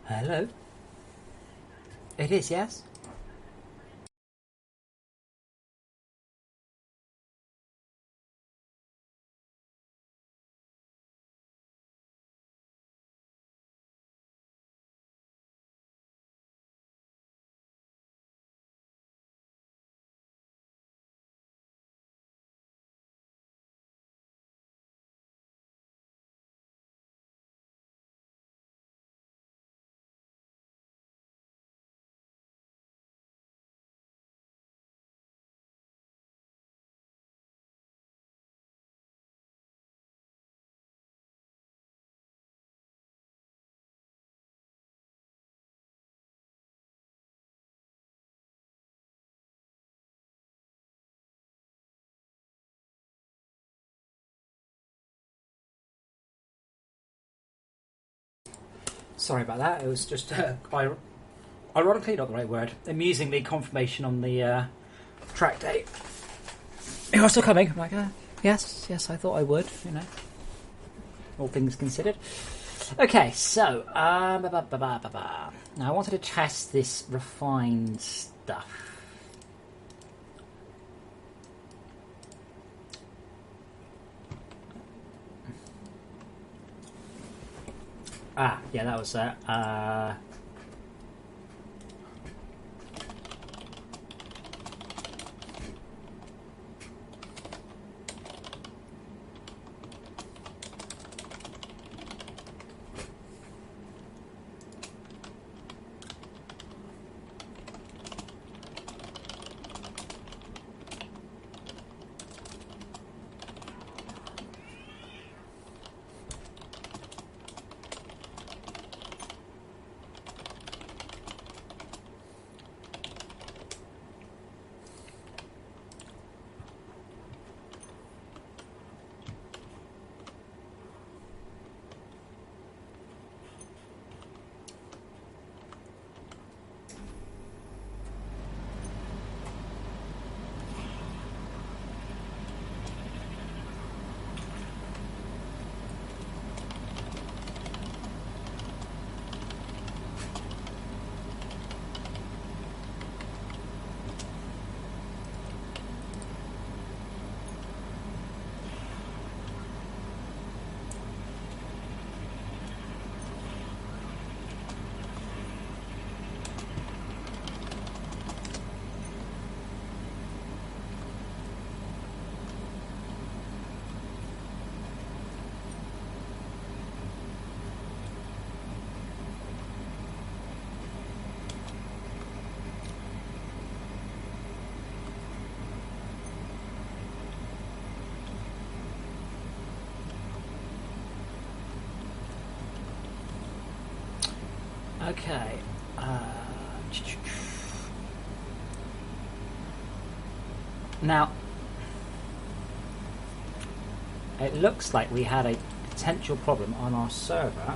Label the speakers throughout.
Speaker 1: Hello? It is, yes? Sorry about that. It was just, ironically, not the right word, amusingly confirmation on the track date. You're still coming? I'm like, yes, I thought I would, you know, all things considered. Okay, so, now I wanted to test this refined stuff. Yeah, that was it. Okay. Now, it looks like we had a potential problem on our server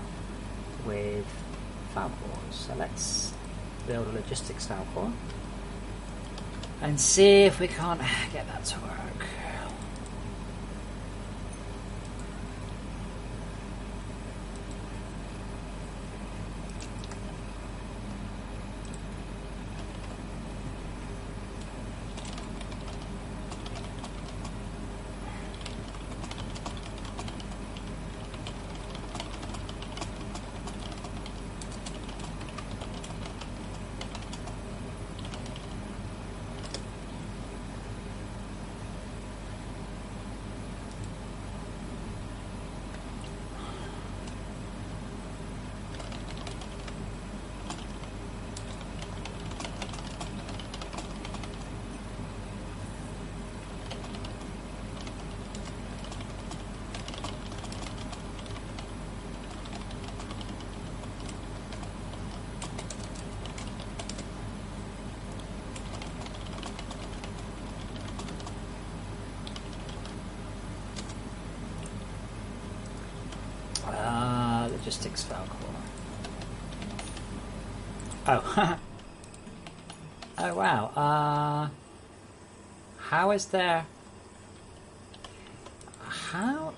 Speaker 1: with Falcor. So let's build a logistics Falcor and see if we can't get that to work. Logistics Falcor. Oh. Oh wow. How is there... How...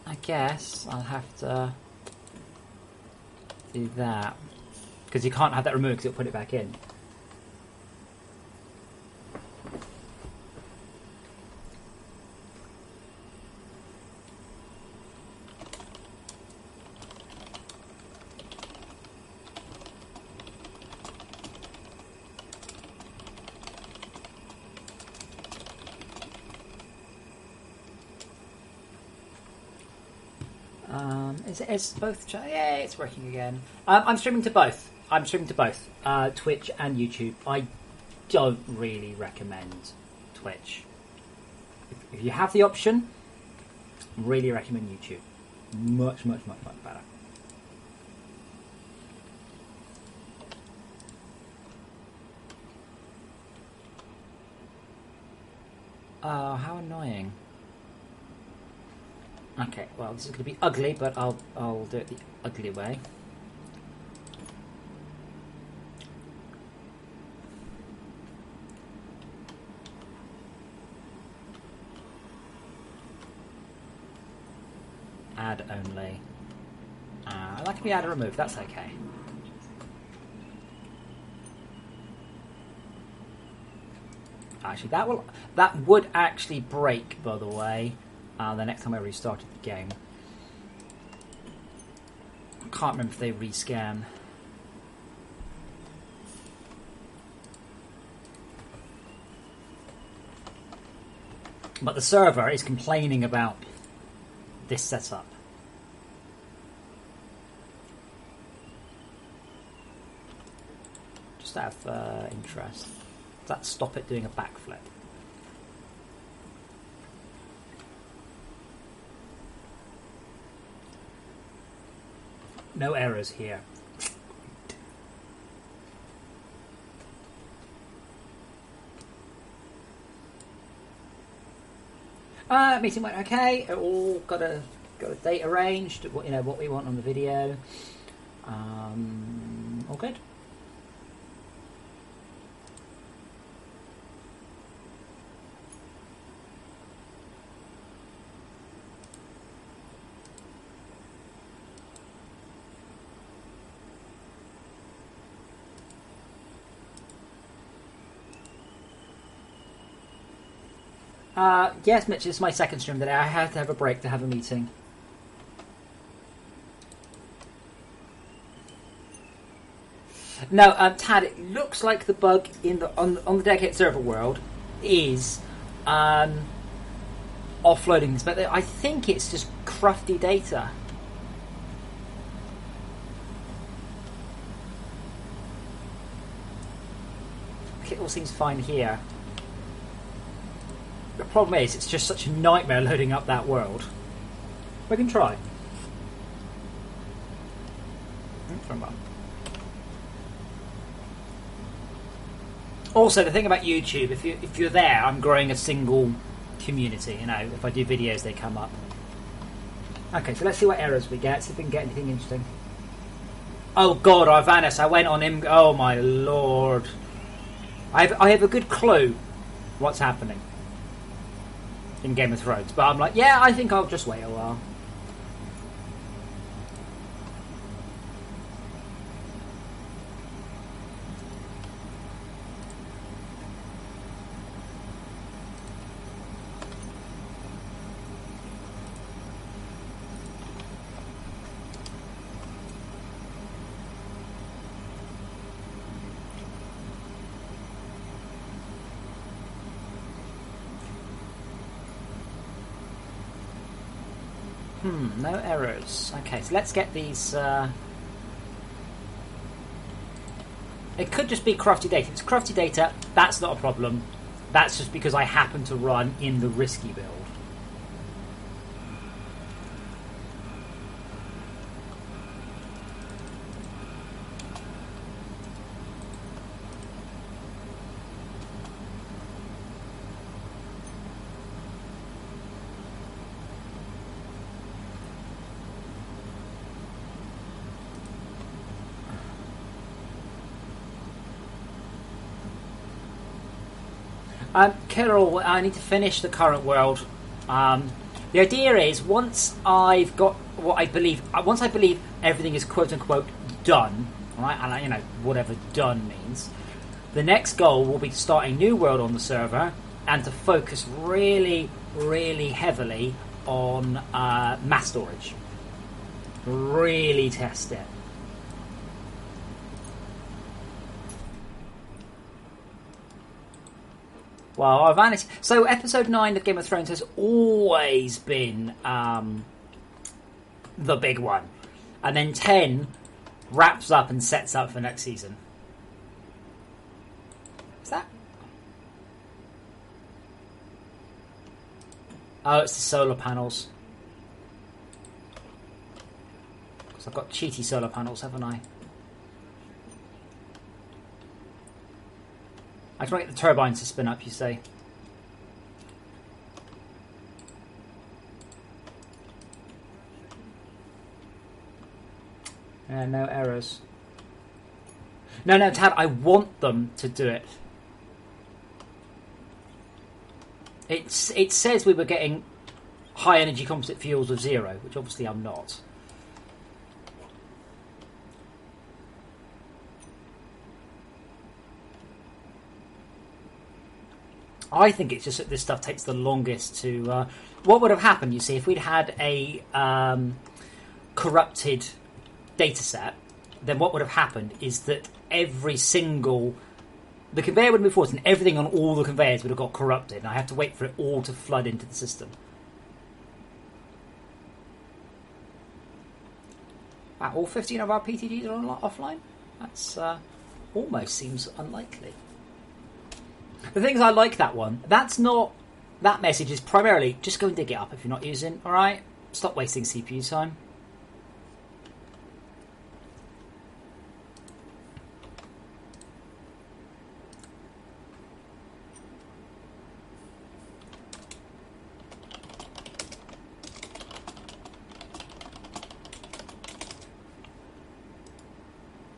Speaker 1: I guess I'll have to do that. Because you can't have that removed because it'll put it back in. Is both? Yeah, it's working again. I'm streaming to both. Twitch and YouTube. I don't really recommend Twitch. If you have the option, really recommend YouTube. Much better. Oh, how annoying. Okay, well, this is going to be ugly, but I'll do it the ugly way. Add only. That can be add or remove, that's okay. Actually, that would actually break, by the way. The next time I restarted the game. I can't remember if they rescan. But the server is complaining about this setup. Just out of interest. Does that stop it doing a backflip? No errors here. Meeting went okay. It all got a date arranged. What we want on the video. All good. Yes, Mitch, it's my second stream today. I had to have a break to have a meeting. No, Tad, it looks like the bug on the dedicated server world is offloading this, but I think it's just crufty data. It all seems fine here. The problem is, it's just such a nightmare loading up that world. We can try. Also, the thing about YouTube, if you're there, I'm growing a single community. If I do videos, they come up. Okay, so let's see what errors we get. See if we can get anything interesting. Oh God, Arvanis, I went on him. Oh my lord, I have a good clue what's happening in Game of Thrones, but I'm like, yeah, I think I'll just wait a while. No errors. Okay, so let's get these... It could just be crafty data. If it's crafty data, that's not a problem. That's just because I happen to run in the risky build. Kirill, I need to finish the current world. The idea is once I've got what I believe, everything is quote unquote done, right? And you know, whatever done means, the next goal will be to start a new world on the server and to focus really, really heavily on mass storage. Really test it. Well, our vanity. So, episode 9 of Game of Thrones has always been the big one, and then 10 wraps up and sets up for next season. Is that? Oh, it's the solar panels. Because I've got cheaty solar panels, haven't I? I just want to get the turbines to spin up, you say? No errors. No, Tad, I want them to do it. It says we were getting high energy composite fuels of 0, which obviously I'm not. I think it's just that this stuff takes the longest to... what would have happened, you see, if we'd had a corrupted data set, then what would have happened is that every single... The conveyor would move forward and everything on all the conveyors would have got corrupted, and I had to wait for it all to flood into the system. Wow, all 15 of our PTGs are offline? That's almost seems unlikely. The thing is, I like that one. That's not... That message is primarily, just go and dig it up if you're not using, alright? Stop wasting CPU time.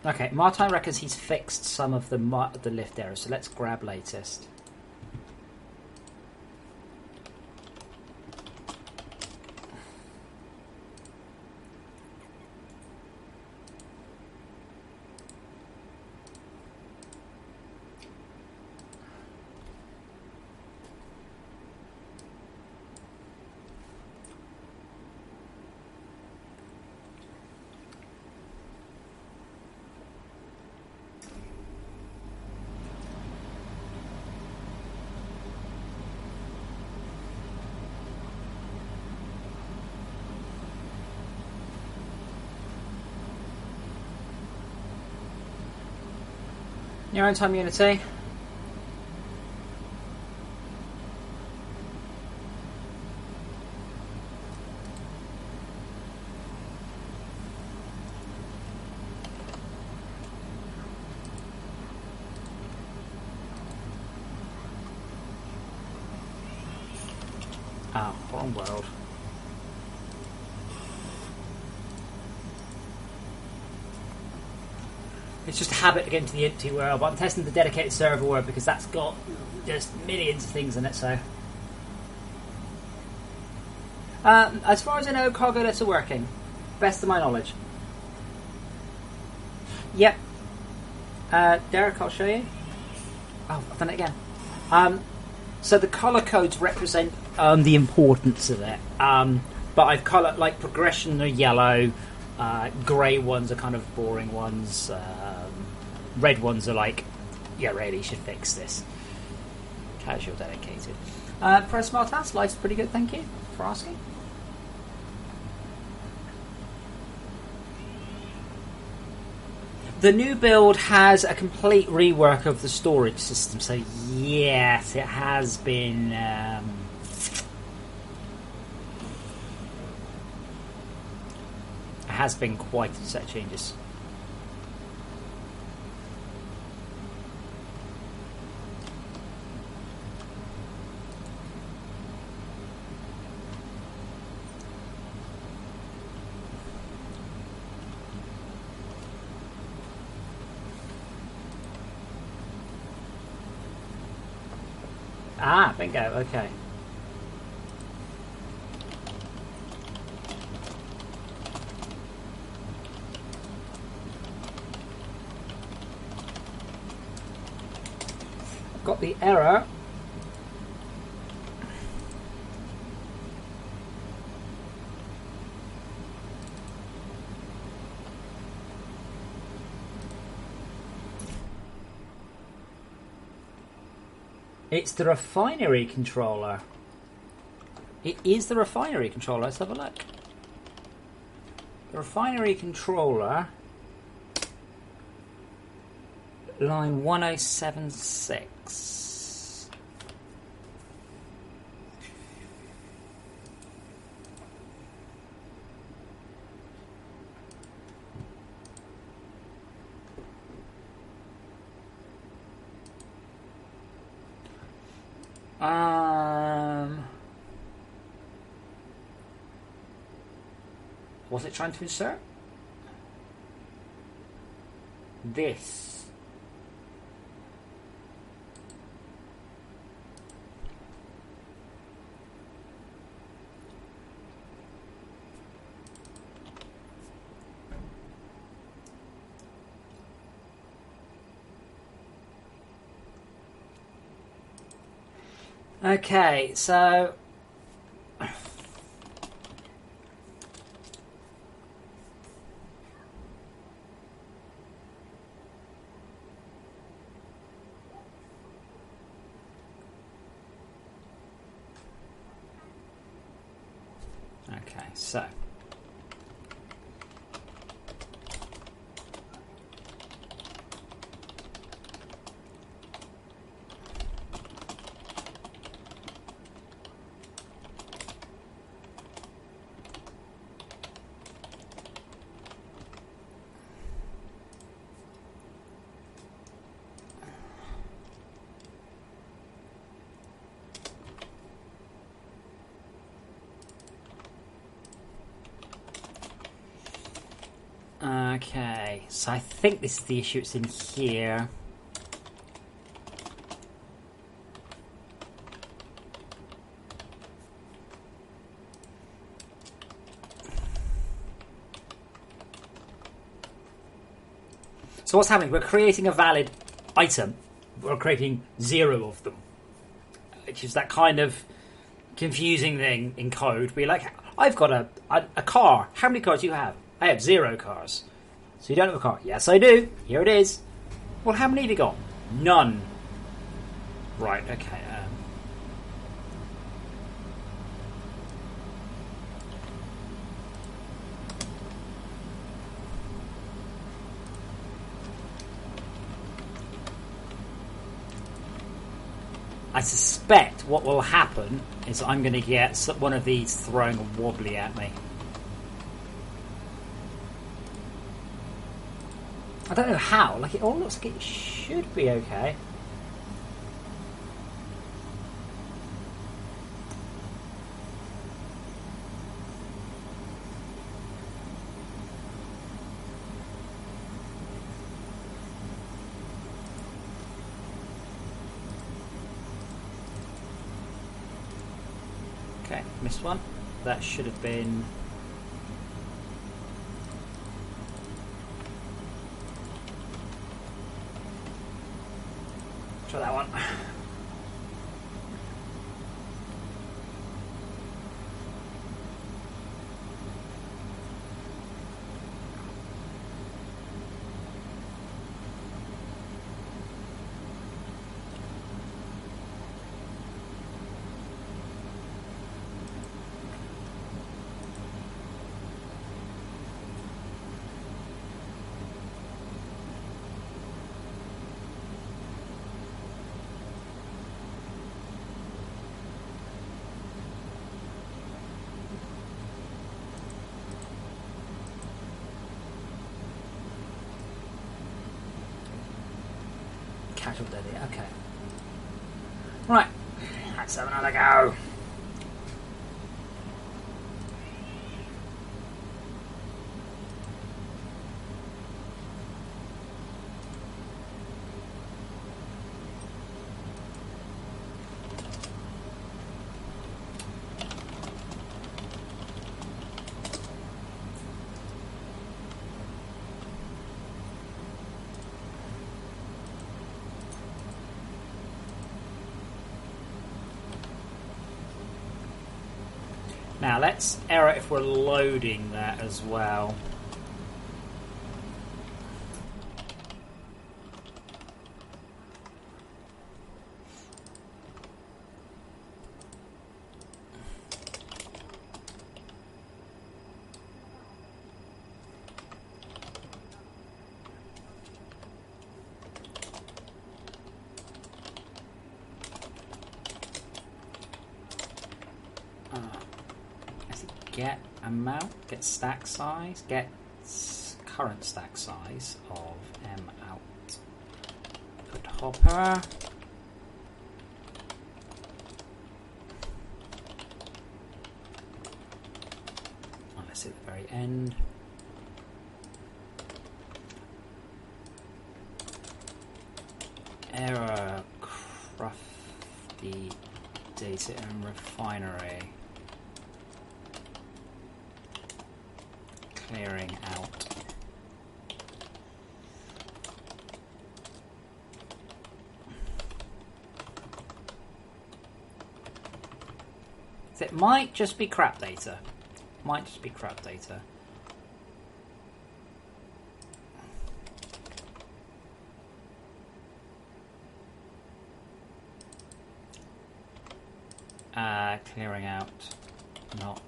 Speaker 1: Okay, Martine reckons he's fixed some of the lift errors, so let's grab latest. Your own time, Unity. Oh, wrong world. It's just a habit to get into the empty world, but I'm testing the dedicated server world because that's got just millions of things in it, so... as far as I know, cargo lists are working. Best of my knowledge. Yep. Derek, I'll show you. Oh, I've done it again. So the colour codes represent the importance of it. But I've coloured, like, progression are yellow, grey ones are kind of boring ones, red ones are like, yeah, really, you should fix this. Casual, dedicated. Press Smartass, life's pretty good, thank you for asking. The new build has a complete rework of the storage system, so yes, it has been... it has been quite a set of changes. Ah, bingo, okay. got the error. It's the refinery controller. It is the refinery controller. Let's have a look. The refinery controller, line 1076. Was it trying to insert? This. Okay, so so okay, so I think this is the issue. It's in here. So what's happening? We're creating a valid item. We're creating 0 of them, which is that kind of confusing thing in code. We're like, I've got a car. How many cars do you have? I have 0 cars. So you don't have a car? Yes, I do. Here it is. Well, how many have you got? None. Right, okay. I suspect what will happen is I'm going to get one of these throwing a wobbly at me. I don't know how. Like, it all looks like it should be okay. Okay, missed one. That should have been... Try that one. Casual daddy, okay. Right, let's have another go. Now let's error if we're loading that as well. Get amount, get stack size, get current stack size of M out. Put hopper. Unless at the very end. Error crafty data and refinery. Clearing out. So it might just be crap data. Might just be crap data. Clearing out. Not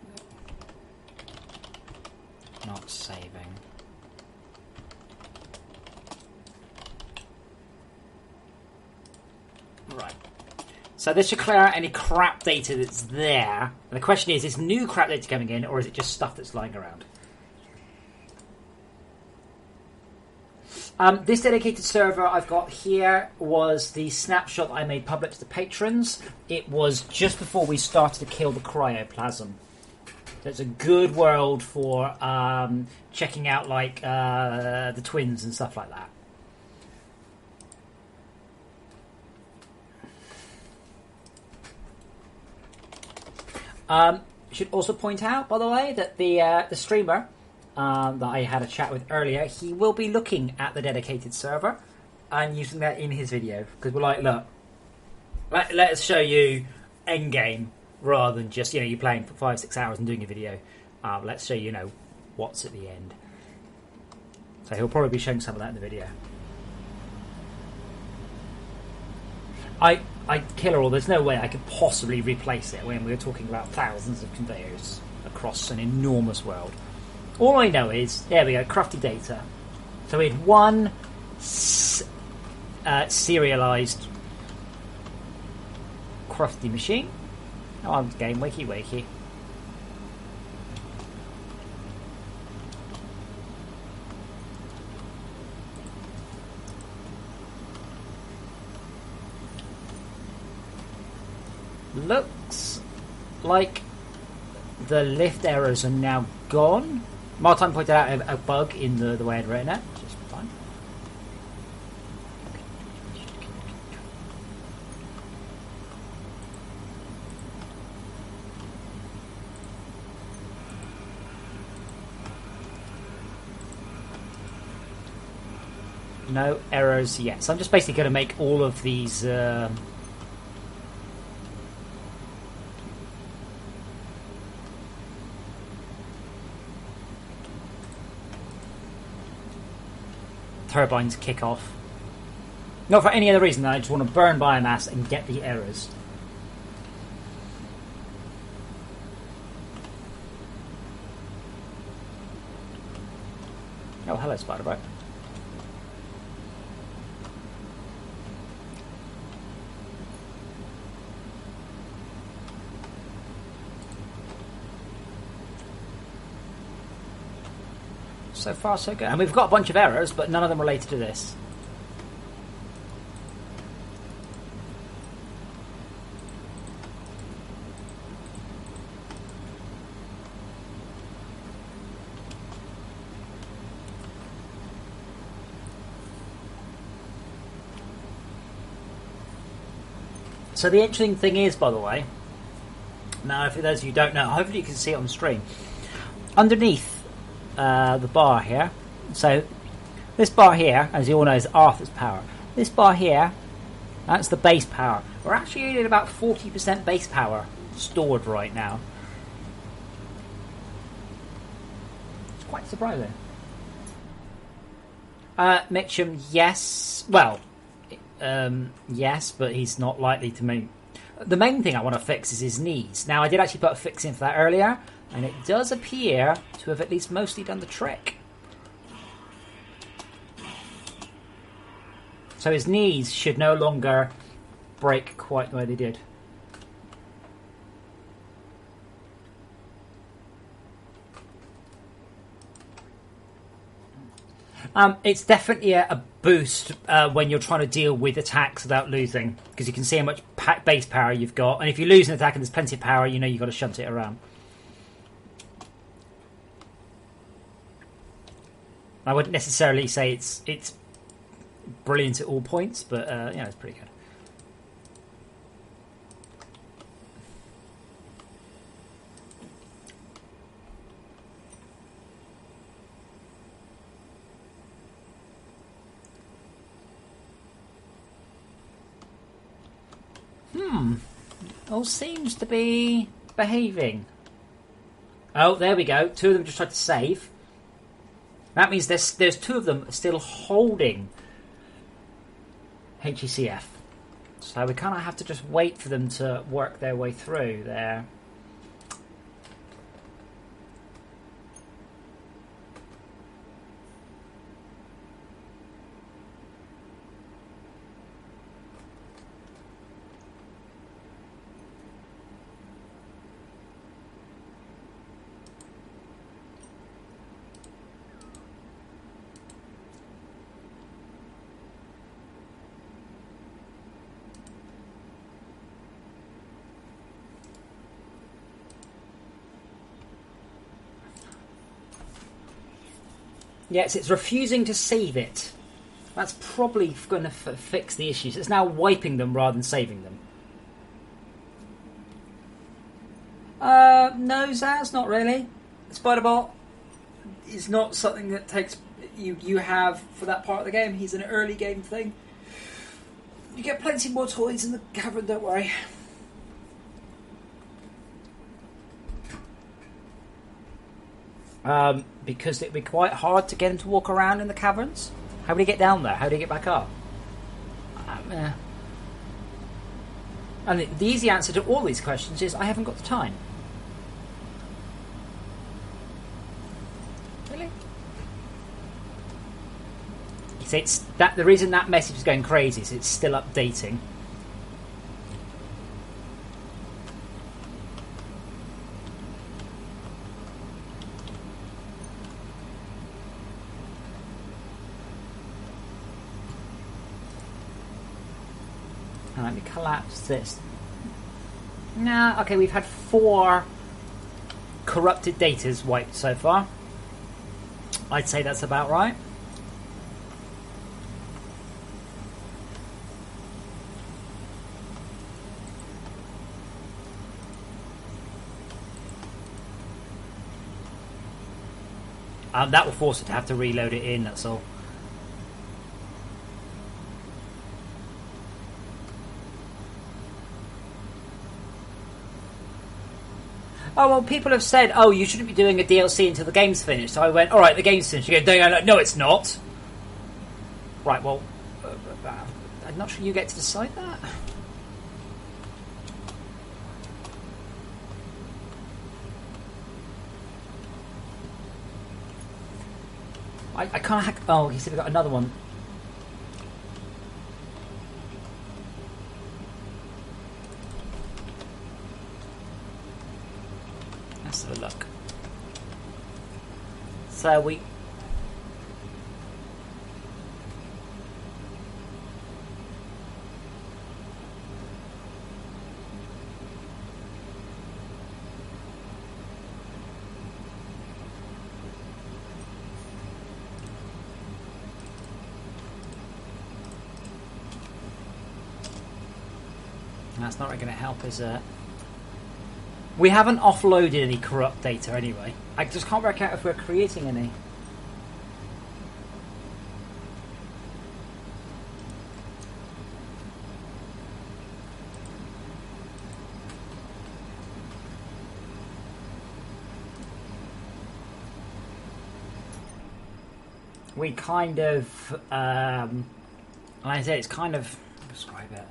Speaker 1: saving. Right. So this should clear out any crap data that's there. And the question is new crap data coming in, or is it just stuff that's lying around? This dedicated server I've got here was the snapshot I made public to the patrons. It was just before we started to kill the cryoplasm. So it's a good world for checking out like the twins and stuff like that. Should also point out, by the way, that the streamer that I had a chat with earlier, he will be looking at the dedicated server and using that in his video, because we're like, look, let us show you endgame rather than just you playing for 5-6 hours and doing a video. Let's show you what's at the end. So he'll probably be showing some of that in the video. Killer all. There's no way I could possibly replace it when we were talking about thousands of conveyors across an enormous world. All I know is, there we go, crafty data. So we had one serialized crafty machine. Oh, I'm game wakey. Looks like the lift errors are now gone. Martin pointed out a bug in the way I'd written it, which is fine. No errors yet. So I'm just basically going to make all of these turbines kick off. Not for any other reason than I just want to burn biomass and get the errors. Oh, hello, Spider-Bite. So far, so good. And we've got a bunch of errors, but none of them related to this. So the interesting thing is, by the way, now for those of you who don't know, hopefully you can see it on stream. Underneath the bar here, so this bar here, as you all know, is Arthur's power. This bar here, that's the base power. We're actually at about 40% base power stored right now. quite surprising. Mitchum, yes. Well, yes, but he's not likely to make... The main thing I want to fix is his knees. Now, I did actually put a fix in for that earlier, and it does appear to have at least mostly done the trick. So his knees should no longer break quite the way they did. It's definitely a boost when you're trying to deal with attacks without losing, because you can see how much base power you've got, and if you lose an attack and there's plenty of power, you know you've got to shunt it around. I wouldn't necessarily say it's brilliant at all points, but yeah, it's pretty good. All seems to be behaving. Oh, there we go. Two of them just tried to save. That means there's two of them still holding HECF. So we kind of have to just wait for them to work their way through there. Yes, it's refusing to save it. That's probably going to fix the issues. It's now wiping them rather than saving them. No, Zaz, not really. Spiderbot is not something that takes you have for that part of the game. He's an early game thing. You get plenty more toys in the cavern, don't worry. Because it'd be quite hard to get him to walk around in the caverns. How would he get down there? How would he get back up? And the easy answer to all these questions is I haven't got the time. Really? It's that the reason that message is going crazy is it's still updating. Let me collapse this. Nah, okay, we've had 4 corrupted datas wiped so far. I'd say that's about right. That will force it to have to reload it in, that's all. Oh, well, people have said, oh, you shouldn't be doing a DLC until the game's finished. So I went, alright, the game's finished. You go, no, it's not. Right, well, I'm not sure you get to decide that. I can't hack... Oh, he said we got another one. Let's have a look. So we... That's not really going to help, is it? We haven't offloaded any corrupt data anyway. I just can't work out if we're creating any. we kind of, like I said, it's kind of, describe it.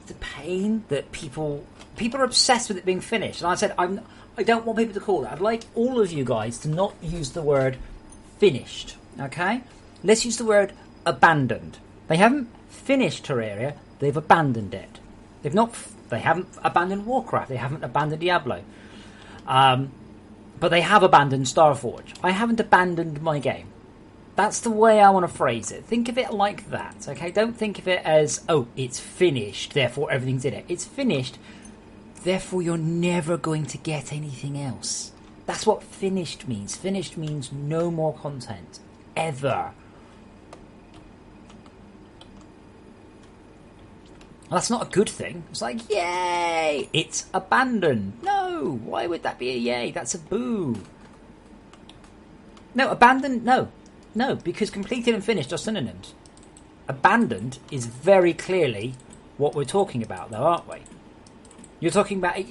Speaker 1: It's a pain that people are obsessed with it being finished. And I said, I don't want people to call it. I'd like all of you guys to not use the word finished. Okay, let's use the word abandoned. They haven't finished Terraria; they've abandoned it. They haven't abandoned Warcraft. They haven't abandoned Diablo. But they have abandoned Starforge. I haven't abandoned my game. That's the way I want to phrase it. Think of it like that, okay? Don't think of it as, oh, it's finished, therefore everything's in it. It's finished, therefore you're never going to get anything else. That's what finished means. Finished means no more content. Ever. Well, that's not a good thing. It's like, yay! It's abandoned. No! Why would that be a yay? That's a boo. No, abandoned, no. No, because completed and finished are synonyms. Abandoned is very clearly what we're talking about, though, aren't we? You're talking about... Are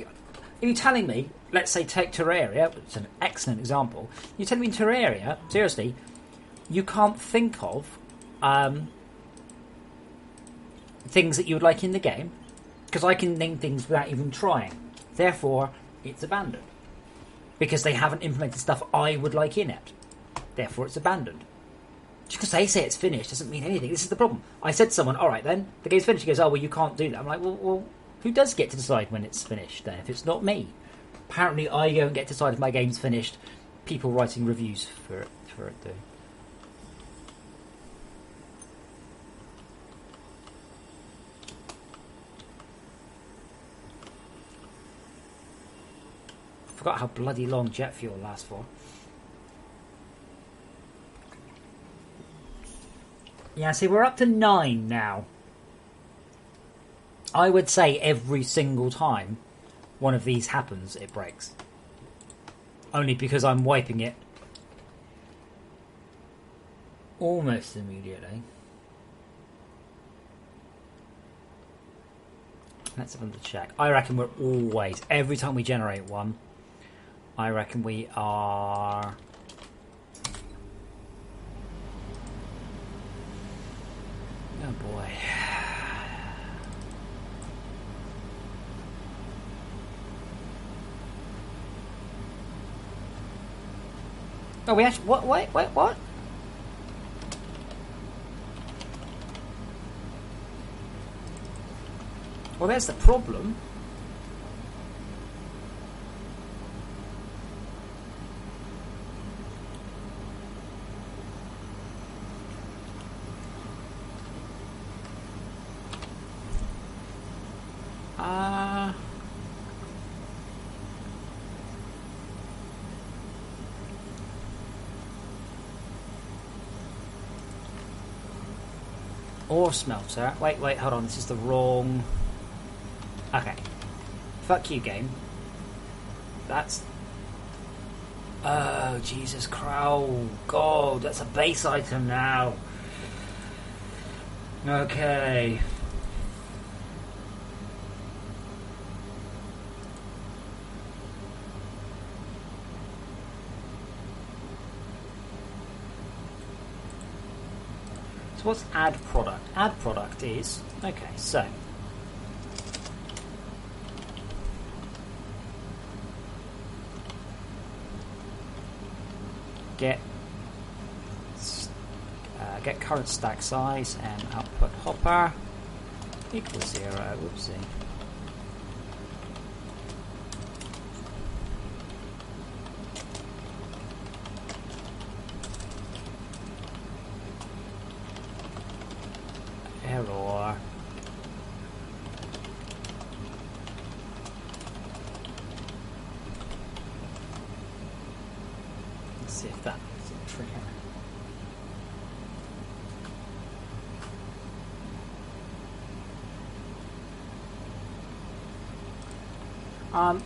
Speaker 1: you telling me, let's say take Terraria, which is an excellent example, you're telling me in Terraria, seriously, you can't think of things that you would like in the game? Because I can name things without even trying. Therefore, it's abandoned. Because they haven't implemented stuff I would like in it. Therefore, it's abandoned. Just because they say it's finished doesn't mean anything. This is the problem. I said to someone, all right then, the game's finished. He goes, oh, well, you can't do that. I'm like, well, who does get to decide when it's finished then, if it's not me? Apparently, I don't get to decide if my game's finished. People writing reviews for it do. Forgot how bloody long jet fuel lasts for. Yeah, see, we're up to 9 now. I would say every single time one of these happens, it breaks. Only because I'm wiping it almost immediately. Let's have another check. I reckon we're always, every time we generate one, I reckon we are... Oh boy. Oh, we actually... What? Wait, what? Well, there's the problem. Ore smelter. Wait, hold on. This is the wrong... Okay. Fuck you, game. That's... Oh, Jesus Christ. Oh, God. That's a base item now. Okay. So what's add product? Add product is... Okay, so... Get current stack size and output hopper equals 0. Whoopsie. Error. Let's see if that is a trigger.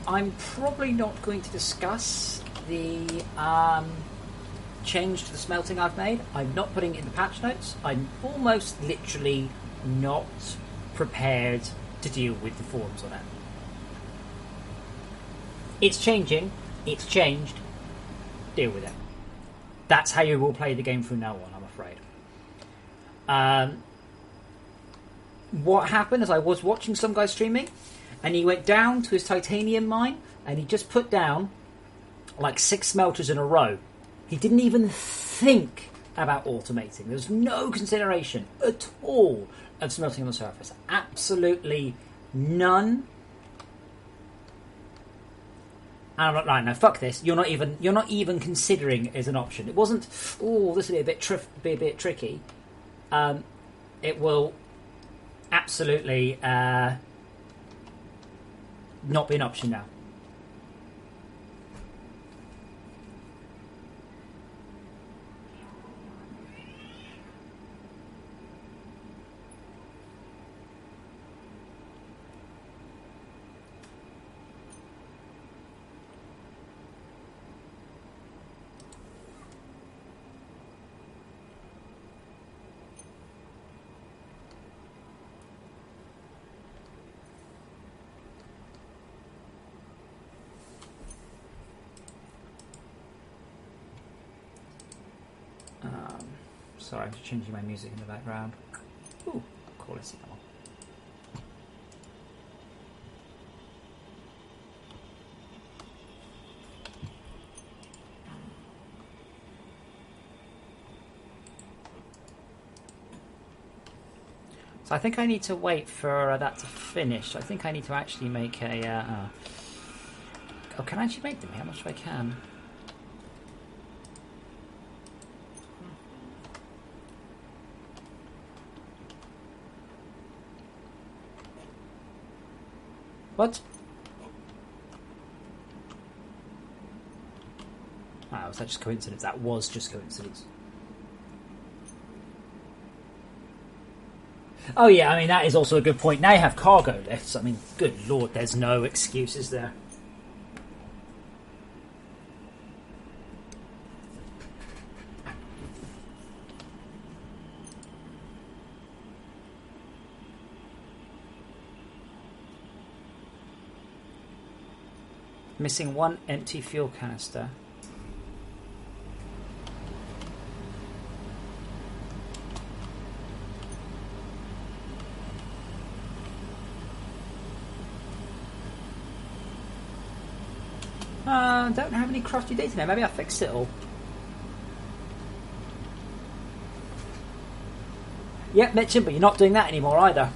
Speaker 1: I'm probably not going to discuss the change to the smelting I've made. I'm not putting it in the patch notes. I'm almost literally not prepared to deal with the forums on it. It's changing. It's changed. Deal with it. That's how you will play the game from now on, I'm afraid. What happened is I was watching some guy streaming, and he went down to his titanium mine, and he just put down like 6 smelters in a row. He didn't even think about automating. There was no consideration at all of smelting on the surface. Absolutely none. And I'm like, right, no, fuck this. You're not even considering as an option. It wasn't, oh, this will be a bit tricky. It will absolutely not be an option now. Sorry, I'm just changing my music in the background. Ooh, quality. So I think I need to wait for that to finish. I think I need to actually make a... Oh, can I actually make them? How much do I can? What? Ah, was that just coincidence? That was just coincidence. Oh yeah, I mean, that is also a good point. Now you have cargo lifts. I mean, good lord, there's no excuses there. Missing 1 empty fuel canister. Don't have any crafty data now. Maybe I fixed it all. Yep, Mitchum, but you're not doing that anymore either.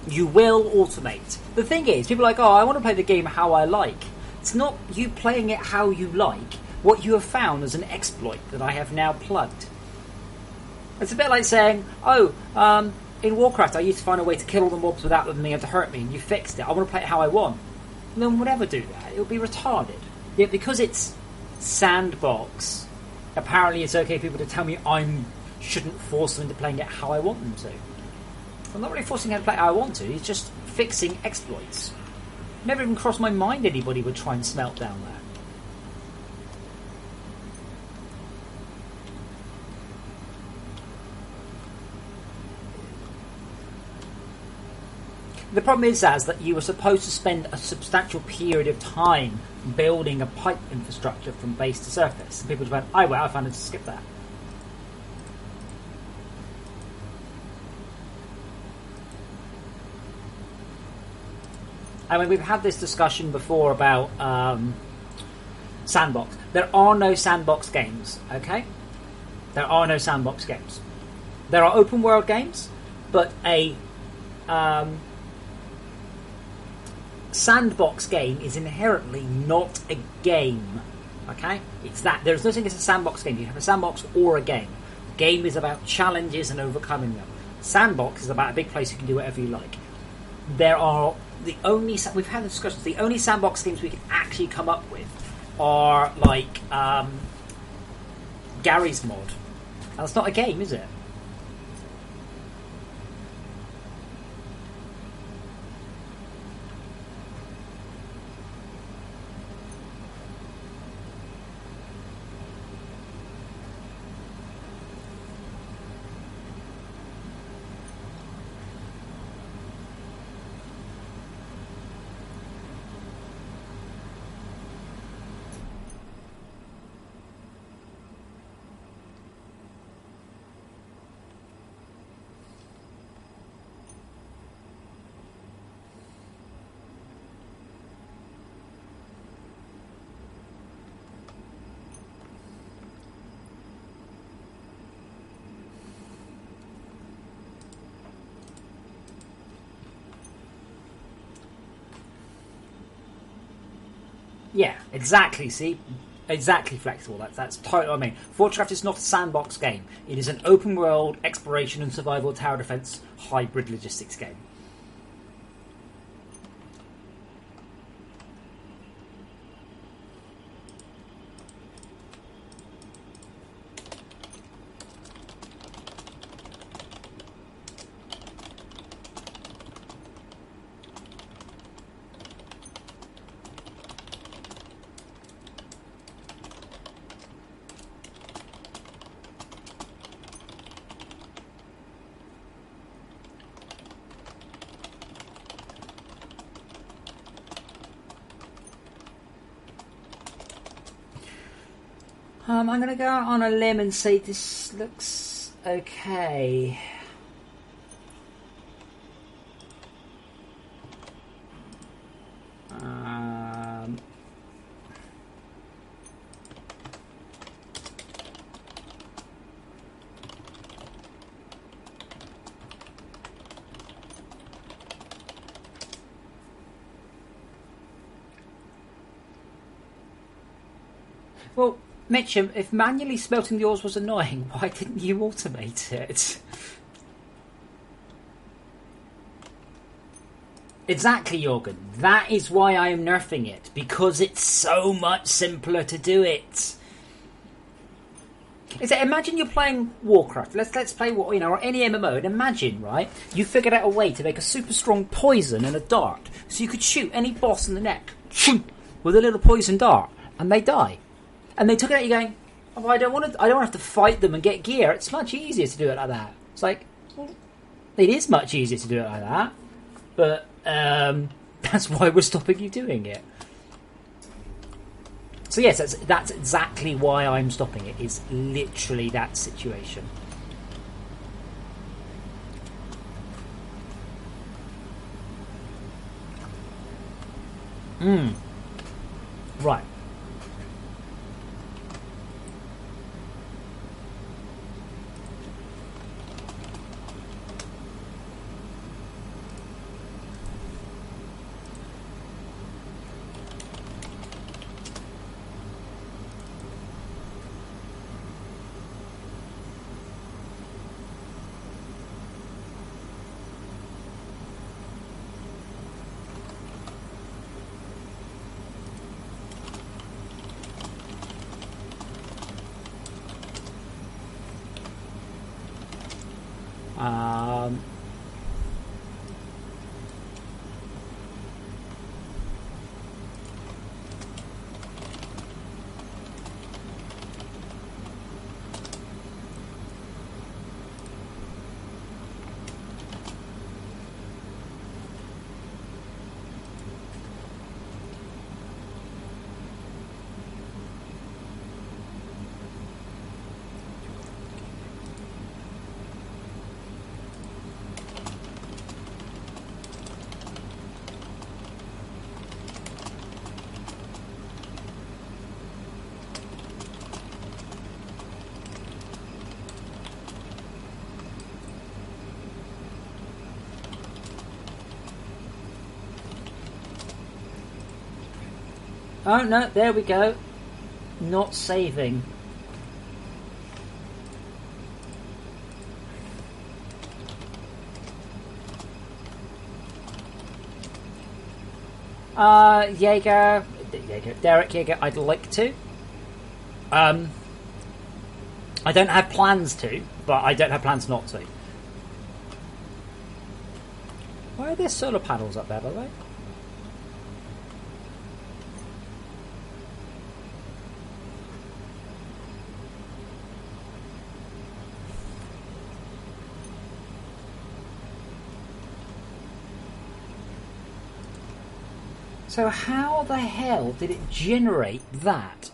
Speaker 1: You will automate. The thing is, people are like, oh, I want to play the game how I like. It's not you playing it how you like. What you have found is an exploit that I have now plugged. It's a bit like saying, oh, in Warcraft I used to find a way to kill all the mobs without them being able to hurt me, and you fixed it. I want to play it how I want. No one would ever do that. It would be retarded. Yet because it's sandbox, apparently it's okay for people to tell me I shouldn't force them into playing it how I want them to. I'm not really forcing them to play it how I want to. It's just fixing exploits. Never even crossed my mind anybody would try and smelt down there. The problem is, Zaz, that you were supposed to spend a substantial period of time building a pipe infrastructure from base to surface. And people just went, oh well, I found it to skip that. I mean, we've had this discussion before about sandbox. There are no sandbox games, okay? There are no sandbox games. There are open world games, but a sandbox game is inherently not a game, okay? It's that. There's no thing as a sandbox game. You have a sandbox or a game. Game is about challenges and overcoming them. Sandbox is about a big place you can do whatever you like. There are we've had discussions. The only sandbox games we can actually come up with are like Gary's Mod. And that's not a game, is it? Yeah, exactly. See, exactly flexible. That's totally what I mean. Fortchcraft is not a sandbox game. It is an open world exploration and survival tower defense hybrid logistics game. I'm going to go out on a limb and say this looks okay. Well, Mitchum, if manually smelting the ores was annoying, why didn't you automate it? Exactly, Jorgen. That is why I am nerfing it, because it's so much simpler to do it. Imagine you're playing Warcraft. Let's play or any MMO, and imagine, right? You figured out a way to make a super strong poison and a dart, so you could shoot any boss in the neck with a little poison dart, and they die. And they took it out. You're going, oh, I don't have to fight them and get gear. It's much easier to do it like that. It's like, well, it is much easier to do it like that, but that's why we're stopping you doing it. So yes, that's exactly why I'm stopping it. Is literally that situation. Right. Oh no, there we go. Not saving. Derek Jaeger, I'd like to. I don't have plans to, but I don't have plans not to. Why are there solar panels up there, by the way? So how the hell did it generate that?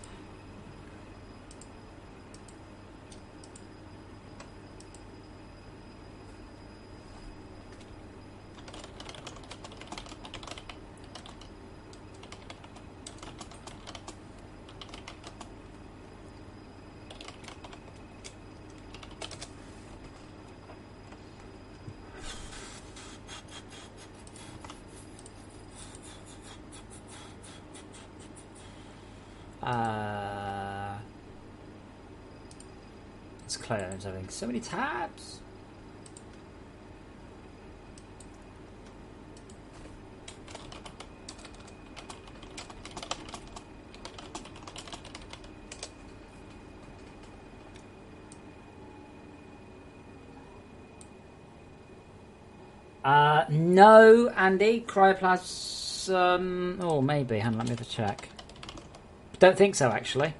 Speaker 1: Let's close everything. So many tabs. No, Andy. Cryoplasm. Oh, maybe. Hang on, let me have a check. Don't think so, actually.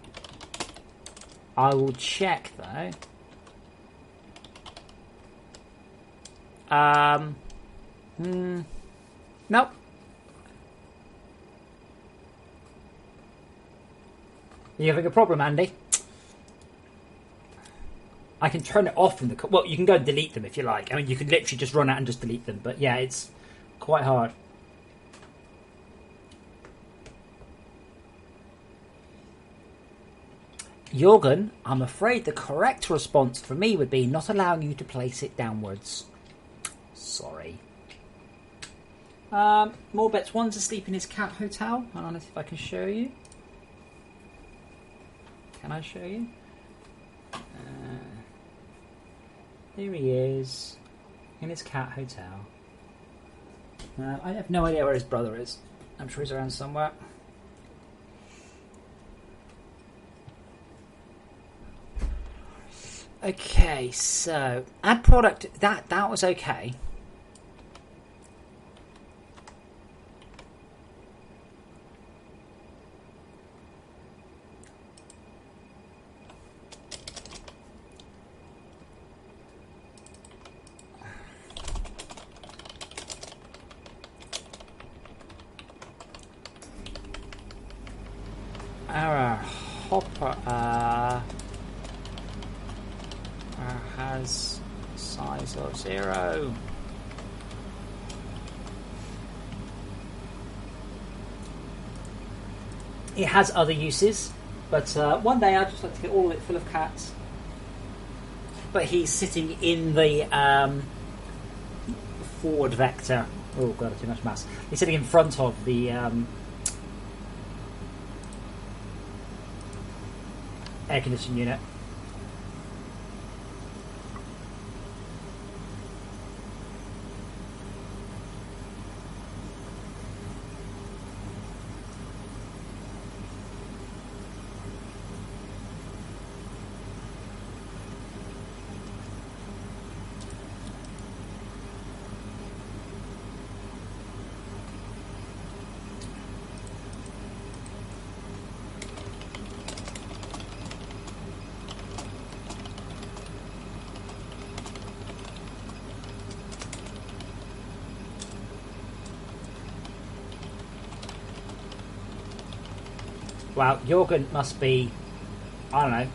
Speaker 1: I will check, though. Nope. You having a problem, Andy? I can turn it off in the... Well, you can go and delete them if you like. I mean, you can literally just run out and just delete them. But yeah, it's quite hard. Jorgen, I'm afraid the correct response for me would be not allowing you to place it downwards. Sorry. More bets. One's asleep in his cat hotel. Hang on, let's see if I can show you. Can I show you? There he is. In his cat hotel. I have no idea where his brother is. I'm sure he's around somewhere. Okay, so add product. That was okay. Our hopper has size of 0. It has other uses, but one day I'd just like to get all of it full of cats. But he's sitting in the forward vector. Oh god, too much mass. He's sitting in front of the air conditioning unit. Wow, Jorgen must be, I don't know,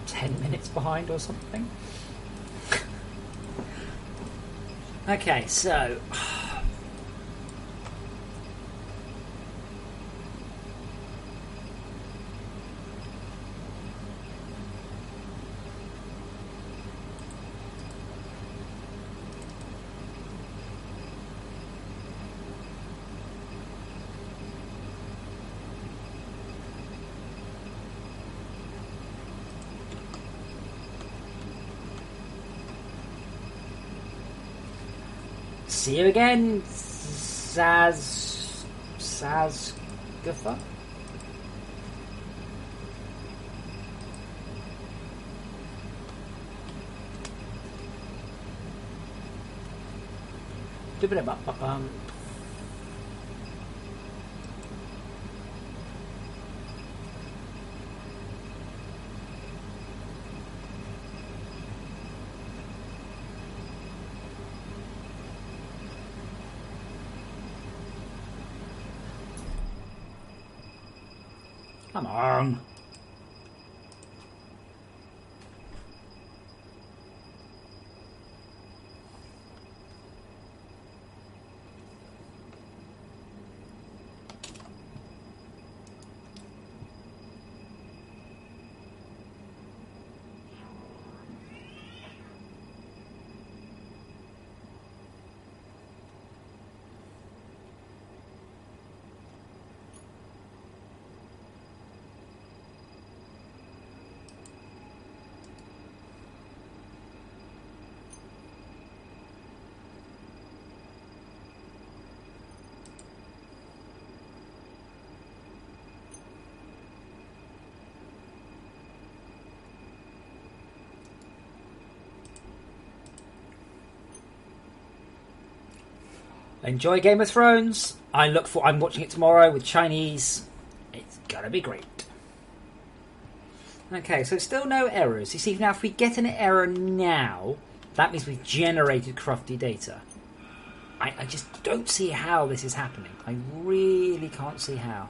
Speaker 1: 10 minutes behind or something. Okay, so... See you again, Sazgutha. Come on. enjoy Game of Thrones. I'm watching it tomorrow with Chinese. It's gonna be great. Okay, so still no errors. You see, now if we get an error now, that means we've generated crufty data. I just don't see how this is happening. I really can't see how.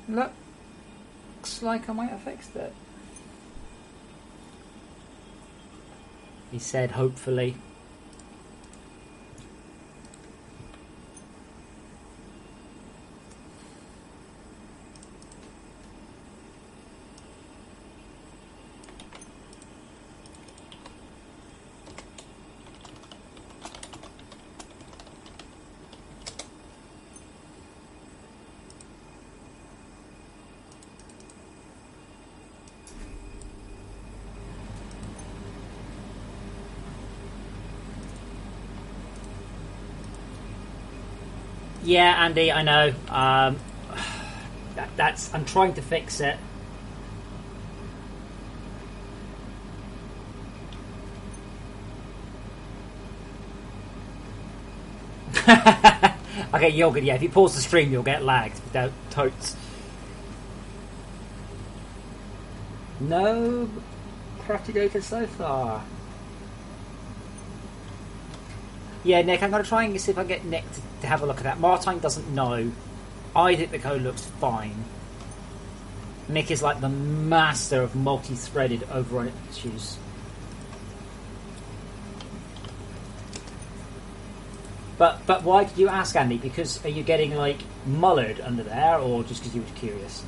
Speaker 1: Looks like I might have fixed it. He said, hopefully. Yeah, Andy, I know. I'm trying to fix it. Okay, you're good. Yeah, if you pause the stream, you'll get lagged. Totes. No crafty data so far. Yeah, Nick, I'm going to try and see if I can get Nick to have a look at that. Martine doesn't know. I think the code looks fine. Nick is like the master of multi-threaded overrun issues. But why did you ask, Andy? Because are you getting like mullered under there, or just because you were curious?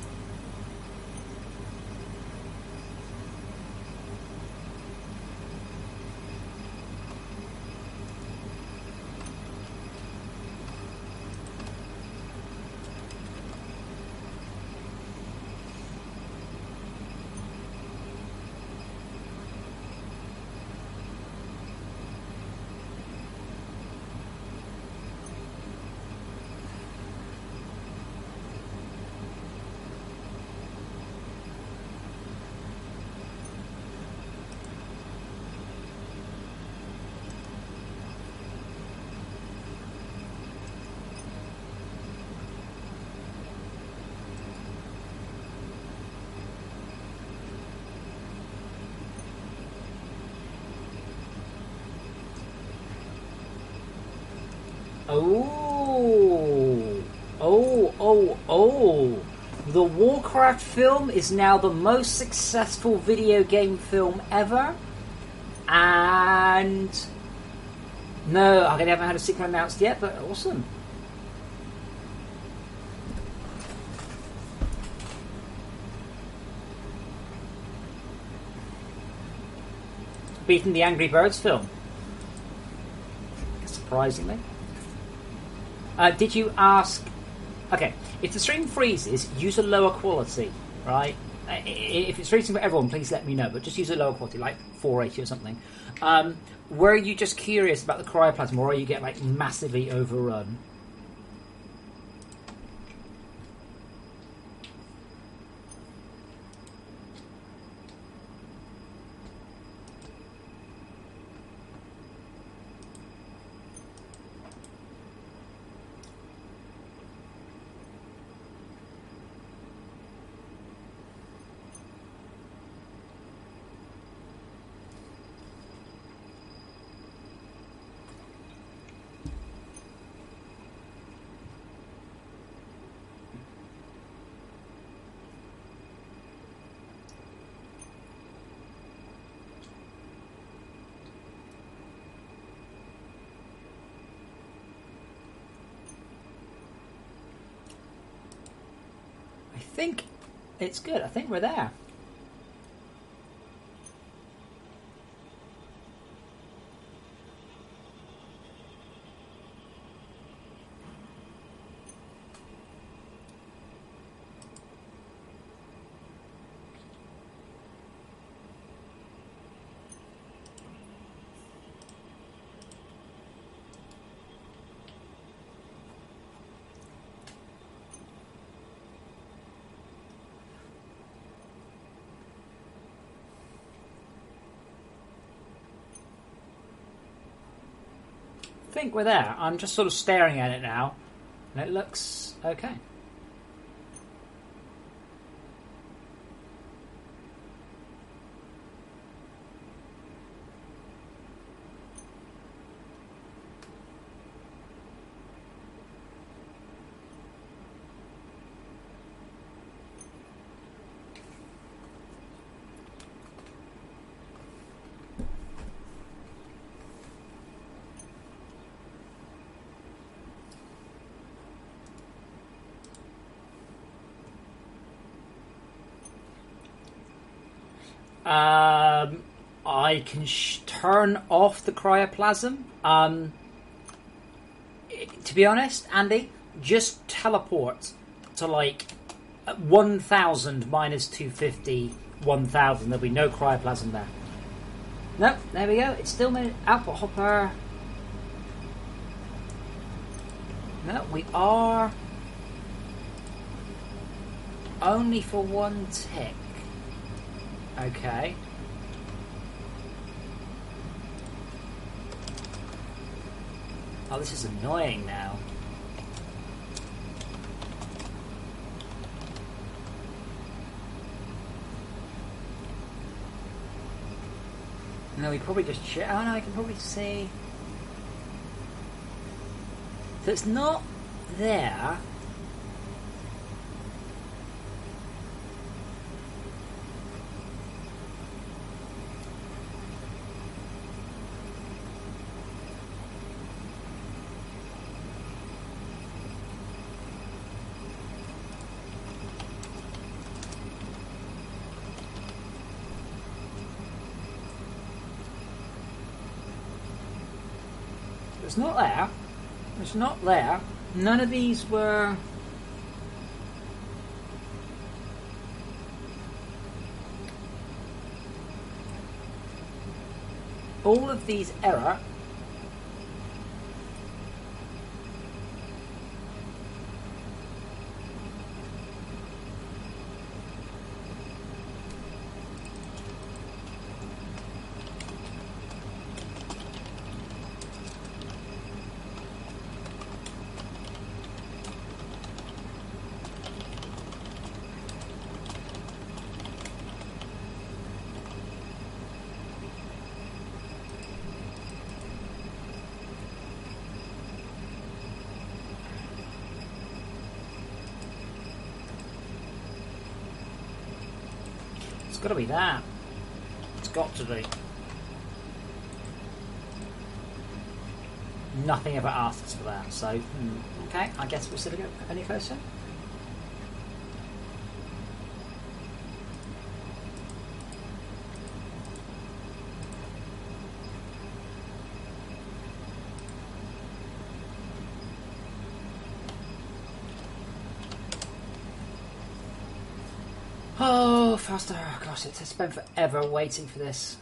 Speaker 1: Oh. The Warcraft film is now the most successful video game film ever. And no, I haven't had a sequel announced yet, but awesome. Beating the Angry Birds film. Surprisingly. Did you ask... Okay, if the stream freezes, use a lower quality, right? If it's freezing for everyone, please let me know, but just use a lower quality, like 480 or something. Were you just curious about the cryoplasma, or are you getting like massively overrun? I think It's good. I think we're there. I think we're there. I'm just sort of staring at it now, and it looks okay. I can turn off the cryoplasm. To be honest, Andy, just teleport to like 1,000 minus 250, 1,000. There'll be no cryoplasm there. Nope, there we go. It's still made output hopper. No, we are only for one tick. Okay. Oh, this is annoying now. No, we probably just check. Oh no, I can probably see. So it's not there. It's not there. It's not there. None of these were... All of these error. It's got to be that. It's got to be. Nothing ever asks for that, so okay. I guess we'll still go any closer. Oh, faster! Oh, gosh, it's spent forever waiting for this.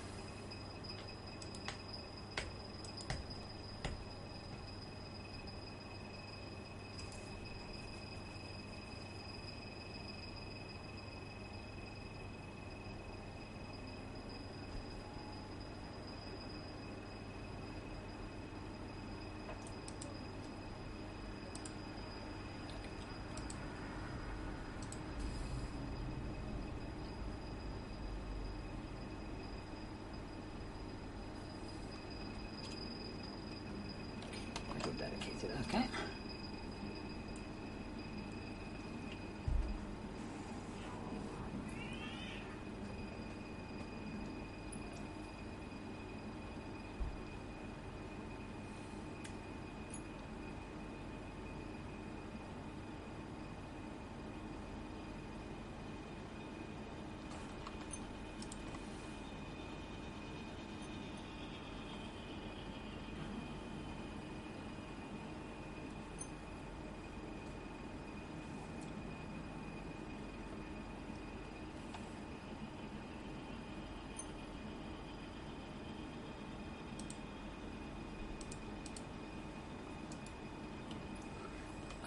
Speaker 1: Dedicated, okay.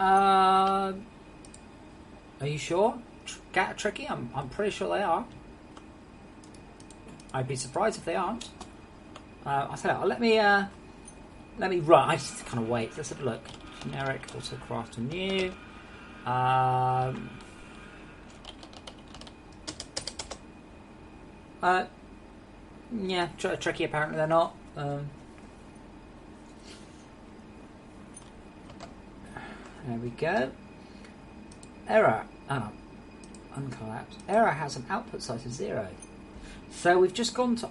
Speaker 1: Are you sure? Tricky? I'm pretty sure they are. I'd be surprised if they aren't. I'll tell you what, let me run. I just kind of wait. Let's have a look. Generic, also craft a new. Yeah, tricky. Apparently they're not. There we go. Error. Uncollapsed. Error has an output size of 0. So we've just gone to.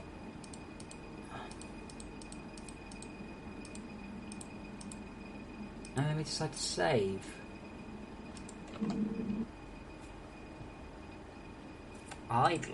Speaker 1: And then we decide to save. Idle.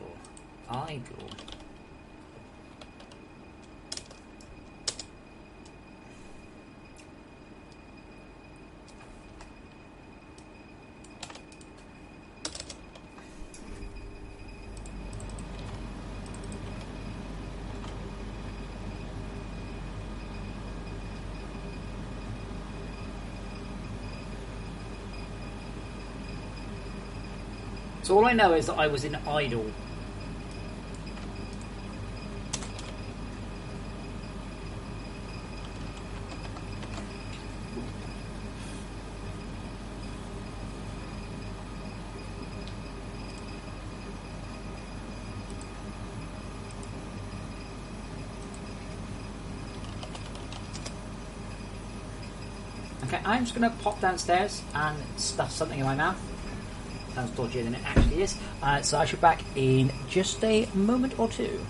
Speaker 1: So all I know is that I was in idle. Okay, I'm just going to pop downstairs and stuff something in my mouth. Sounds dodgier than it actually is. So I should be back in just a moment or two.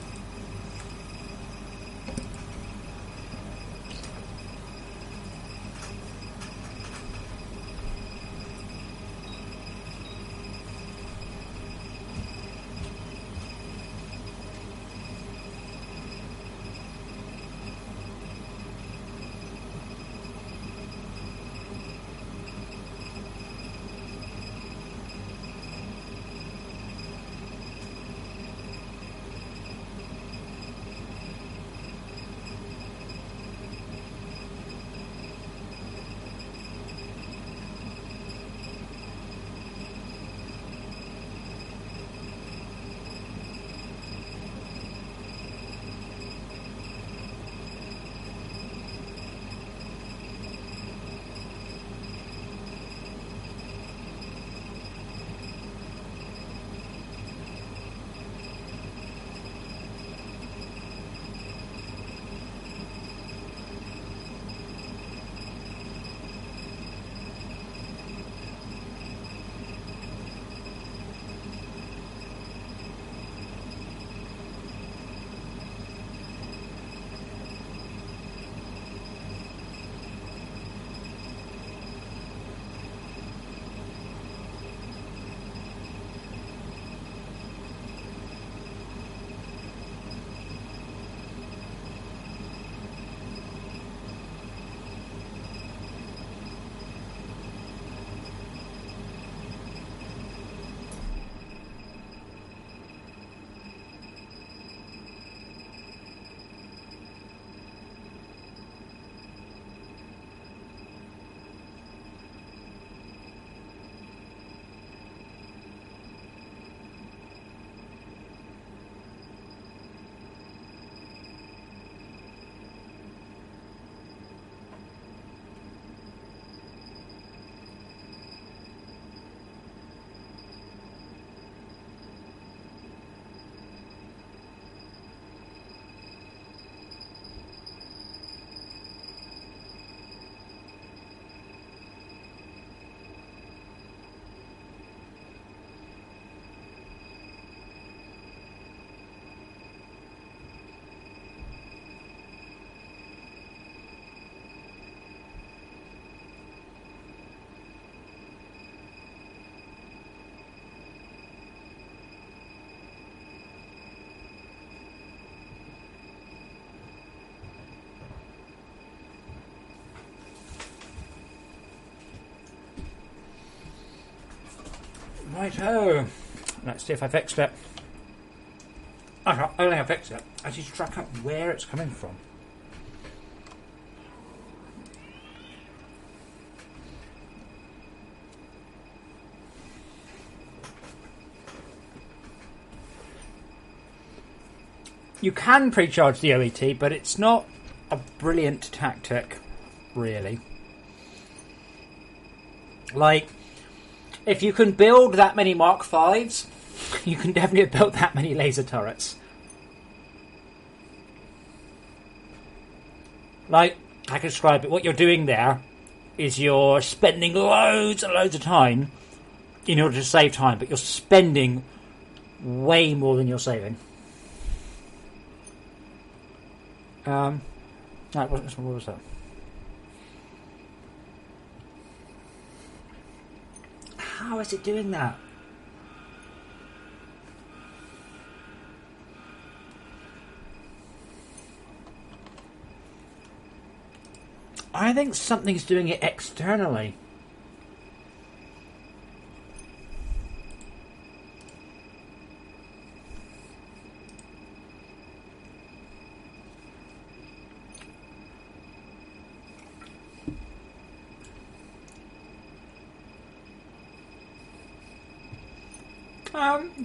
Speaker 1: Righto. Let's see if I fixed it. I don't think I fixed it. I need to track out where it's coming from. You can pre-charge the OET, but it's not a brilliant tactic, really. Like, if you can build that many Mark Vs, you can definitely build that many laser turrets. Like, I can describe it. What you're doing there is you're spending loads and loads of time in order to save time, but you're spending way more than you're saving. Right, what was that? How is it doing that? I think something's doing it externally.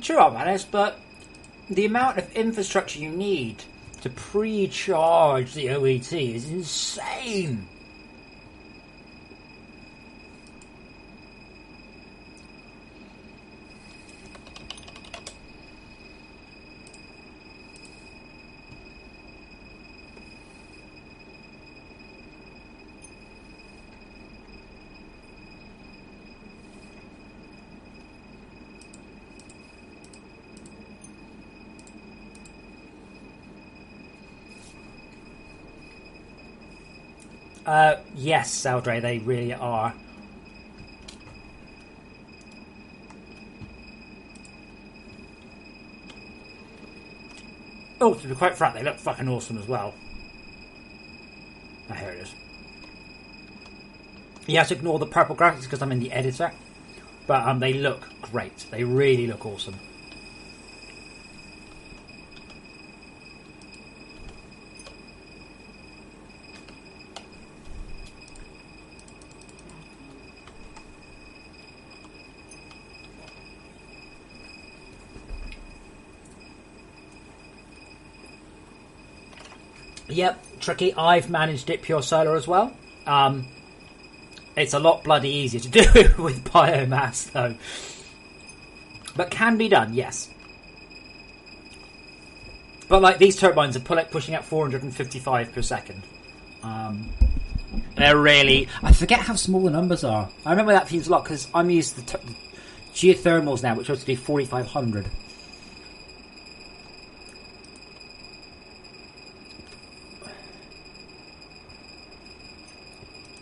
Speaker 1: Sure, I'm honest, but the amount of infrastructure you need to pre-charge the OET is insane. Yes, Saldre, they really are. Oh, to be quite frank, they look fucking awesome as well. Ah, here it is. You have to ignore the purple graphics because I'm in the editor. But they look great. They really look awesome. Yep, tricky. I've managed it pure solar as well. It's a lot bloody easier to do it with biomass, though. But can be done, yes. But like these turbines are pushing out 455 per second. They're really... I forget how small the numbers are. I remember that seems a lot because I'm used to the geothermals now, which are to do 4,500.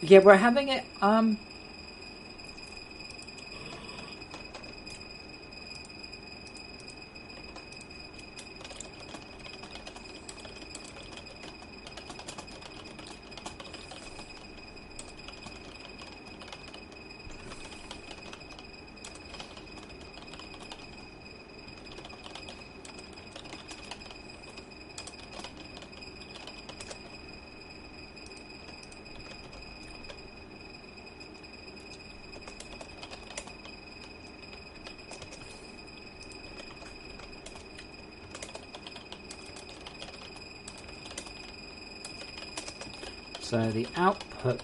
Speaker 1: Yeah, we're having it, so the output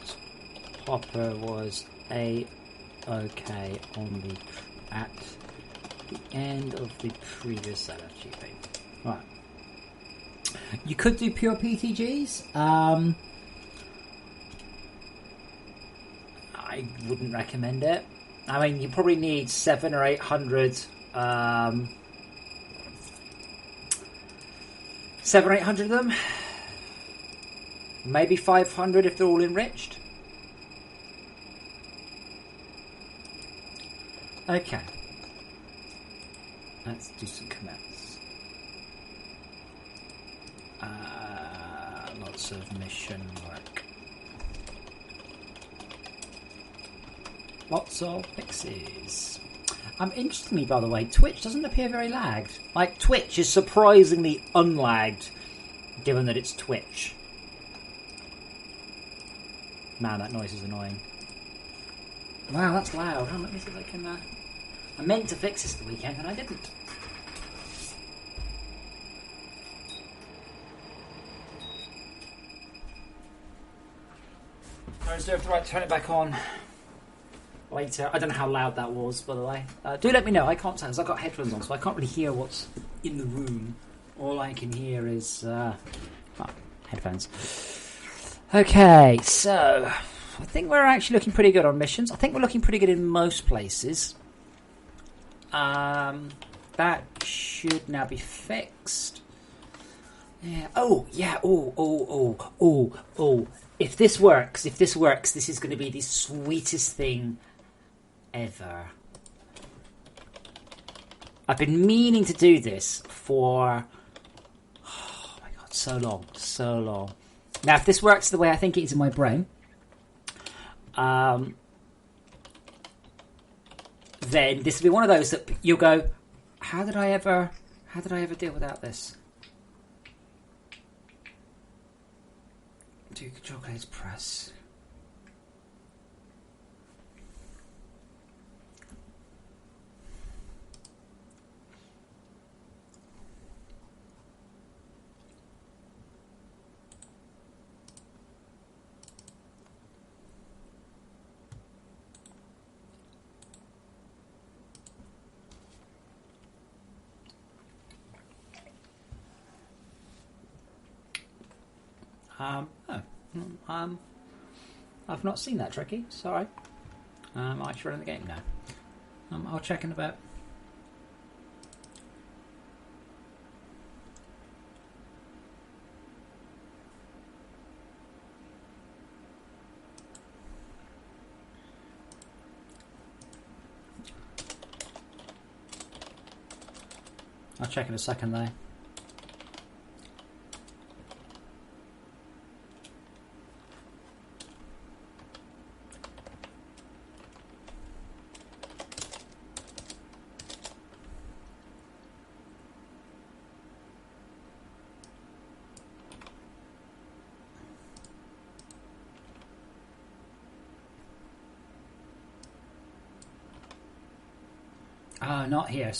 Speaker 1: hopper was A-OK on the at the end of the previous LFGP. Right. You could do pure PTGs. I wouldn't recommend it. I mean, you probably need 700 or 800. 700 or 800 of them. Maybe 500 if they're all enriched. Okay. Let's do some commits. Lots of mission work. Lots of fixes. Interestingly, by the way, Twitch doesn't appear very lagged. Like, Twitch is surprisingly unlagged, given that it's Twitch. Man, that noise is annoying. Wow, that's loud. Let me see if I can... I meant to fix this the weekend, and I didn't. I reserve the right to turn it back on later. I don't know how loud that was, by the way. Do let me know. I can't tell because I've got headphones on, so I can't really hear what's in the room. All I can hear is headphones. Okay, so I think we're actually looking pretty good on missions. I think we're looking pretty good in most places. That should now be fixed. Yeah. Oh, yeah. Oh. If this works, this is going to be the sweetest thing ever. I've been meaning to do this for, oh my god, so long. Now, if this works the way I think it is in my brain, then this will be one of those that you'll go, how did I ever deal without this? Do Control Glades press. I've not seen that, Tricky. Sorry. I should run the game now. I'll check in a bit. I'll check in a second, though. Not here.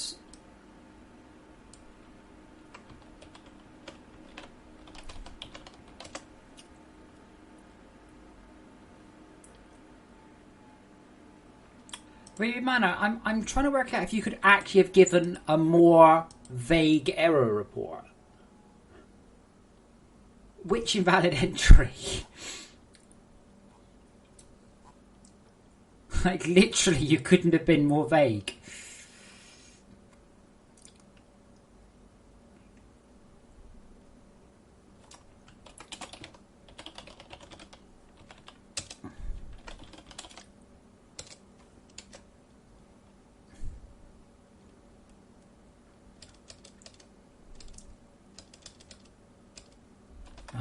Speaker 1: Really, Manor, I'm trying to work out if you could actually have given a more vague error report. Which invalid entry? Like, literally, you couldn't have been more vague.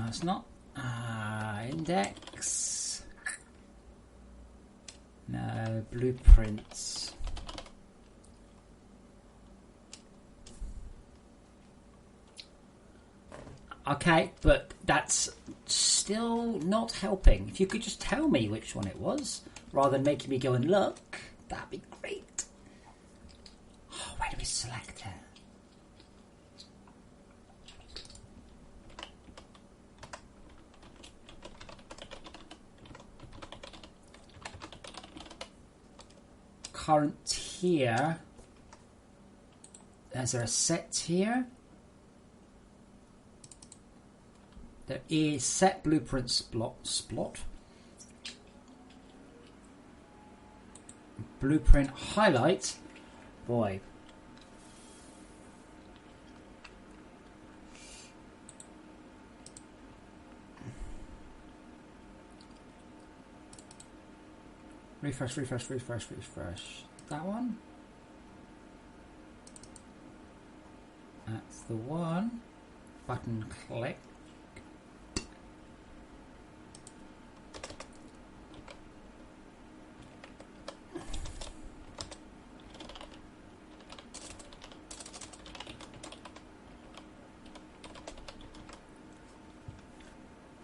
Speaker 1: It's not. Index. No, blueprints. Okay, but that's still not helping. If you could just tell me which one it was, rather than making me go and look, that'd be great. Oh, where do we select it? Current tier. Is there a set tier? There is set blueprint splot. Blueprint highlight. Boy. Refresh. That one. That's the one. Button click.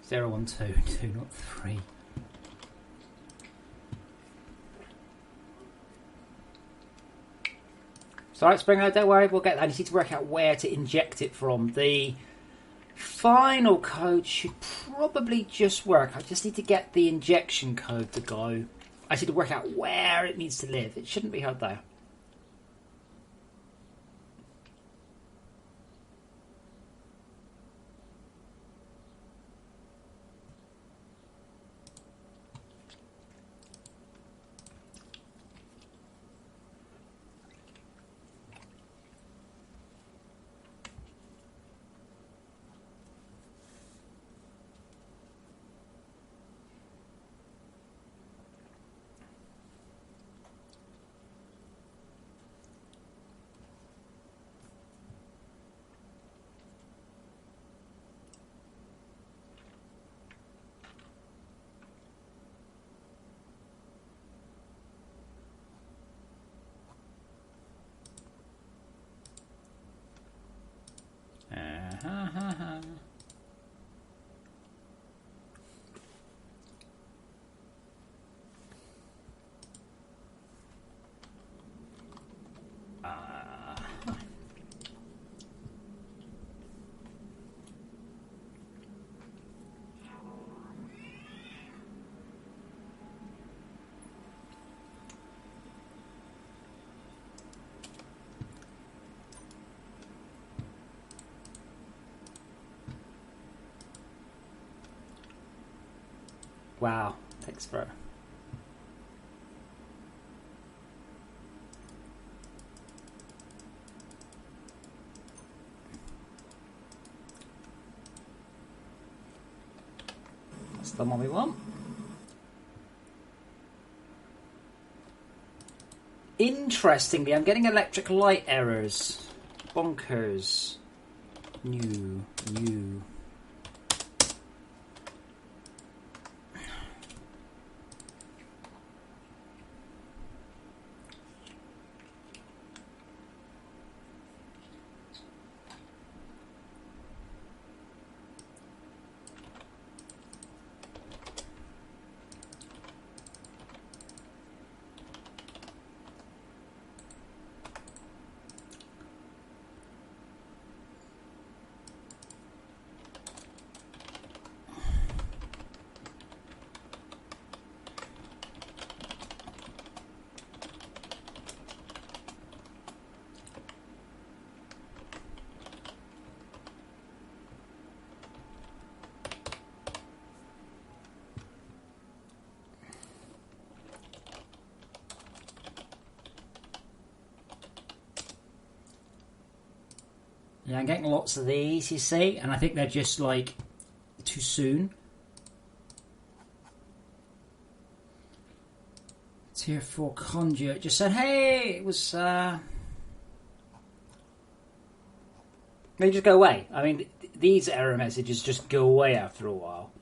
Speaker 1: Zero, 1, 2, 2, not 3. So it's Springer, don't worry, we'll get that. I just need to work out where to inject it from. The final code should probably just work. I just need to get the injection code to go. I just need to work out where it needs to live. It shouldn't be hard though. Wow, thanks bro. That's the one we want. Interestingly, I'm getting electric light errors. Bonkers. New. Yeah, I'm getting lots of these, you see, and I think they're just like too soon. Tier 4 conduit just said, hey, it was they just go away. I mean, these error messages just go away after a while.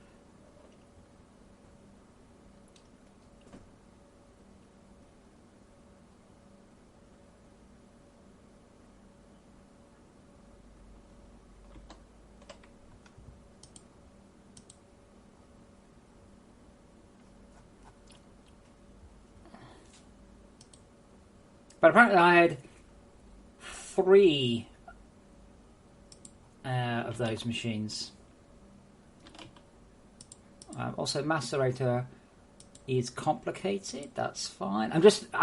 Speaker 1: But apparently I had 3 of those machines. Also, macerator is complicated. That's fine. I'm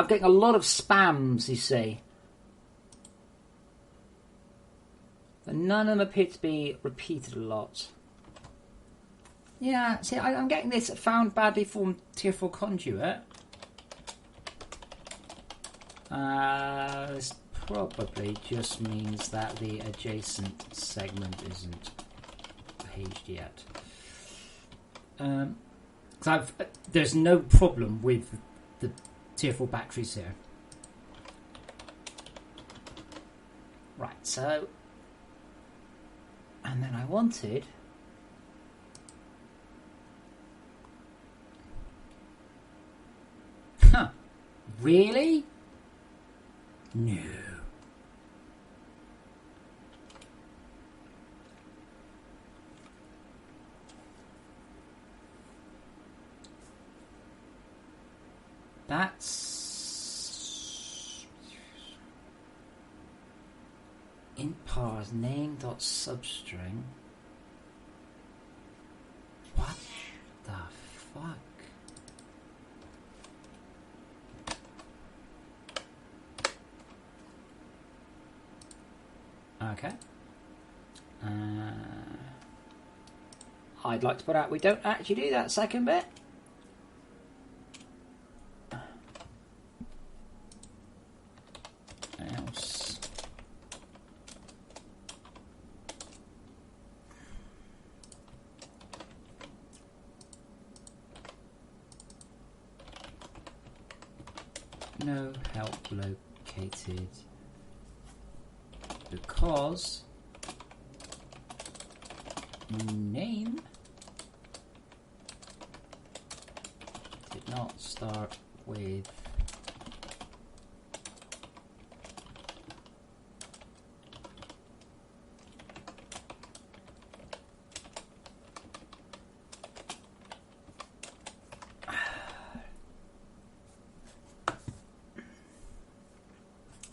Speaker 1: getting a lot of spams, you see. But none of them appear to be repeated a lot. Yeah, see, I'm getting this found badly formed tier 4 conduit. This probably just means that the adjacent segment isn't paged yet. There's no problem with the tier 4 batteries here. Right, so... And then I wanted... Huh. Really? No. That's int parse name dot substring. Okay. I'd like to put out we don't actually do that second bit. Else. No help located because name did not start with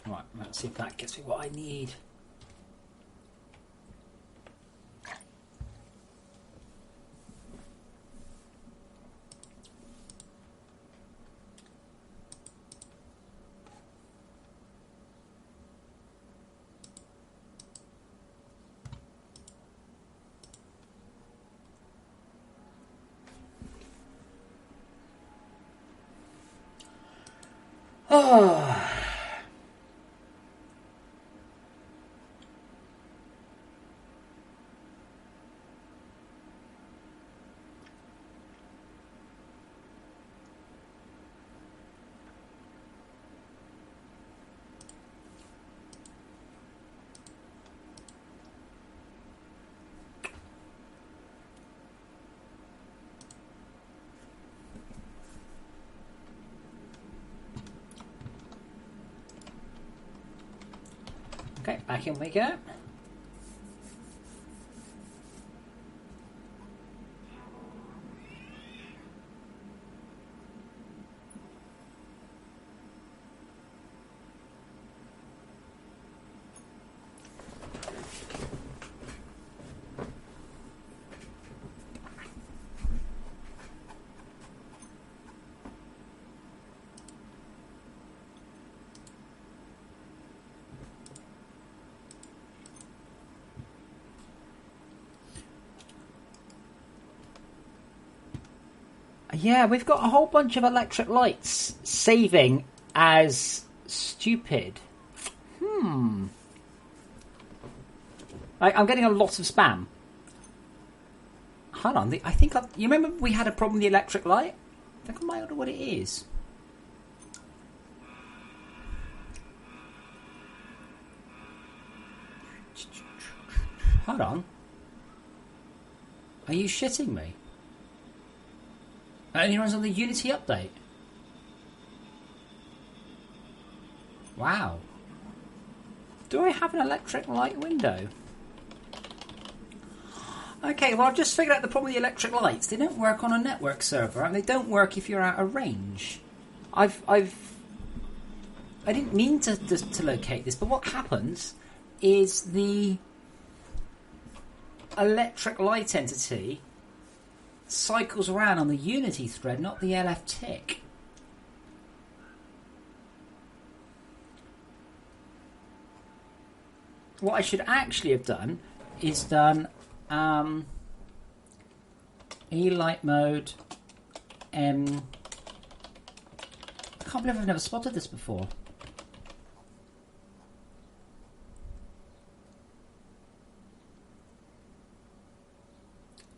Speaker 1: right, let's see if that gets me what I need. Oh. Okay, back in we go. Yeah, we've got a whole bunch of electric lights saving as stupid. I'm getting a lot of spam. Hold on, I think you remember we had a problem with the electric light? I think I might know what it is. Hold on. Are you shitting me? It only runs on the Unity update. Wow. Do I have an electric light window? Okay, well I've just figured out the problem with the electric lights. They don't work on a network server, and they don't work if you're out of range. I didn't mean to locate this, but what happens is the electric light entity cycles around on the Unity thread, not the LF tick. What I should actually have done is done E-light mode I can't believe I've never spotted this before.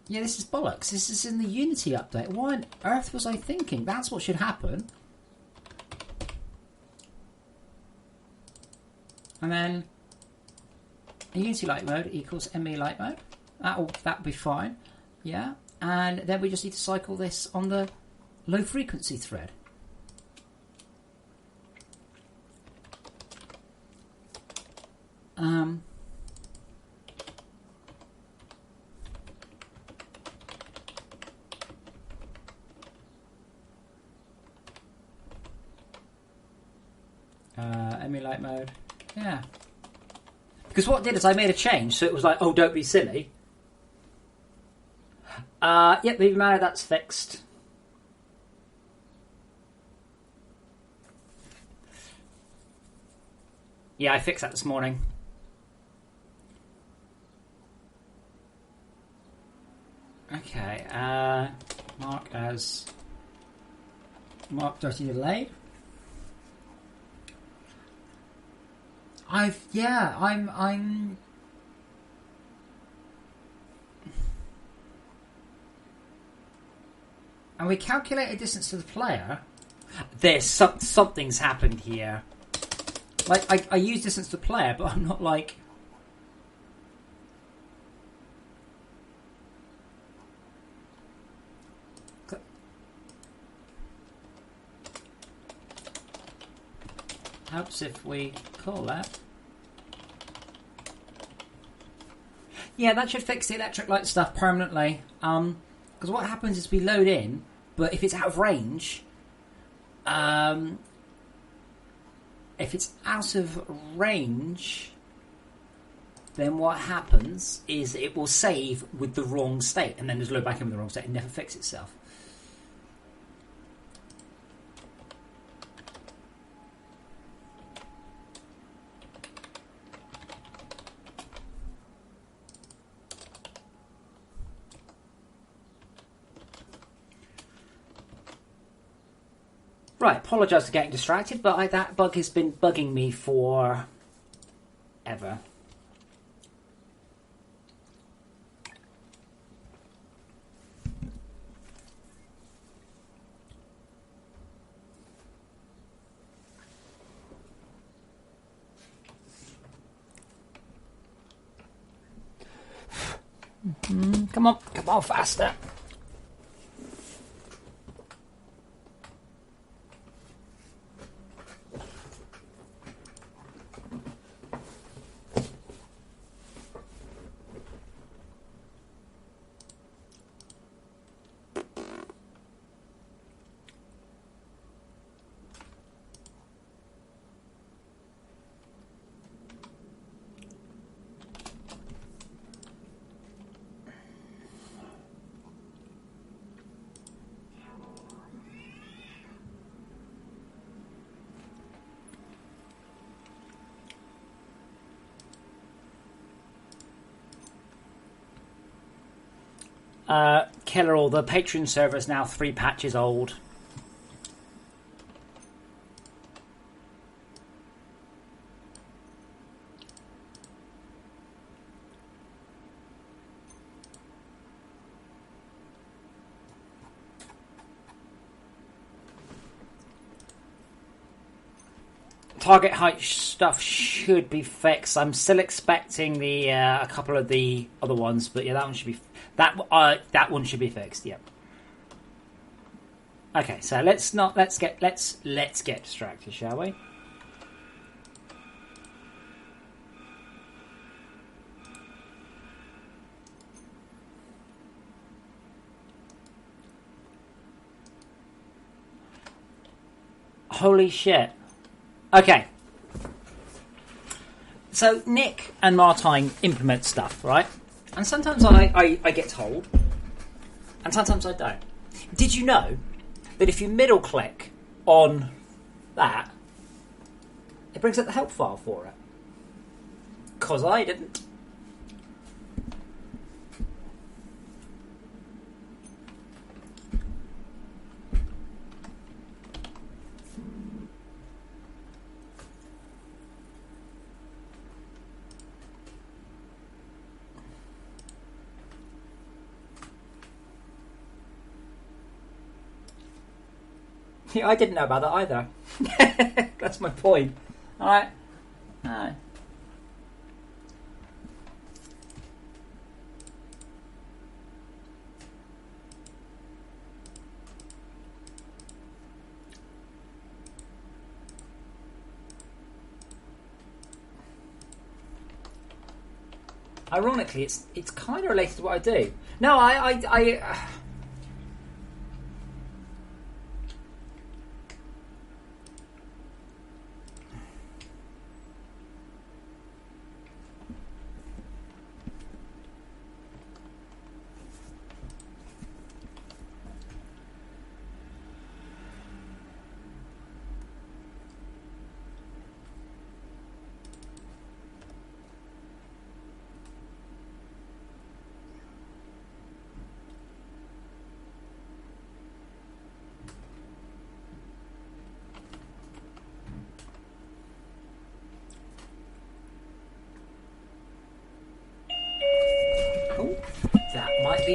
Speaker 1: Yeah, this is bollocks. This is in the Unity update. What on earth was I thinking? That's what should happen. And then Unity light mode equals ME light mode. That'll be fine. Yeah. And then we just need to cycle this on the low frequency thread. ME light mode. Yeah. Because what I did is I made a change, so it was like, oh, don't be silly. Yep, leave matter, that's fixed. Yeah, I fixed that this morning. Okay, mark as mark dirty delayed. I'm and we calculate a distance to the player. There's something's happened here. Like I use distance to the player, but I'm not like. Helps if we call that. Yeah, that should fix the electric light stuff permanently. Because what happens is we load in, but if it's out of range, then what happens is it will save with the wrong state, and then just load back in with the wrong state and never fix itself. Right, apologise for getting distracted, but that bug has been bugging me for ever. Come on, faster. Killer, the Patreon server is now 3 patches old. Target height stuff should be fixed. I'm still expecting the a couple of the other ones, but yeah, that one should be that one should be fixed. Yep. Okay, so let's get distracted, shall we? Holy shit. Okay. So Nick and Martine implement stuff, right? And sometimes I get told, and sometimes I don't. Did you know that if you middle click on that, it brings up the help file for it? 'Cause I didn't. Yeah, I didn't know about that either. That's my point. Alright. Alright. Ironically, it's kind of related to what I do. No, I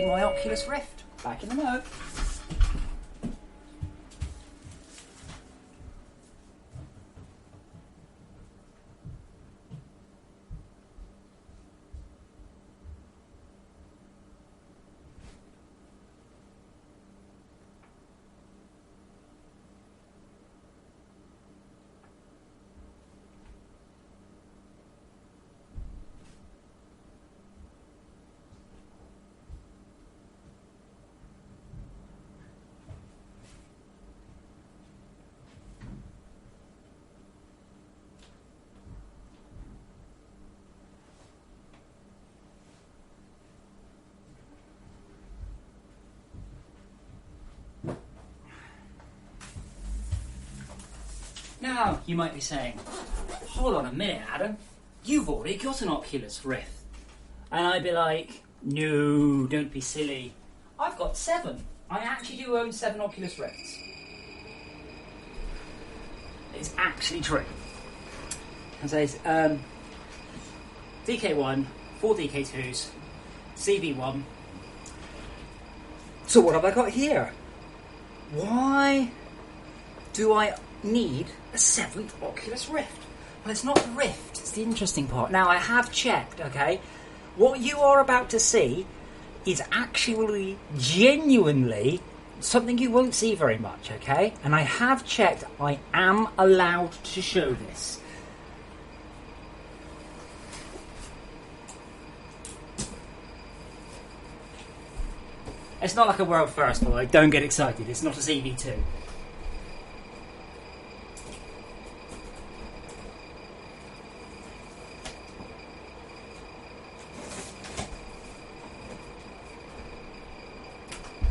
Speaker 1: be my Oculus Rift. Back in the know. Now, you might be saying, hold on a minute, Adam. You've already got an Oculus Rift. And I'd be like, no, don't be silly. I've got 7. I actually do own 7 Oculus Rifts. It's actually true. It says, DK1, 4 DK2s, CV1. So what have I got here? Why do I need a 7th Oculus Rift? Well, it's not the Rift, it's the interesting part. Now, I have checked, okay? What you are about to see is actually, genuinely, something you won't see very much, okay? And I have checked, I am allowed to show this. It's not like a world first, by the way, don't get excited, it's not a CV2.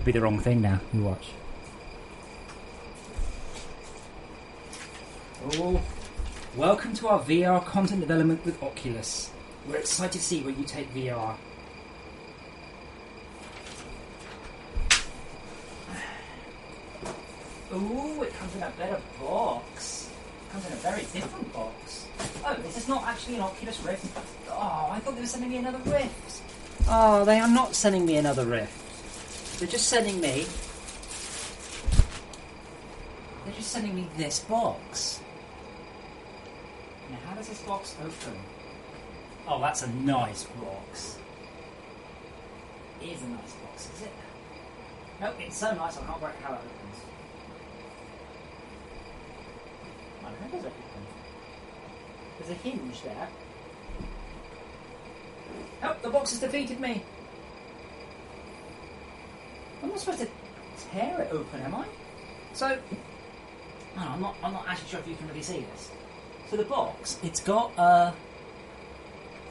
Speaker 1: Be the wrong thing now. You watch. Oh, welcome to our VR content development with Oculus. We're excited to see where you take VR. Oh, it comes in a better box. It comes in a very different box. Oh, this is not actually an Oculus Rift. Oh, I thought they were sending me another Rift. Oh, they are not sending me another Rift. They're just sending me this box. Now, how does this box open? Oh, that's a nice box. It is a nice box, is it? Nope, it's so nice I can't work out how it opens. I don't know, does it open? There's a hinge there. Oh, the box has defeated me. I'm not supposed to tear it open, am I? So, I'm not actually sure if you can really see this. So the box, it's got a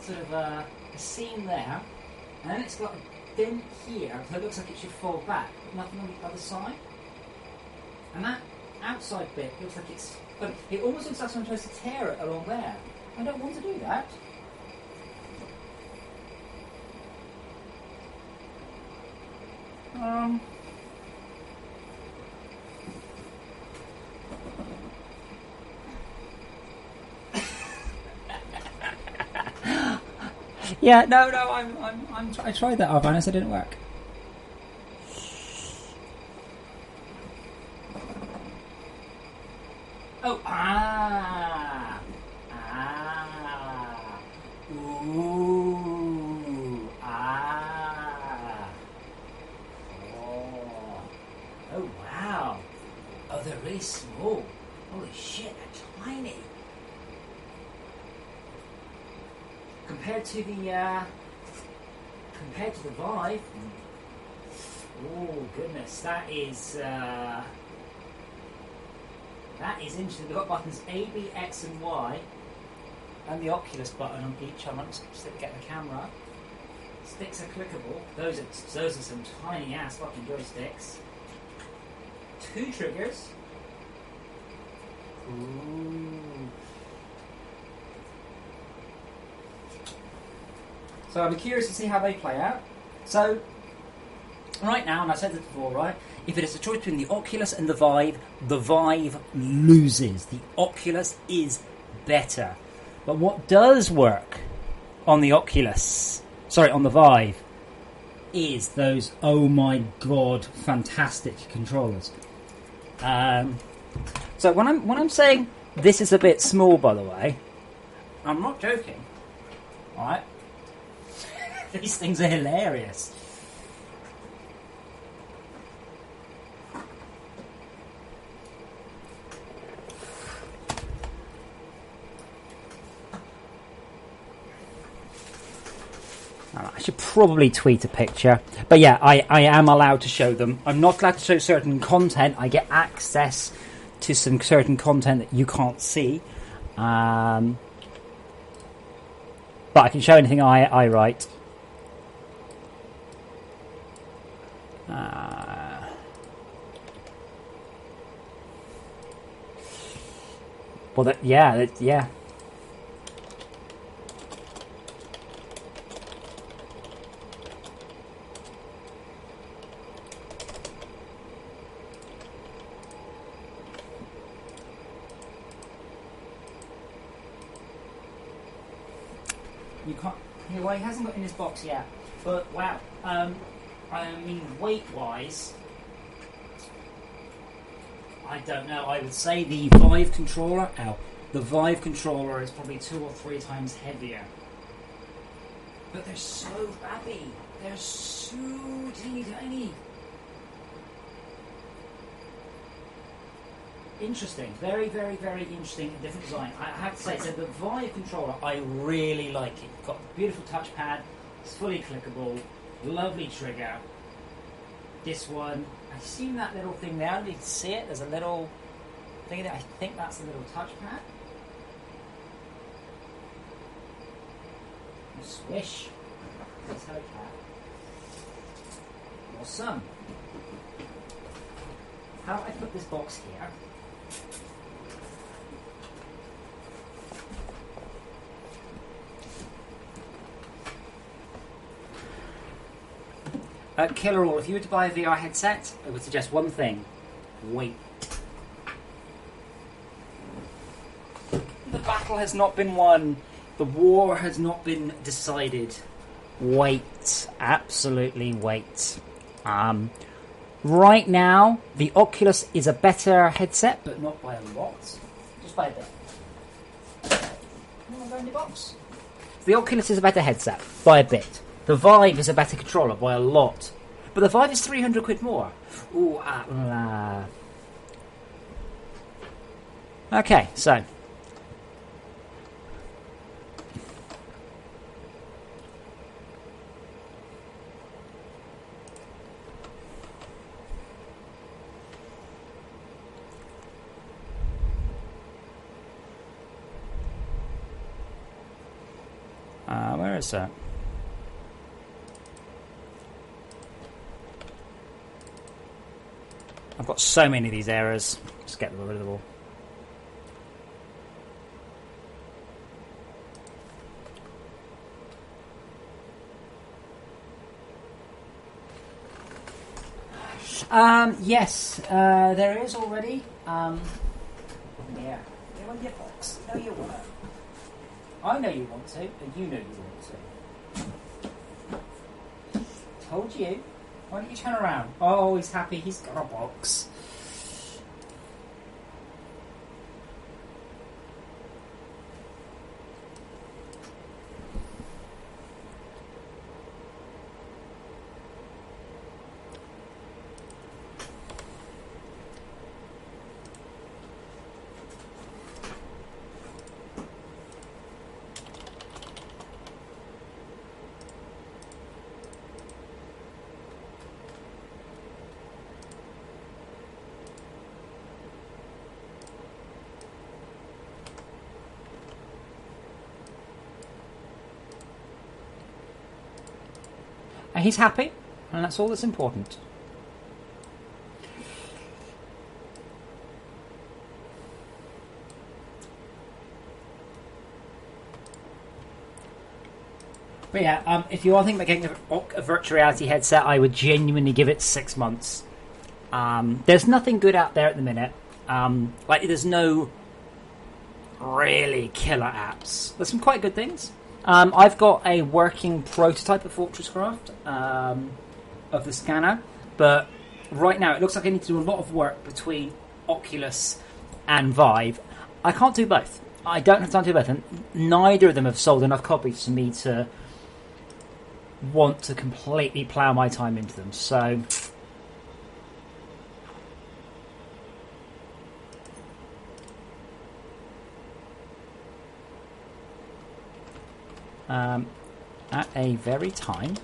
Speaker 1: sort of a seam there, and then it's got a dent here, so it looks like it should fall back, but nothing on the other side. And that outside bit looks like it's, but it almost looks like someone tries to tear it along there. I don't want to do that. Yeah, no, I tried that, Arvanis, it didn't work. Oh, ooh, oh, wow. Oh, they're really small. Holy shit, they're tiny. Compared to the Vive. Oh goodness, that is interesting. They've got buttons A, B, X, and Y, and the Oculus button on each. I might just get the camera. Sticks are clickable. Those are some tiny ass fucking joysticks. 2 triggers. Ooh. So I'll be curious to see how they play out. So, right now, and I said this before, right? If it is a choice between the Oculus and the Vive loses. The Oculus is better. But what does work on the Vive, is those, oh my god, fantastic controllers. So when I'm saying this is a bit small, by the way, I'm not joking. Alright? These things are hilarious. I should probably tweet a picture. But yeah, I am allowed to show them. I'm not allowed to show certain content. I get access to some certain content that you can't see. But I can show anything I write. Well, yeah. You can't. Yeah, well, he hasn't got in his box yet. But wow, I mean, weight-wise, I don't know. I would say the Vive controller. The Vive controller is probably 2 or 3 times heavier. But they're so babby. They're so teeny tiny. Interesting, very, very, very interesting and different design. I have to say, so the Vive controller, I really like it. It's got a beautiful touchpad, it's fully clickable, lovely trigger. This one, I've seen that little thing there, you can see it, there's a little thing there, I think that's the little touchpad. Swish, touchpad. Awesome. How do I put this box here? Killer All, if you were to buy a VR headset, I would suggest one thing. Wait. The battle has not been won. The war has not been decided. Wait. Absolutely wait. Right now, the Oculus is a better headset, but not by a lot. Just by a bit. Go in the box. The Oculus is a better headset, by a bit. The Vive is a better controller, by a lot. But the Vive is 300 quid more. Ooh, Okay, so. Where is that? I've got so many of these errors. Just get rid of them all. Yes, there is already. Yeah. Get on your box. No, you won't. I know you want to, and you know you want to. Told you. Why don't you turn around? Oh, he's happy. He's got a box. And he's happy, and that's all that's important. But yeah, if you are thinking about getting a virtual reality headset, I would genuinely give it 6 months. There's nothing good out there at the minute. There's no really killer apps. There's some quite good things. I've got a working prototype of Fortresscraft. of the scanner, but right now it looks like I need to do a lot of work between Oculus and Vive. I can't do both. I don't have time to do both, and neither of them have sold enough copies for me to want to completely plough my time into them. So at a very time,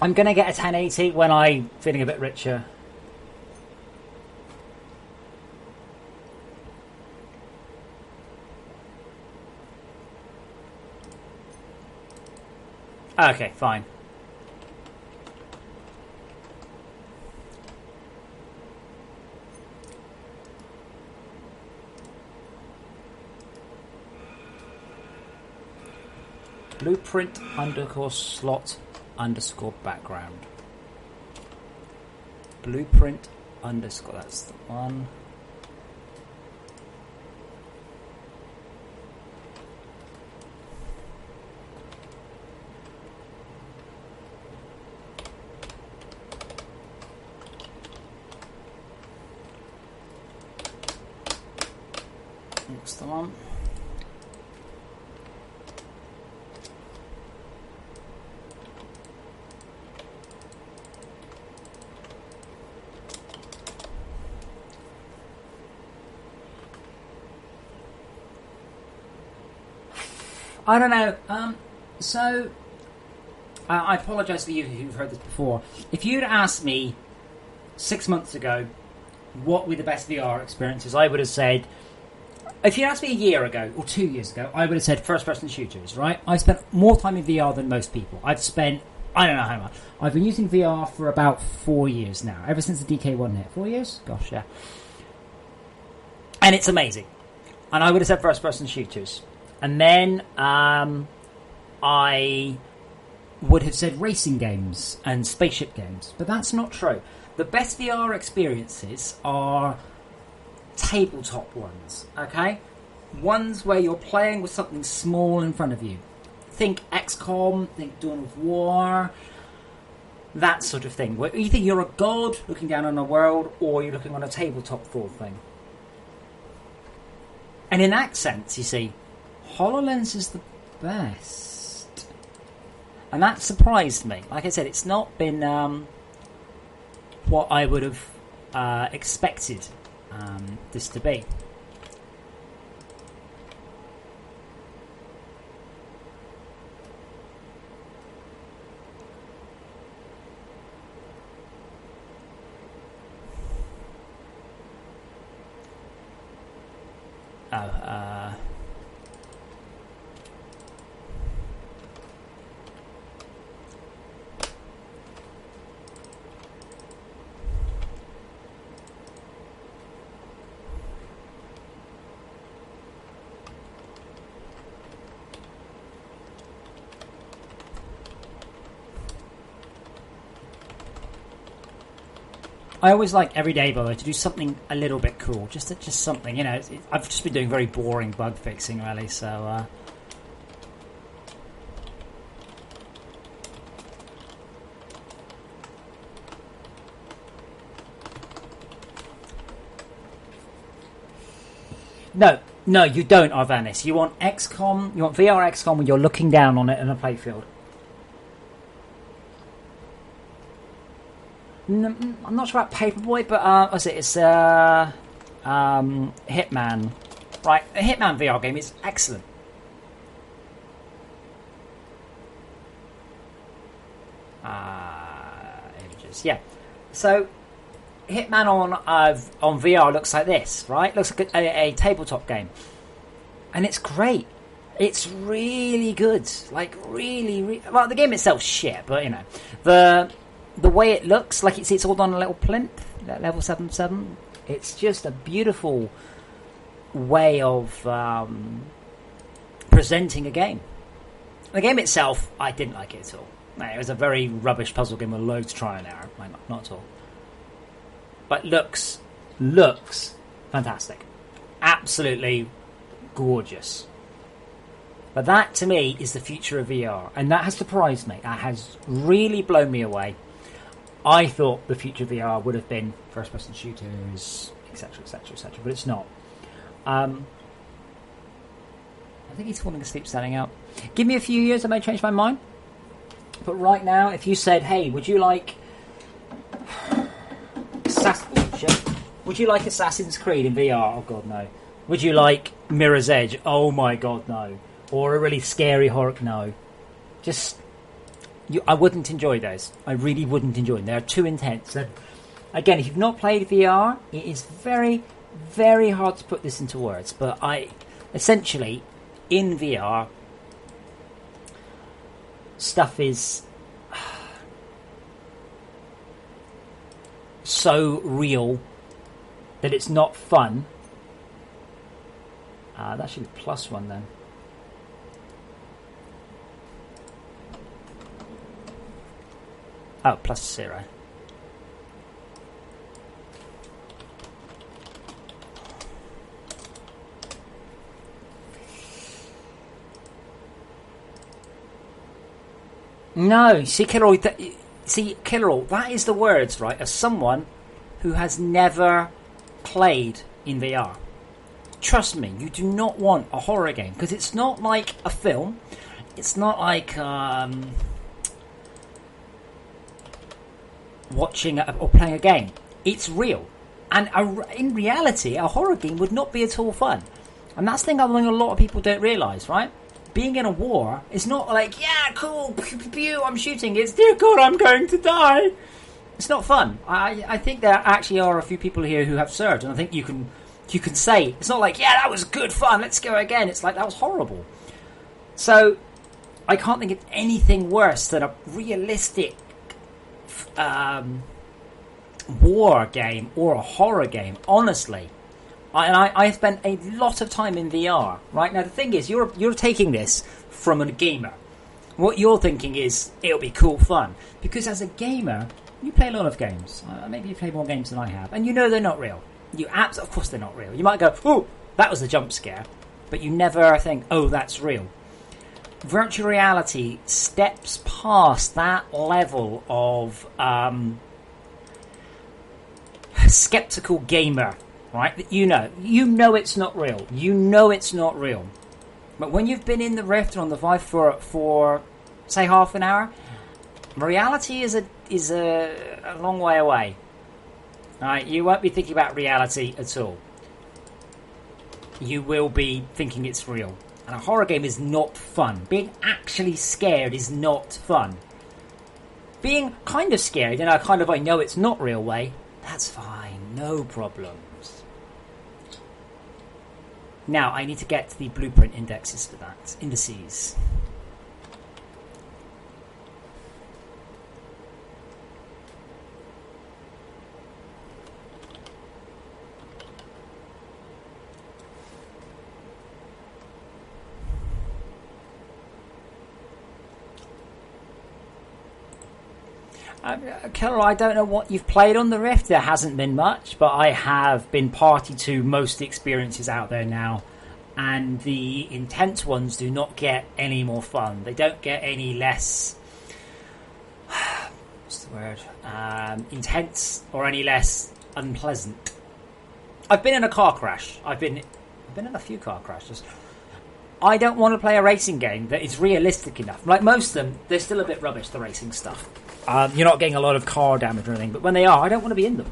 Speaker 1: I'm going to get a 1080 when I'm feeling a bit richer. Okay, fine. Blueprint underscore slot underscore background. Blueprint underscore, that's the one. That's the one. I don't know. I apologise for you who've heard this before. If you'd asked me 6 months ago what were the best VR experiences, I would have said, if you asked me a year ago or 2 years ago, I would have said first-person shooters, right? I've spent more time in VR than most people. I've spent, I don't know how much. I've been using VR for about 4 years now, ever since the DK1 hit. 4 years? Gosh, yeah. And it's amazing. And I would have said first-person shooters. And then I would have said racing games and spaceship games. But that's not true. The best VR experiences are tabletop ones, okay? Ones where you're playing with something small in front of you. Think XCOM, think Dawn of War, that sort of thing. Where either you're a god looking down on a world, or you're looking on a tabletop Thor thing. And in that sense, you see, HoloLens is the best. And that surprised me. Like I said, it's not been what I would have expected this to be. I always like every day, by the way, to do something a little bit cool. Just something, you know. I've just been doing very boring bug fixing, really, so... No, you don't, Arvanis. You want XCOM, you want VR XCOM when you're looking down on it in a playfield. I'm not sure about Paperboy, but it's Hitman. Right, a Hitman VR game is excellent. Images, yeah. So Hitman on VR looks like this, right? Looks like a tabletop game, and it's great. It's really good. Like really. Well, the game itself's shit, but you know the way it looks, like it's all on a little plinth, level 7.7. It's just a beautiful way of presenting a game. The game itself, I didn't like it at all. It was a very rubbish puzzle game with loads of trial and error. Not at all. But looks fantastic. Absolutely gorgeous. But that, to me, is the future of VR. And that has surprised me. That has really blown me away. I thought the future of VR would have been first-person shooters, etc., etc., etc., but it's not. I think he's falling asleep standing up. Give me a few years, I may change my mind. But right now, if you said, hey, would you like Assassin's Creed in VR? Oh, God, no. Would you like Mirror's Edge? Oh, my God, no. Or a really scary horror? No. I wouldn't enjoy those. I really wouldn't enjoy them. They're too intense. Again, if you've not played VR, it is very, very hard to put this into words. But essentially, in VR, stuff is so real that it's not fun. That should be +1 then. Oh, +0. No, see, Killer, that is the words, right, of someone who has never played in VR. Trust me, you do not want a horror game, because it's not like a film. It's not like watching or playing a game. It's real. And in reality, a horror game would not be at all fun. And that's the thing I think a lot of people don't realise, right? Being in a war is not like, yeah, cool, pew, pew, pew, I'm shooting. It's, dear God, I'm going to die. It's not fun. I think there actually are a few people here who have served, and I think you can say, it's not like, yeah, that was good fun, let's go again. It's like, that was horrible. So, I can't think of anything worse than a realistic war game or a horror game, honestly. I spent a lot of time in VR. Right now, the thing is, you're taking this from a gamer. What you're thinking is it'll be cool fun, because as a gamer, you play a lot of games. Maybe you play more games than I have, and you know they're not real. Of course they're not real. You might go, "Oh, that was a jump scare," but you never think, "Oh, that's real." Virtual reality steps past that level of skeptical gamer. Right, that you know it's not real. You know it's not real. But when you've been in the Rift or on the Vive for say half an hour, reality is a long way away. Right, you won't be thinking about reality at all. You will be thinking it's real. And a horror game is not fun. Being actually scared is not fun. Being kind of scared in a kind of I know it's not real way, that's fine, no problem. Now, I need to get the blueprint indexes for that. Indices. Keller, I don't know what you've played on the Rift. There hasn't been much, but I have been party to most experiences out there now. And the intense ones do not get any more fun. They don't get any less... what's the word? Intense or any less unpleasant. I've been in a car crash. I've been in a few car crashes. I don't want to play a racing game that is realistic enough. Like most of them, they're still a bit rubbish, the racing stuff. You're not getting a lot of car damage or anything, but when they are, I don't want to be in them.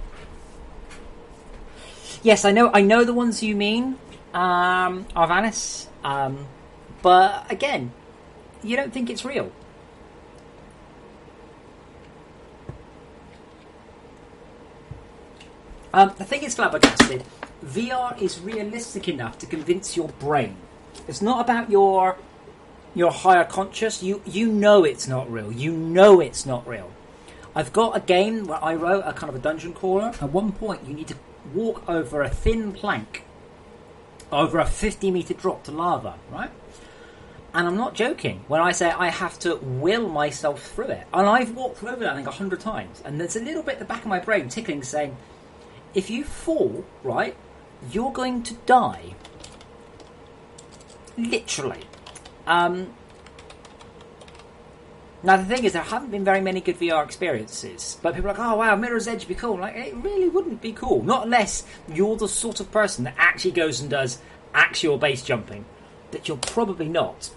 Speaker 1: Yes, I know the ones you mean, Arvanis, but again, you don't think it's real. I think it's flabbergasted. VR is realistic enough to convince your brain. It's not about your higher conscious. You know it's not real. You know it's not real. I've got a game where I wrote a kind of a dungeon crawler. At one point, you need to walk over a thin plank over a 50-meter drop to lava, right? And I'm not joking when I say I have to will myself through it. And I've walked over that, I think, 100 times. And there's a little bit at the back of my brain tickling, saying, if you fall, right, you're going to die. Literally. Now the thing is, there haven't been very many good VR experiences, but people are like, oh wow, Mirror's Edge would be cool. Like, it really wouldn't be cool, not unless you're the sort of person that actually goes and does actual base jumping, that you're probably not.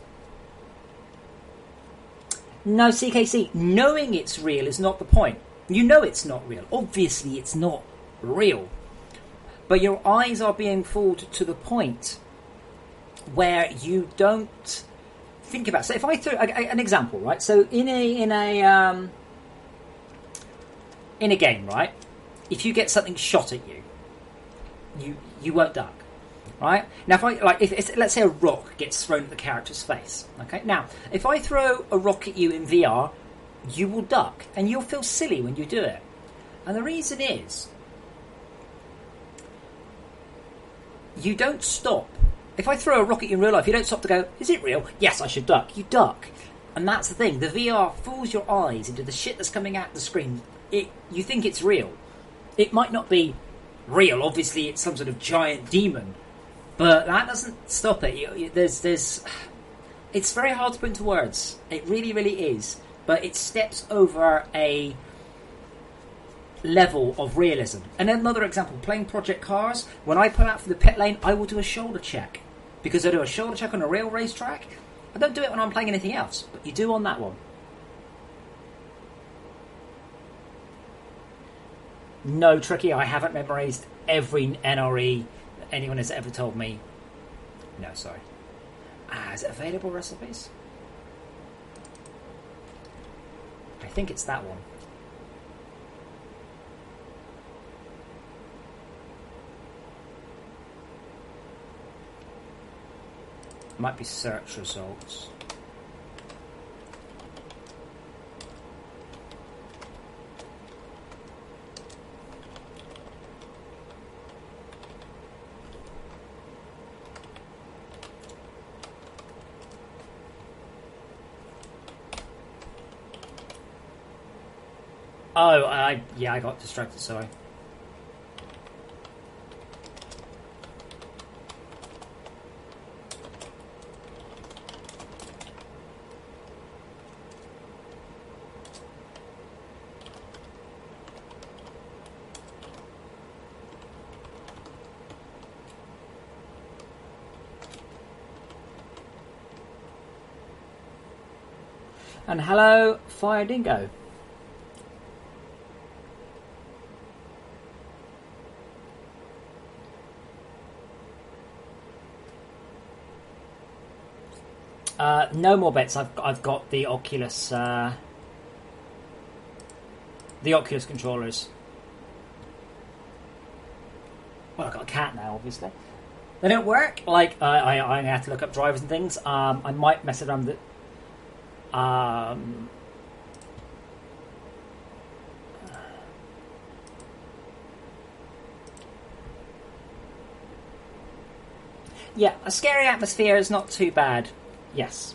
Speaker 1: No, CKC, knowing it's real is not the point. You know it's not real. Obviously it's not real. But your eyes are being fooled to the point where you don't think about. So if I throw an example, right? So in a game, right? If you get something shot at you, you won't duck, right? Now, if let's say a rock gets thrown at the character's face, okay? Now, if I throw a rock at you in VR, you will duck, and you'll feel silly when you do it. And the reason is, you don't stop. If I throw a rock at you in real life, you don't stop to go, is it real? Yes, I should duck. You duck. And that's the thing. The VR fools your eyes into the shit that's coming at the screen. You think it's real. It might not be real. Obviously, it's some sort of giant demon. But that doesn't stop it. It's very hard to put into words. It really, really is. But it steps over a level of realism. And then another example, playing Project Cars. When I pull out for the pit lane, I will do a shoulder check. Because I do a shoulder check on a real racetrack. I don't do it when I'm playing anything else. But you do on that one. No, Tricky, I haven't memorised every NRE that anyone has ever told me. No, sorry. Is it available recipes? I think it's that one. Might be search results. Oh, I got distracted, sorry. And hello, Fire Dingo. No more bets. I've got the Oculus controllers. Well, I've got a cat now, obviously. They don't work. Like I have to look up drivers and things. I might mess around with it. Yeah, a scary atmosphere is not too bad. Yes.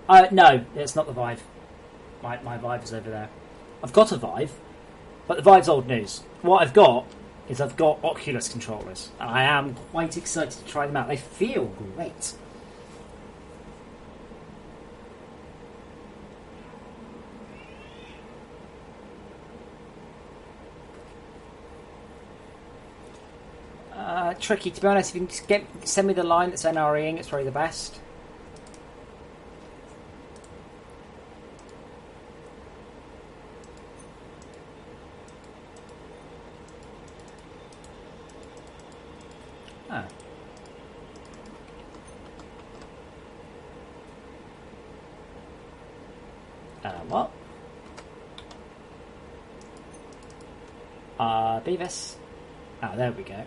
Speaker 1: No, it's not the Vive. My Vive is over there. I've got a Vive, but the Vive's old news. What I've got is I've got Oculus controllers, and I am quite excited to try them out. They feel great. Tricky, to be honest. If you can just send me the line that's NREing, it's probably the best. Oh. What? Beavis. Ah, there we go.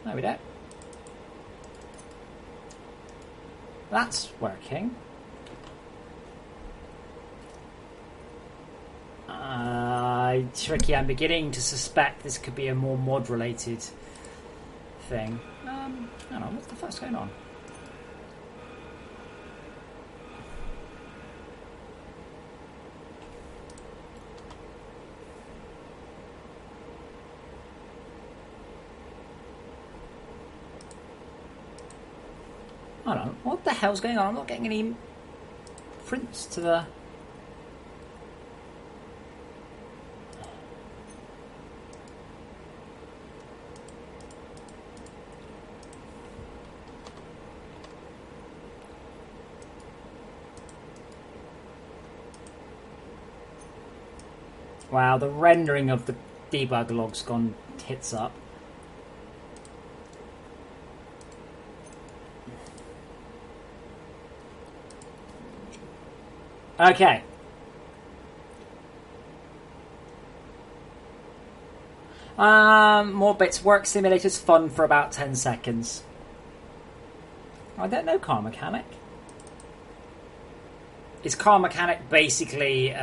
Speaker 1: There we go. That's working. Tricky, I'm beginning to suspect this could be a more mod-related thing. Hang on, what the fuck's going on? Hold on, what the hell's going on? I'm not getting any prints to the... Wow, the rendering of the debug log's gone tits up. Okay. More bits. Work Simulator's fun for about 10 seconds. I don't know Car Mechanic. Is Car Mechanic basically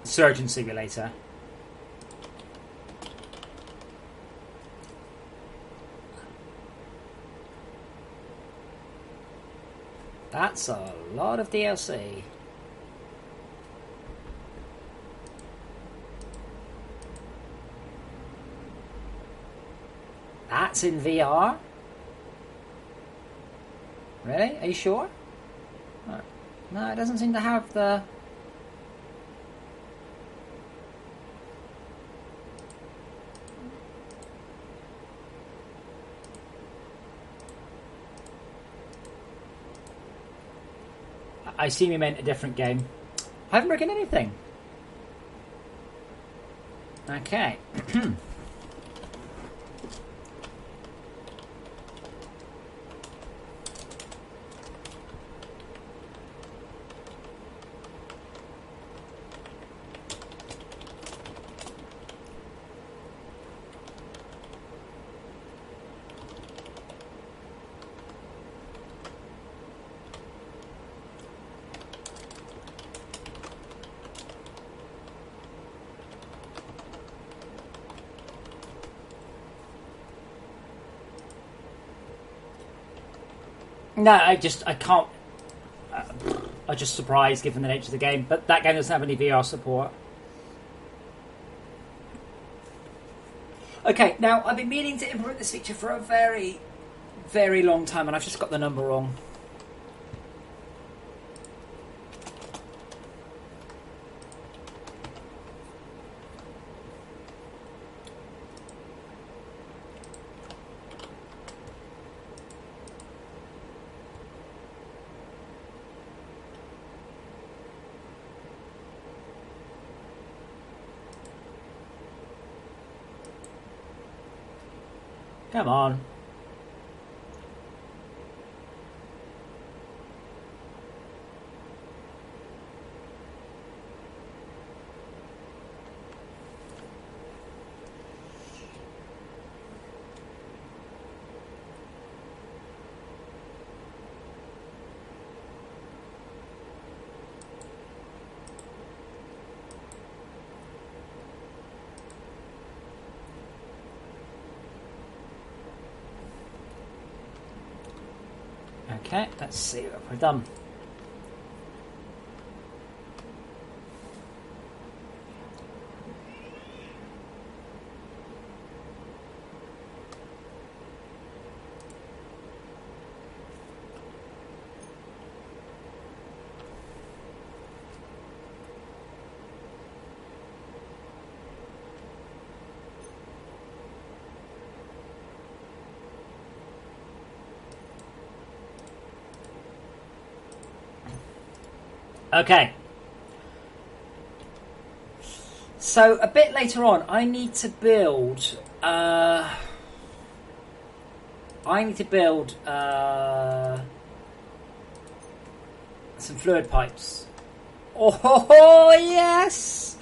Speaker 1: Surgeon Simulator? That's a lot of DLC. That's in VR? Really? Are you sure? No, it doesn't seem to have the... I assume you meant a different game. I haven't broken anything. Okay. No, I can't. I'm just surprised given the nature of the game. But that game doesn't have any VR support. Okay, now I've been meaning to implement this feature for a very, very long time, and I've just got the number wrong. Come on. Okay, let's see what we've done. Okay. So a bit later on, I need to build. Some fluid pipes. Oh yes!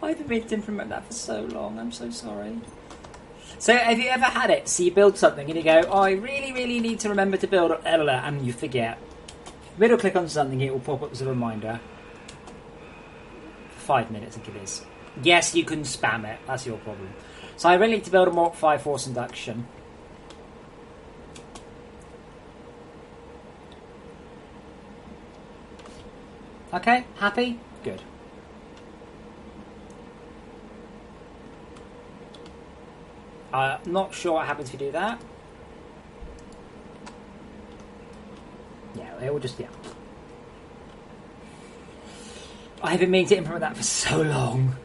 Speaker 1: I've been meaning to implement that for so long. I'm so sorry. So have you ever had it? So you build something and you go, "Oh, I really, really need to remember to build," and you forget. Middle click on something, it will pop up as a reminder. 5 minutes, I think it is. Yes, you can spam it. That's your problem. So I really need to build a Mark 5 force induction. Okay, happy? Good. I'm not sure what happens if you do that. They all just, yeah. I've been meaning to implement that for so long.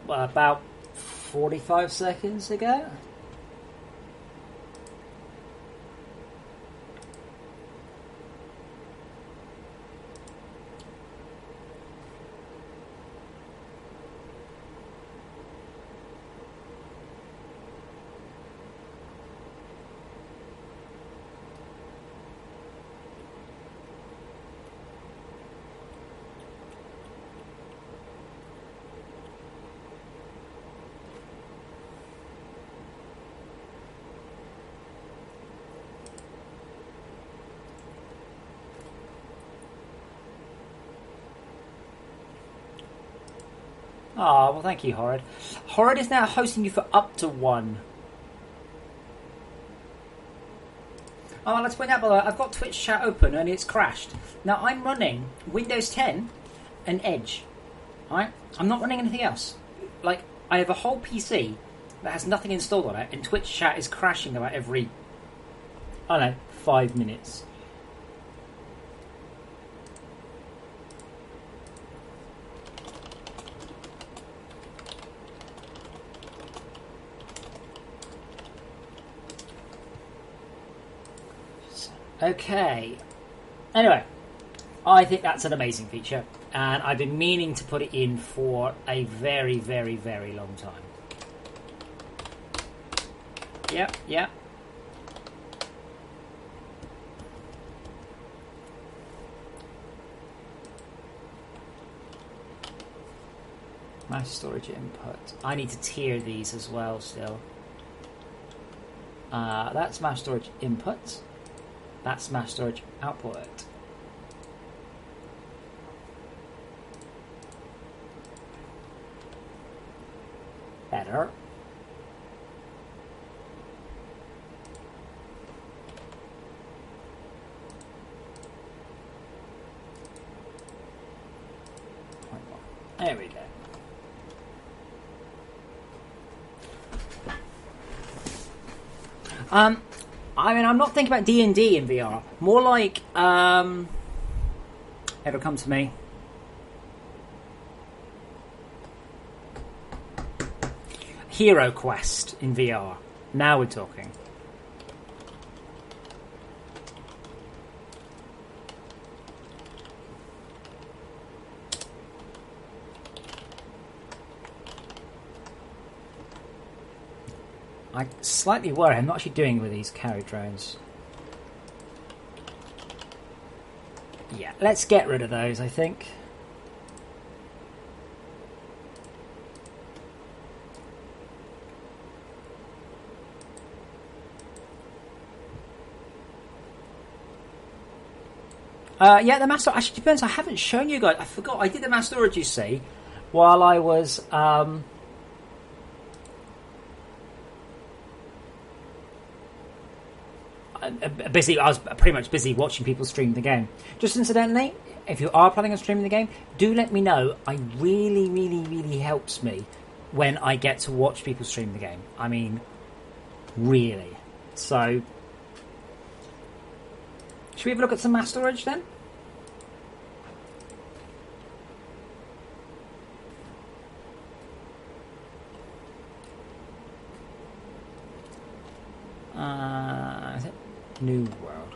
Speaker 1: About 45 seconds ago. Oh, well, thank you, Horrid. Horrid is now hosting you for up to 1. Oh, let's point out, by the way, I've got Twitch chat open and it's crashed. Now, I'm running Windows 10 and Edge. Alright? I'm not running anything else. Like, I have a whole PC that has nothing installed on it, and Twitch chat is crashing about every, I don't know, 5 minutes. Okay. Anyway, I think that's an amazing feature, and I've been meaning to put it in for a very, very, very long time. Yep, yep. Mass storage input. I need to tier these as well still. That's mass storage input. That's mass storage output. Better. There we go. I mean, I'm not thinking about D&D in VR. More like, it'll come to me. Hero Quest in VR. Now we're talking. I slightly worry I'm not actually doing with these carry drones. Yeah, let's get rid of those, I think. Yeah, the mass storage actually depends. I haven't shown you guys. I forgot. I did the mass storage, you see, while I was busy. I was pretty much busy watching people stream the game. Just incidentally, if you are planning on streaming the game, do let me know. It really, really, really helps me when I get to watch people stream the game. I mean, really. So, should we have a look at some mass storage then? Is it New World?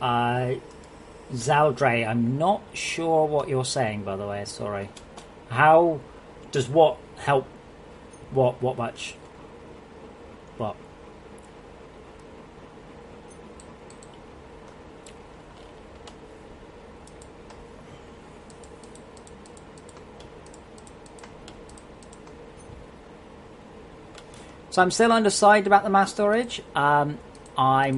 Speaker 1: Zaldre, I'm not sure what you're saying, by the way. Sorry. How does what help? What much? What? So I'm still undecided about the mass storage. I'm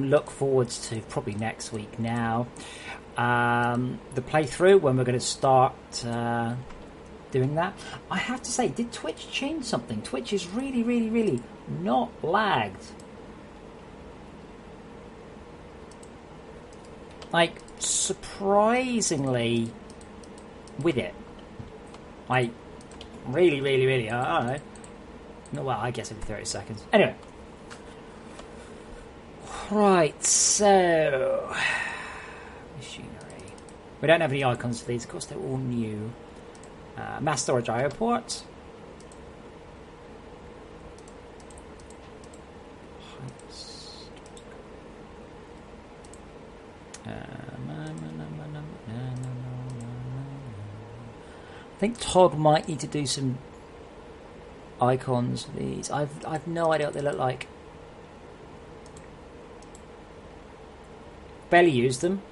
Speaker 1: look forward to probably next week now. The playthrough when we're going to start doing that. I have to say, did Twitch change something? Twitch is really, really, really not lagged. Like, surprisingly with it. Like, really, really, really, I don't know. No, well, I guess every 30 seconds. Anyway. Right, so... machinery. We don't have any icons for these. Of course, they're all new. Mass storage IO port. I think Todd might need to do some icons for these. I've no idea what they look like. Barely used them.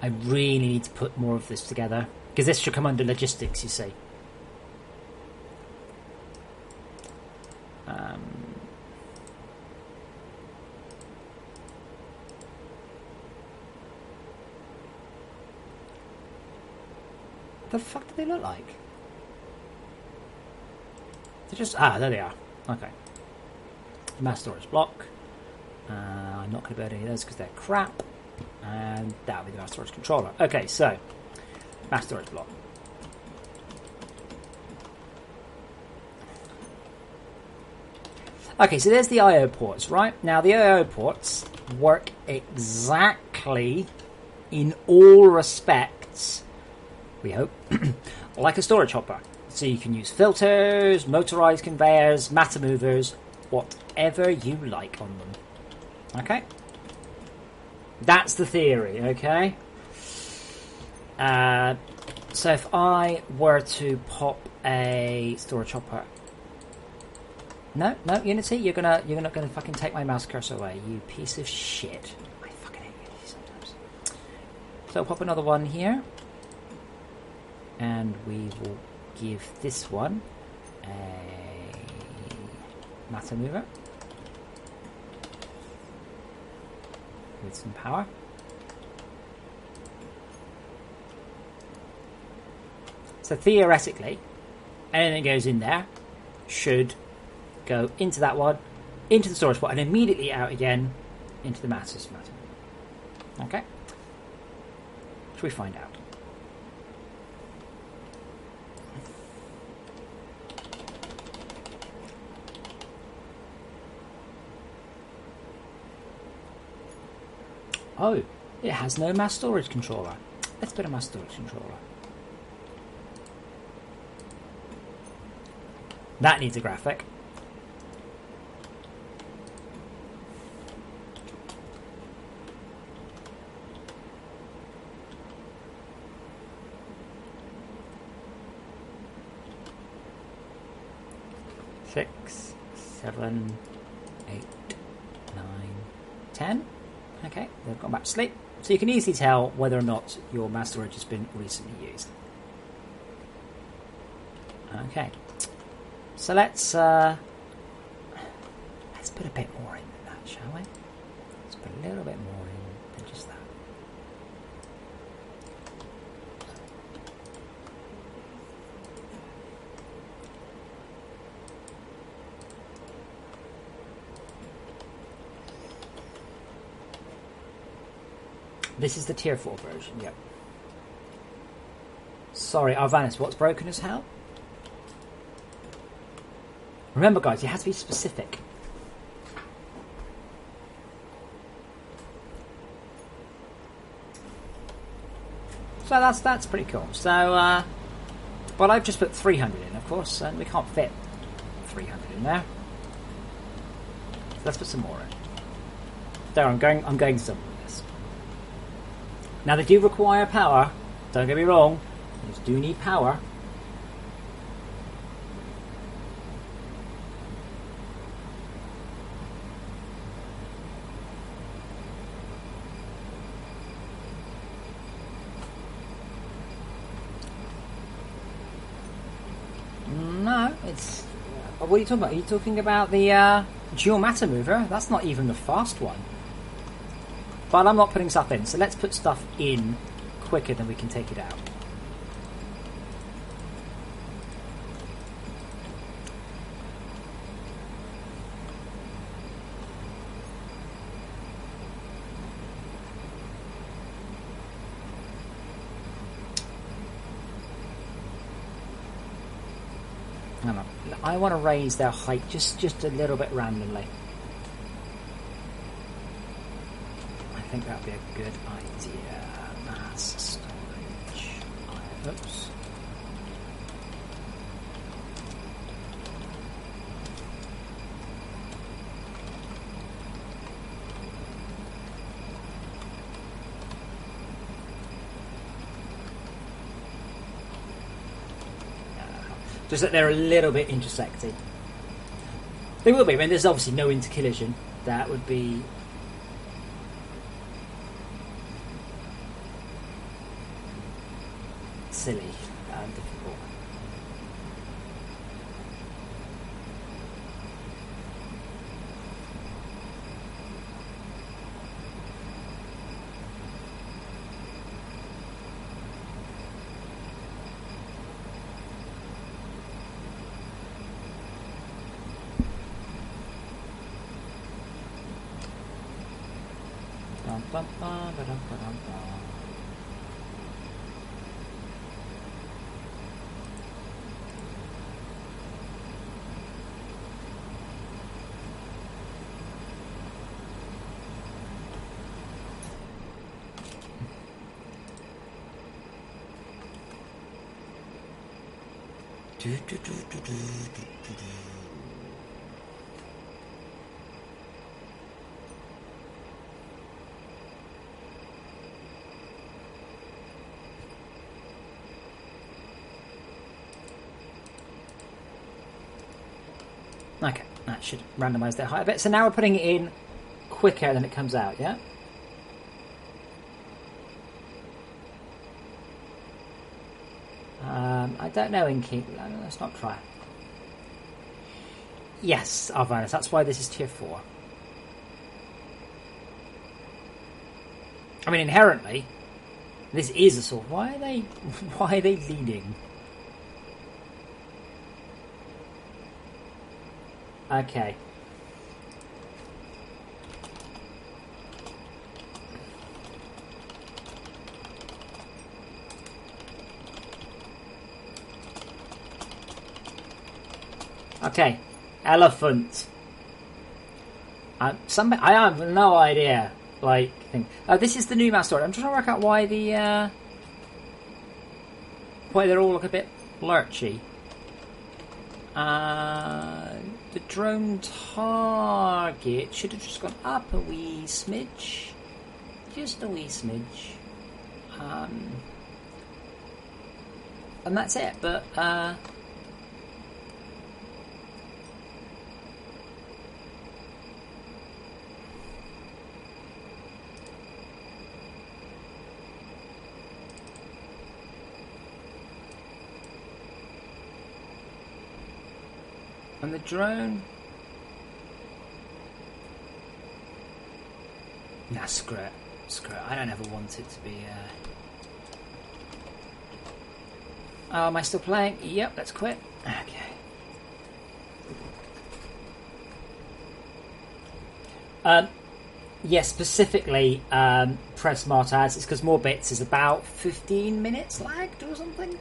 Speaker 1: I really need to put more of this together because this should come under logistics, you see. The fuck do they look like? They're just... there they are. Okay. Mass storage block. I'm not going to build any of those because they're crap. And that'll be the mass storage controller. Okay, so mass storage block. Okay, so there's the I/O ports, right? Now the I/O ports work exactly in all respects, we hope, like a storage hopper. So you can use filters, motorized conveyors, matter movers, whatever you like on them. Okay? That's the theory, okay? So if I were to pop a storage hopper... No, Unity, you're not gonna fucking take my mouse cursor away, you piece of shit. I fucking hate Unity sometimes. So I'll pop another one here. And we will give this one a matter mover. With some power. So theoretically, anything that goes in there should go into that one, into the storage pot, and immediately out again into the matter. Okay? Should we find out? Oh, it has no mass storage controller. Let's put a mass storage controller. That needs a graphic. Six, 7, 8, 9, 10. Okay, they've gone back to sleep. So you can easily tell whether or not your mass storage has been recently used. Okay. So let's put a bit more in than that, shall we? Let's put a little bit more in than just that. This is the tier 4 version, yep. Sorry, Arvanis, what's broken as hell? Remember, guys, you have to be specific. So that's pretty cool. So, but I've just put 300 in, of course, and we can't fit 300 in there. So let's put some more in. There, I'm going somewhere with this. Now they do require power. Don't get me wrong. These do need power. No, it's... What are you talking about? Are you talking about the dual matter mover? That's not even the fast one. But I'm not putting stuff in, so let's put stuff in quicker than we can take it out. I want to raise their height just a little bit randomly. I think that would be a good idea. Mass storage. Oops. Just that they're a little bit intersecting. They will be. I mean, there's obviously no intercollision. That would be... silly and difficult. Bum, bum, ba-dum, ba-dum, bum. Do, do, do, do, do, do, do, do. Okay, that should randomise their height a bit. So now we're putting it in quicker than it comes out, yeah? I don't know, Inky. Let's not try. Yes, Arvanus, that's why this is tier 4. I mean, inherently, this is a sword. Why are they leading? Okay. Okay. Elephant. I have no idea. Like, this is the new mouse story. I'm trying to work out why why they're all a bit lurchy. The drone target should have just gone up a wee smidge. Just a wee smidge. And that's it, but and the drone... Nah, screw it. Screw it. I don't ever want it to be... Oh, am I still playing? Yep, let's quit. Okay. Yes, specifically, press smart ads. It's because more bits is about 15 minutes lagged or something.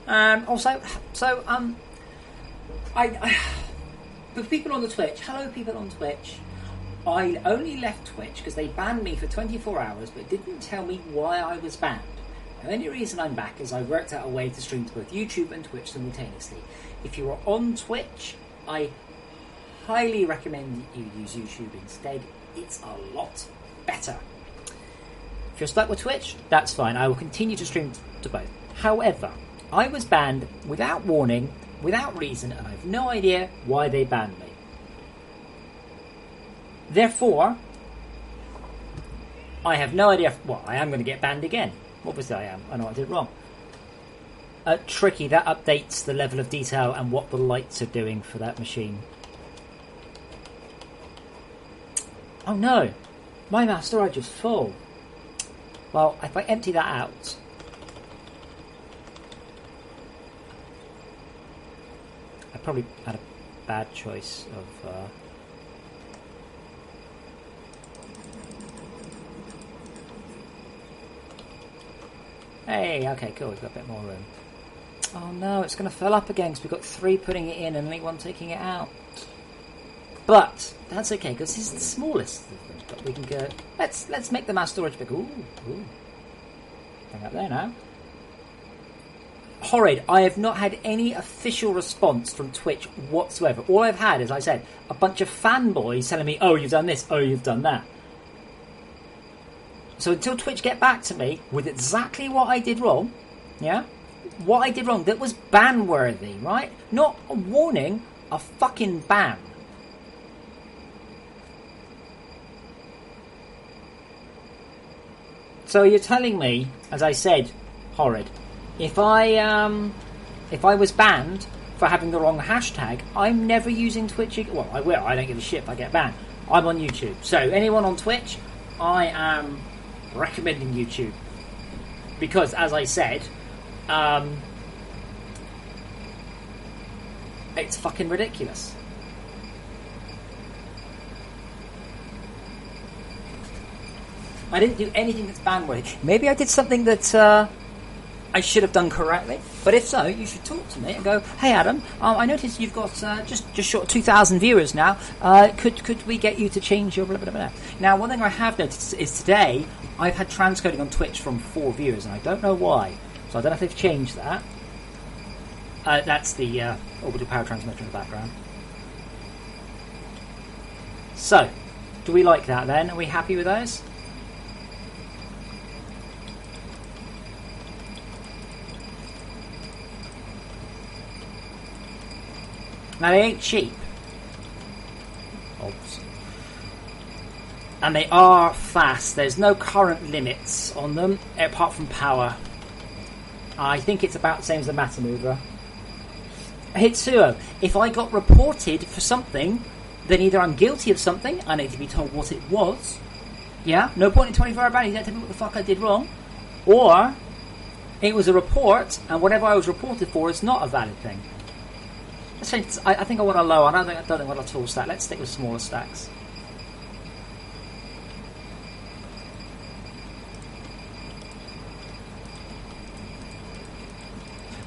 Speaker 1: Also, so, the people on the Twitch, hello people on Twitch, I only left Twitch because they banned me for 24 hours but didn't tell me why I was banned. The only reason I'm back is I worked out a way to stream to both YouTube and Twitch simultaneously. If you are on Twitch, I highly recommend you use YouTube instead. It's a lot better. If you're stuck with Twitch, that's fine. I will continue to stream to both. However, I was banned without warning, without reason, and I have no idea why they banned me. Therefore, I have no idea. Well, I am going to get banned again. Obviously I am. I know I did wrong. Tricky, that updates the level of detail and what the lights are doing for that machine. Oh no! My mass storage is full. Well, if I empty that out... I probably had a bad choice of... Hey, okay, cool, we've got a bit more room. Oh no, it's going to fill up again because we've got 3 putting it in and only 1 taking it out. But that's okay because this is the smallest of them. But we can go. Let's make the mass storage big. Ooh. Bring up there now. Horrid. I have not had any official response from Twitch whatsoever. All I've had, as I said, a bunch of fanboys telling me, "Oh, you've done this. Oh, you've done that." So until Twitch get back to me with exactly what I did wrong, yeah, what I did wrong that was ban worthy, right? Not a warning, a fucking ban. So you're telling me, as I said, Horrid, if I was banned for having the wrong hashtag, I'm never using Twitch again. Well, I will. I don't give a shit if I get banned. I'm on YouTube. So anyone on Twitch, I am recommending YouTube because, as I said, it's fucking ridiculous. I didn't do anything that's ban-worthy. Maybe I did something that I should have done correctly. But if so, you should talk to me and go, "Hey Adam, I noticed you've got just short of 2,000 viewers now. Could we get you to change your blah blah blah?" Now, one thing I have noticed is today I've had transcoding on Twitch from 4 viewers, and I don't know why. So I don't know if they've changed that. That's the orbital power transmitter in the background. So, do we like that then? Are we happy with those? Now they ain't cheap. Oops. And they are fast. There's no current limits on them, apart from power. I think it's about the same as the Matter Mover. Hitsuo, if I got reported for something, then either I'm guilty of something, I need to be told what it was. Yeah, no point in 24-hour ban, you don't tell me what the fuck I did wrong. Or, it was a report, and whatever I was reported for is not a valid thing. I think I want a low one. I don't think I want a tall stack. Let's stick with smaller stacks.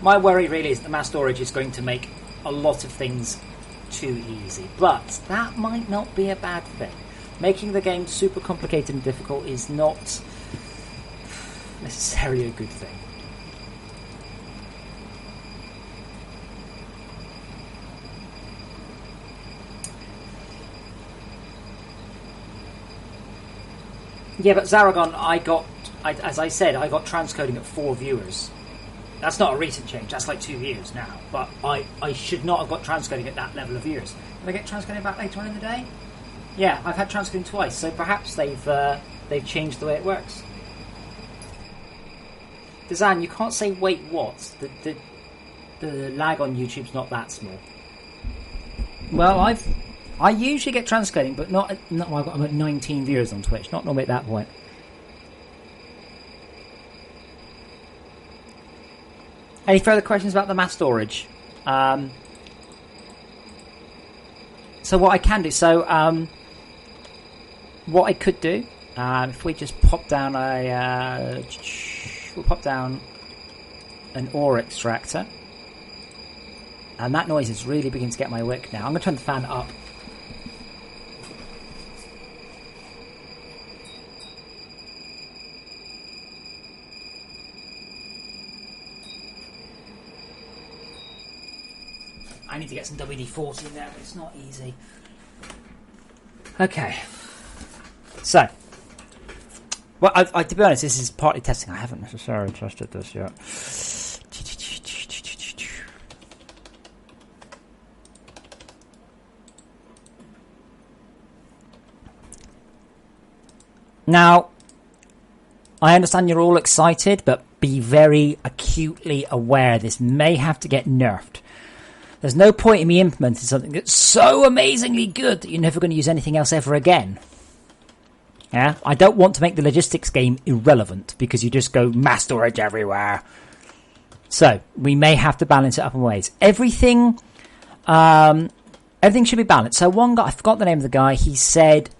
Speaker 1: My worry really is that mass storage is going to make a lot of things too easy. But that might not be a bad thing. Making the game super complicated and difficult is not necessarily a good thing. Yeah, but Zaragon, as I said, I got transcoding at 4 viewers. That's not a recent change, that's like 2 years now. But I should not have got transcoding at that level of viewers. Did I get transcoding back later on in the day? Yeah, I've had transcoding twice, so perhaps they've changed the way it works. Dazan, you can't say wait what? The lag on YouTube's not that small. Well, I usually get transcoding, but not well, I'm at 19 viewers on Twitch, not normally at that point. Any further questions about the mass storage? So what I can do, what I could do, if we just pop down we'll pop down an ore extractor, and that noise is really beginning to get my wick now. I'm going to turn the fan up. I need to get some WD-40 in there, but it's not easy. Okay. So, well, to be honest, this is partly testing. I haven't necessarily tested this yet. Now, I understand you're all excited, but be very acutely aware this may have to get nerfed. There's no point in me implementing something that's so amazingly good that you're never going to use anything else ever again. Yeah? I don't want to make the logistics game irrelevant because you just go mass storage everywhere. So, we may have to balance it up in ways. Everything should be balanced. So one guy, I forgot the name of the guy, he said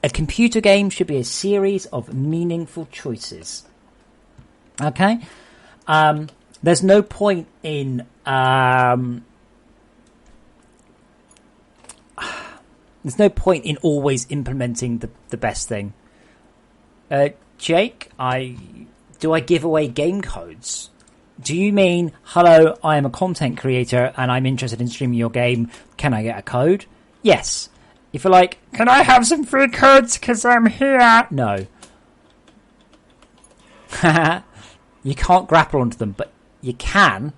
Speaker 1: a computer game should be a series of meaningful choices. Okay? There's no point in always implementing the best thing. Jake, do I give away game codes? Do you mean, hello, I am a content creator and I'm interested in streaming your game, can I get a code? Yes. If you're like, can I have some free codes because I'm here? No. You can't grapple onto them, but you can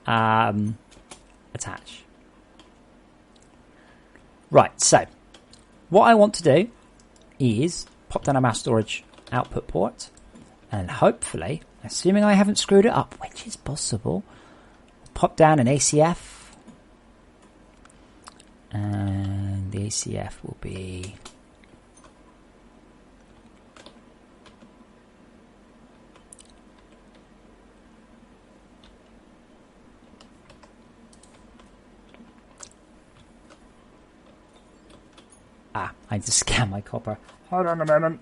Speaker 1: attach. Right, so what I want to do is pop down a mass storage output port and hopefully, assuming I haven't screwed it up, which is possible, pop down an ACF and the ACF will be I need to scan my copper. Hold on a moment.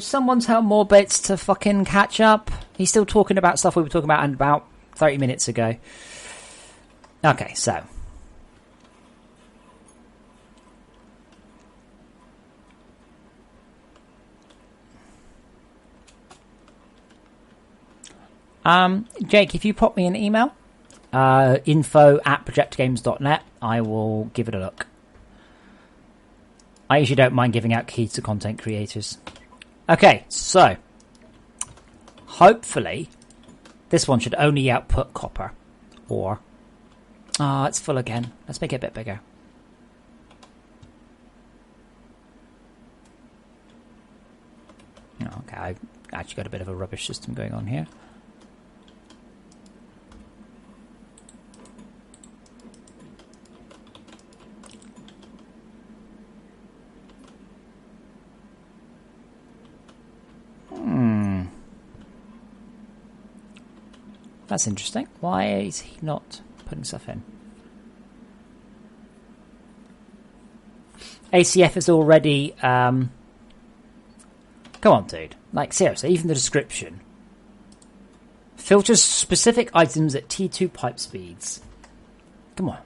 Speaker 1: Someone tell more bits to fucking catch up. He's still talking about stuff we were talking about 30 minutes ago. Okay, so. Jake, if you pop me an email, info@projectgames.net, I will give it a look. I usually don't mind giving out keys to content creators. Okay, so hopefully this one should only output copper. Or it's full again. Let's make it a bit bigger. Okay, I've actually got a bit of a rubbish system going on here. That's interesting. Why is he not putting stuff in? ACF is already... Come on, dude. Like, seriously, even the description. Filters specific items at T2 pipe speeds. Come on.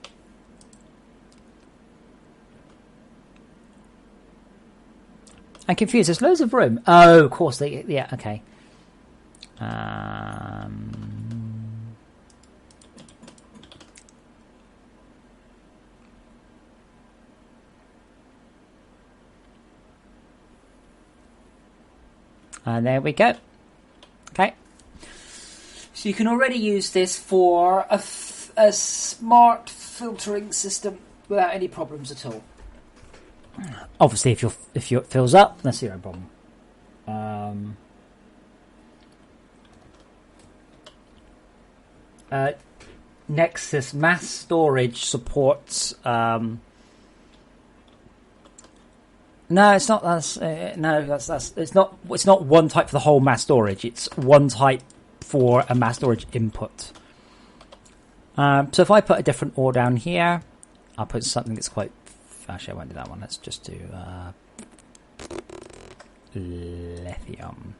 Speaker 1: I'm confused. There's loads of room. Oh, of course. Yeah, okay. And there we go. Okay. So you can already use this for a smart filtering system without any problems at all. Obviously, if it fills up, that's zero problem. Nexus mass storage supports. No, it's not. That's it's not. It's not one type for the whole mass storage. It's one type for a mass storage input. So if I put a different ore down here, I'll put something that's quite. Actually, I won't do that one. Let's just do lithium.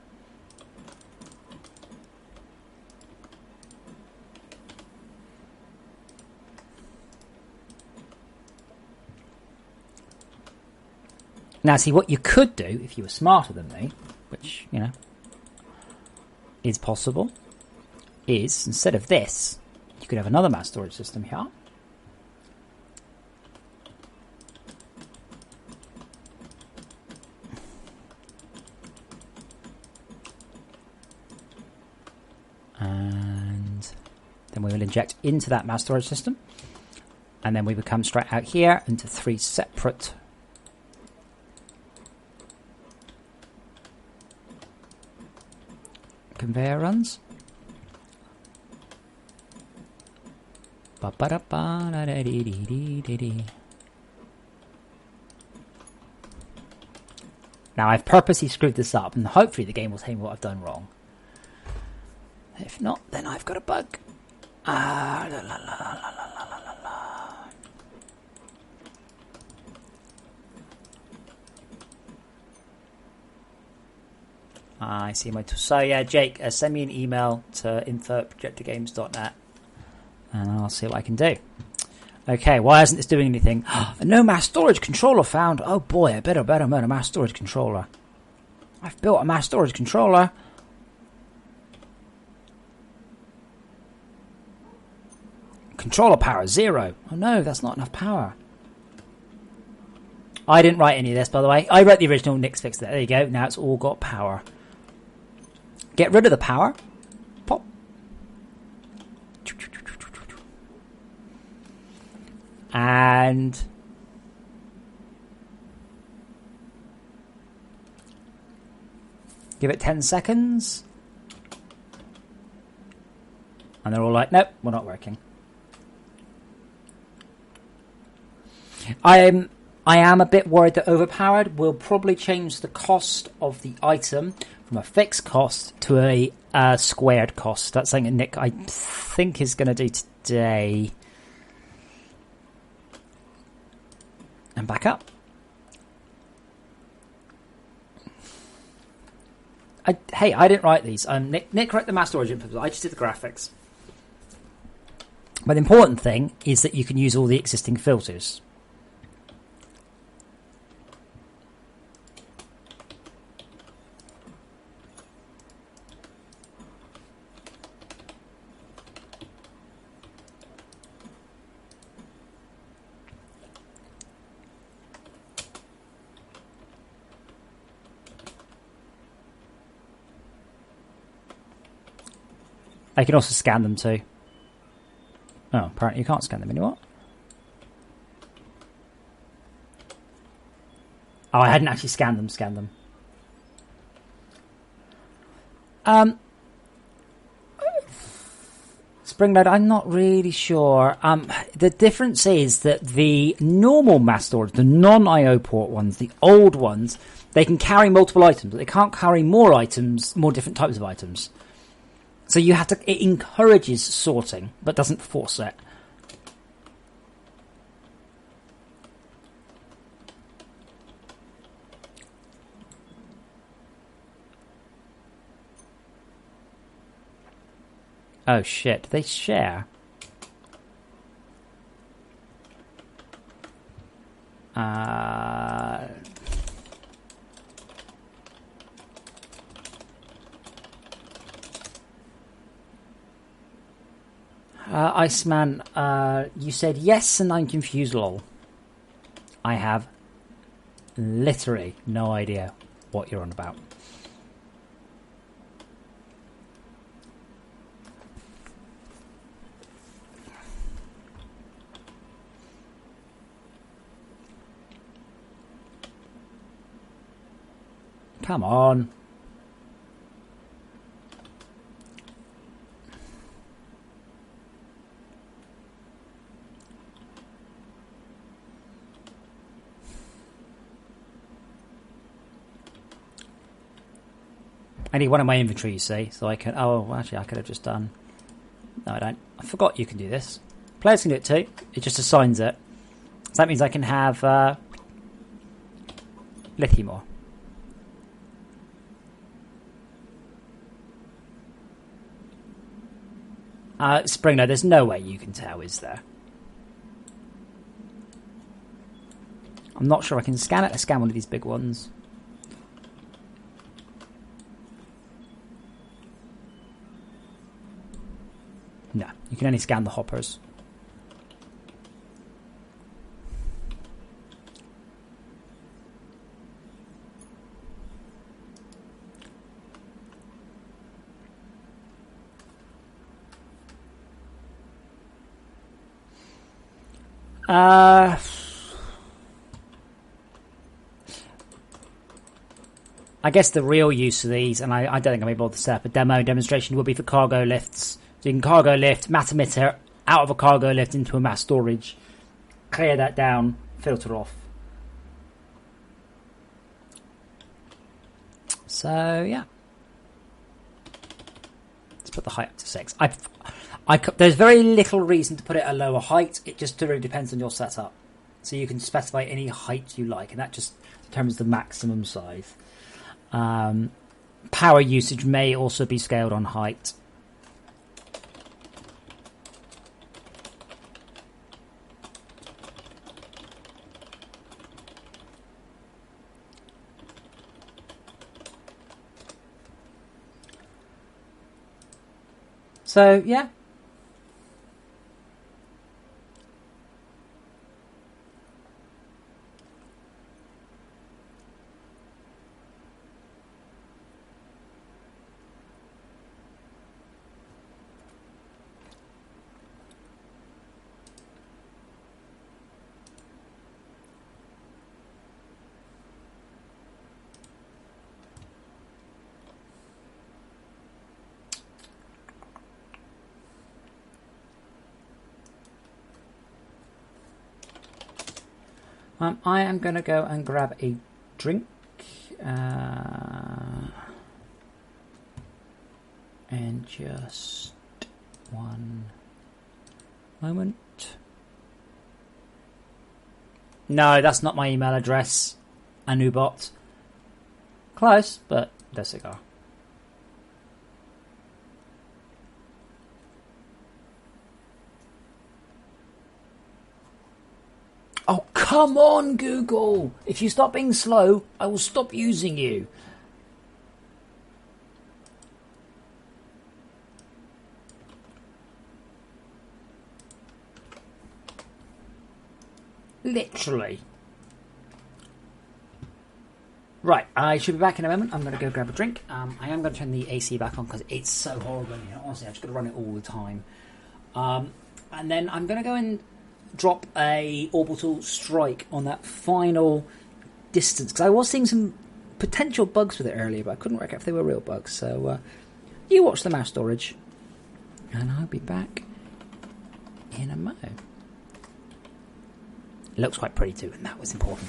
Speaker 1: Now, see, what you could do, if you were smarter than me, which, you know, is possible, is, instead of this, You could have another mass storage system here. And then we will inject into that mass storage system. And then we would come straight out here into 3 separate conveyor runs. Now I've purposely screwed this up, and hopefully the game will tell me what I've done wrong. If not, then I've got a bug. I see my... So yeah, Jake, send me an email to info@projectorgames.net and I'll see what I can do. Okay, why isn't this doing anything? No mass storage controller found. Oh boy, I better mount a mass storage controller. I've built a mass storage controller. Controller power 0. Oh no, that's not enough power. I didn't write any of this, by the way. I wrote the original, Nick's fixed it. There you go, now it's all got power. Get rid of the power. Pop. And give it 10 seconds. And they're all like, nope, we're not working. I am a bit worried that overpowered will probably change the cost of the item from a fixed cost to a squared cost. That's something that Nick, I think, is going to do today. And back up. Hey, I didn't write these. Nick wrote the mass storage inputs. I just did the graphics. But the important thing is that you can use all the existing filters. I can also scan them too. Oh, apparently you can't scan them anymore. Oh, I hadn't actually scanned them. Springload, I'm not really sure. The difference is that the normal mass storage, the non-IO port ones, the old ones, they can carry multiple items, but they can't carry more items, more different types of items. So you have to, it encourages sorting, but doesn't force it. Oh shit, they share. Iceman, you said yes and I'm confused, lol. I have literally no idea what you're on about. Come on. I need one in my inventory, you see, so I can... Oh, actually, I could have just done... No, I don't. I forgot you can do this. Players can do it too. It just assigns it. So that means I can have lithium ore. Spring, no, there's no way you can tell, is there? I'm not sure I can scan it. Let's scan one of these big ones. No, you You can only scan the hoppers. I guess the real use of these, and I don't think I'm able to set up a demonstration, would be for cargo lifts. So you can cargo lift, mass emitter out of a cargo lift into a mass storage, clear that down, filter off. So yeah, let's put the height up to 6. There's very little reason to put it at a lower height. It just really depends on your setup. So you can specify any height you like, and that just determines the maximum size. Power usage may also be scaled on height. So, yeah. I am going to go and grab a drink. In just one moment. No, that's not my email address. Anubot. Close, but the cigar. Oh, come on, Google! If you stop being slow, I will stop using you. Literally. Right, I should be back in a moment. I'm going to go grab a drink. I am going to turn the AC back on because it's so horrible in here. Honestly, I've just got to run it all the time. And then I'm going to go and drop a orbital strike on that final distance, because I was seeing some potential bugs with it earlier, but I couldn't work out if they were real bugs. So you watch the mass storage, and I'll be back in a mo. It looks quite pretty too, and that was important.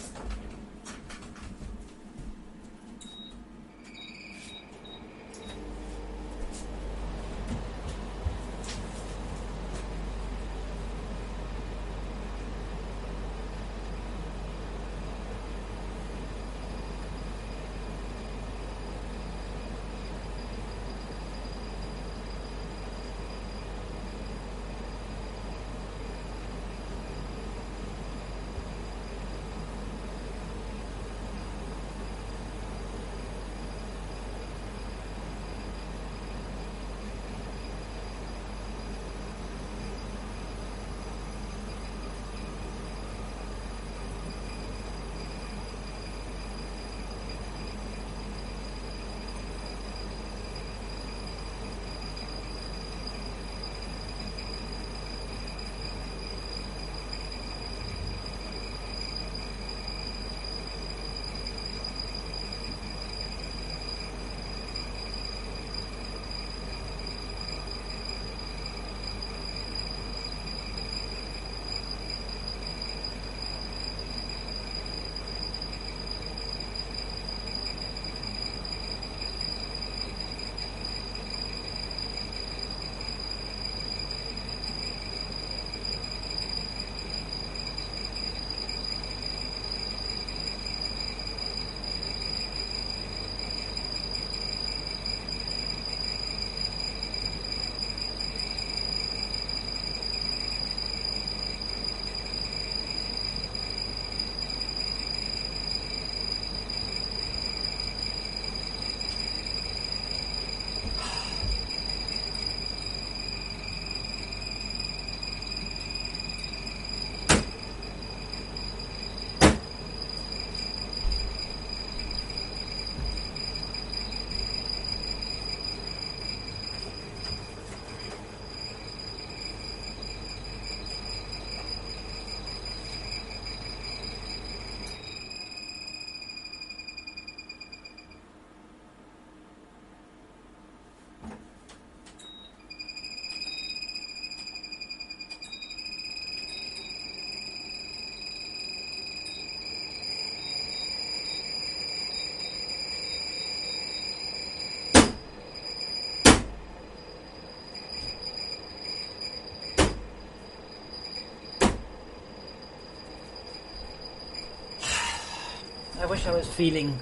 Speaker 1: I wish I was feeling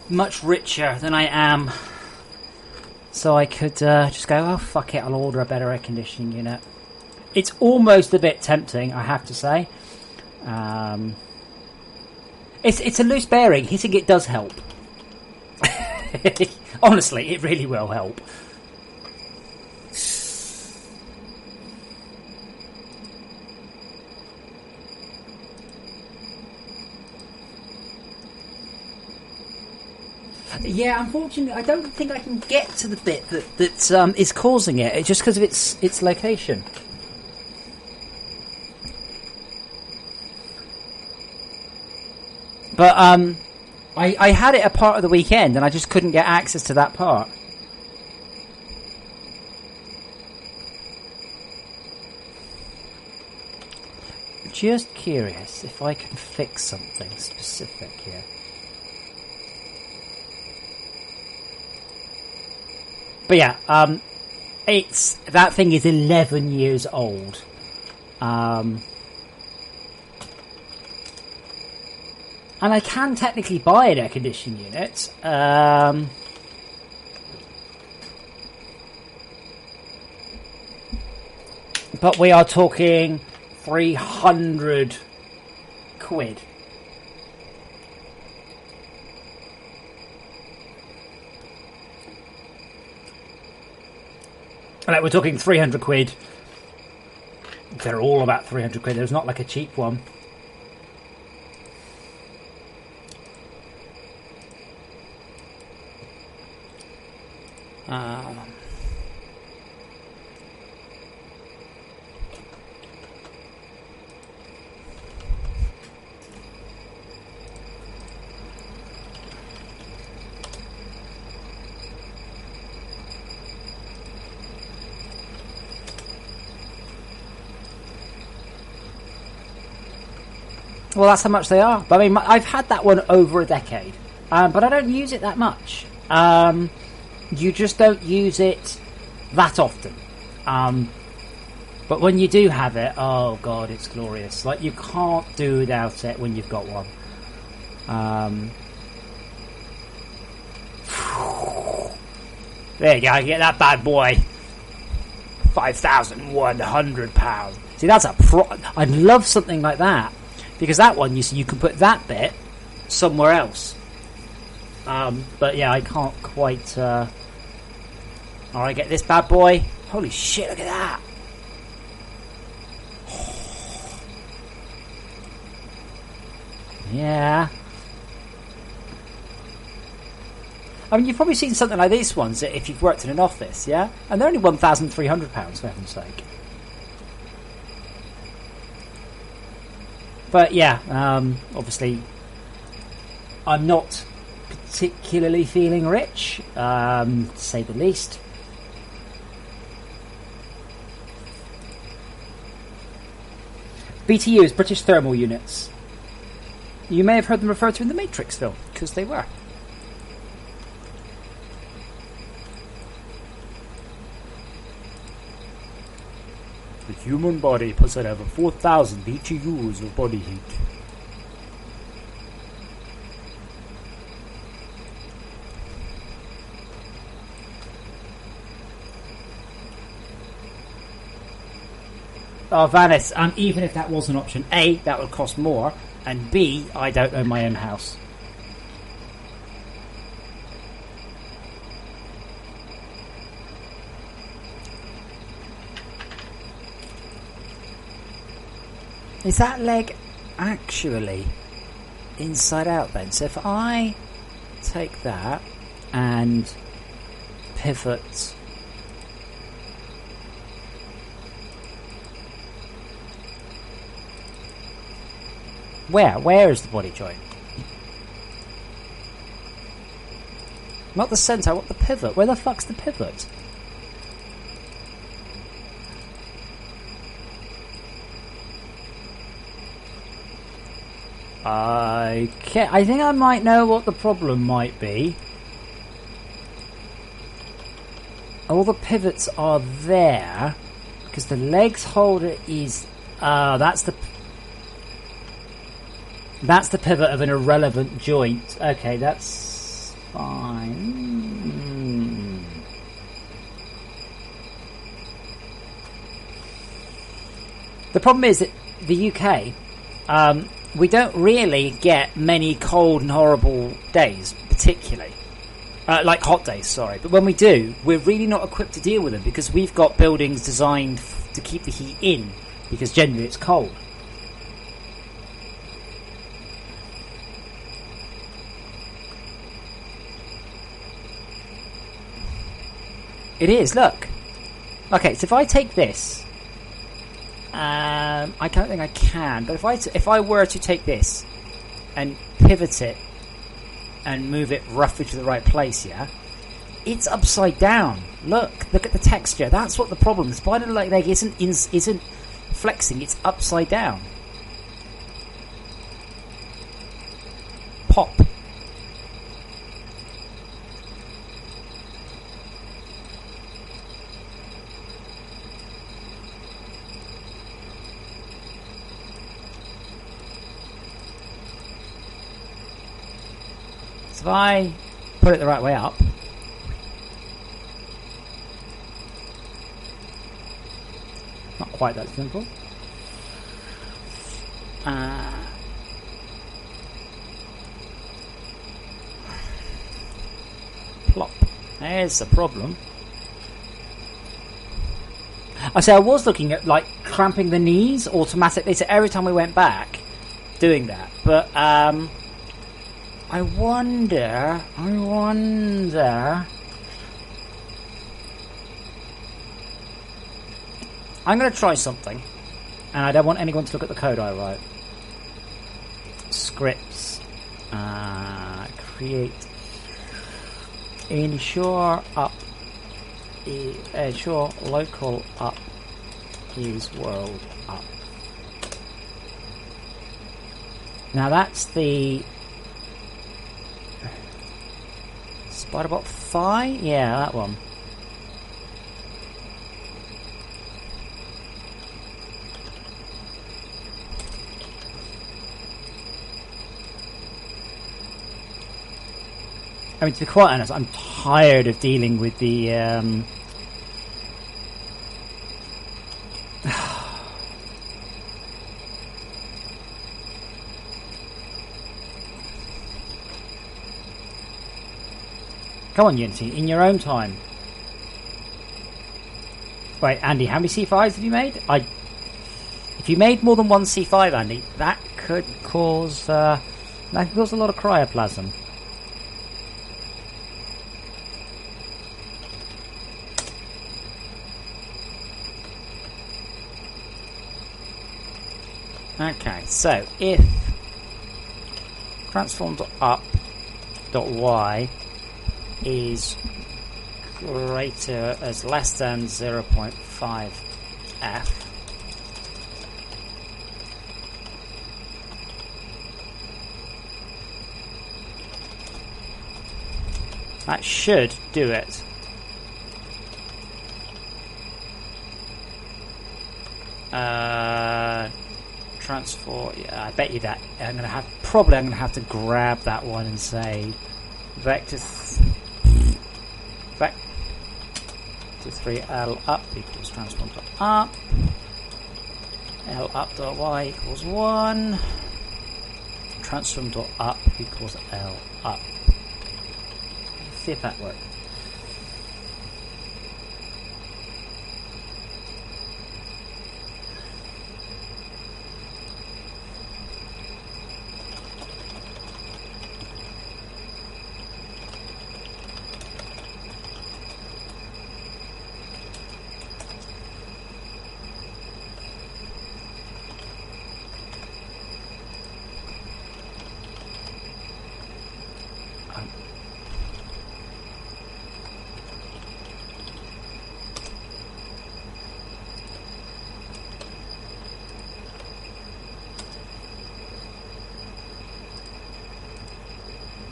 Speaker 1: much richer than I am, so I could just go, oh fuck it, I'll order a better air conditioning unit. It's almost a bit tempting, I have to say. It's a loose bearing. Hitting it does help. Honestly, it really will help. Yeah, unfortunately, I don't think I can get to the bit that is causing it. It's just because of its location. But I had it a part of the weekend, and I just couldn't get access to that part. Just curious if I can fix something specific here. But yeah, that thing is 11 years old. And I can technically buy an air conditioning unit. But we are talking 300 quid. Like, we're talking 300 quid. They're all about 300 quid. There's not like a cheap one. Well, that's how much they are. But I mean, I've had that one over a decade, but I don't use it that much. You just don't use it that often. But when you do have it, oh god, it's glorious. Like, you can't do without it when you've got one. There you go, get that bad boy. £5,100. See, that's I'd love something like that. Because that one, you can put that bit somewhere else. But yeah, I can't quite... Alright, get this bad boy. Holy shit, look at that. Yeah. I mean, you've probably seen something like these ones if you've worked in an office, yeah? And they're only £1,300, for heaven's sake. But yeah, obviously, I'm not particularly feeling rich, to say the least. BTUs, British Thermal Units. You may have heard them referred to in the Matrix film, because they were. The human body puts out over 4,000 BTUs of body heat. Oh, Vanis, even if that was an option, A, that would cost more, and B, I don't own my own house. Is that leg actually inside out then? So if I take that and pivot... Where is the body joint? Not the centre, I want the pivot. Where the fuck's the pivot? Okay, I think I might know what the problem might be. All the pivots are there because the legs holder is... that's the... That's the pivot of an irrelevant joint. Okay, that's fine. The problem is that the UK, we don't really get many cold and horrible days, particularly. Like hot days, sorry. But when we do, we're really not equipped to deal with them because we've got buildings designed to keep the heat in because generally it's cold. It is, look. Okay, so if I take this, I don't think I can, but if I were to take this and pivot it and move it roughly to the right place, yeah, it's upside down. Look at the texture. That's what the problem. The spider leg isn't flexing. It's upside down. Pop. So if I put it the right way up, not quite that simple. Plop. There's the problem. I say I was looking at like clamping the knees automatically, so every time we went back, doing that. But I wonder. I'm going to try something, and I don't want anyone to look at the code I write. Scripts. Create. Ensure local up is world up. Now that's the Spiderbot Phi? Yeah, that one. I mean, to be quite honest, I'm tired of dealing with the Come on, Unity, in your own time. Wait, Andy, how many C5s have you made? If you made more than one C5, Andy, that could cause a lot of cryoplasm. Okay, so if transform.up.y is greater as less than 0.5 f, that should do it. Transform. Yeah, I bet you that I'm gonna have to grab that one and say vector 3L up equals transform dot up, L up dot y equals 1, transform dot up equals L up. Let's see if that works.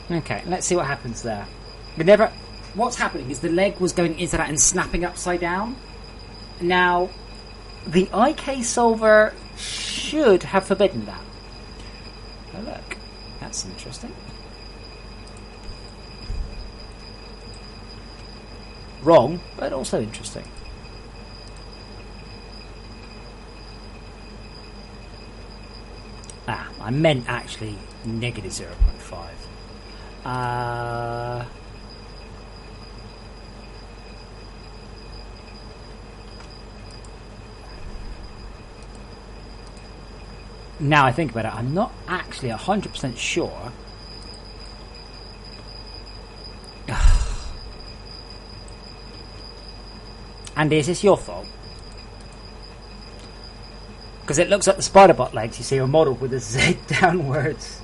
Speaker 1: Okay, let's see what happens there. What's happening is the leg was going into that and snapping upside down. Now, the IK solver should have forbidden that. Oh, look. That's interesting. Wrong, but also interesting. I meant actually negative 0.5. Now I think about it, I'm not actually 100% sure. Andy, is this your fault? Because it looks like the spider bot legs you see are modelled with a Z downwards.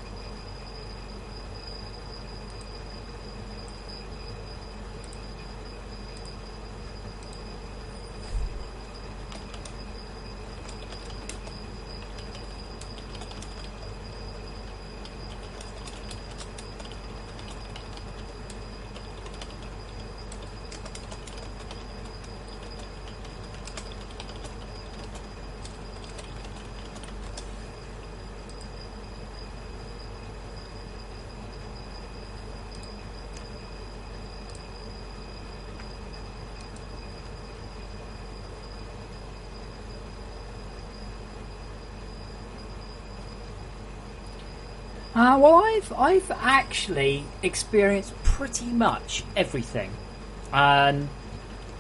Speaker 1: Well, I've actually experienced pretty much everything.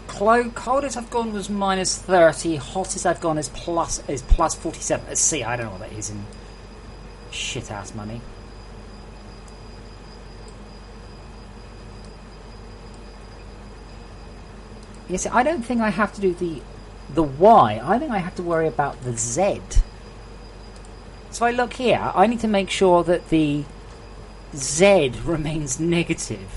Speaker 1: Coldest I've gone was minus 30. Hottest I've gone is plus 47. Let's see, I don't know what that is in shit ass money. Yes, I don't think I have to do the Y. I think I have to worry about the Z. So I look here, I need to make sure that the Z remains negative.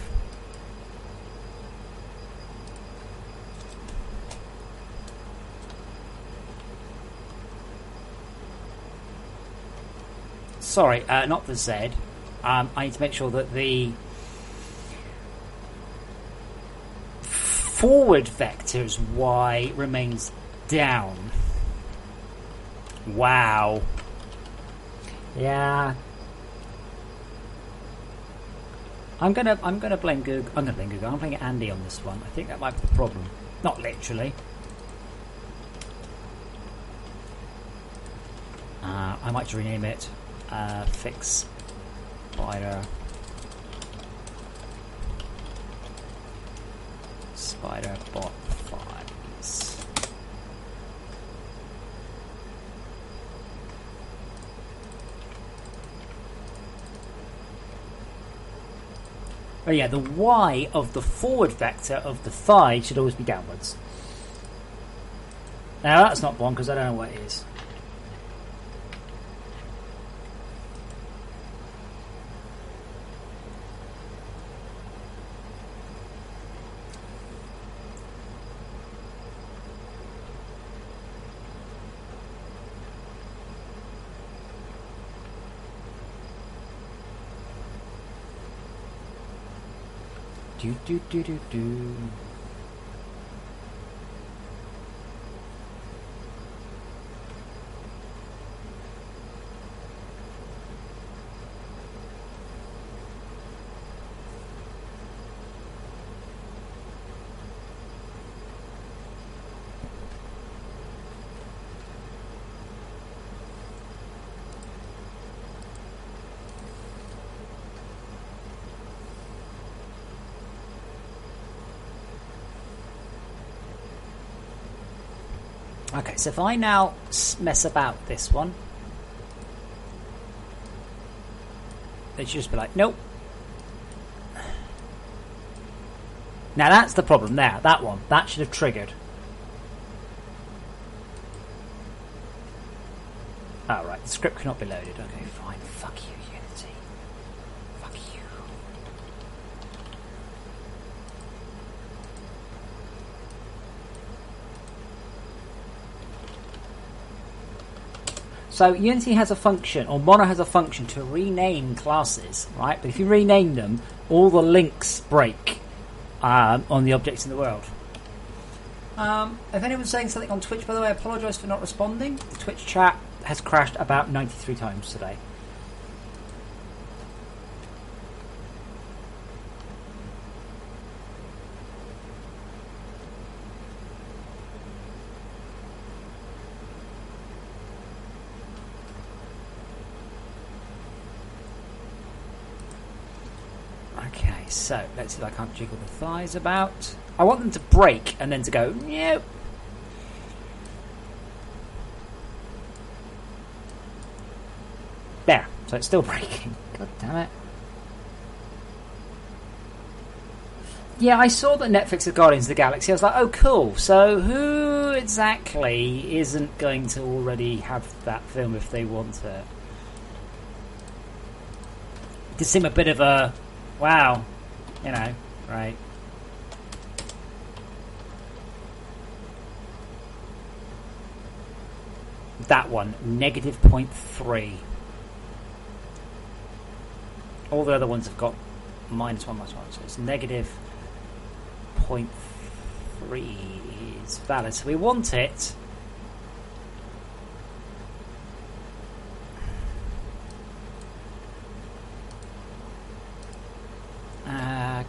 Speaker 1: Sorry, not the Z. I need to make sure that the forward vector's Y remains down. Wow. Yeah. I'm gonna blame Google. I'm playing Andy on this one. I think that might be the problem. Not literally. I might rename it Fix Spider Bot Files. Oh yeah, the Y of the forward vector of the thigh should always be downwards. Now that's not one because I don't know what it is. Do. Okay, so if I now mess about this one, it should just be like, nope. Now that's the problem there, that one. That should have triggered. Oh, right, the script cannot be loaded. Okay, fine. Fuck you, Unity. Fuck you. So Unity has a function, or Mono has a function to rename classes, right? But if you rename them, all the links break on the objects in the world. If anyone's saying something on Twitch, by the way, I apologise for not responding. The Twitch chat has crashed about 93 times today. Okay, so let's see if I can't jiggle the thighs about. I want them to break and then to go, nope. There, so it's still breaking. God damn it. Yeah, I saw that Netflix had Guardians of the Galaxy. I was like, oh, cool. So who exactly isn't going to already have that film if they want it? It did seem a bit of a, wow, you know, right. That one, negative 0.3. All the other ones have got -1, -1, so it's negative 0.3 is valid. So we want it.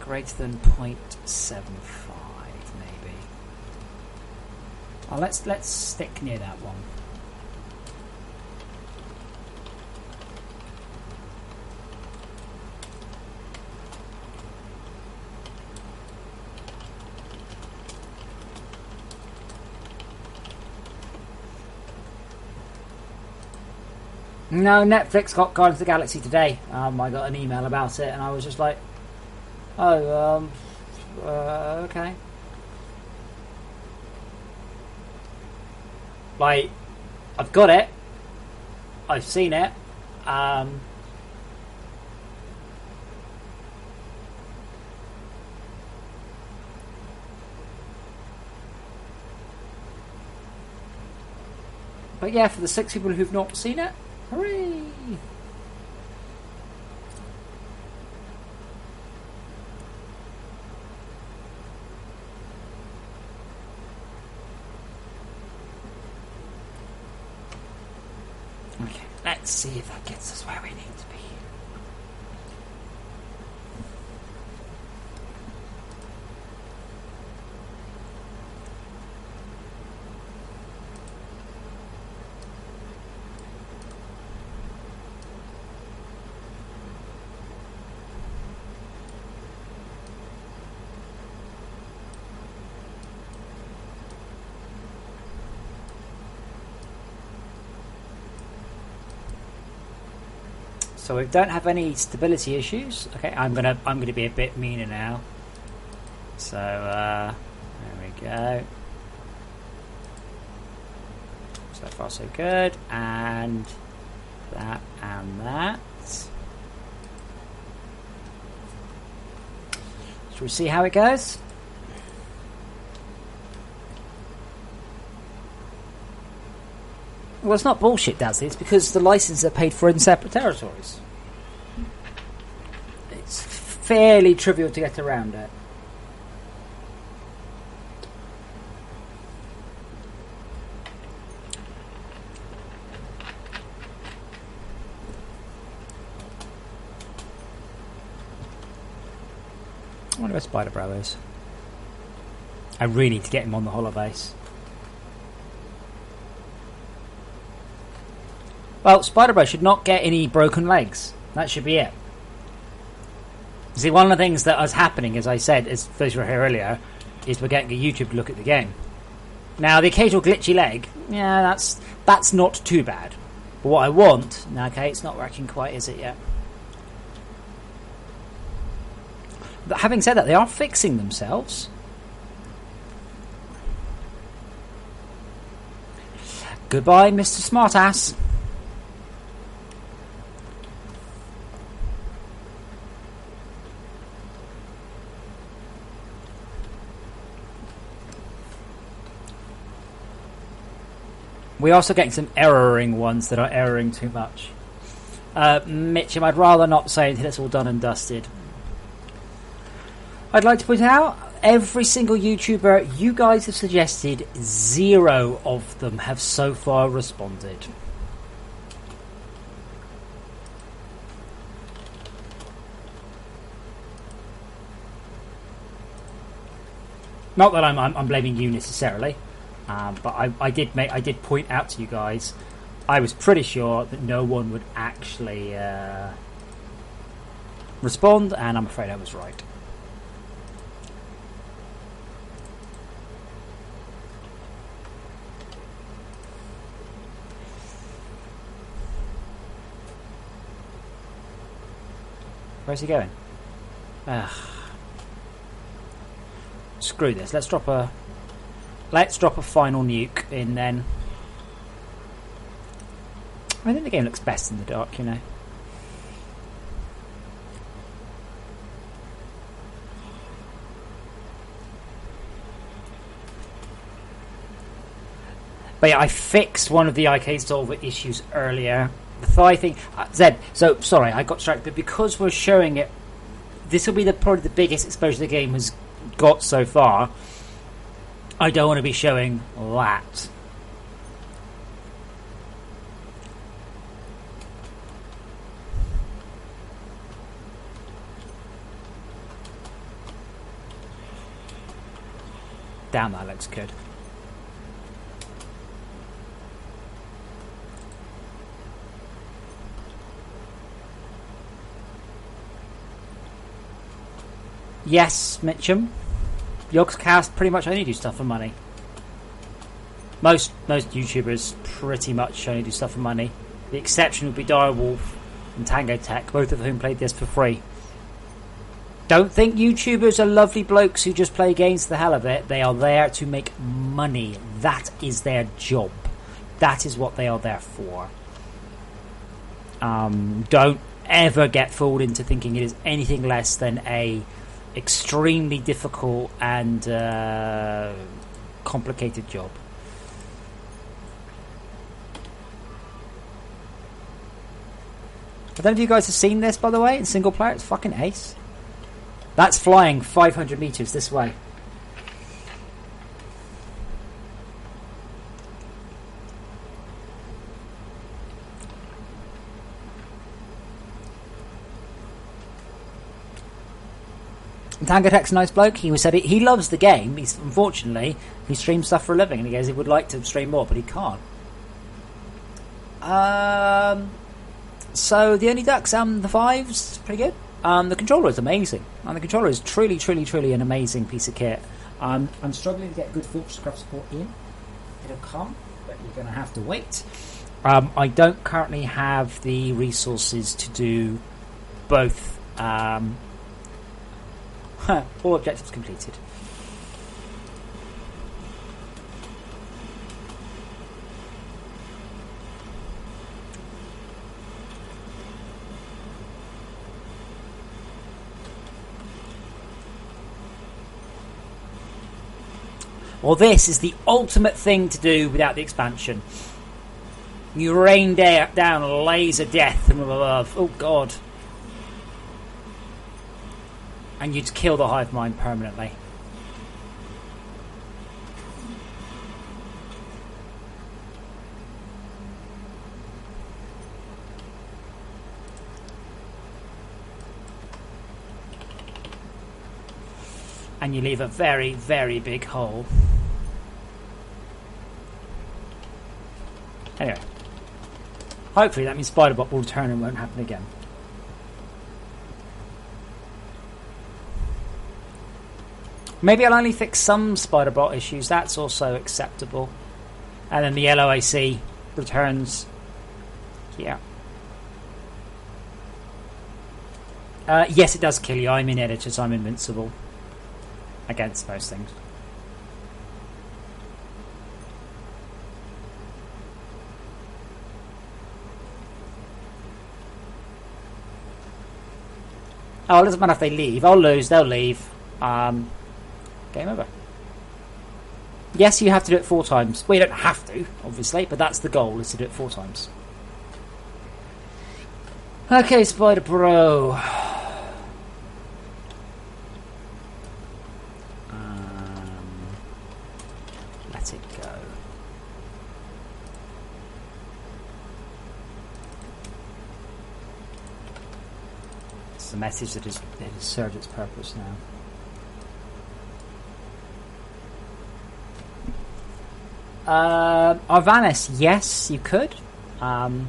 Speaker 1: Greater than 0.75, maybe. Oh, let's stick near that one. No, Netflix got Guardians of the Galaxy today. I got an email about it, and I was just like, "Oh, okay." Like, I've got it. I've seen it. But yeah, for the 6 people who've not seen it, hooray! Okay, let's see if that gets us where we need to be. So we don't have any stability issues. Okay, I'm gonna be a bit meaner now. So there we go. So far so good, and that and that. Shall we see how it goes? Well, it's not bullshit, Dazzy. It's because the licenses are paid for in separate territories. It's fairly trivial to get around it. I wonder where Spider Bro is. I really need to get him on the holobase. Well, Spider-Bro should not get any broken legs. That should be it. See, one of the things that is happening, as I said, as those were here earlier, is we're getting a YouTube look at the game. Now, the occasional glitchy leg, yeah, that's not too bad. But what I want... Okay, it's not working quite, is it, yet? But having said that, they are fixing themselves. Goodbye, Mr. Smartass. We're also getting some erroring ones that are erroring too much. Mitchum, I'd rather not say until it's all done and dusted. I'd like to point out, every single YouTuber you guys have suggested, 0 of them have so far responded. Not that I'm blaming you necessarily. But I did point out to you guys, I was pretty sure that no one would actually respond, and I'm afraid I was right. Where's he going? Ugh. Screw this. Let's drop a final nuke in then. I think the game looks best in the dark, you know. But yeah, I fixed one of the IK solver issues earlier. The thigh thing, Zed. So sorry, I got distracted. But because we're showing it, this will be probably the biggest exposure the game has got so far. I don't want to be showing that. Damn, that looks good. Yes, Mitchum. Yogscast pretty much only do stuff for money. Most YouTubers pretty much only do stuff for money. The exception would be Direwolf and Tango Tech, both of whom played this for free. Don't think YouTubers are lovely blokes who just play games for the hell of it. They are there to make money. That is their job. That is what they are there for. Don't ever get fooled into thinking it is anything less than a extremely difficult and complicated job. I don't know if you guys have seen this, by the way, in single player. It's fucking ace. That's flying 500 meters this way. Tangatech's a nice bloke. He said he loves the game. Unfortunately, he streams stuff for a living, and he goes he would like to stream more, but he can't. So the only ducks, the fives, pretty good. The controller is amazing, and the controller is truly, truly, truly an amazing piece of kit. I'm struggling to get good Fortresscraft support in. It'll come, but you're going to have to wait. I don't currently have the resources to do both. All objectives completed. Well, this is the ultimate thing to do without the expansion. You rain down a laser death from above. Oh, God. And you'd kill the hive mind permanently. And you leave a very, very big hole. Anyway. Hopefully that means Spiderbot will return and won't happen again. Maybe I'll only fix some Spiderbot issues. That's also acceptable. And then the LOAC returns. Yeah. Yes, it does kill you. I'm in editor, so I'm invincible against most things. Oh, it doesn't matter if they leave. I'll lose. They'll leave. Game over. Yes, you have to do it 4 times. Well, you don't have to, obviously, but that's the goal, is to do it 4 times. Okay, Spider Bro. Let it go. It's a message that has served its purpose now. Arvanis, yes, you could. Sure.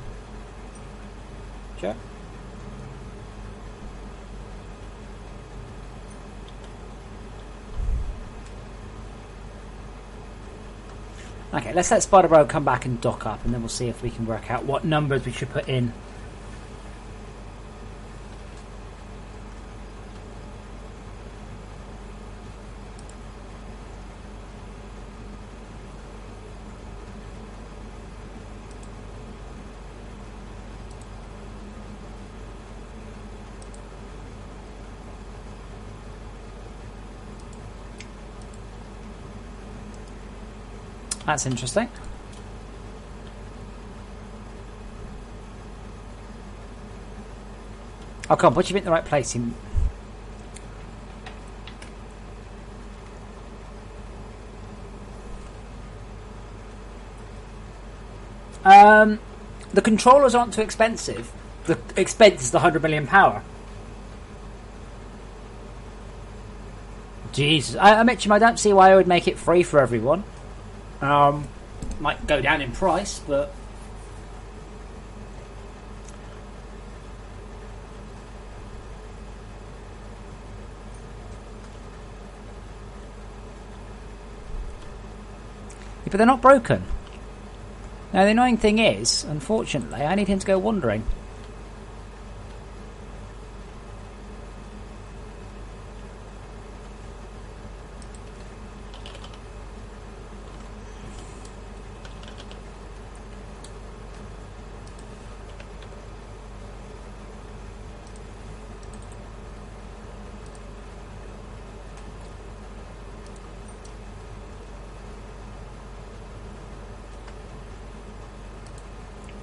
Speaker 1: Okay, let's let Spider Bro come back and dock up, and then we'll see if we can work out what numbers we should put in. That's interesting. Oh, come on, put you in the right place. The controllers aren't too expensive. The expense is the 100 million power. Jesus. I mentioned I don't see why I would make it free for everyone. Might go down in price, but but they're not broken. Now the annoying thing is, unfortunately, I need him to go wandering.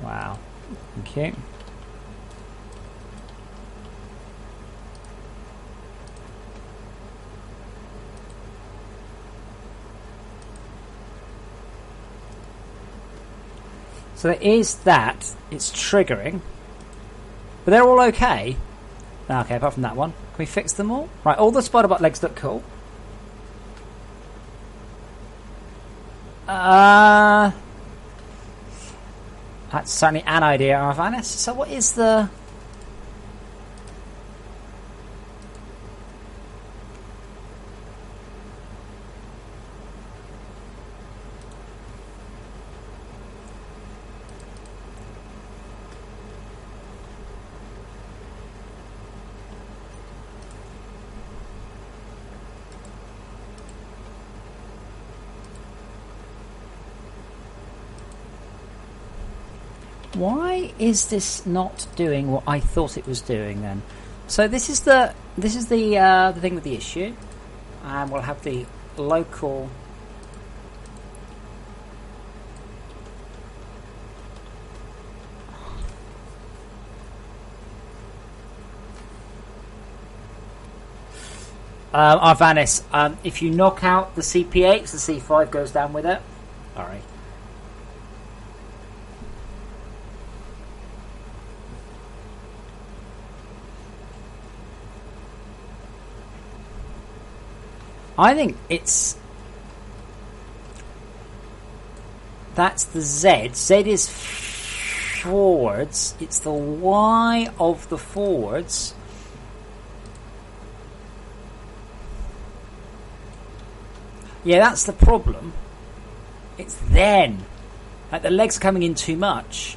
Speaker 1: Wow. Okay. So there is that. It's triggering. But they're all okay. Okay, apart from that one. Can we fix them all? Right, all the spider bot legs look cool. That's certainly an idea, Arvanis. So what is the... Why is this not doing what I thought it was doing then? So this is the thing with the issue, and we'll have the local. Arvanis, if you knock out the CP8, the C5 goes down with it. Alright. I think that's the Z. Z is forwards. It's the Y of the forwards. Yeah, that's the problem. It's then. Like the legs are coming in too much.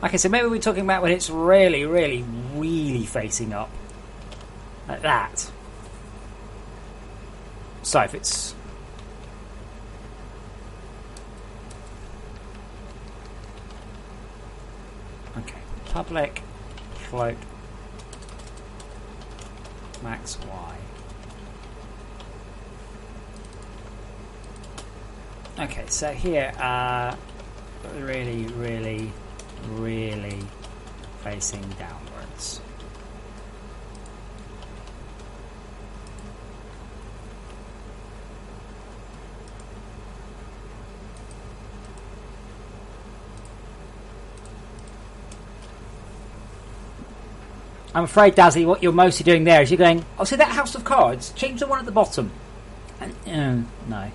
Speaker 1: Okay, so maybe we're talking about when it's really, really, really facing up. Like that. So if it's... Okay, public, float, max Y. Okay, so here, really, really... really facing downwards. I'm afraid, Dazzy, what you're mostly doing there is you're going, oh, see that house of cards? Change the one at the bottom. And, no.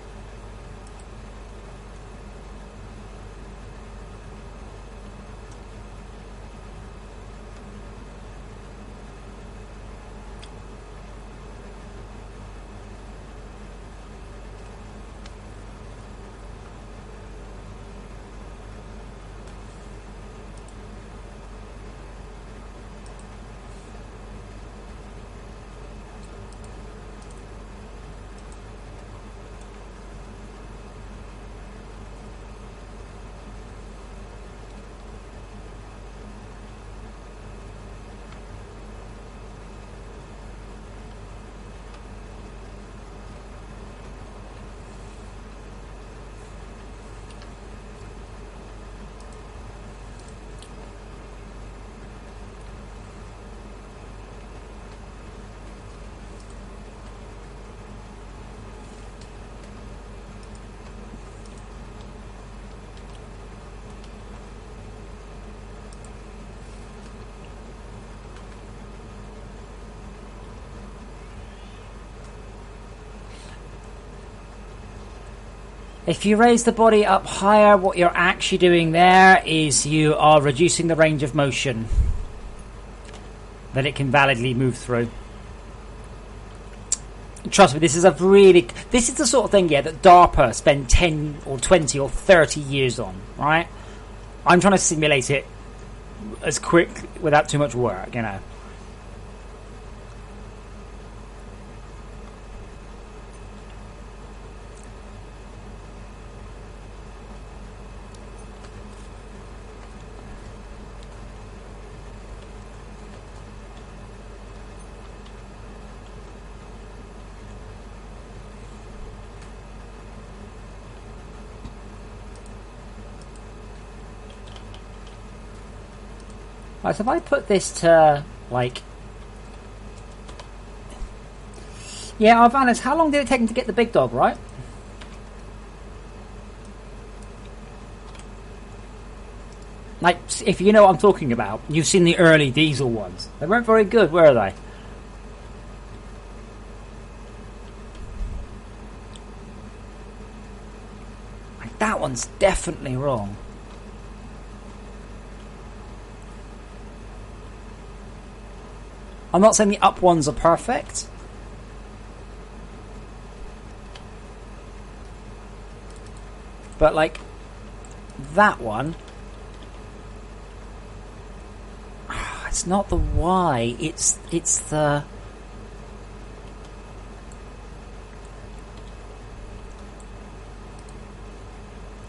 Speaker 1: If you raise the body up higher, what you're actually doing there is you are reducing the range of motion that it can validly move through. Trust me, this is the sort of thing, yeah, that DARPA spend 10 or 20 or 30 years on, right? I'm trying to simulate it as quick, without too much work, you know. Right, so if I put this to, like... Yeah, Arvanis, how long did it take him to get the big dog, right? Like, if you know what I'm talking about, you've seen the early diesel ones. They weren't very good, were they? Like, that one's definitely wrong. I'm not saying the up ones are perfect. But, like, that one... It's not the Y, it's the...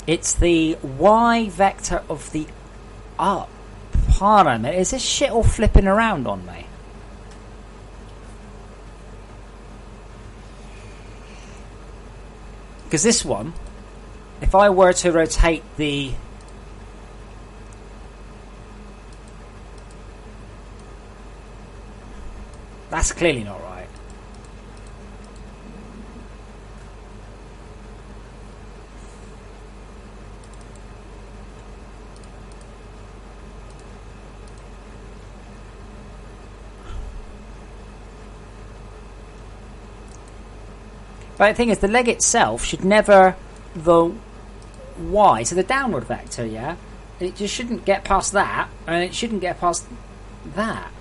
Speaker 1: It's the Y vector of the up. Pardon me, is this shit all flipping around on me? Because this one, if I were to rotate the... That's clearly not right. But the thing is, the leg itself should never... The Y, so the downward vector, yeah? It just shouldn't get past that, and it shouldn't get past that.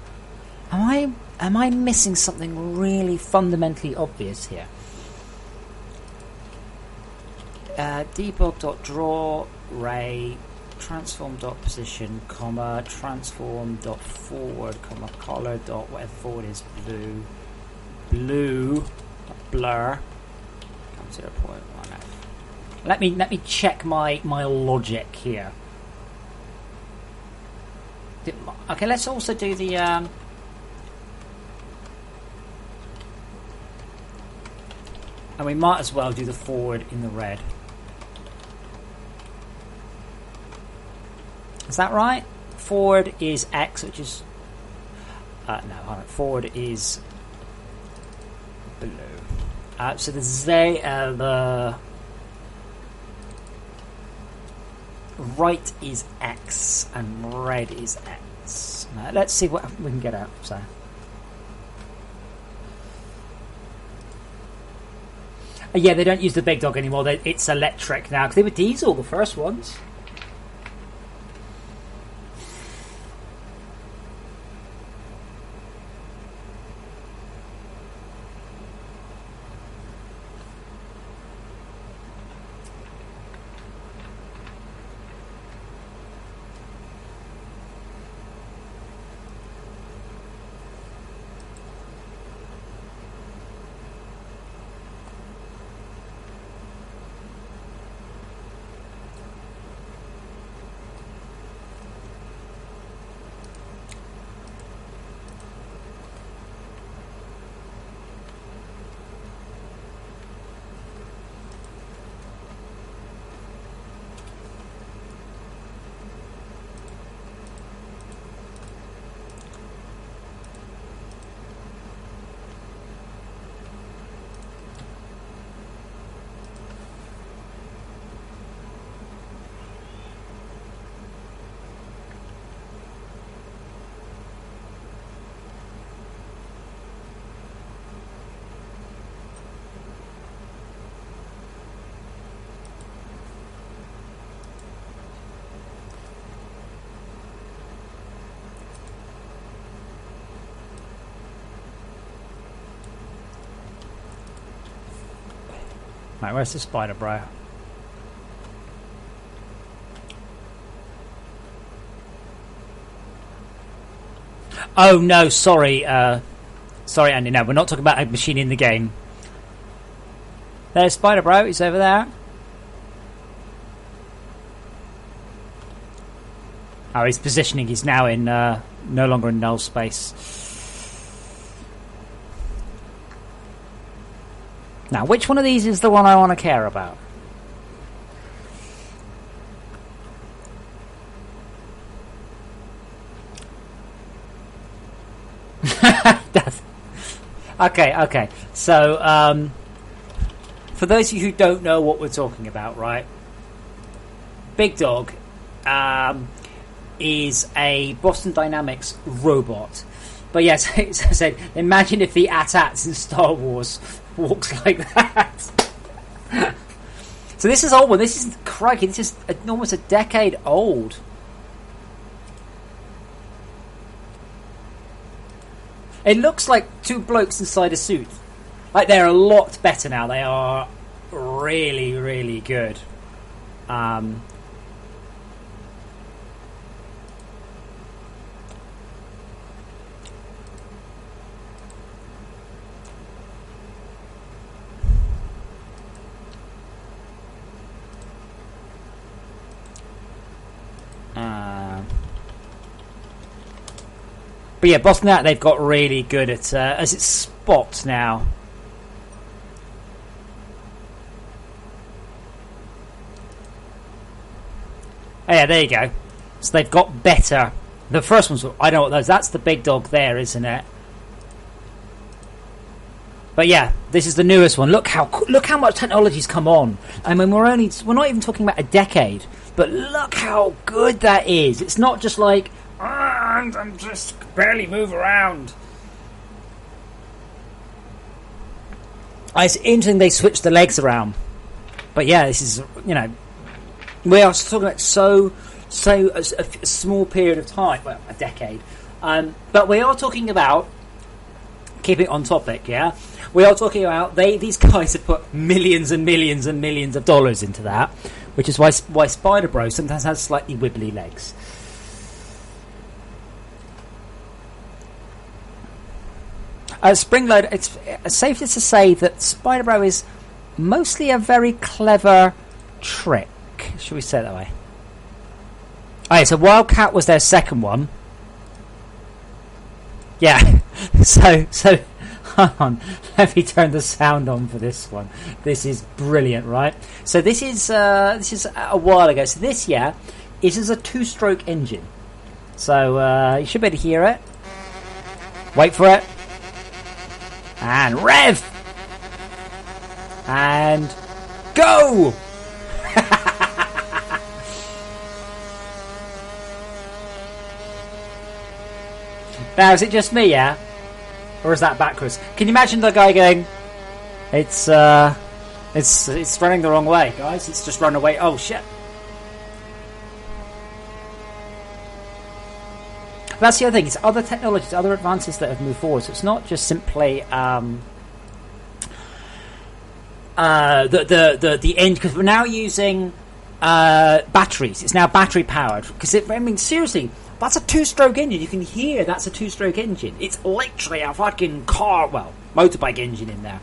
Speaker 1: Am I missing something really fundamentally obvious here? Debug.draw ray transform.position, comma, transform.forward, comma, color dot whatever forward is blue, blur, 0.1. Let me check my logic here. Okay, let's also do the and we might as well do the forward in the red. Is that right? Forward is X, which is no, hold on. Forward is blue. So the the right is X and red is X. Now, let's see what we can get out. So, yeah, they don't use the big dog anymore. It's electric now because they were diesel, the first ones. Right, where's the spider, bro? Oh no, sorry, sorry, Andy. No, we're not talking about a machine in the game. There's Spider Bro. He's over there. Oh, he's positioning. He's now in no longer in null space. Now, which one of these is the one I want to care about? Okay. So, for those of you who don't know what we're talking about, right? Big Dog is a Boston Dynamics robot. But yes, as I said, imagine if the AT-ATs in Star Wars walks like that. So this is old one. This is, crikey, this is almost a decade old. It looks like two blokes inside a suit. Like, they're a lot better now. They are really, really good. But yeah, Boston Out, they've got really good at as it spots now. Oh yeah, there you go. So they've got better. The first one's, I don't know what those. That's the Big Dog there, isn't it? But yeah, this is the newest one. Look how much technology's come on. I mean, we're not even talking about a decade, but look how good that is. It's not just like, I'm just barely move around. It's interesting they switched the legs around. But yeah, this is, we are talking about so a small period of time, well, a decade. But we are talking about, keep it on topic, yeah? We are talking about, these guys have put millions and millions and millions of dollars into that, which is why Spider Bro sometimes has slightly wibbly legs. Springload, it's safe to say that Spider Bro is mostly a very clever trick. Should we say it that way? Alright, so Wildcat was their second one. Yeah, so hold on, let me turn the sound on for this one. This is brilliant, right? So this is a while ago. So this year, it is a two-stroke engine. So you should be able to hear it. Wait for it. And rev! And go! Now, is it just me, yeah? Or is that backwards? Can you imagine the guy going, it's running the wrong way, guys. It's just run away. Oh, shit. That's the other thing. It's other technologies, other advances that have moved forward. So it's not just simply the end, because we're now using batteries. It's now battery powered. Because seriously, that's a two-stroke engine. You can hear that's a two-stroke engine. It's literally a fucking car, well, motorbike engine in there.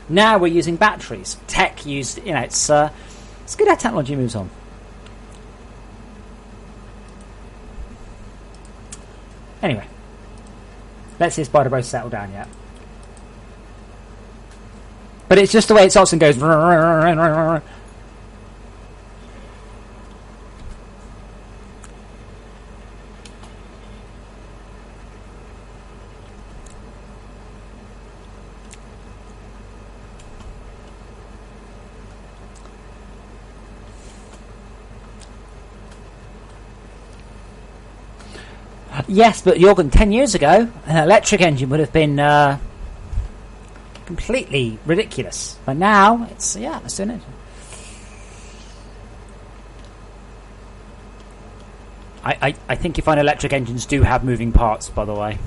Speaker 1: Now we're using batteries. Tech used, it's good how technology moves on. Anyway, let's see Spider Bro settle down yet. But it's just the way it stops and goes. Yes, but Jorgen, 10 years ago, an electric engine would have been completely ridiculous. But now, it's doing it. I think you find electric engines do have moving parts, by the way.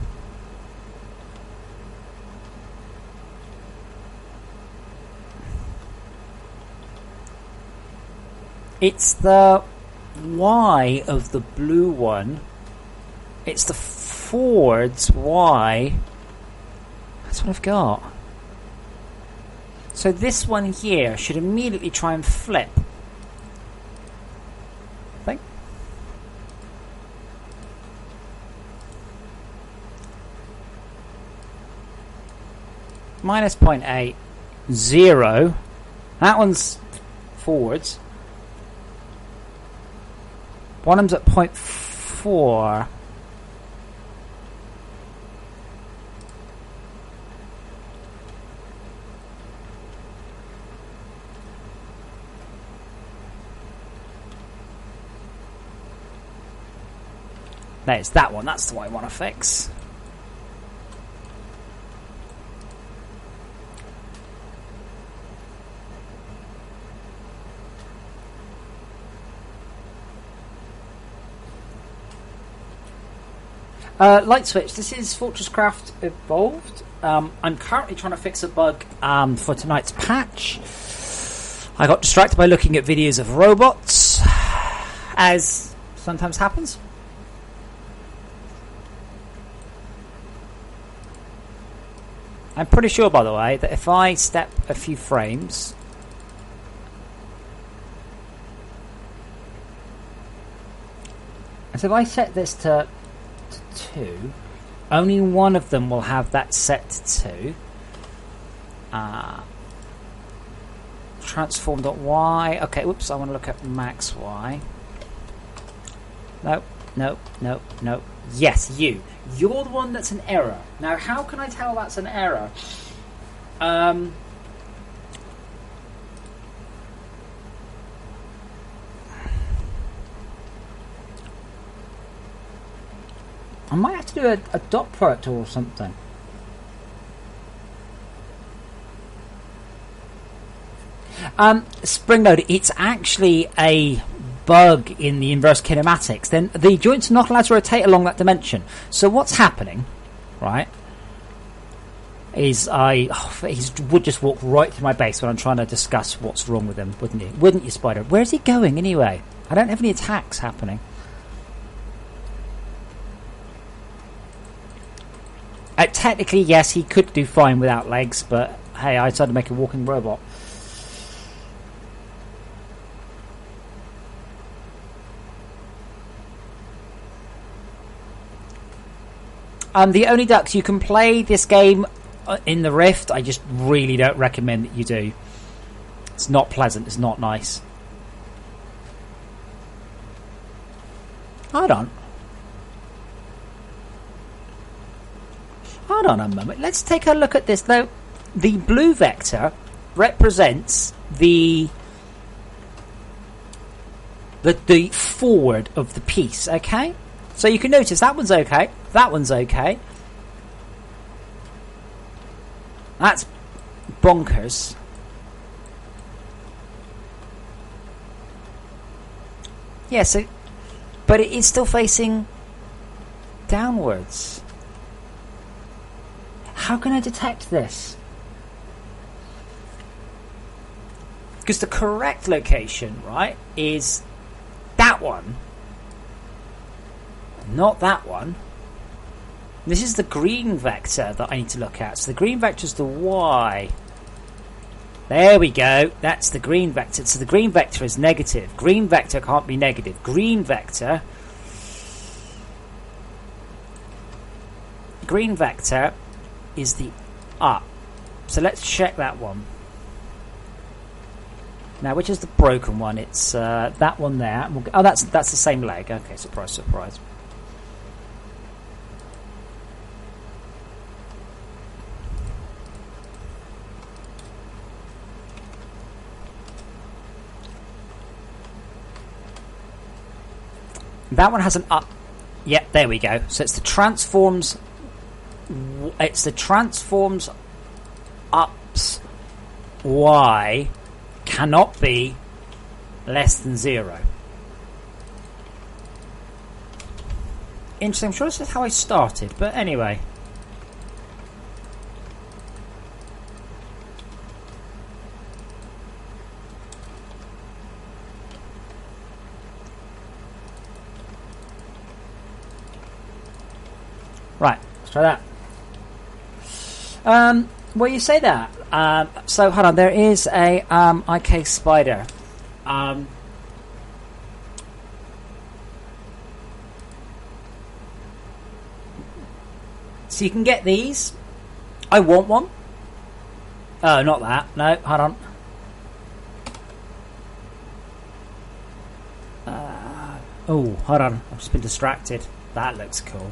Speaker 1: It's the Y of the blue one. It's the forwards Y. That's what I've got. So this one here should immediately try and flip. I think. Minus 0.8, 0. That one's forwards. One of them's at 0.4. No, it's that one. That's the one I want to fix. Light switch. This is Fortresscraft Evolved. I'm currently trying to fix a bug for tonight's patch. I got distracted by looking at videos of robots, as sometimes happens. I'm pretty sure, by the way, that if I step a few frames... So if I set this to 2, only one of them will have that set to 2. Transform.y. Okay, whoops, I want to look at max y. Nope, nope, nope, nope. Yes, you. You're the one that's an error. Now, how can I tell that's an error? I might have to do a dot product or something. Spring load, it's actually a bug in the inverse kinematics. Then the joints are not allowed to rotate along that dimension. So what's happening, right, is he would just walk right through my base when I'm trying to discuss what's wrong with him, wouldn't he? Wouldn't you, Spider? Where's he going anyway? I don't have any attacks happening. Technically, yes, he could do fine without legs, but hey, I decided to make a walking robot. The only ducks, you can play this game in the Rift. I just really don't recommend that you do. It's not pleasant. It's not nice. Hold on. Hold on a moment. Let's take a look at this. Though the blue vector represents the forward of the piece. Okay, so you can notice that one's okay. That one's okay. That's bonkers. Yeah, so, but it is still facing downwards. How can I detect this? Because the correct location, right, is that one. Not that one. This is the green vector that I need to look at. So the green vector is the Y. There we go. That's the green vector. So the green vector is negative. Green vector can't be negative. Green vector is the up. So let's check that one. Now, which is the broken one? It's that one there. Oh, that's the same leg. Okay, surprise, surprise. That one has an up. Yep, there we go. So it's the transforms. It's the transforms ups Y cannot be less than 0. Interesting. I'm sure this is how I started, but anyway. Right, let's try that. Well, you say that. So hold on, there is a IK Spider. So you can get these. I want one. Oh, not that. No, hold on. Oh, hold on. I've just been distracted. That looks cool.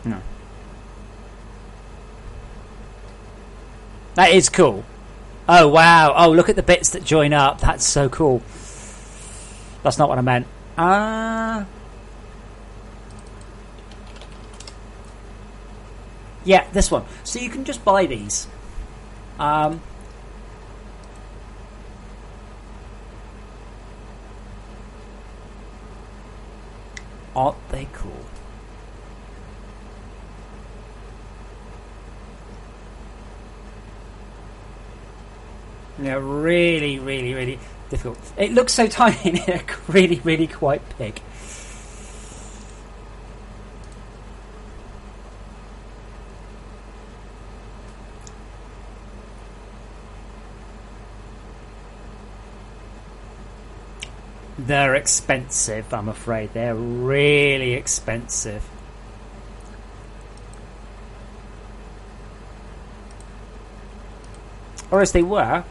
Speaker 1: No. That is cool. Oh, wow. Oh, look at the bits that join up. That's so cool. That's not what I meant. Yeah, this one. So you can just buy these. Aren't they cool? Yeah, really, really, really difficult. It looks so tiny and they're really, really quite big. They're expensive, I'm afraid. They're really expensive. Or as they were.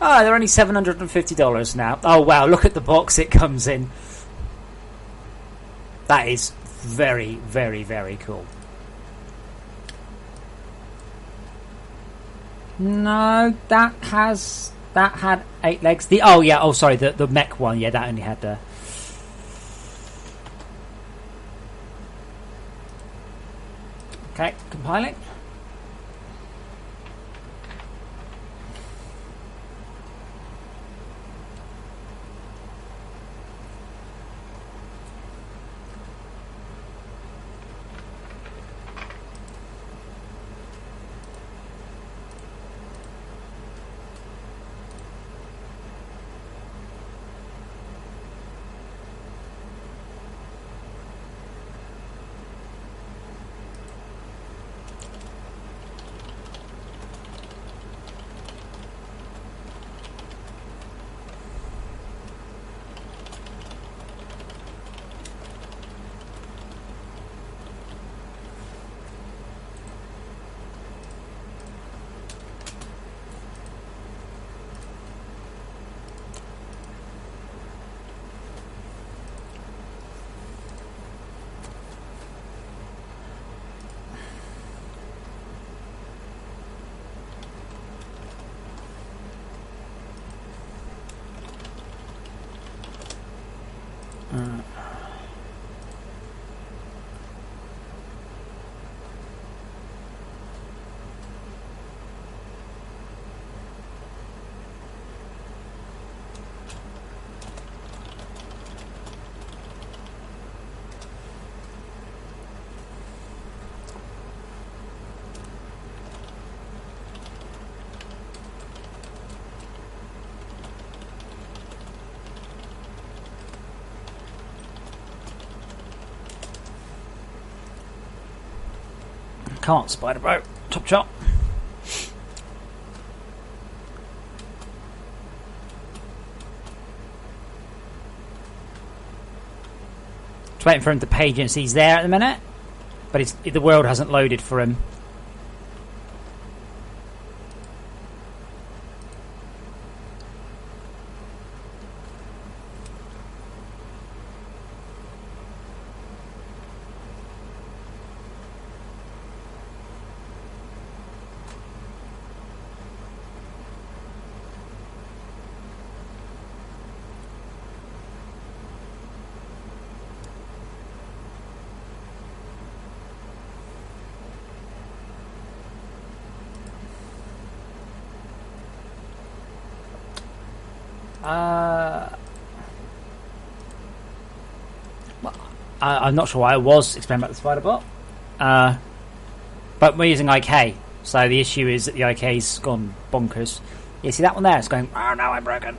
Speaker 1: Oh, they're only $750 now. Oh, wow, look at the box it comes in. That is very, very, very cool. No, that had 8 legs. Sorry, the mech one. Yeah, that only had Okay, compiling. Can't spider bro. Top shot. Just waiting for him to page and see he's there at the minute, but the world hasn't loaded for him. I'm not sure why I was explaining about the spider bot, but we're using IK. So the issue is that the IK's gone bonkers. You see that one there? It's going, oh no, I'm broken.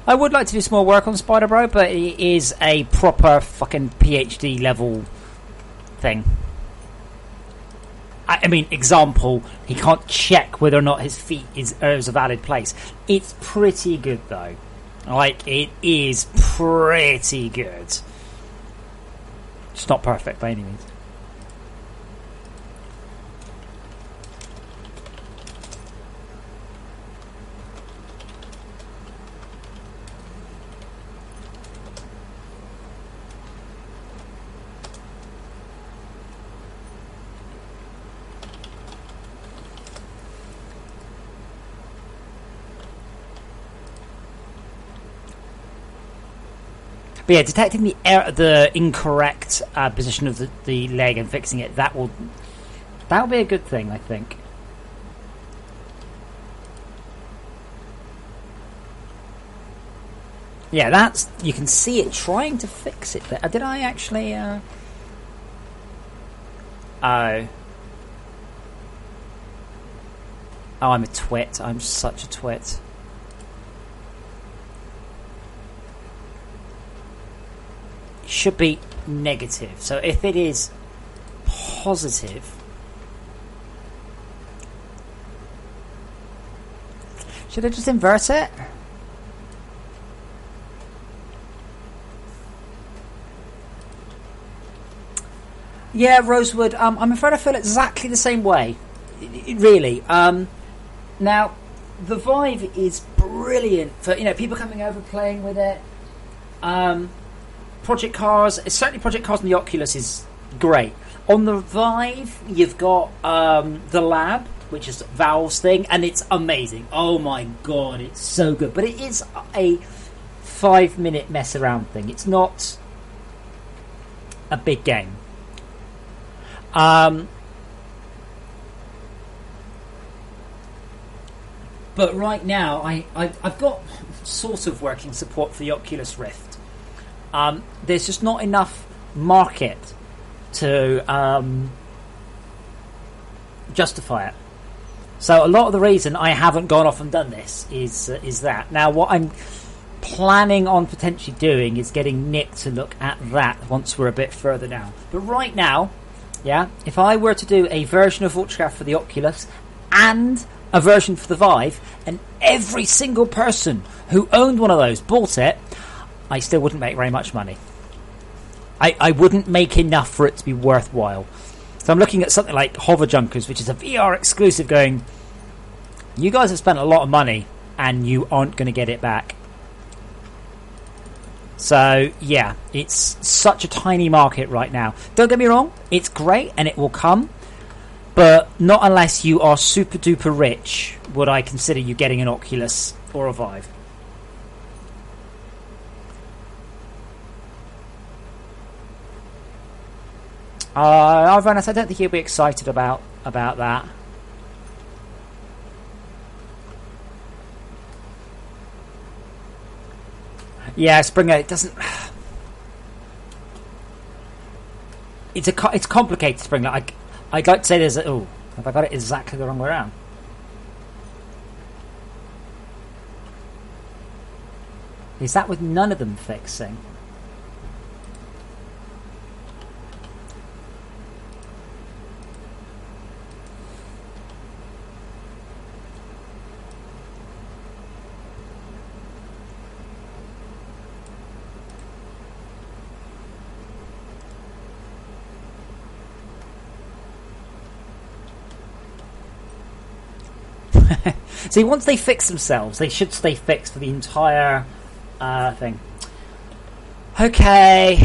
Speaker 1: I would like to do some more work on Spider Bro, but it is a proper fucking PhD level thing. I mean, example, he can't check whether or not his feet is a valid place. It's pretty good though. Like, it is pretty good. It's not perfect by any means. But yeah, detecting the incorrect position of the leg and fixing it, that will be a good thing, I think. Yeah, that's, you can see it trying to fix it. Did I actually? Oh, I'm a twit. I'm such a twit. Should be negative. So if it is positive, should I just invert it? Yeah, Rosewood. I'm afraid I feel exactly the same way. Really. Now, the Vive is brilliant for people coming over playing with it. Project Cars, certainly Project Cars and the Oculus is great. On the Vive, you've got the Lab, which is Valve's thing, and it's amazing. Oh my god, it's so good. But it is a 5-minute mess around thing. It's not a big game. But right now, I've got sort of working support for the Oculus Rift. There's just not enough market to justify it. So a lot of the reason I haven't gone off and done this is that. Now, what I'm planning on potentially doing is getting Nick to look at that once we're a bit further down. But right now, yeah, if I were to do a version of Ultracraft for the Oculus and a version for the Vive, and every single person who owned one of those bought it, I still wouldn't make very much money. I wouldn't make enough for it to be worthwhile. So I'm looking at something like Hover Junkers, which is a VR exclusive, going, you guys have spent a lot of money and you aren't going to get it back. So yeah, it's such a tiny market right now. Don't get me wrong, it's great and it will come, but not unless you are super duper rich would I consider you getting an Oculus or a Vive. Arvanis, I don't think he'll be excited about that. Yeah, Springer, it doesn't. It's complicated, Springer. I'd like to say there's have I got it exactly the wrong way around? Is that with none of them fixing? See, once they fix themselves, they should stay fixed for the entire thing. Okay.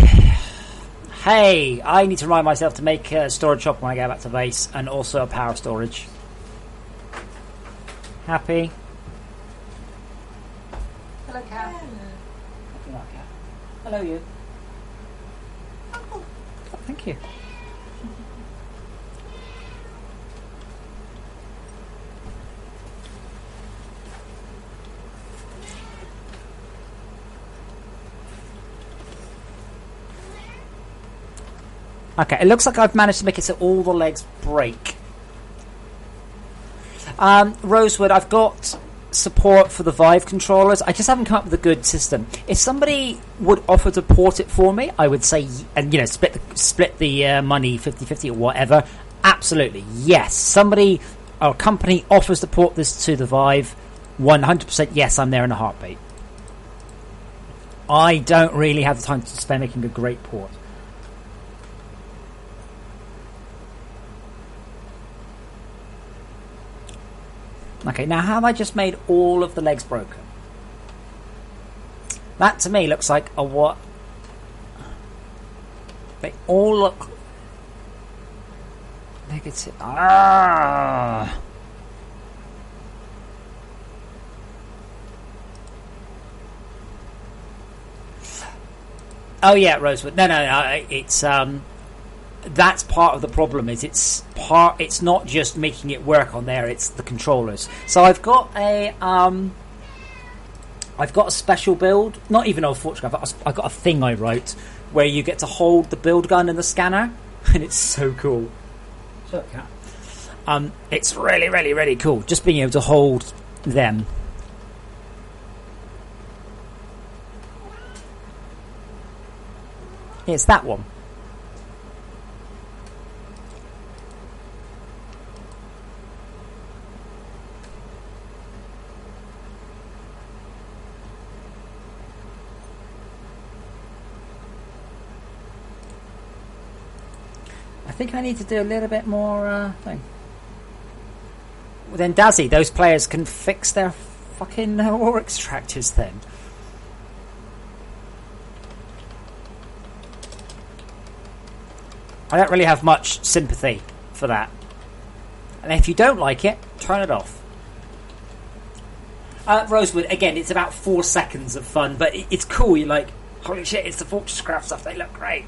Speaker 1: Hey, I need to remind myself to make a storage shop when I go back to base, and also a power storage. Happy? Hello, cat. Hello, cat. Hello, you. Oh, thank you. Okay, it looks like I've managed to make it so all the legs break. Rosewood, I've got support for the Vive controllers. I just haven't come up with a good system. If somebody would offer to port it for me, I would say, and split the money 50-50 or whatever. Absolutely, yes. Somebody or a company offers to port this to the Vive, 100% yes, I'm there in a heartbeat. I don't really have the time to spend making a great port. Okay, now have I just made all of the legs broken? That to me looks like a what? They all look negative. Ah. Oh yeah, Rosewood. No, it's that's part of the problem. It's not just making it work on there, it's the controllers. So I've got a special build, not even a Forge, I've got a thing I wrote where you get to hold the build gun in the scanner, and it's so cool. It's really, really, really cool, just being able to hold them. It's that one. I think I need to do a little bit more thing. Well, then Dazzy, those players can fix their fucking ore extractors then. I don't really have much sympathy for that. And if you don't like it, turn it off. Rosewood, again, it's about 4 seconds of fun, but it's cool. You're like, holy shit, it's the Fortress Craft stuff. They look great.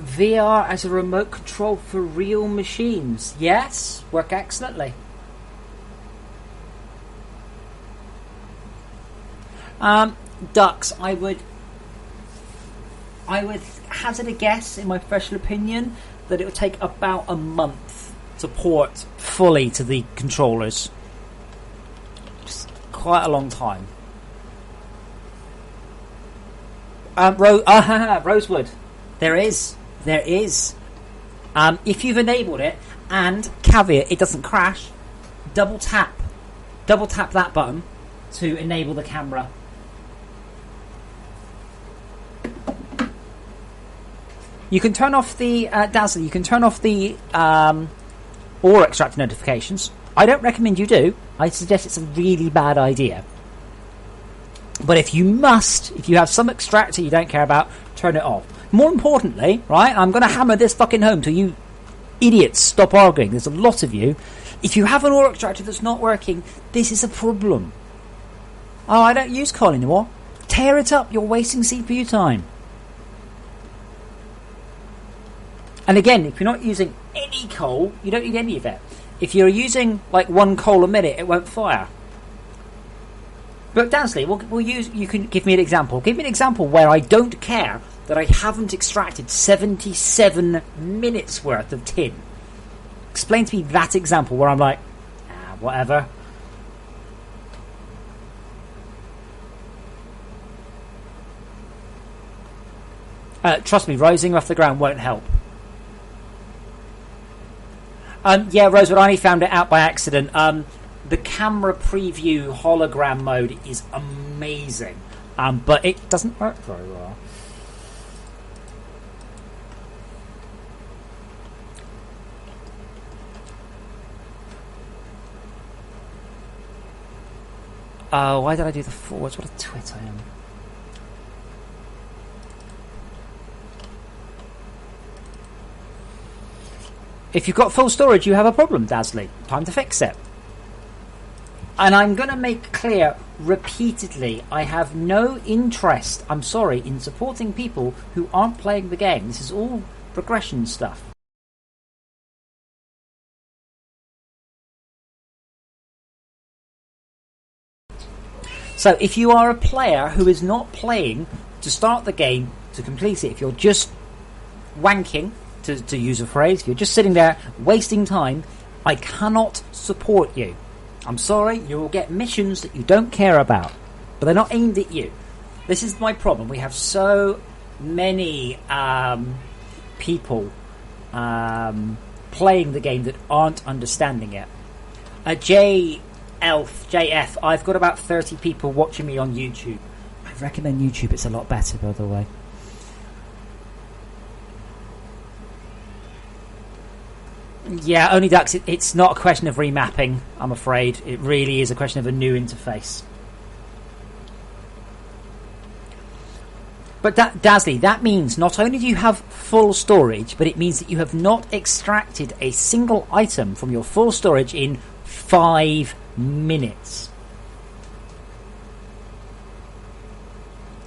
Speaker 1: VR as a remote control for real machines. Yes, work excellently. Ducks, I would hazard a guess, in my professional opinion, that it would take about a month to port fully to the controllers. Just quite a long time. Rosewood, there is. If you've enabled it, and caveat, it doesn't crash, double tap that button to enable the camera. You can turn off the Dazzle. You can turn off the ore extractor notifications. I don't recommend you do. I suggest it's a really bad idea. But if you have some extractor you don't care about, turn it off. More importantly, right, I'm going to hammer this fucking home till you idiots stop arguing. There's a lot of you. If you have an ore extractor that's not working, this is a problem. Oh, I don't use coal anymore. Tear it up. You're wasting CPU time. And again, if you're not using any coal, you don't need any of it. If you're using like 1 coal a minute, it won't fire. But Dansley, you can give me an example. Give me an example where I don't care that I haven't extracted 77 minutes worth of tin. Explain to me that example where I'm like, whatever. Trust me, rising off the ground won't help. Yeah, Rosewood, I only found it out by accident. The camera preview hologram mode is amazing, but it doesn't work very well. Oh, why did I do the forwards? What a twit I am. If you've got full storage, you have a problem, Dazzly. Time to fix it. And I'm going to make clear repeatedly, I have no interest, I'm sorry, in supporting people who aren't playing the game. This is all progression stuff. So if you are a player who is not playing to start the game, to complete it, if you're just wanking, to use a phrase, if you're just sitting there wasting time, I cannot support you. I'm sorry, you will get missions that you don't care about, but they're not aimed at you. This is my problem. We have so many people playing the game that aren't understanding it. JF, I've got about 30 people watching me on YouTube. I recommend YouTube, it's a lot better, by the way. Yeah, only Ducks, it's not a question of remapping, I'm afraid. It really is a question of a new interface. But Dazzly, that means not only do you have full storage, but it means that you have not extracted a single item from your full storage in 5 minutes.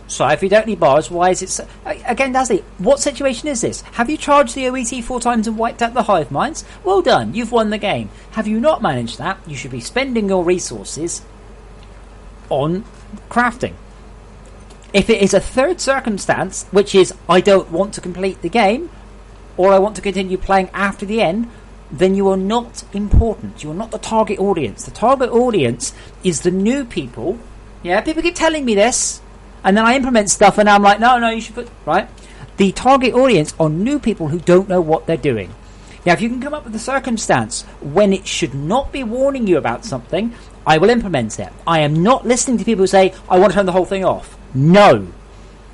Speaker 1: So if you don't need bars, why is it so... Again, Dazzly, what situation is this? Have you charged the OET 4 times and wiped out the hive minds? Well done, you've won the game. Have you not managed that? You should be spending your resources on crafting. If it is a third circumstance, which is I don't want to complete the game, or I want to continue playing after the end, then you are not important. You are not the target audience. The target audience is the new people. Yeah, people keep telling me this, and then I implement stuff, and I'm like, no, you should put... Right? The target audience are new people who don't know what they're doing. Now, if you can come up with a circumstance when it should not be warning you about something, I will implement it. I am not listening to people who say, I want to turn the whole thing off. No.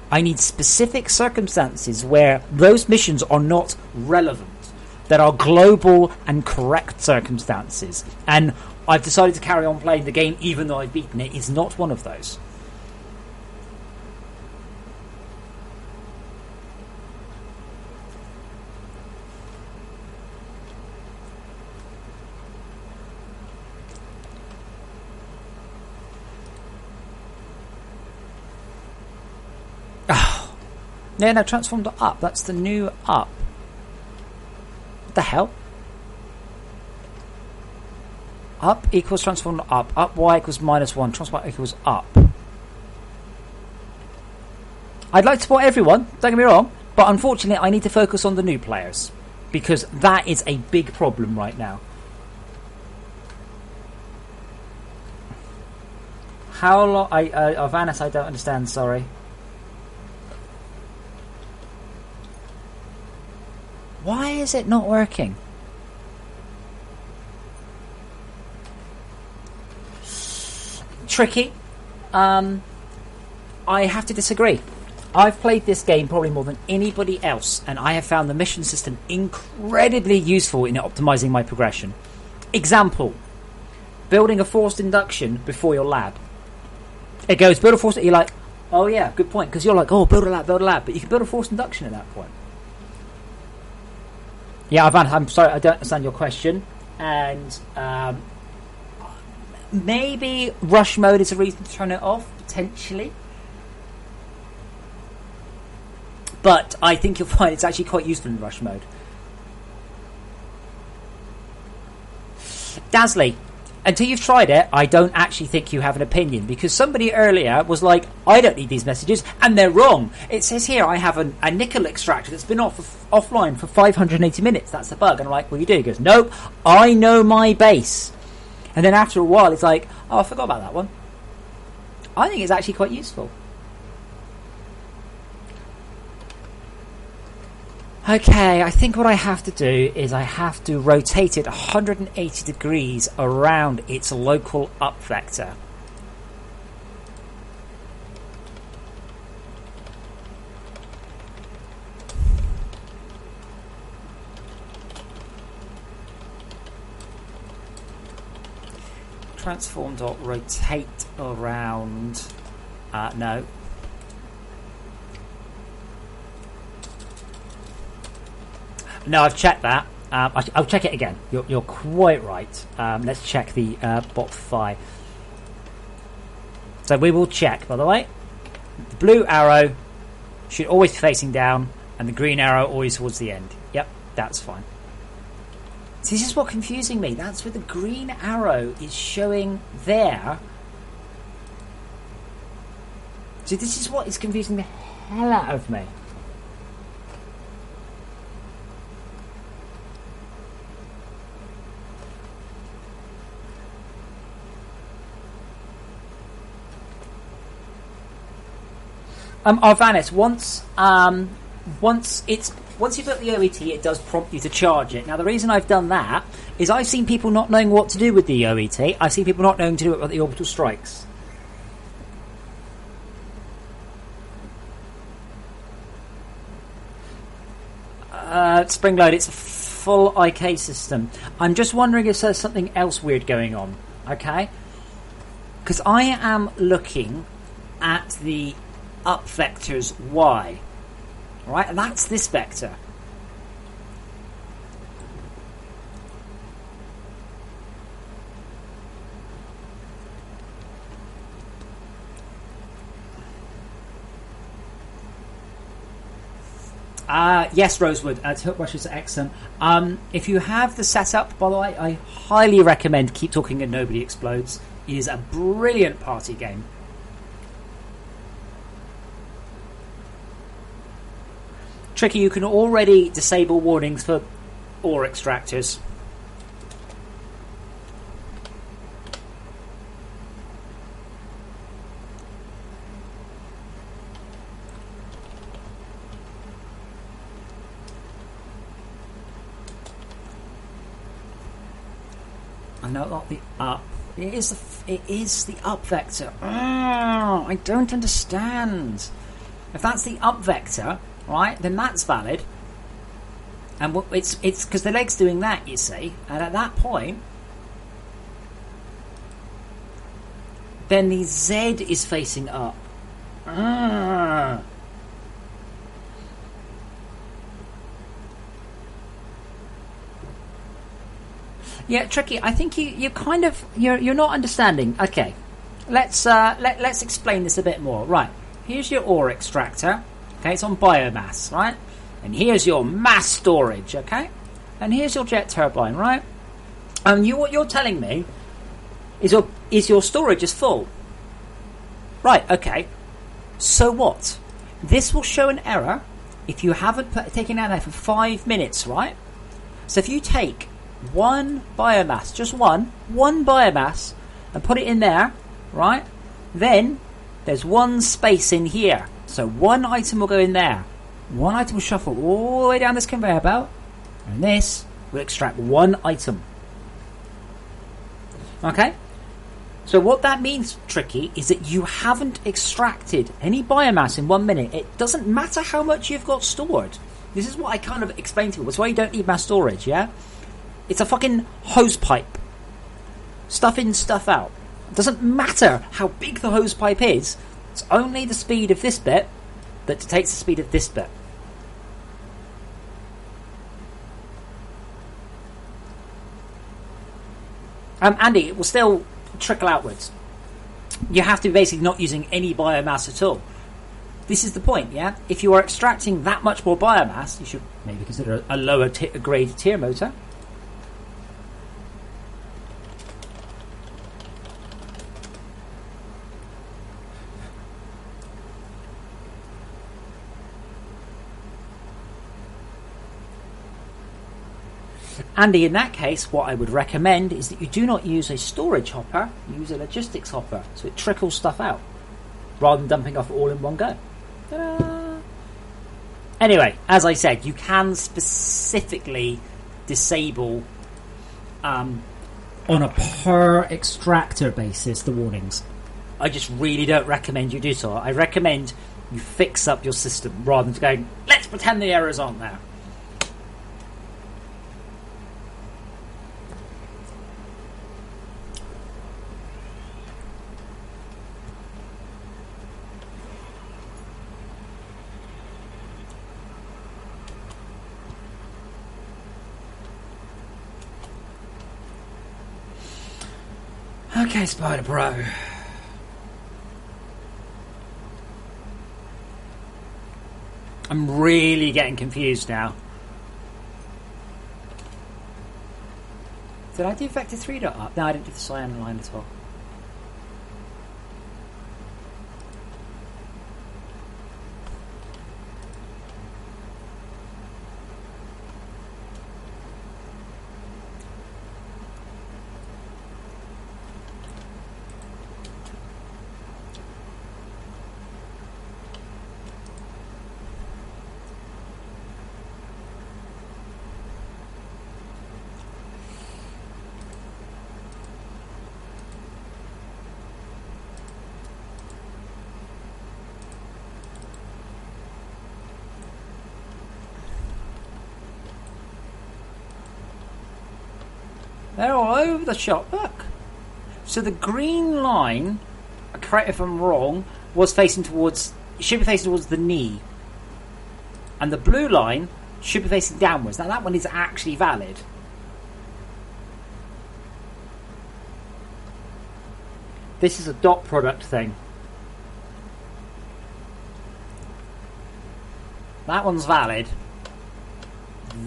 Speaker 1: I need specific circumstances where those missions are not relevant, that are global and correct circumstances. And I've decided to carry on playing the game even though I've beaten it is not one of those. Yeah, no, transformed to up. That's the new up. What the hell? Up equals transformed to up. Up y equals -1. Transform equals up. I'd like to support everyone, don't get me wrong, but unfortunately I need to focus on the new players, because that is a big problem right now. How long... Vanis, I don't understand, sorry. Why is it not working? Tricky. I have to disagree. I've played this game probably more than anybody else, and I have found the mission system incredibly useful in optimizing my progression. Example, building a forced induction before your lab. It goes, build a forced... You're like, oh yeah, good point, because you're like, oh, build a lab, but you can build a forced induction at that point. Yeah, Ivan, I'm sorry, I don't understand your question. And maybe rush mode is a reason to turn it off, potentially. But I think you'll find it's actually quite useful in rush mode. Dazzly, until you've tried it, I don't actually think you have an opinion, because somebody earlier was like, I don't need these messages, and they're wrong. It says here I have a nickel extractor that's been offline for 580 minutes. That's the bug. And I'm like, well, you do? He goes, nope, I know my base. And then after a while, it's like, oh, I forgot about that one. I think it's actually quite useful. Okay, I think what I have to do is I have to rotate it 180 degrees around its local up vector. Transform.rotate around. No. No, I've checked that. I'll check it again. You're quite right. Let's check the bot5. So we will check, by the way. The blue arrow should always be facing down, and the green arrow always towards the end. Yep, that's fine. So this is what's confusing me. That's where the green arrow is showing there. So this is what is confusing the hell out of me. Arvanis, once you've got the OET, it does prompt you to charge it. Now, the reason I've done that is I've seen people not knowing what to do with the OET. I've seen people not knowing to do it with the orbital strikes. Springload, it's a full IK system. I'm just wondering if there's something else weird going on. Okay? Because I am looking at the up vectors Y. Right? And that's this vector. Yes, Rosewood. Hookrush is excellent. If you have the setup, by the way, I highly recommend Keep Talking and Nobody Explodes. It is a brilliant party game. Tricky, you can already disable warnings for ore extractors. No, not the up. It is the up vector. I don't understand. If that's the up vector, right, then that's valid. And it's because the leg's doing that, you see. And at that point, then the Z is facing up. Yeah, Tricky, I think you kind of you're not understanding. Okay, let's explain this a bit more. Right, here's your ore extractor. Okay, it's on biomass, right? And here's your mass storage. Okay, and here's your jet turbine, right? And what you're telling me is your storage is full. Right. Okay. So what? This will show an error if you haven't taken out there for 5 minutes, right? So if you take one biomass, just one biomass, and put it in there, right? Then there's one space in here. So one item will go in there. One item will shuffle all the way down this conveyor belt, and this will extract one item. Okay? So what that means, Tricky, is that you haven't extracted any biomass in 1 minute. It doesn't matter how much you've got stored. This is what I kind of explained to you. That's why you don't need mass storage, yeah? It's a fucking hose pipe. Stuff in, stuff out. It doesn't matter how big the hose pipe is. It's only the speed of this bit that dictates the speed of this bit. Andy, it will still trickle outwards. You have to be basically not using any biomass at all. This is the point, yeah? If you are extracting that much more biomass, you should maybe consider a lower grade tier motor. Andy, in that case, what I would recommend is that you do not use a storage hopper, use a logistics hopper, so it trickles stuff out, rather than dumping off all in one go. Ta-da! Anyway, as I said, you can specifically disable, on a per extractor basis, the warnings. I just really don't recommend you do so. I recommend you fix up your system, rather than going, let's pretend the errors aren't there. Okay, Spider Pro. I'm really getting confused now. Did I do vector 3 dot up? No, I didn't do the cyan line at all. They're all over the shop, look. So the green line, correct if I'm wrong, was facing towards, should be facing towards the knee. And the blue line should be facing downwards. Now that one is actually valid. This is a dot product thing. That one's valid.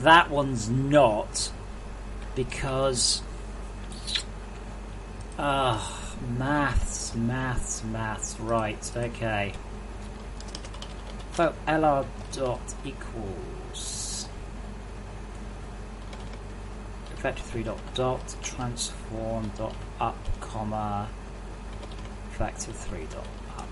Speaker 1: That one's not. Because maths, right, okay. So LR dot equals vector 3 dot transform dot up comma vector 3 dot up.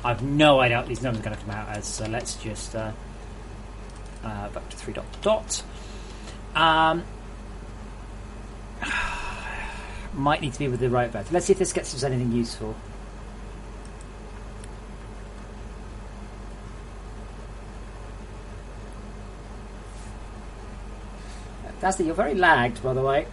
Speaker 1: I've no idea what these numbers are going to come out as, so let's just vector 3 dot. Might need to be with the right vector. Let's see if this gets us anything useful. Dasty, you're very lagged, by the way.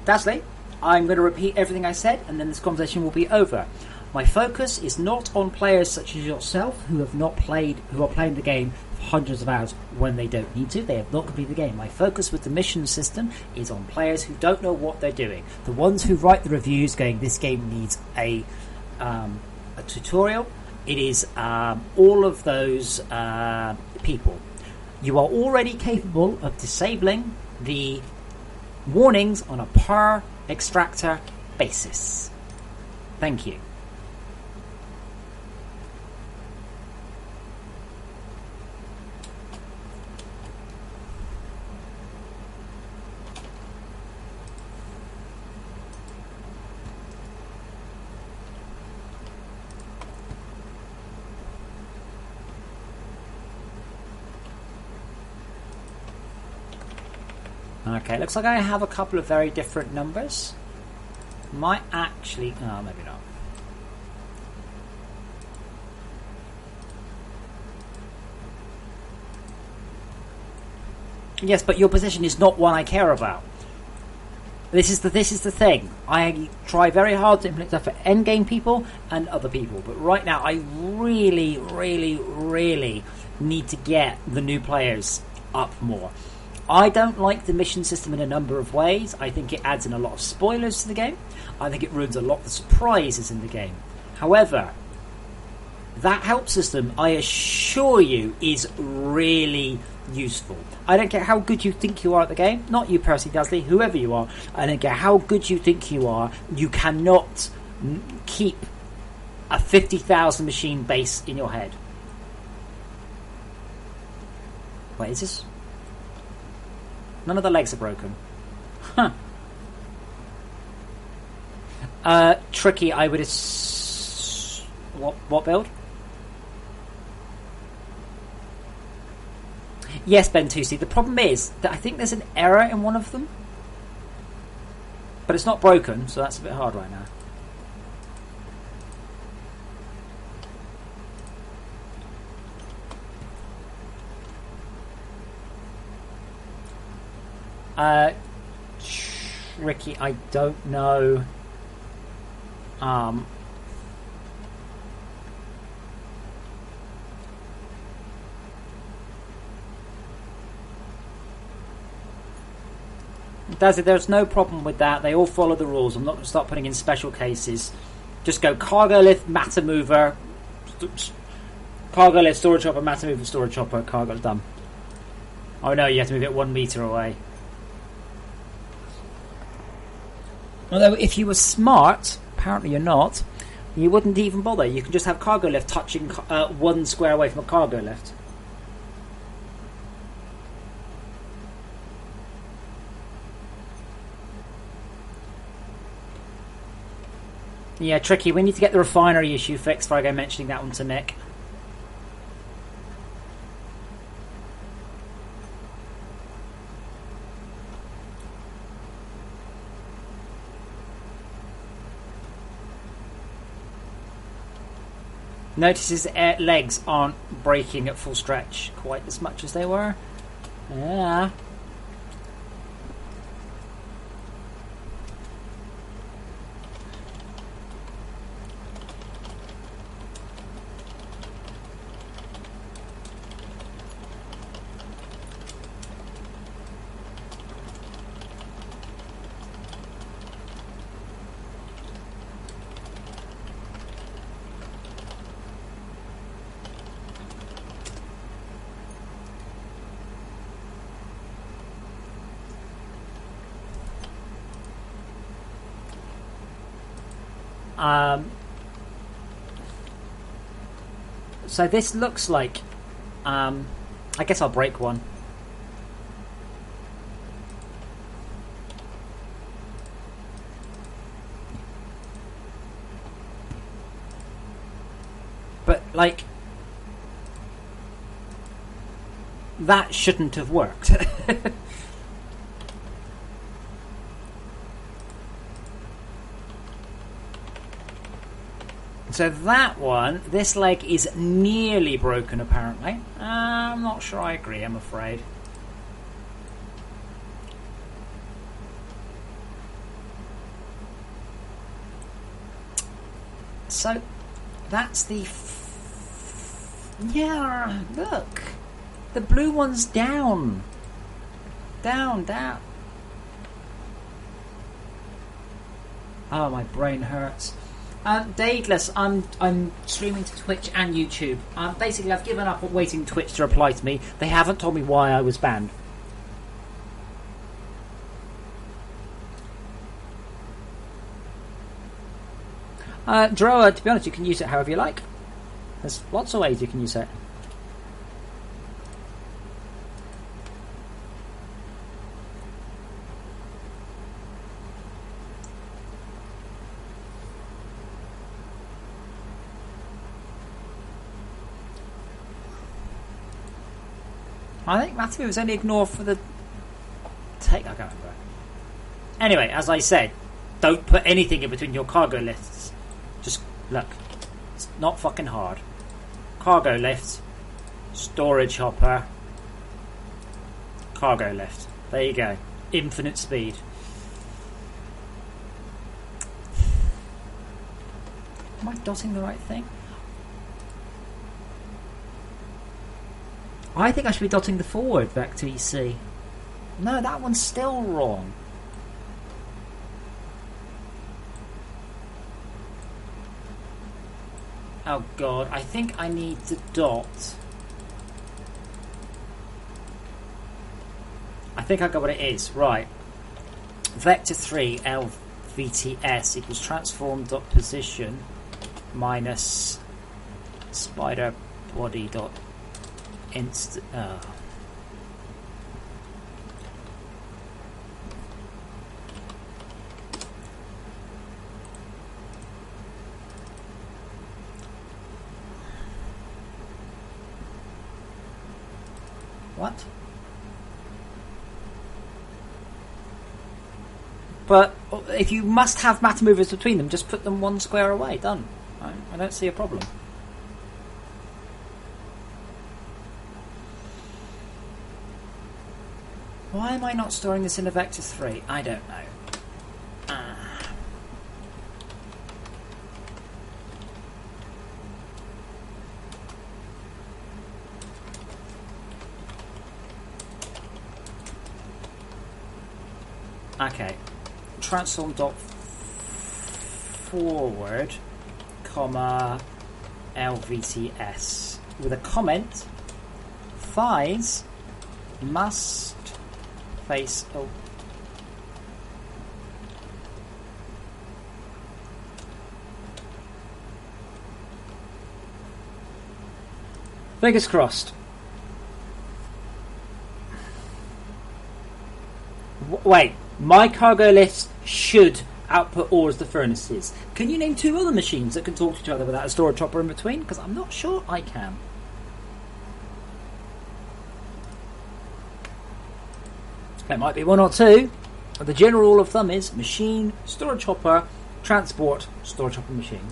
Speaker 1: Dastley, I'm going to repeat everything I said and then this conversation will be over. My focus is not on players such as yourself who are playing the game for hundreds of hours when they don't need to. They have not completed the game. My focus with the mission system is on players who don't know what they're doing. The ones who write the reviews going, this game needs a tutorial. It is all of those people. You are already capable of disabling the warnings on a per extractor basis. Thank you. Okay, looks like I have a couple of very different numbers. Might actually... oh, maybe not. Yes, but your position is not one I care about. This is the thing. I try very hard to implement stuff for endgame people and other people, but right now I really, really, really need to get the new players up more. I don't like the mission system in a number of ways. I think it adds in a lot of spoilers to the game. I think it ruins a lot of the surprises in the game. However, that help system, I assure you, is really useful. I don't care how good you think you are at the game. Not you, Percy Dudley, whoever you are. I don't care how good you think you are. You cannot keep a 50,000 machine base in your head. Wait, is this... None of the legs are broken. Huh. Tricky, I would... What build? Yes, Ben Tusi. The problem is that I think there's an error in one of them. But it's not broken, so that's a bit hard right now. Tricky, I don't know. There's no problem with that. They all follow the rules. I'm not going to start putting in special cases. Just go cargo lift, matter mover, cargo lift, storage hopper, matter mover, storage hopper, cargo done. Oh no, you have to move it 1 meter away. Although if you were smart, apparently you're not, you wouldn't even bother. You can just have cargo lift touching 1 square away from a cargo lift. Yeah, Tricky, we need to get the refinery issue fixed before I go mentioning that one to Nick. Notice his legs aren't breaking at full stretch quite as much as they were. Yeah. So this looks like, I guess I'll break one. But, like, that shouldn't have worked. So that one, this leg is nearly broken apparently. I'm not sure I agree, I'm afraid. So, that's the... yeah, look. The blue one's down. Down. Oh, my brain hurts. Daedalus, I'm streaming to Twitch and YouTube. Basically, I've given up on waiting Twitch to reply to me. They haven't told me why I was banned. Droa, to be honest, you can use it however you like. There's lots of ways you can use it. I think Matthew was only ignored for the take. I can't remember. Anyway, as I said, don't put anything in between your cargo lifts. Just look, it's not fucking hard. Cargo lift, storage hopper, cargo lift. There you go. Infinite speed. Am I dotting the right thing? I think I should be dotting the forward back to EC. No, that one's still wrong. Oh god, I think I need to dot. I think I got what it is. Right. Vector 3 LVTS equals transform dot position minus spider body dot What? But if you must have matter movers between them, just put them one square away. Done. I don't see a problem. Why am I not storing this in a vector 3? I don't know. Okay. Transform dot forward, comma LVTS with a comment. Thighs must face. Oh. Fingers crossed. Wait, my cargo lifts should output ore as the furnaces. Can you name 2 other machines that can talk to each other without a storage chopper in between? Because I'm not sure I can. There might be 1 or 2, but the general rule of thumb is machine, storage hopper, transport, storage hopper machine.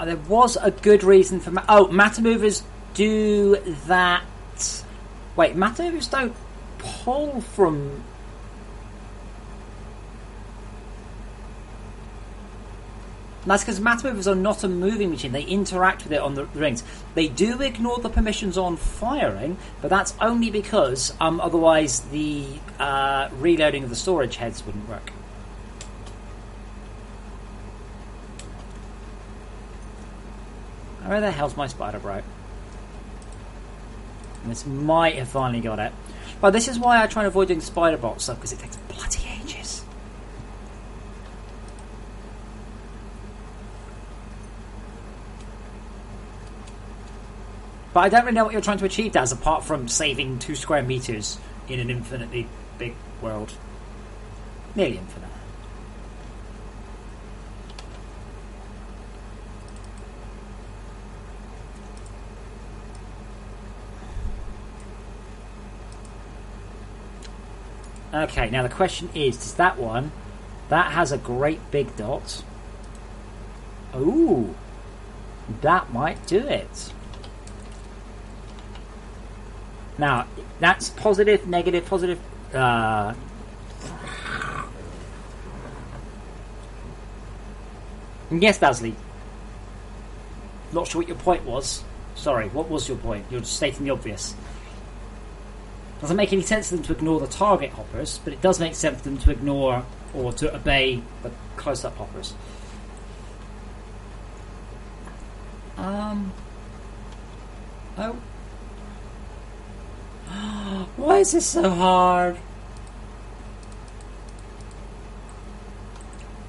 Speaker 1: There was a good reason for... matter movers do that... Wait, matter movers don't pull from... That's because matter movers are not a moving machine. They interact with it on the rings. They do ignore the permissions on firing, but that's only because otherwise the reloading of the storage heads wouldn't work. Where the hell's my spider, bro? This might have finally got it. But this is why I try and avoid doing spider bot stuff, because it takes bloody ages. But I don't really know what you're trying to achieve, Daz, apart from saving 2 square meters in an infinitely big world. Nearly infinite. Okay, now the question is, does that one... That has a great big dot. Ooh. That might do it. Now, that's positive, negative, positive... Yes, Dasley. Not sure what your point was. Sorry, what was your point? You're just stating the obvious. Doesn't make any sense for them to ignore the target hoppers, but it does make sense for them to ignore or to obey the close-up hoppers. Oh. Why is this so hard?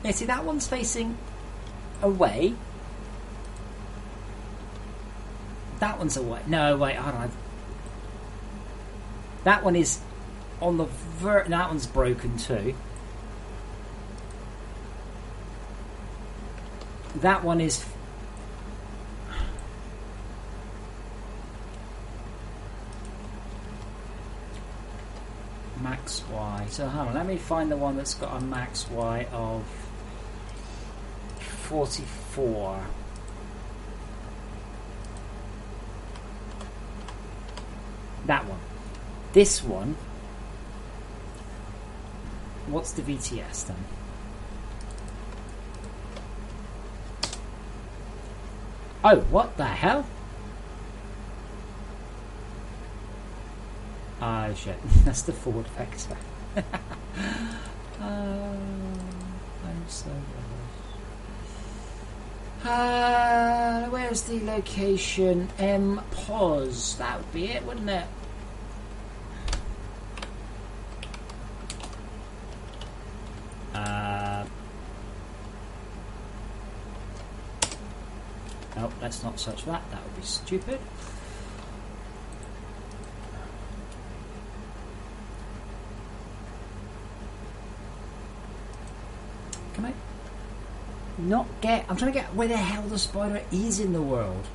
Speaker 1: Yeah, see, that one's facing away. That one's away. No, wait, hold on. That one is on the that one's broken too. That one is... max Y. So hold on, let me find the one that's got a max Y of 44. That one. This one. What's the VTS then? Oh, what the hell? Oh shit, that's the forward vector. I'm so rubbish. Where's the location? Pause. That would be it, wouldn't it? Nope, let's not search that. That would be stupid. Can I not get... I'm trying to get where the hell the spider is in the world.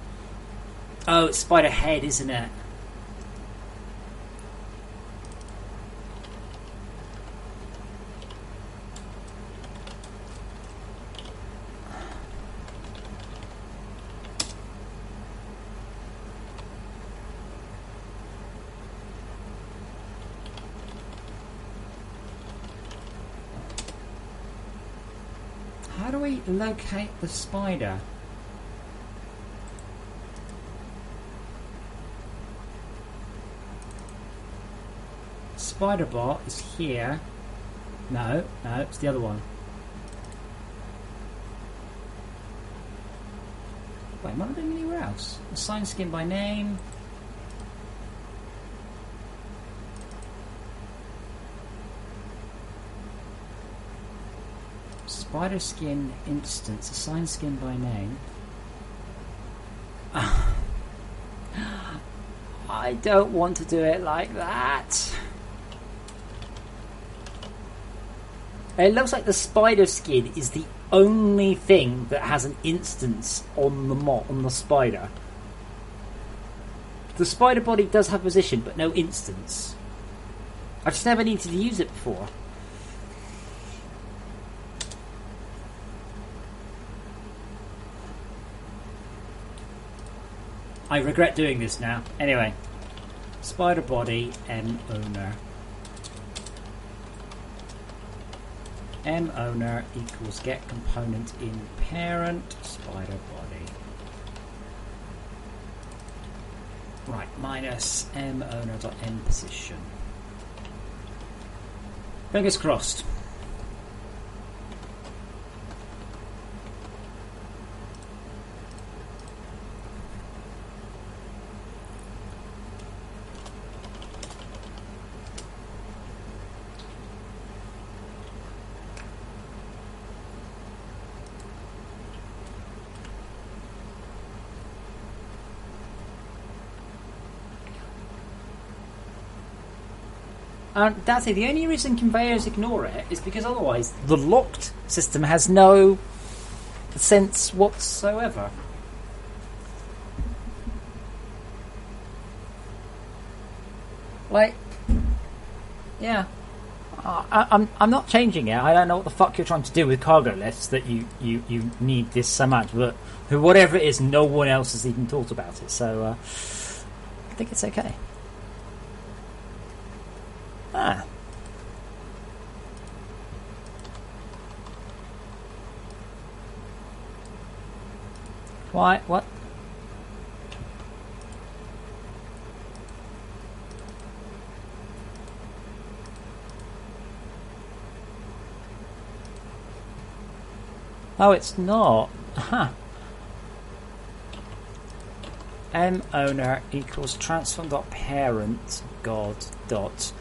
Speaker 1: Oh, it's spider head, isn't it? How do we locate the spider? Spider bot is here. No, it's the other one. Wait, am I not doing anywhere else? Assign skin by name. Spider skin instance, assign skin by name. I don't want to do it like that. It looks like the spider skin is the only thing that has an instance on the spider. The spider body does have position, but no instance. I've just never needed to use it before. I regret doing this now. Anyway, spider body M owner. M owner equals get component in parent spider body. Right, minus M owner dot M position. Fingers crossed. That's it. The only reason conveyors ignore it is because otherwise the locked system has no sense whatsoever. Like, yeah, I'm not changing it. I don't know what the fuck you're trying to do with cargo lifts that you need this so much, but whatever it is, no one else has even thought about it. So I think it's okay. Ah. Why? What? Oh, it's not. Huh. M owner equals transform.parent god dot.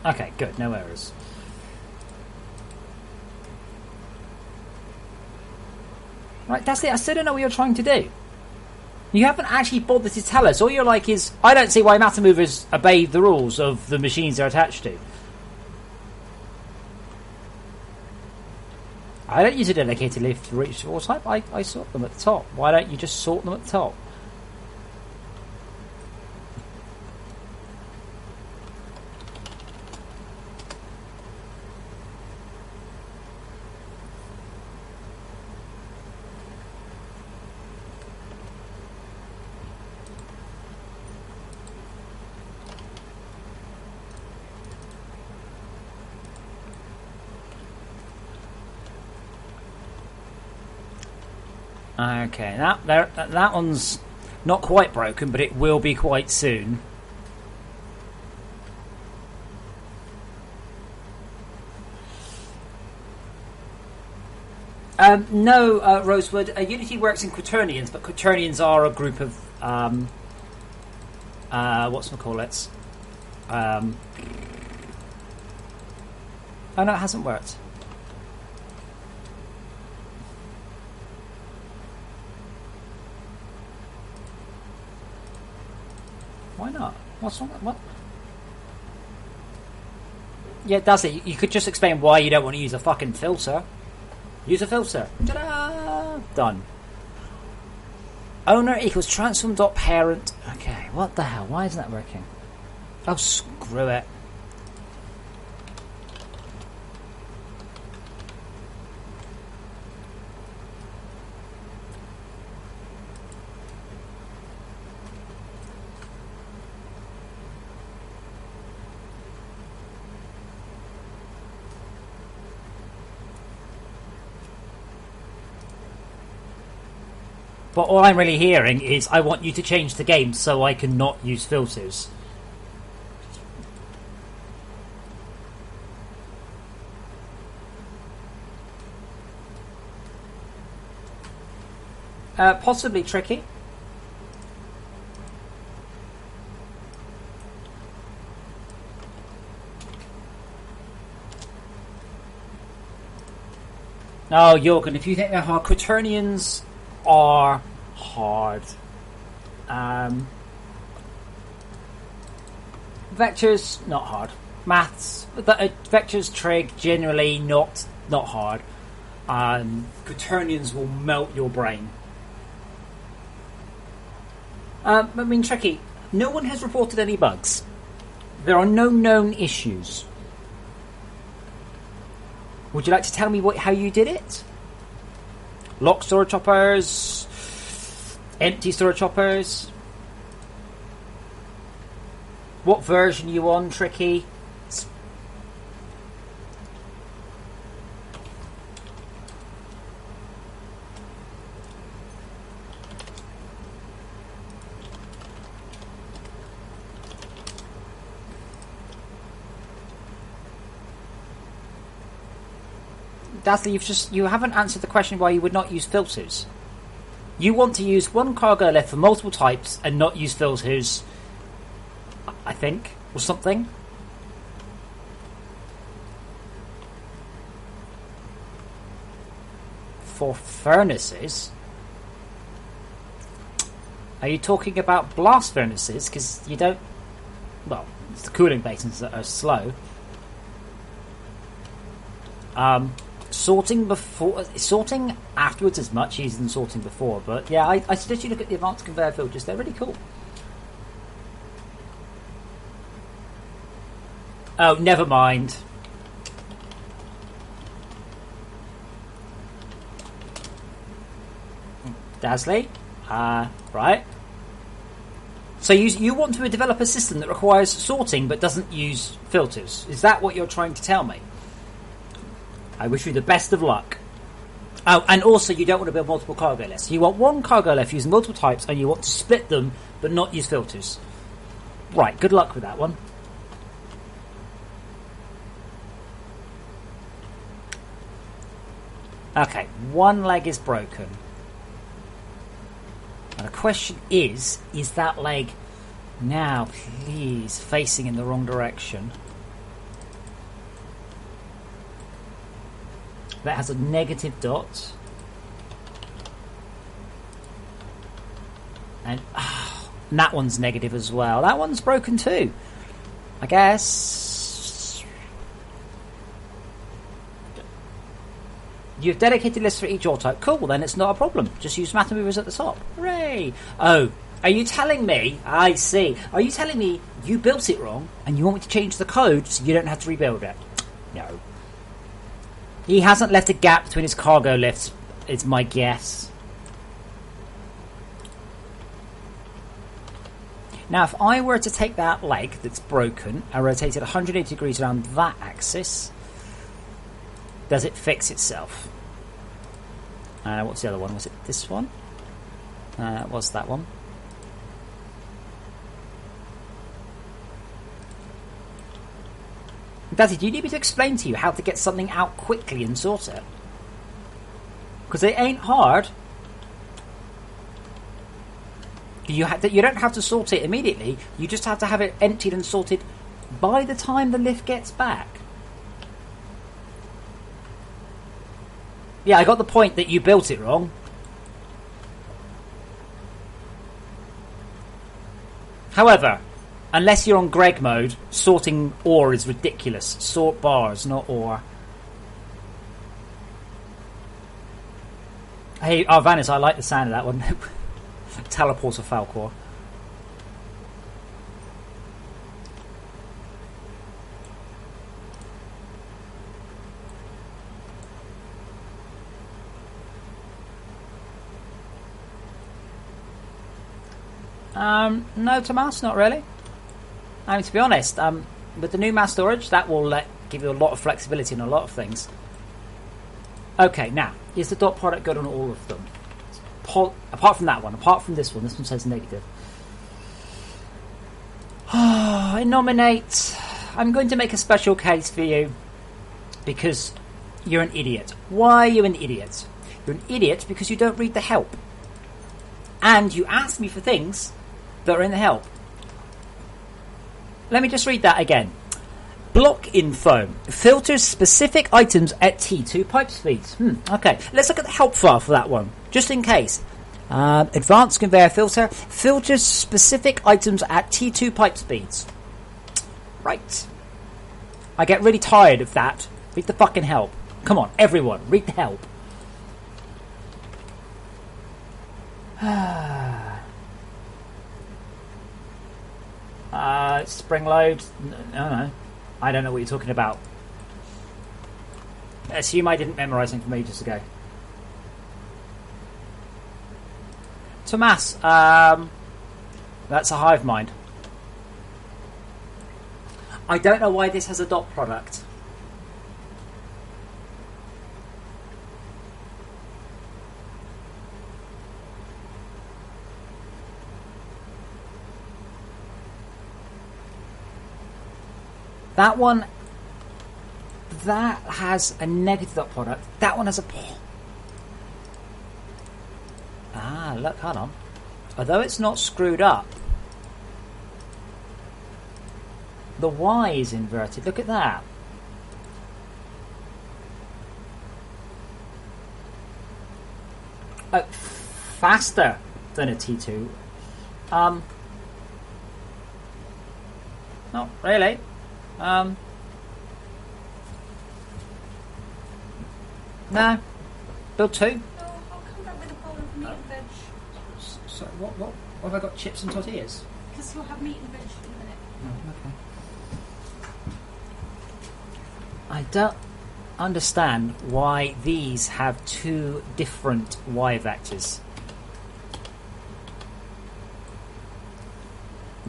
Speaker 1: Okay, good. No errors. Right, that's it. I still don't know what you're trying to do. You haven't actually bothered to tell us. All you're like is, I don't see why matter movers obey the rules of the machines they're attached to. I don't use a dedicated lift for each floor type. I sort them at the top. Why don't you just sort them at the top? Okay, that one's not quite broken, but it will be quite soon. No, Rosewood. Unity works in Quaternions, but Quaternions are a group of whatchamacallits. Oh no, it hasn't worked. Why not? What's wrong? What? Yeah, that's it. You could just explain why you don't want to use a fucking filter. Use a filter. Ta-da! Done. Owner equals transform.parent. Okay, what the hell? Why isn't that working? Oh, screw it. But all I'm really hearing is I want you to change the game so I can not use filters. Possibly tricky. No, Jorgen, if you think they're hard, Quaternions are hard. Vectors, not hard. Maths, vectors, trig, generally not hard. Quaternions will melt your brain. I mean, tricky. No one has reported any bugs. There are no known issues. Would you like to tell me how you did it? Lock storage hoppers, empty storage hoppers. What version are you on, Tricky? Dazzler, you haven't answered the question why you would not use filters. You want to use one cargo lift for multiple types and not use filters, I think, or something. For furnaces? Are you talking about blast furnaces? Because you don't... Well, it's the cooling basins that are slow. Sorting afterwards is much easier than sorting before, but yeah, I suggest you look at the advanced conveyor filters. They're really cool. Oh, never mind. Dazzly? Right. So you want to develop a system that requires sorting but doesn't use filters. Is that what you're trying to tell me? I wish you the best of luck. Oh, and also you don't want to build multiple cargo lifts. You want one cargo lift using multiple types and you want to split them but not use filters. Right, good luck with that one. Okay, one leg is broken. And the question is that leg now, please, facing in the wrong direction? that has a negative dot. And that one's negative as well. That one's broken too. I guess. You've dedicated lists for each ore type. Cool, then it's not a problem. Just use matter movers at the top. Hooray! Oh, are you telling me? I see. Are you telling me you built it wrong and you want me to change the code so you don't have to rebuild it? No. He hasn't left a gap between his cargo lifts, is my guess. Now, if I were to take that leg that's broken and rotate it 180 degrees around that axis, does it fix itself? What's the other one? Was it this one? Was that one? Daddy, do you need me to explain to you how to get something out quickly and sort it? Because it ain't hard. You don't have to sort it immediately. You just have to have it emptied and sorted by the time the lift gets back. Yeah, I got the point that you built it wrong. However, unless you're on Greg mode, sorting ore is ridiculous. Sort bars, not ore. Hey, Vanis, I like the sound of that one. Teleporter Falcor. No, Tomas, not really. I mean, to be honest, with the new mass storage, that will give you a lot of flexibility in a lot of things. Okay, now, is the dot product good on all of them? Apart from that one, apart from this one says negative. I nominate. I'm going to make a special case for you because you're an idiot. Why are you an idiot? You're an idiot because you don't read the help. And you ask me for things that are in the help. Let me just read that again. Block info filters specific items at T2 pipe speeds. Okay, let's look at the help file for that one, just in case. Advanced conveyor filter filters specific items at T2 pipe speeds. Right. I get really tired of that. Read the fucking help. Come on, everyone, read the help. Spring load. No. I don't know what you're talking about. Assume I didn't memorise them from ages ago. Tomas, that's a hive mind. I don't know why this has a dot product. That one, that has a negative dot product. That one has a... look, hold on. Although it's not screwed up, the Y is inverted. Look at that. Faster than a T2. Not really. No. Build 2.
Speaker 2: Oh, I'll come back with a bowl of meat and veg.
Speaker 1: So what have I got? Chips and tortillas?
Speaker 2: Because you'll have meat and veg in a minute.
Speaker 1: Oh, okay. I don't understand why these have 2 different Y vectors.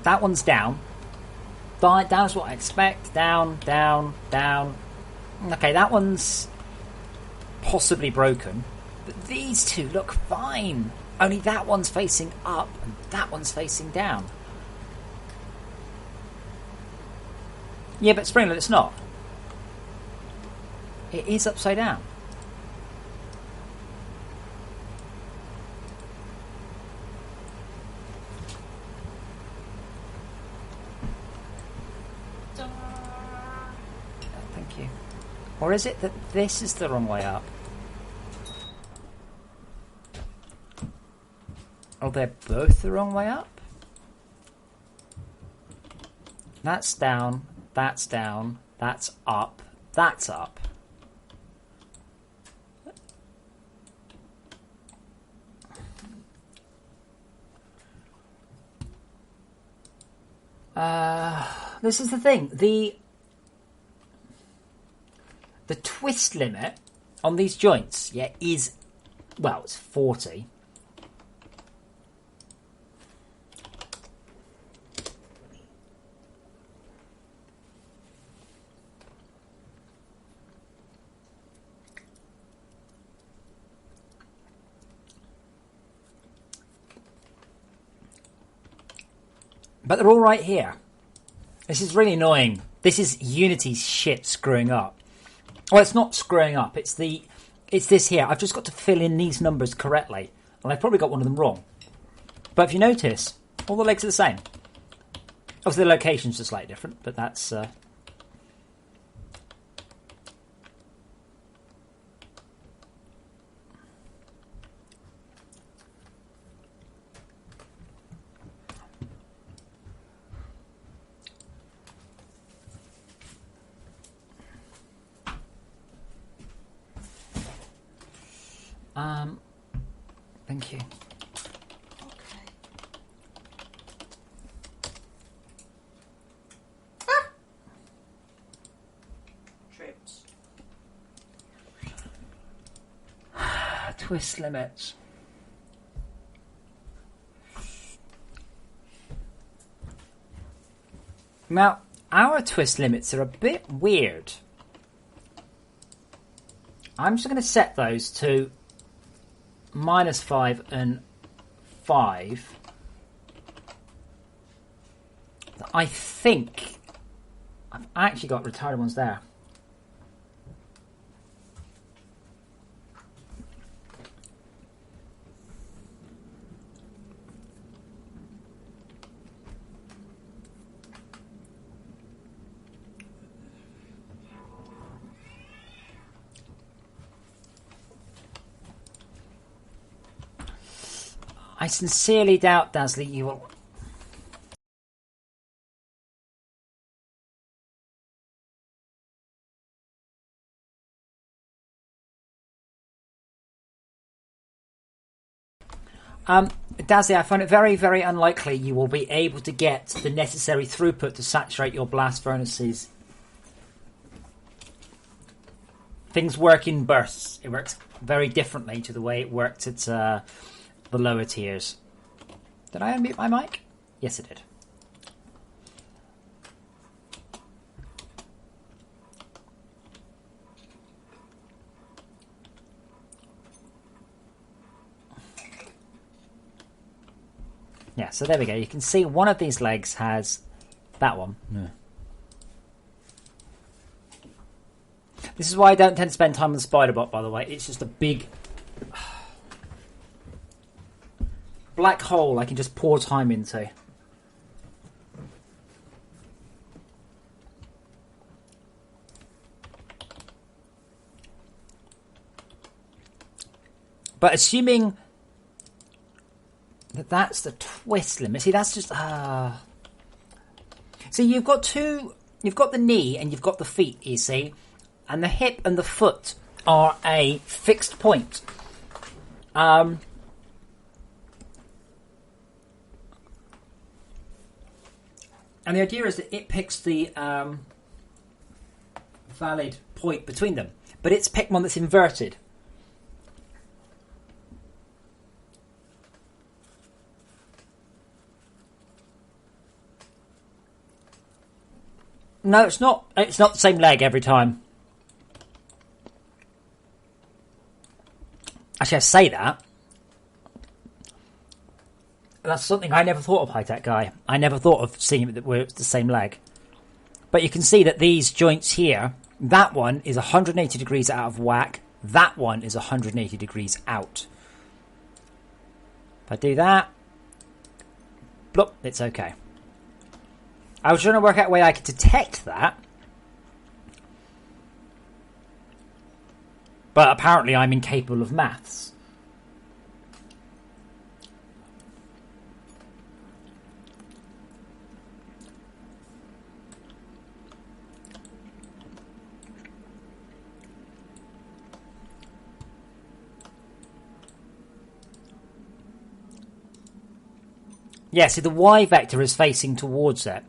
Speaker 1: That one's down. Down is what I expect. Down, down, down. Okay, that one's possibly broken. But these 2 look fine. Only that one's facing up and that one's facing down. Yeah, but Springlet, it's not. It is upside down. Or Or is it that this is the wrong way up? Oh, they're both the wrong way up? That's down, that's up, that's up. This is the thing. The twist limit on these joints, yeah, is, well, it's 40. But they're all right here. This is really annoying. This is Unity's shit screwing up. Well, it's not screwing up. It's this here. I've just got to fill in these numbers correctly. And I've probably got one of them wrong. But if you notice, all the legs are the same. Obviously, the locations are slightly different, but that's... Thank you.
Speaker 2: Okay. Troops.
Speaker 1: Twist limits. Now, our twist limits are a bit weird. I'm just going to set those to -5 and 5. I think I've actually got retarded ones there. I sincerely doubt, Dazzly, you will... Dazzly, I find it very, very unlikely you will be able to get the necessary throughput to saturate your blast furnaces. Things work in bursts. It works very differently to the way it worked at the lower tiers. Did I unmute my mic? Yes, I did. Yeah, so there we go. You can see one of these legs has that one. Yeah. This is why I don't tend to spend time on the Spiderbot, by the way. It's just a big black hole I can just pour time into. But assuming that that's the twist limit, see, that's just see, you've got the knee and you've got the feet, you see, and the hip and the foot are a fixed point. And the idea is that it picks the valid point between them, but it's picked one that's inverted. No, it's not. It's not the same leg every time. Actually, I say that. That's something I never thought of, High-Tech Guy. I never thought of seeing it where it's the same leg. But you can see that these joints here, that one is 180 degrees out of whack. That one is 180 degrees out. If I do that, bloop, it's okay. I was trying to work out a way I could detect that. But apparently I'm incapable of maths. Yeah, see, the y vector is facing towards it.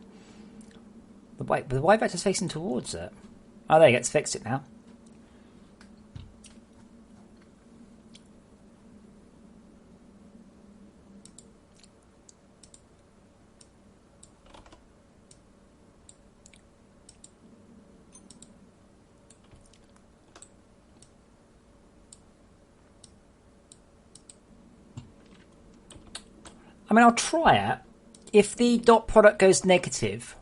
Speaker 1: The y vector is facing towards it. Oh, there you go, it's fixed it now. I mean, I'll try it. If the dot product goes negative...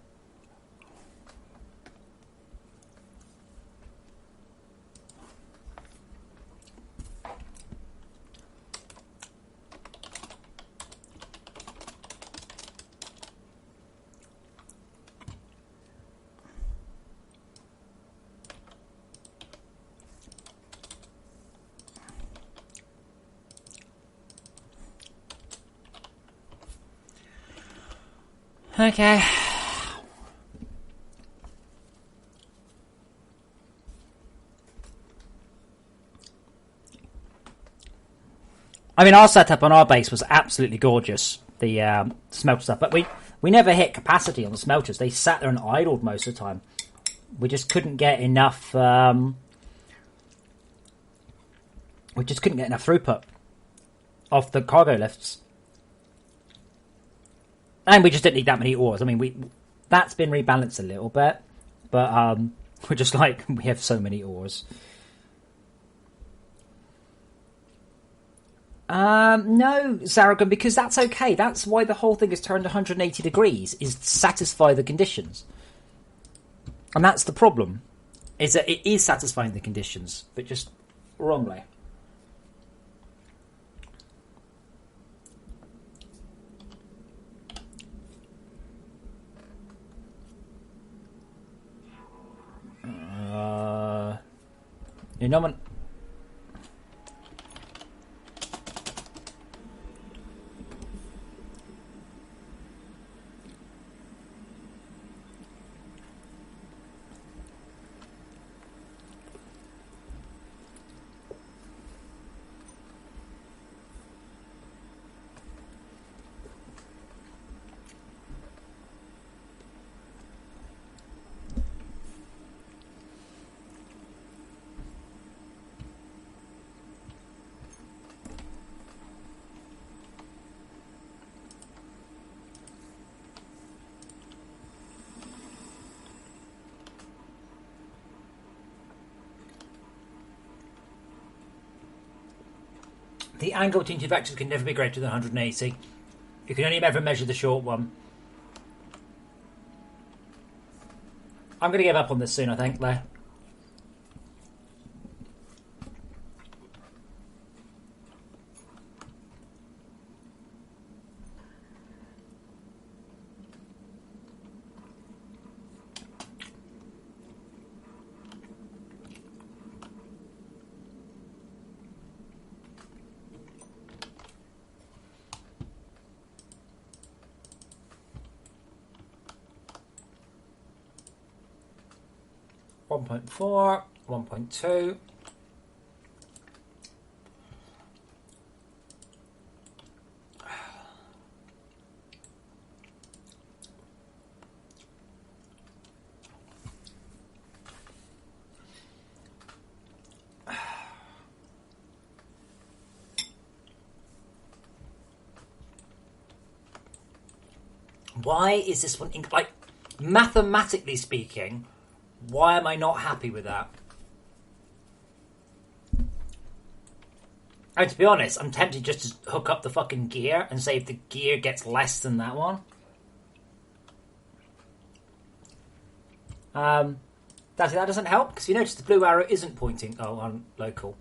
Speaker 1: Okay. I mean, our setup on our base was absolutely gorgeous, the smelter stuff, but we never hit capacity on the smelters. They sat there and idled most of the time. We just couldn't get enough... we just couldn't get enough throughput off the cargo lifts. And we just didn't need that many ores. I mean, that's been rebalanced a little bit, but we're just like, we have so many ores. No, Zaragon, because that's okay. That's why the whole thing is turned 180 degrees, is to satisfy the conditions. And that's the problem, is that it is satisfying the conditions, but just wrongly. You know when... The angle between two vectors can never be greater than 180. You can only ever measure the short one. I'm going to give up on this soon, I think, though. .4, 1.2. Why is this one... Like, mathematically speaking... Why am I not happy with that? And to be honest, I'm tempted just to hook up the fucking gear and say if the gear gets less than that one. That doesn't help, because you notice the blue arrow isn't pointing... Oh, on local.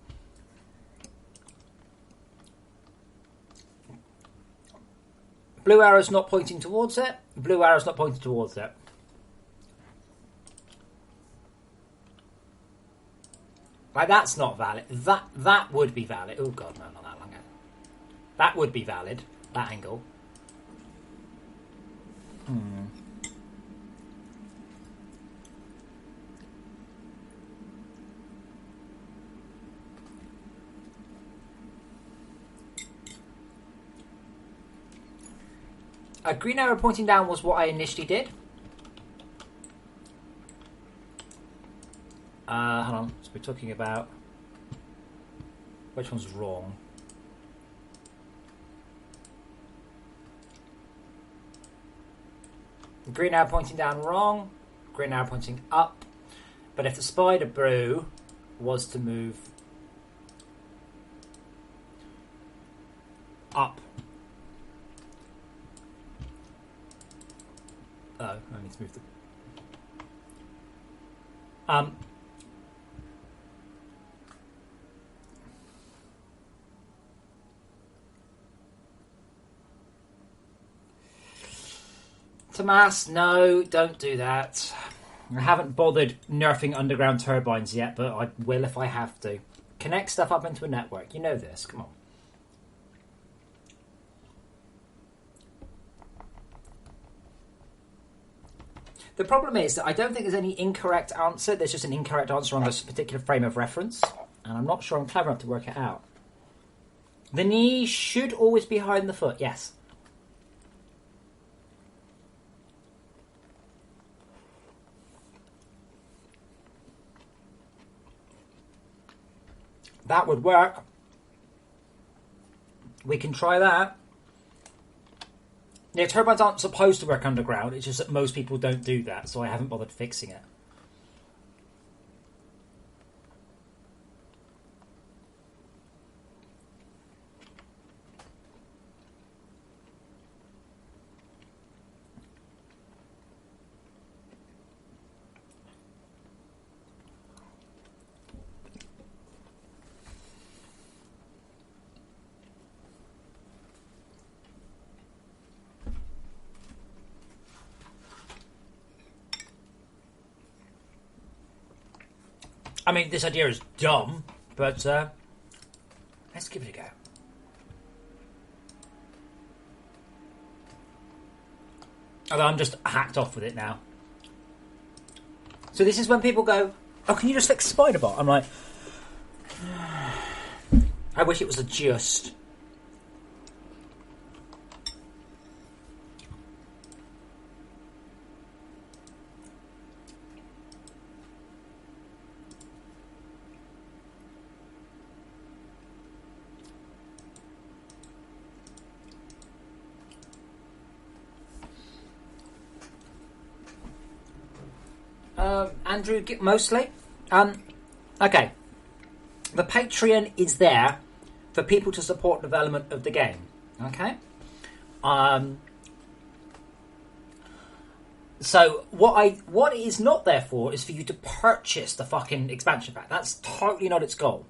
Speaker 1: Blue arrow's not pointing towards it. Blue arrow's not pointing towards it. Like, that's not valid. That would be valid. Oh, God, no, not that long ago. That would be valid, that angle. A green arrow pointing down was what I initially did. Hold on. So we're talking about... Which one's wrong? Green arrow pointing down, wrong. Green arrow pointing up. But if the spider brew was to move up... Oh, I need to move the... Tomas, no, don't do that. I haven't bothered nerfing underground turbines yet, but I will if I have to. Connect stuff up into a network. You know this. Come on. The problem is that I don't think there's any incorrect answer. There's just an incorrect answer on this particular frame of reference. And I'm not sure I'm clever enough to work it out. The knee should always be higher than the foot, yes. That would work. We can try that. Yeah, turbines aren't supposed to work underground. It's just that most people don't do that, so I haven't bothered fixing it. I mean, this idea is dumb, but let's give it a go. Although I'm just hacked off with it now. So this is when people go, oh, can you just fix Spiderbot? I'm like, I wish it was a just. Andrew, mostly. Okay. The Patreon is there for people to support development of the game. Okay? So what it is not there for is for you to purchase the fucking expansion pack. That's totally not its goal.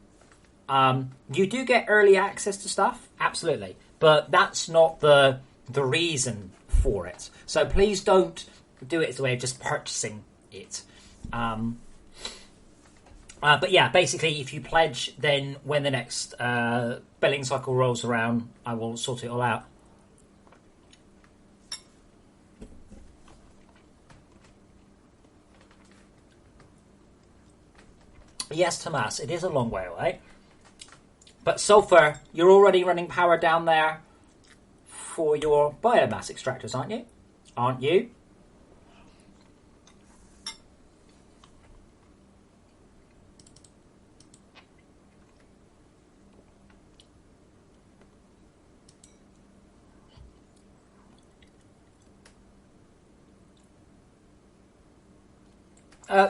Speaker 1: You do get early access to stuff, absolutely, but that's not the reason for it. So please don't do it as a way of just purchasing it. But yeah, basically, if you pledge, then when the next billing cycle rolls around, I will sort it all out. Yes, Tomas, it is a long way away. But Sulfur, you're already running power down there for your biomass extractors, aren't you? Aren't you?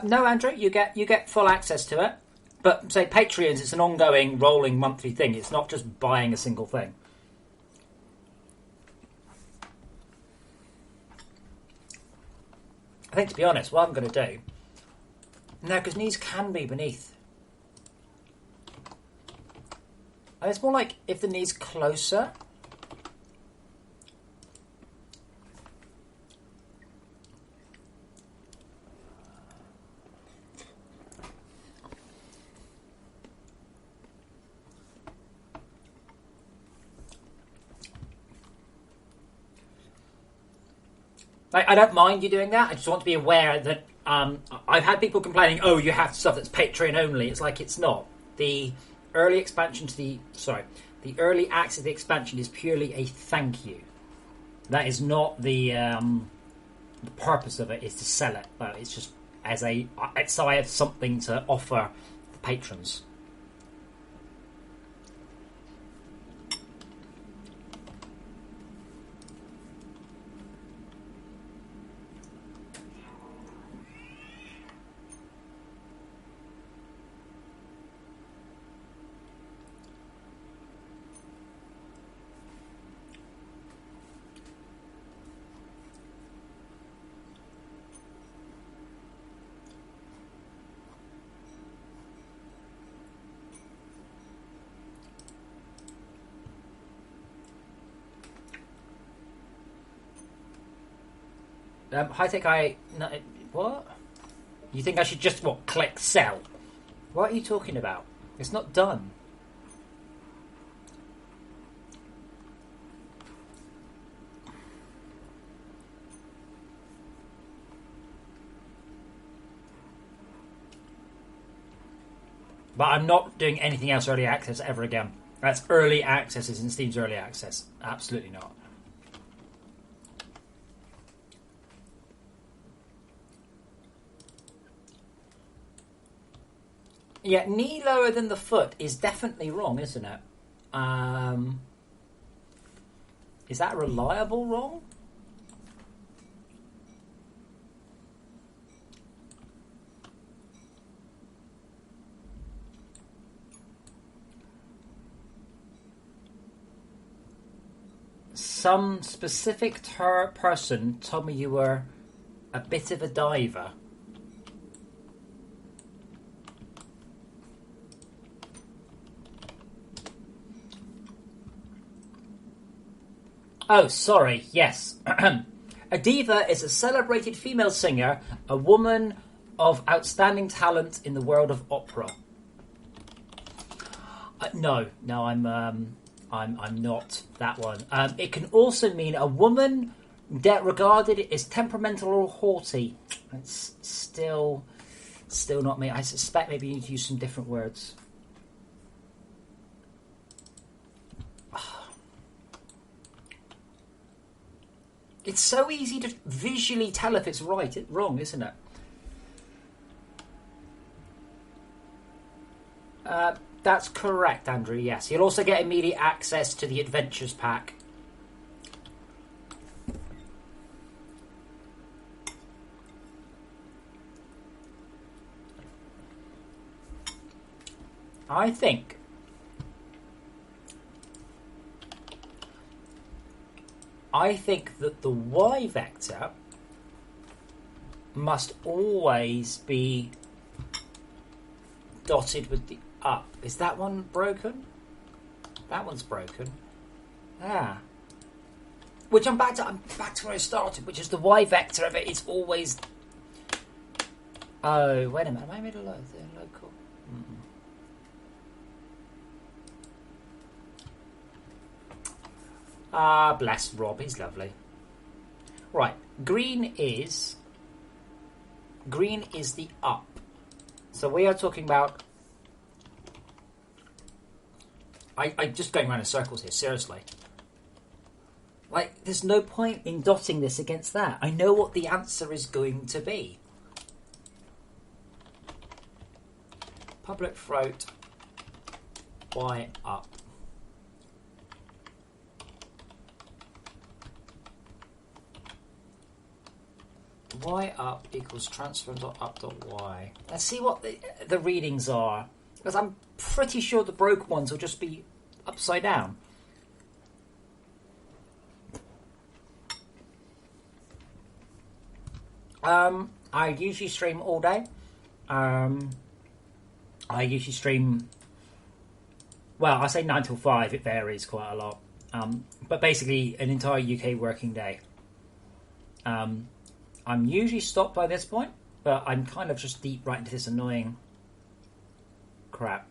Speaker 1: No, Andrew, you get full access to it. But say Patreons, it's an ongoing, rolling monthly thing. It's not just buying a single thing. I think, to be honest, what I'm going to do... No, because knees can be beneath. And it's more like if the knee's closer... Like, I don't mind you doing that. I just want to be aware that I've had people complaining, oh, you have stuff that's Patreon only. It's like, it's not. The early expansion to the... Sorry. The early access to the expansion is purely a thank you. That is not the purpose of it, is to sell it. It's just as a... So I have something to offer the patrons. High-tech, no, what? You think I should just, click sell? What are you talking about? It's not done. But I'm not doing anything else early access ever again. That's early access is in Steam's early access. Absolutely not. Yeah, knee lower than the foot is definitely wrong, isn't it? Is that reliable wrong? Some specific person told me you were a bit of a diver. Oh, sorry, yes. A diva is a celebrated female singer, a woman of outstanding talent in the world of opera. No, I'm not that one. It can also mean a woman regarded as temperamental or haughty. It's still not me. I suspect maybe you need to use some different words. It's so easy to visually tell if it's wrong, isn't it? That's correct, Andrew, yes. You'll also get immediate access to the Adventures Pack. I think that the Y vector must always be dotted with the up. Is that one broken? That one's broken. Ah. Which I'm back to where I started, which is the Y vector of it is always... Oh, wait a minute. Am I made a local? Ah, bless Rob. He's lovely. Right. Green is the up. So we are talking about... I'm just going around in circles here, seriously. Like, there's no point in dotting this against that. I know what the answer is going to be. Public throat, Y up. Y up equals transform.up.y. Let's see what the readings are. Because I'm pretty sure the broken ones will just be upside down. I usually stream all day. I usually stream... Well, I say 9 till 5. It varies quite a lot. But basically, an entire UK working day. I'm usually stopped by this point, but I'm kind of just deep right into this annoying crap.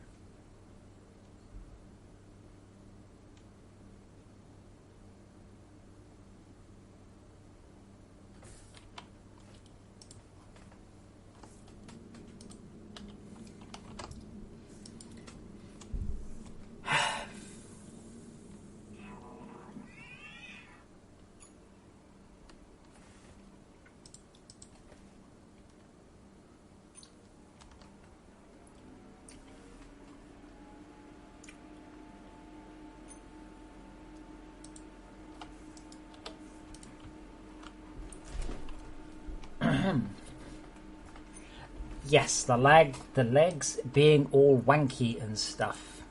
Speaker 1: Yes, the legs being all wanky and stuff.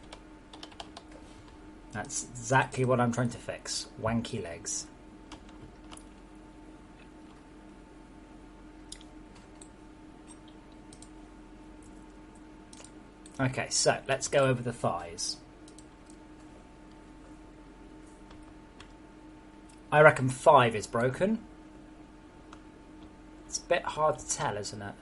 Speaker 1: That's exactly what I'm trying to fix. Wanky legs. Okay, so let's go over the thighs. I reckon 5 is broken. It's a bit hard to tell, isn't it?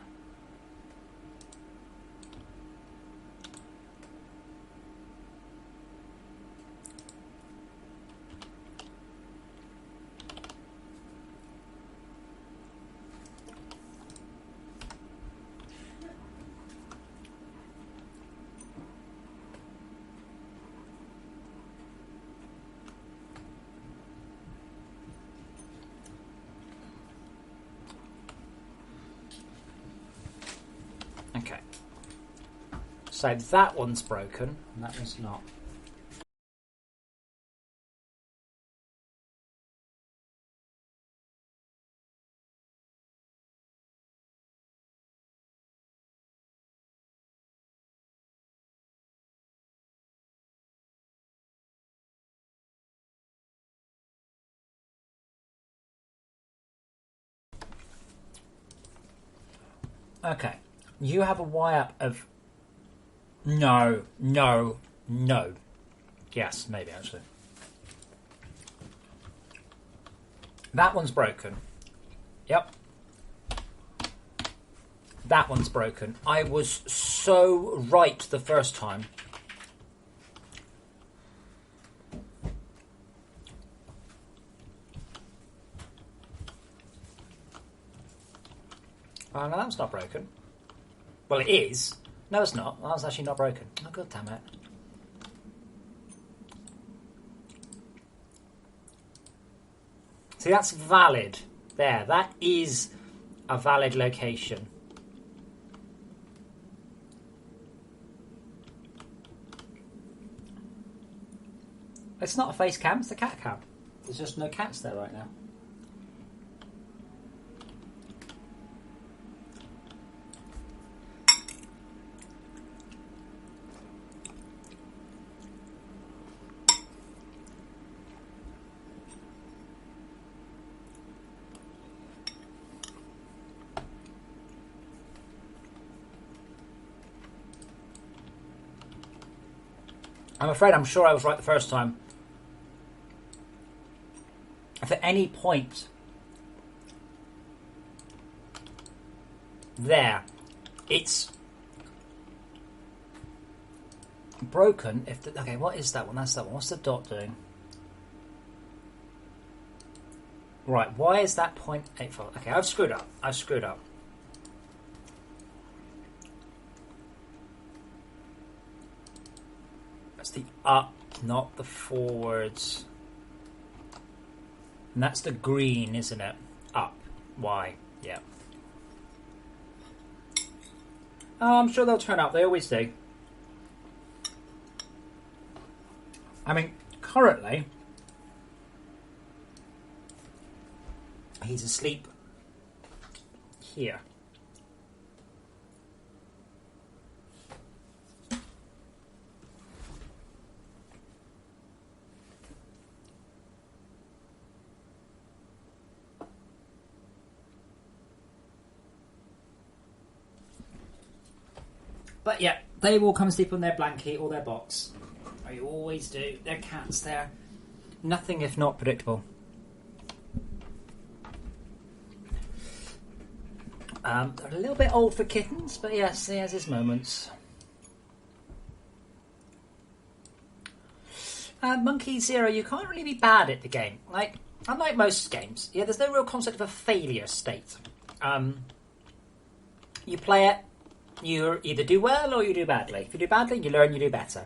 Speaker 1: Okay. So that one's broken, and that one's not. Okay. You have a Y-up of... No. Yes, maybe, actually. That one's broken. Yep. That one's broken. I was so right the first time. Oh, no, that's not broken. Well, it is. No, it's not. That's actually not broken. Oh, god damn it. See, that's valid. There, that is a valid location. It's not a face cam, it's a cat cam. There's just no cats there right now. I'm afraid I'm sure I was right the first time. If at any point there it's broken, if the, okay, what is that one? That's that one. What's the dot doing? Right, why is that 0.84? Okay, I've screwed up. That's the up, not the forwards. And that's the green, isn't it? Up. Y. Yeah. Oh, I'm sure they'll turn up. They always do. I mean, currently, he's asleep here. But yeah, they will come sleep on their blanket or their box. They always do. They're cats. They're nothing if not predictable. They're a little bit old for kittens, but yes, he has his moments. Monkey Zero, you can't really be bad at the game. Like, unlike most games, yeah, there's no real concept of a failure state. You play it, you either do well or you do badly. If you do badly, you learn, you do better.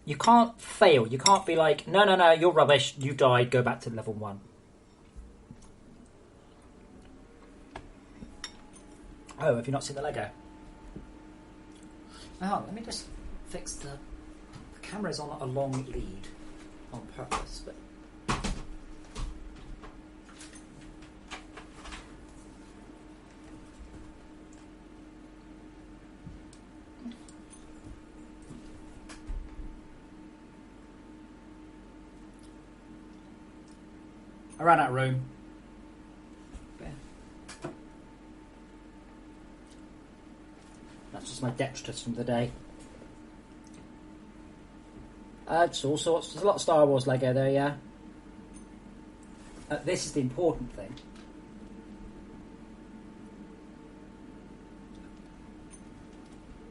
Speaker 1: You can't fail. You can't be like, no, you're rubbish, you died, go back to level 1. Oh, have you not seen the Lego? Oh, let me just fix the camera's on a long lead on purpose, but I ran out of room. Yeah. That's just my detritus from the day. It's all sorts. There's a lot of Star Wars Lego there, yeah. This is the important thing.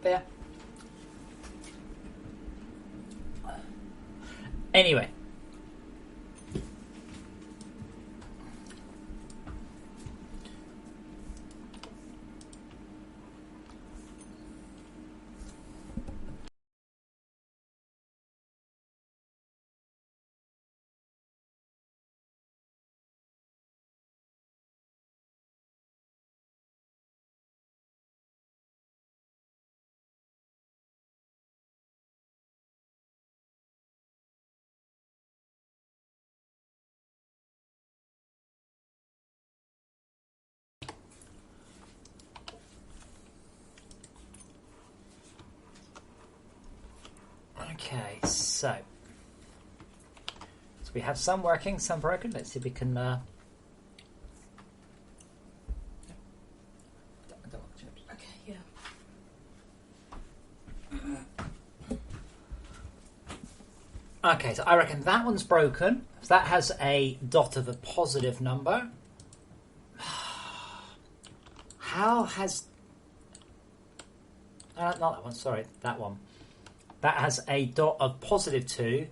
Speaker 1: But yeah. Anyway. Okay, so we have some working, some broken. Let's see if we can.
Speaker 2: Okay, yeah.
Speaker 1: Okay, so I reckon that one's broken. So that has a dot of a positive number. How has... not that one, sorry, that one. That has a dot of positive 2.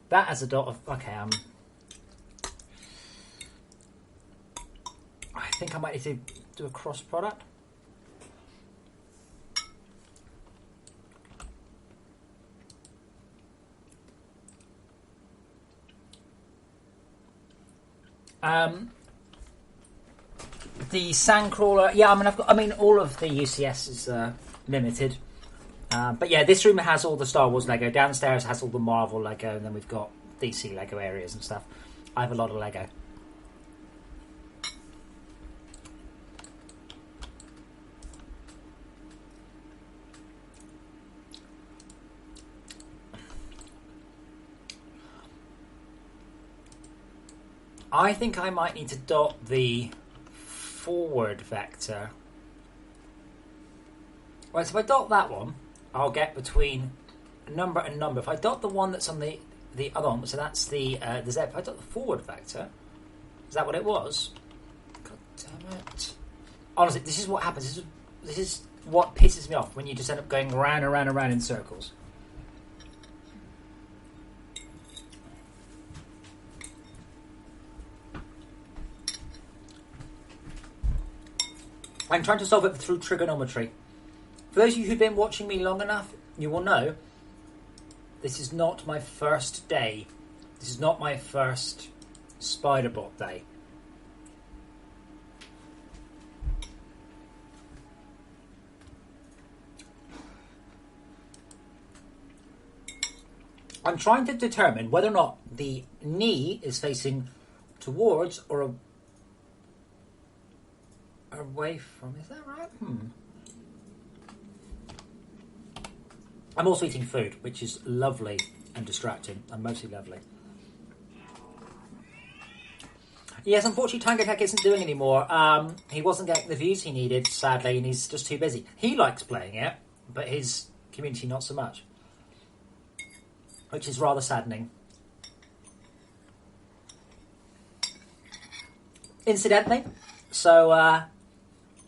Speaker 1: That has a dot of... Okay, I think I might need to do a cross product. The Sandcrawler, yeah, I mean, all of the UCS is limited. But yeah, this room has all the Star Wars Lego. Downstairs has all the Marvel Lego, and then we've got DC Lego areas and stuff. I have a lot of Lego. I think I might need to dot the forward vector. Right, so if I dot that one, I'll get between number and number. If I dot the one that's on the other one, so that's the Z. If I dot the forward vector, is that what it was? God damn it! Honestly, this is what happens. This is what pisses me off when you just end up going round and round and round in circles. I'm trying to solve it through trigonometry. For those of you who've been watching me long enough, you will know this is not my first day. This is not my first Spider-Bot day. I'm trying to determine whether or not the knee is facing towards or away from. Is that right? I'm also eating food, which is lovely and distracting, and mostly lovely. Yes, unfortunately, Tango Tech isn't doing anymore. He wasn't getting the views he needed, sadly, and he's just too busy. He likes playing it, but his community not so much, which is rather saddening. Incidentally, so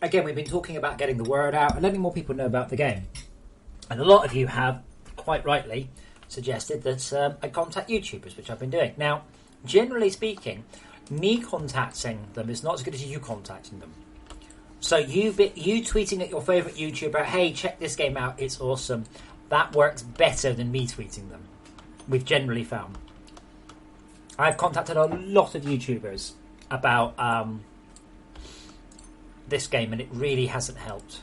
Speaker 1: again, we've been talking about getting the word out and letting more people know about the game. And a lot of you have, quite rightly, suggested that I contact YouTubers, which I've been doing. Now, generally speaking, me contacting them is not as good as you contacting them. So you tweeting at your favourite YouTuber, hey, check this game out, it's awesome, that works better than me tweeting them. We've generally found. I've contacted a lot of YouTubers about this game, and it really hasn't helped.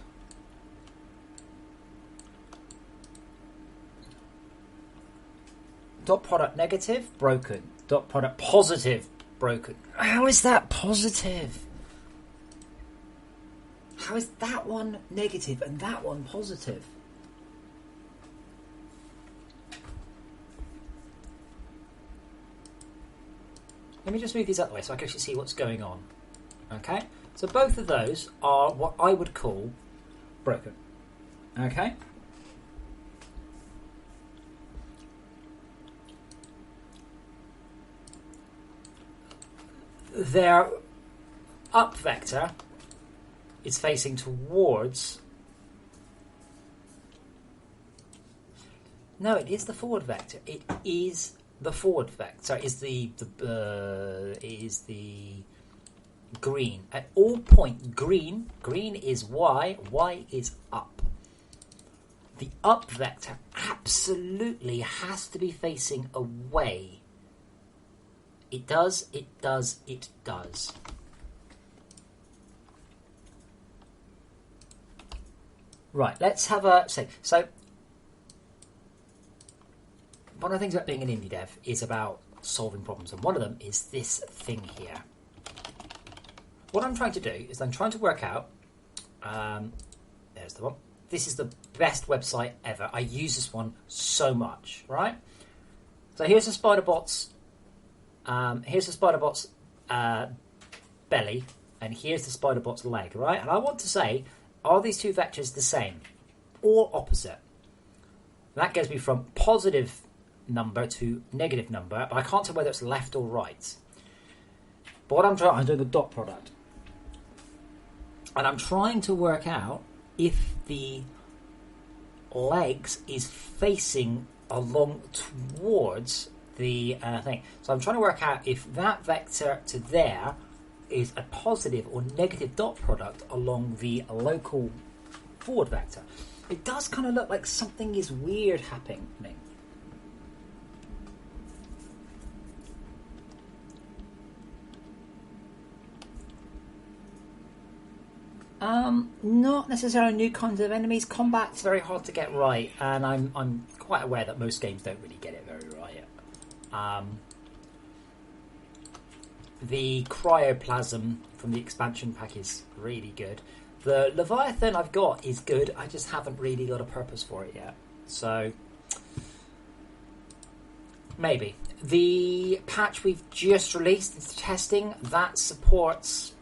Speaker 1: Dot product negative, broken. Dot product positive, broken. How is that positive? How is that one negative and that one positive? Let me just move these out of the way so I can actually see what's going on. Okay? So both of those are what I would call broken. Okay? Their up vector is facing towards... No, it is the forward vector. It is the forward vector. Sorry, is the green. At all point, green is Y is up. The up vector absolutely has to be facing away. It does, it does, it does. Right, let's have a... So, one of the things about being an indie dev is about solving problems, and one of them is this thing here. What I'm trying to do is I'm trying to work out... there's the one. This is the best website ever. I use this one so much, right? So here's the SpiderBot's... here's the SpiderBot's belly, and here's the SpiderBot's leg, right? And I want to say, are these two vectors the same or opposite? That gets me from positive number to negative number, but I can't tell whether it's left or right. But what I'm doing a dot product, and I'm trying to work out if the legs is facing along towards the thing. So I'm trying to work out if that vector to there is a positive or negative dot product along the local forward vector. It does kind of look like something is weird happening. Not necessarily new kinds of enemies. Combat's very hard to get right, and I'm quite aware that most games don't really get it very right. The cryoplasm from the expansion pack is really good. The Leviathan I've got is good. I just haven't really got a purpose for it yet. So maybe the patch we've just released into testing that supports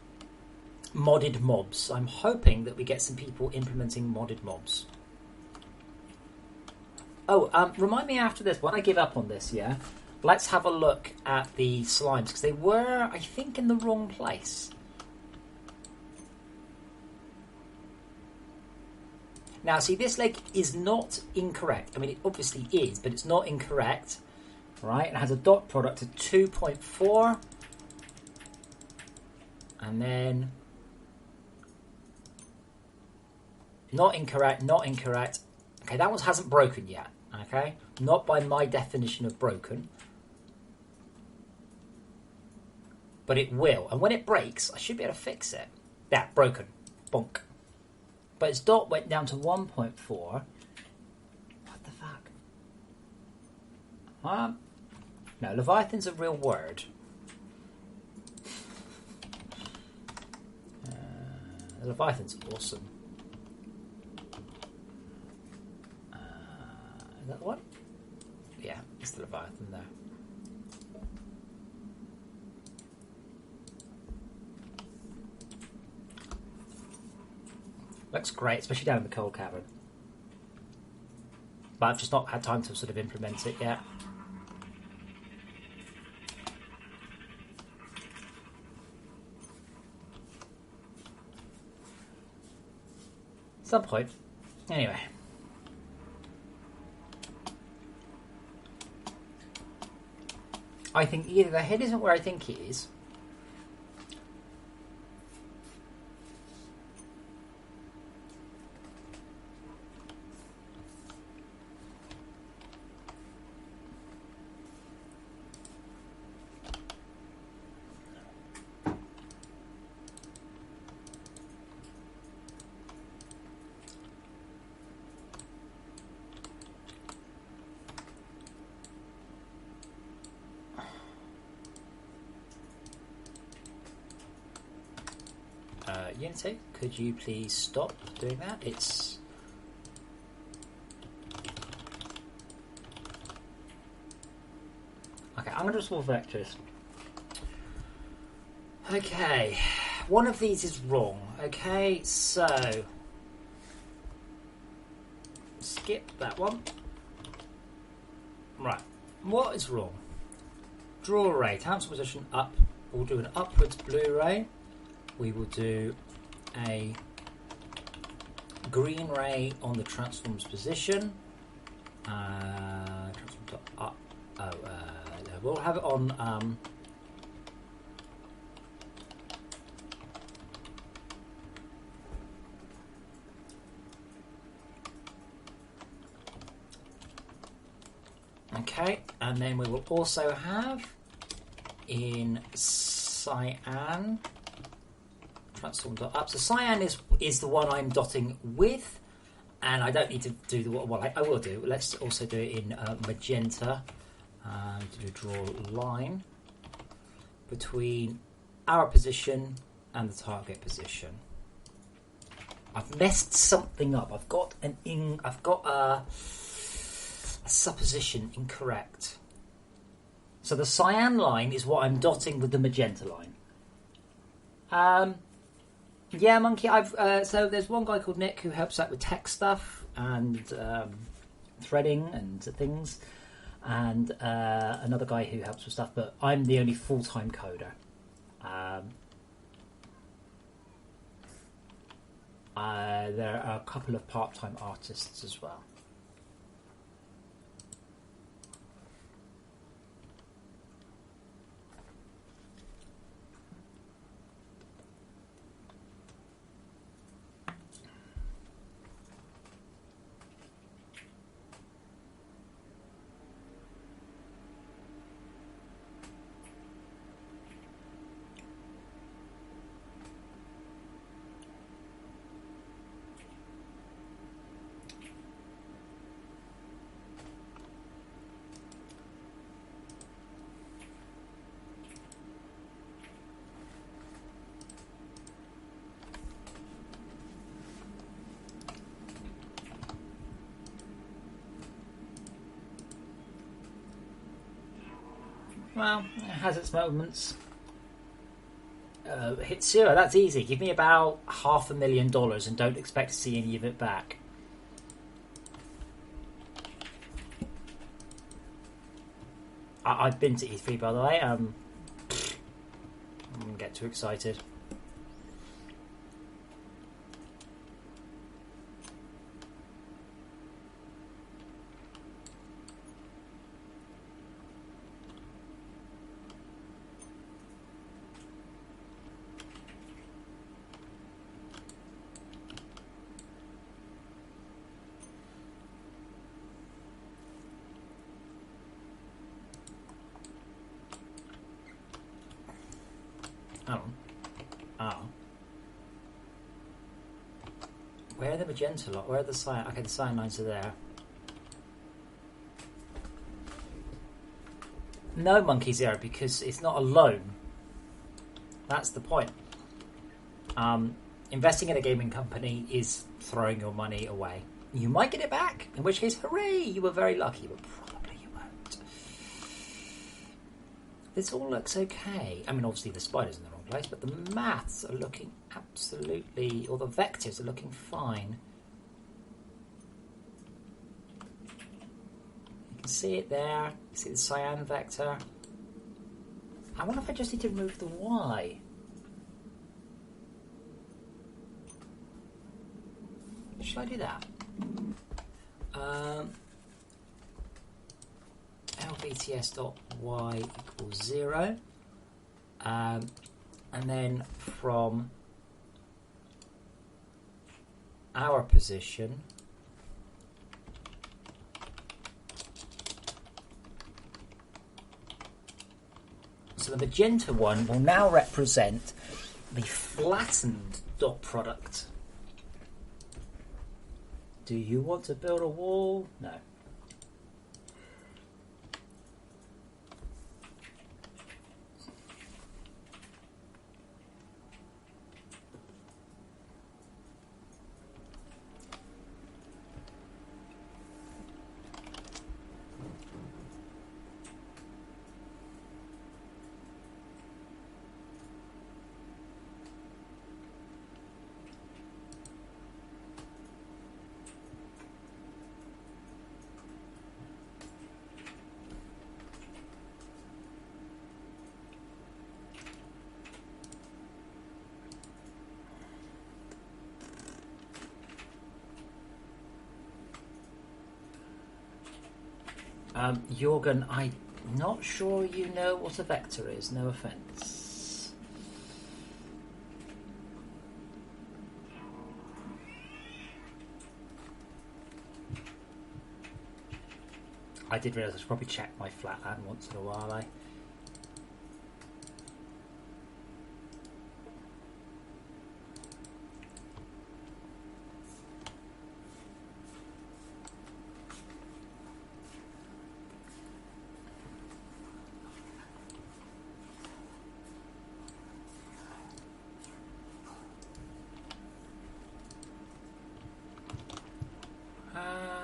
Speaker 1: modded mobs. I'm hoping that we get some people implementing modded mobs. Oh, remind me after this, when I give up on this, yeah? Let's have a look at the slimes, because they were, I think, in the wrong place. Now, see, this leg is not incorrect. I mean, it obviously is, but it's not incorrect. Right? It has a dot product of 2.4. And then... Not incorrect, not incorrect. Okay, that one hasn't broken yet. Okay? Not by my definition of broken. But it will. And when it breaks, I should be able to fix it. Yeah, broken. Bonk. But its dot went down to 1.4. What the fuck? No, Leviathan's a real word. Leviathan's awesome. Is that the one? Yeah, it's the Leviathan there. Looks great, especially down in the coal cavern. But I've just not had time to sort of implement it yet. Some point. Anyway. I think either the head isn't where I think it is. Unity, could you please stop doing that? It's... Okay, I'm going to solve vectors. Okay, one of these is wrong. Okay, so skip that one. Right, what is wrong? Draw ray, transfer position up. We'll do an upwards blue ray. We will do a green ray on the transform's position. Transform to up. We'll have it on. Okay, and then we will also have in cyan transform dot up. So cyan is the one I'm dotting with, and I don't need to do the well. I will do. Let's also do it in magenta. To draw a line between our position and the target position. I've messed something up. I've got a supposition incorrect. So the cyan line is what I'm dotting with the magenta line. Yeah, Monkey. So there's one guy called Nick who helps out with tech stuff and threading and things, and another guy who helps with stuff. But I'm the only full-time coder. There are a couple of part-time artists as well. Well, it has its moments. Hit 0, that's easy. Give me about $500,000 and don't expect to see any of it back. I've been to E3, by the way. I wouldn't get too excited. Where are the magenta lot? Where are the cyan? Okay, the cyan lines are there. No Monkey Zero, because it's not a loan. That's the point. Investing in a gaming company is throwing your money away. You might get it back, in which case, hooray, you were very lucky, but probably you won't. This all looks okay. I mean, obviously the spider's in the wrong place, but the maths are looking absolutely, or the vectors are looking fine. You can see it there. You see the cyan vector. I wonder if I just need to remove the Y. Should I do that? LVTS.y equals 0. And then from our position, so the magenta one will now represent the flattened dot product. Do you want to build a wall? No. Jorgen, I'm not sure you know what a vector is. No offence. I did realise I should probably check my flathand once in a while,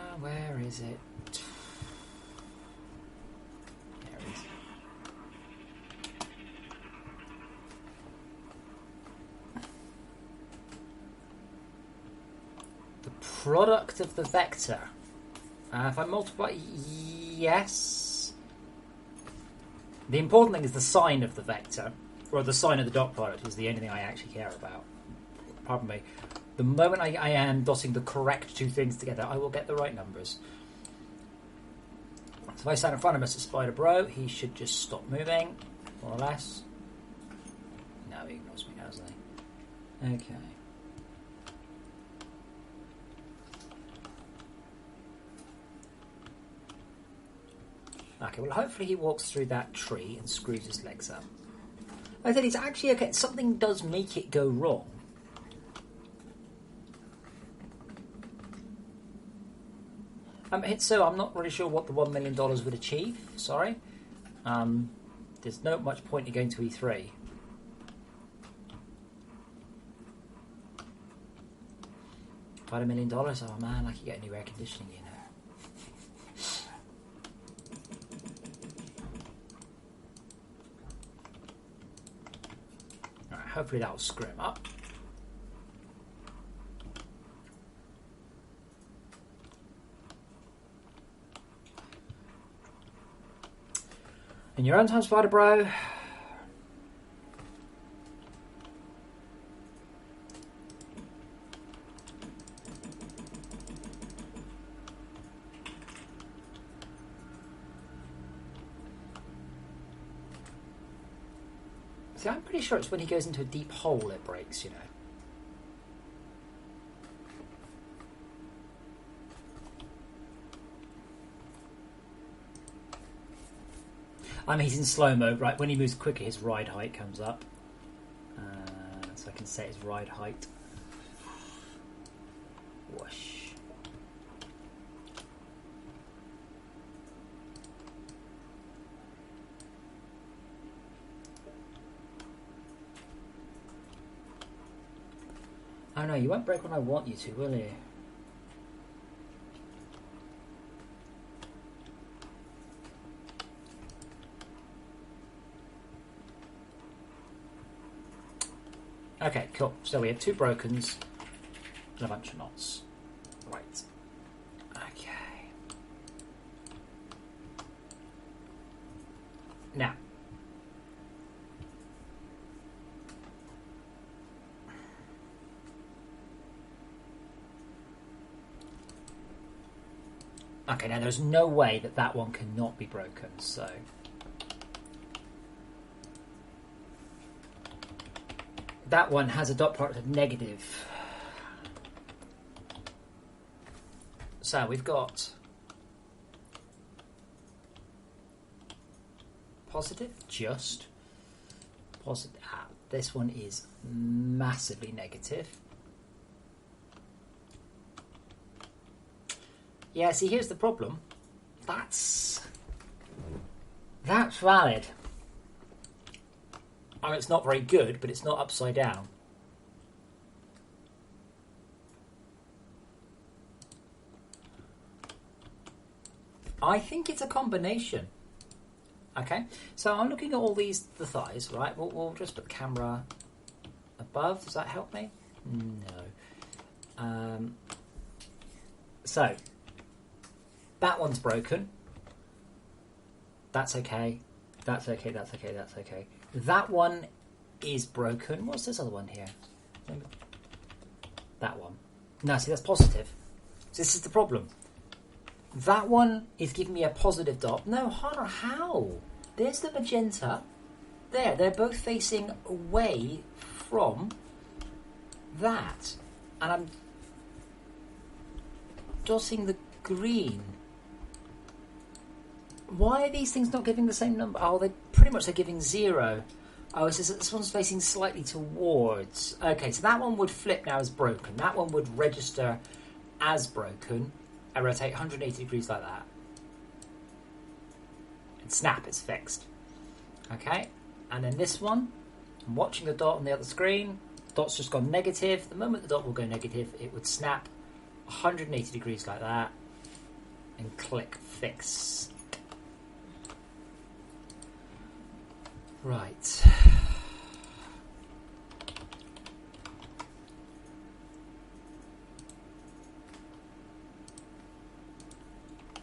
Speaker 1: Where is it? There it is. The product of the vector. If I multiply, yes. The important thing is the sign of the vector, or the sign of the dot product is the only thing I actually care about. Pardon me. The moment I am dotting the correct two things together, I will get the right numbers. So if I stand in front of Mr. Spider Bro, he should just stop moving, more or less. No, he ignores me now, doesn't he? Okay. Okay, well hopefully he walks through that tree and screws his legs up. I said it's actually okay, something does make it go wrong. So I'm not really sure what the $1 million would achieve, sorry. There's no much point in going to E3. $5 million? Oh man, I could get new air conditioning, you know. Alright, hopefully that'll screw him up. In your own time, Spider Bro. See, I'm pretty sure it's when he goes into a deep hole it breaks, you know. I mean, he's in slow-mo, right? When he moves quicker, his ride height comes up. So I can set his ride height. Whoosh. Oh no, you won't break when I want you to, will you? Okay, cool. So we have two brokens and a bunch of knots. Right. Okay. Now. Okay, now there's no way that that one cannot be broken, so... That one has a dot product of negative. So we've got positive, just positive. This one is massively negative. Yeah, see, here's the problem. That's valid. I mean, it's not very good, but it's not upside down. I think it's a combination. Okay, so I'm looking at all the thighs, right? We'll just put the camera above. Does that help me? No. So, that one's broken. That's okay. That's okay, that's okay, that's okay. That one is broken. What's this other one here? That one. No, see, that's positive. So this is the problem. That one is giving me a positive dot. No, hold on, how? There's the magenta. There, they're both facing away from that. And I'm dotting the green. Why are these things not giving the same number? Oh, they pretty much they're giving 0. Oh, it says that this one's facing slightly towards. Okay, so that one would flip now as broken. That one would register as broken. I rotate 180 degrees like that. And snap, it's fixed. Okay, and then this one, I'm watching the dot on the other screen. Dot's just gone negative. The moment the dot will go negative, it would snap 180 degrees like that. And click fix. Right.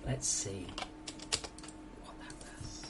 Speaker 1: Let's see what that does.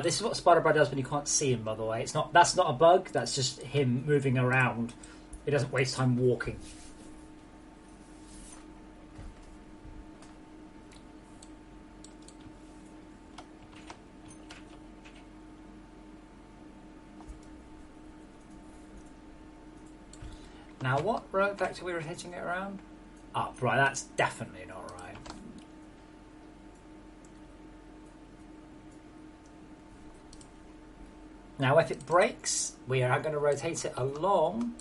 Speaker 1: This is what Spider-Bro does when you can't see him, by the way. That's not a bug, that's just him moving around. He doesn't waste time walking. Now what vector are we rotating it around? Up, right, that's definitely not right. Now if it breaks, we are going to rotate it along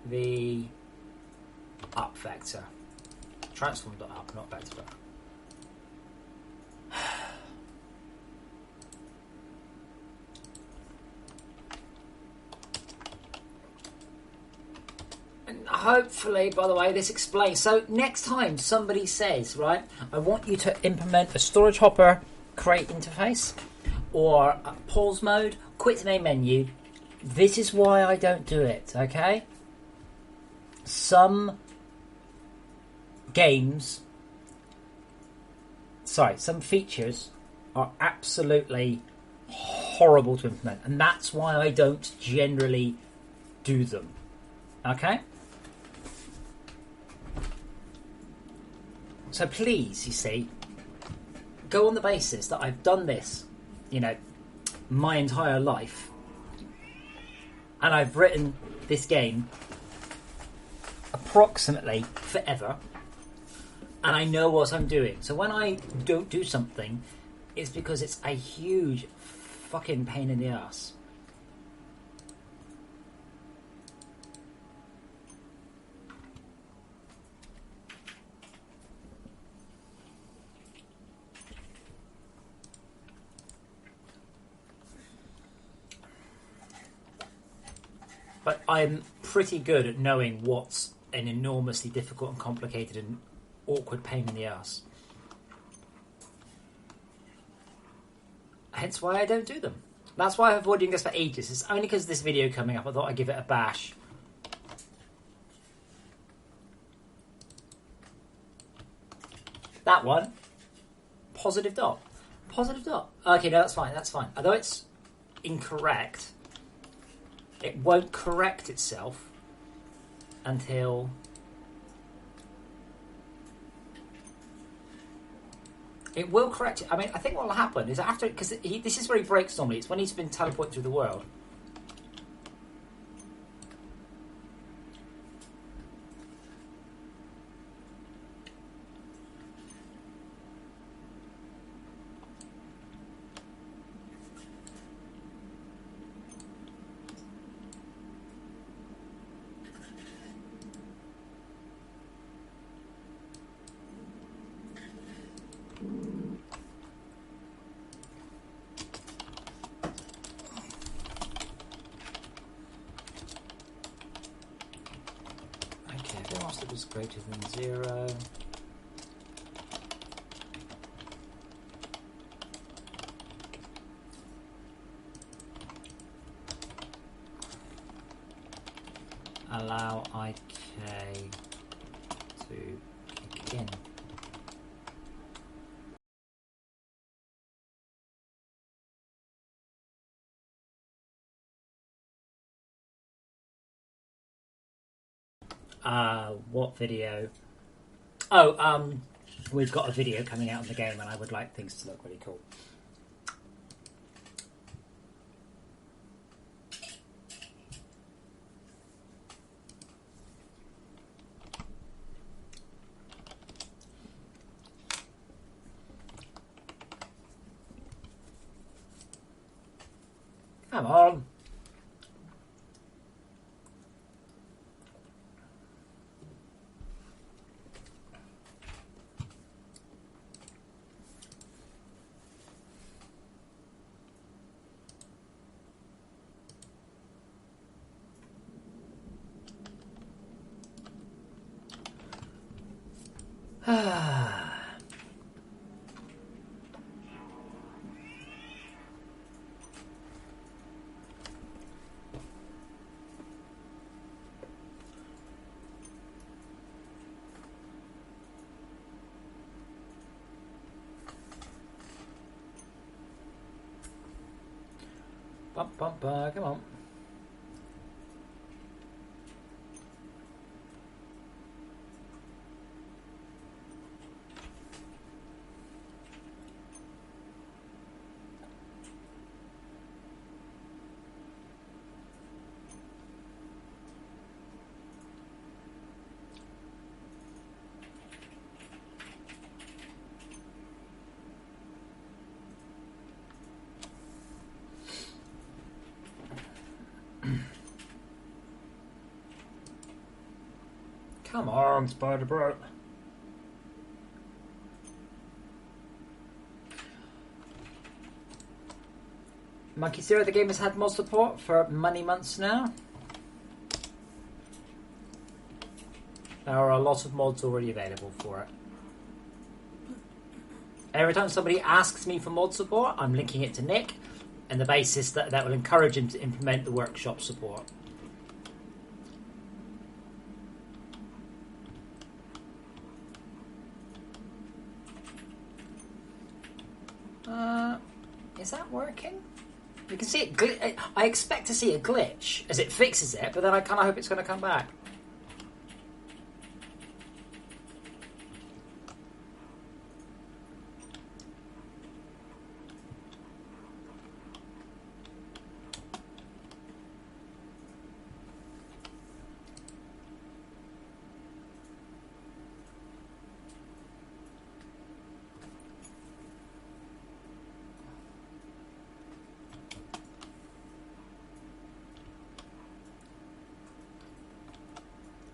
Speaker 1: the up vector. Transform.up, not vector. And hopefully, by the way, this explains. So next time somebody says, right, I want you to implement a storage hopper create interface or a pause mode, quit the main menu. This is why I don't do it, okay? Some features are absolutely horrible to implement, and that's why I don't generally do them, okay? So please, you see, go on the basis that I've done this, my entire life, and I've written this game approximately forever, and I know what I'm doing. So when I don't do something, it's because it's a huge fucking pain in the ass. But I'm pretty good at knowing what's an enormously difficult and complicated and awkward pain in the ass. Hence why I don't do them. That's why I've avoided doing this for ages. It's only because of this video coming up I thought I'd give it a bash. That one. Positive dot. Positive dot. Okay, no, that's fine. That's fine. Although it's incorrect, it won't correct itself until... It will correct it. I mean, I think what will happen is after... Because this is where he breaks normally. It's when he's been teleported through the world. Was greater than 0. Allow IK to kick in. What video? Oh, we've got a video coming out in the game and I would like things to look really cool. Come on. Come on. Come on, Spider-Bro. Monkey Zero, the game has had mod support for many months now. There are a lot of mods already available for it. Every time somebody asks me for mod support, I'm linking it to Nick, and the basis that will encourage him to implement the workshop support. Is that working? You can see it. I expect to see a glitch as it fixes it, but then I kind of hope it's going to come back.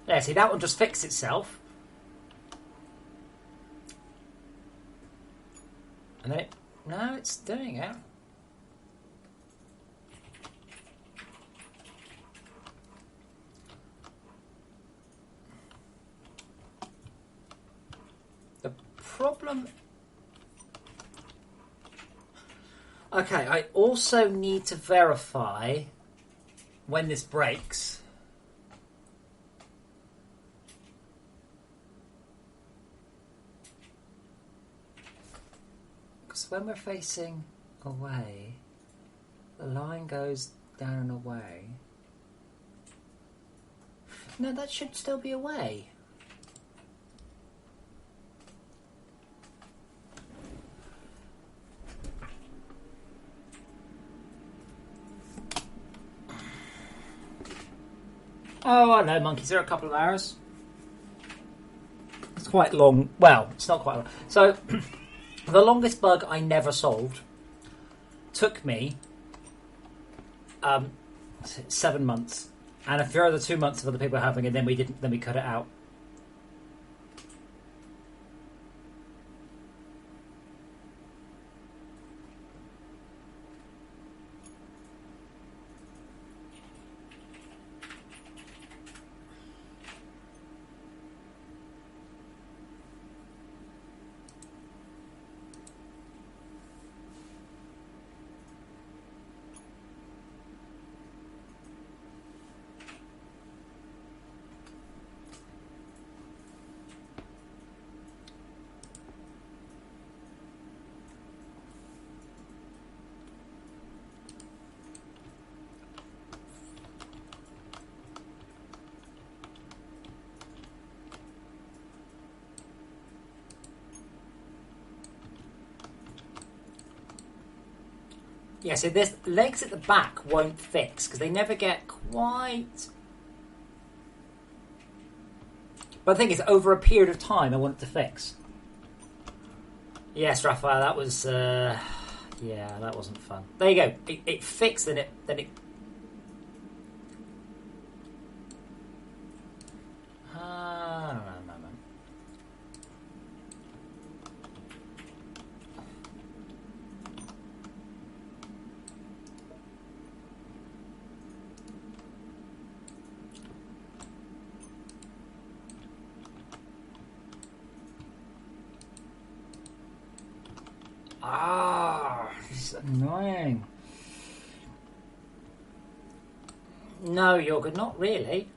Speaker 1: Yeah, see, that one just fixed itself. And then no, it's doing it. The problem... Okay, I also need to verify when this breaks. So when we're facing away, the line goes down and away. No, that should still be away. Oh, I know, monkeys. They're a couple of hours. It's quite long. Well, it's not quite long. So, the longest bug I never solved took me 7 months, and a further 2 months of other people having it. Then we didn't. Then we cut it out. Yeah, so this legs at the back won't fix because they never get quite. But the thing is, over a period of time, I want it to fix. Yes, Raphael, that was yeah, that wasn't fun. There you go. It fixed, then it. No. This is annoying. No, Jorgen, not really.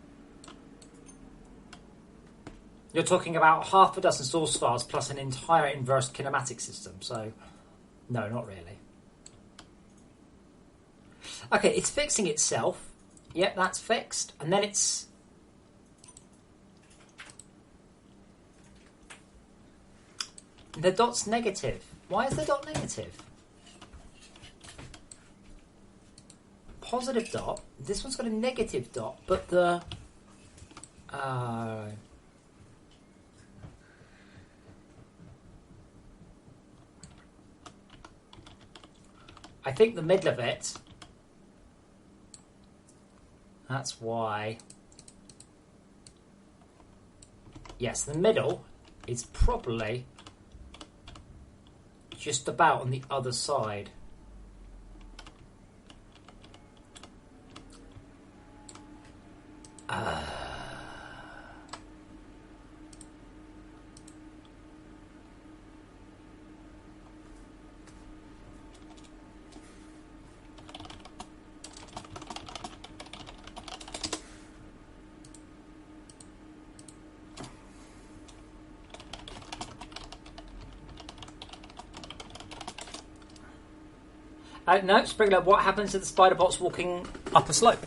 Speaker 1: You're talking about half a dozen source files plus an entire inverse kinematic system, so no, not really. Okay, it's fixing itself. Yep, that's fixed. And then it's... The dot's negative. Why is the dot negative? Positive dot. This one's got a negative dot, but the... I think the middle of it... That's why... Yes, the middle is probably... just about on the other side. No, Sprinkler, what happens to the spider bots walking up a slope?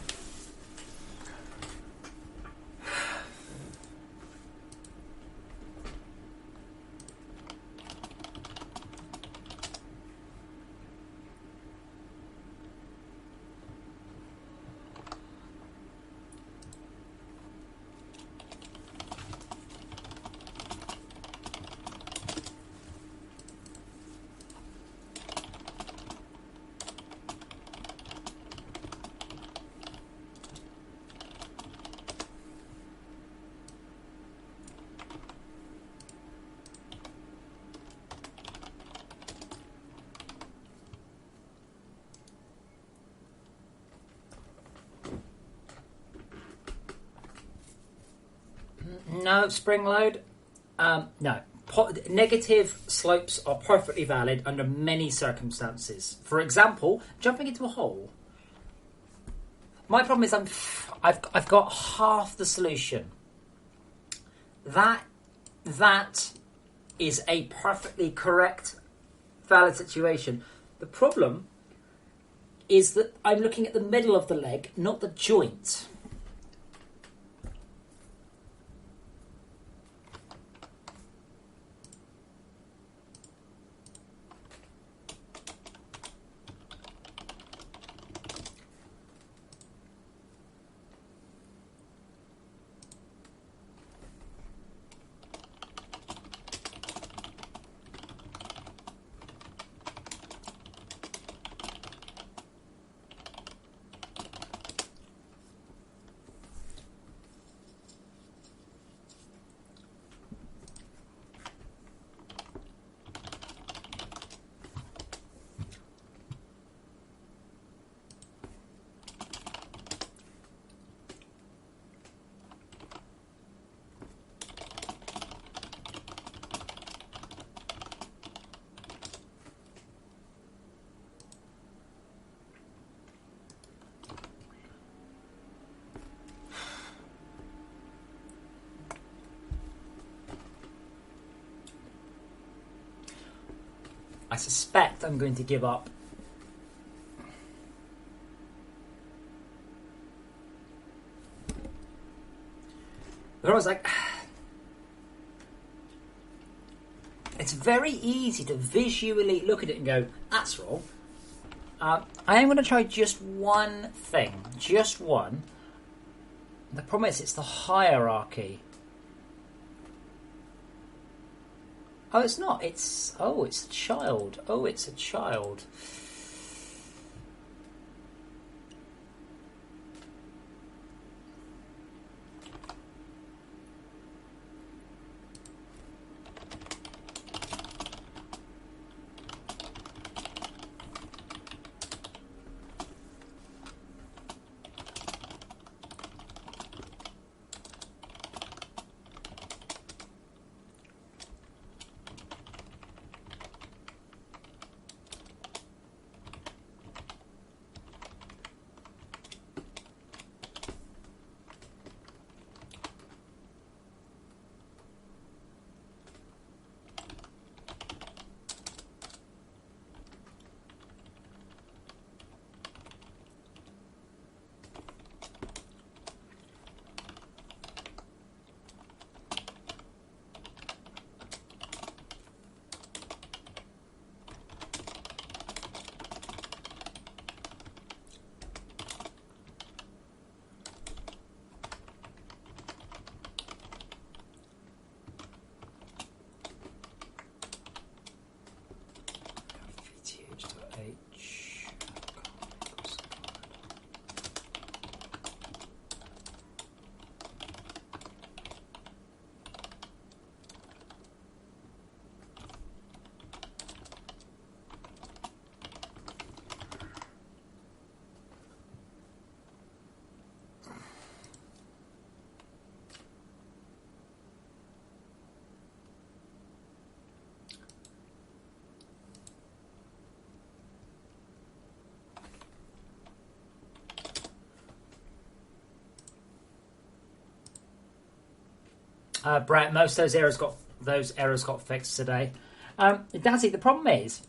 Speaker 1: No, spring load. No. Negative slopes are perfectly valid under many circumstances. For example, jumping into a hole. My problem is I've got half the solution. That is a perfectly correct valid situation. The problem is that I'm looking at the middle of the leg, not the joint. I suspect I'm going to give up. But I was like, it's very easy to visually look at it and go, that's wrong. I am going to try just one thing, just one. The problem is it's the hierarchy. Oh, it's not. It's a child. Oh, it's a child. Brett, most of those errors got fixed today. Dazzy, the problem is,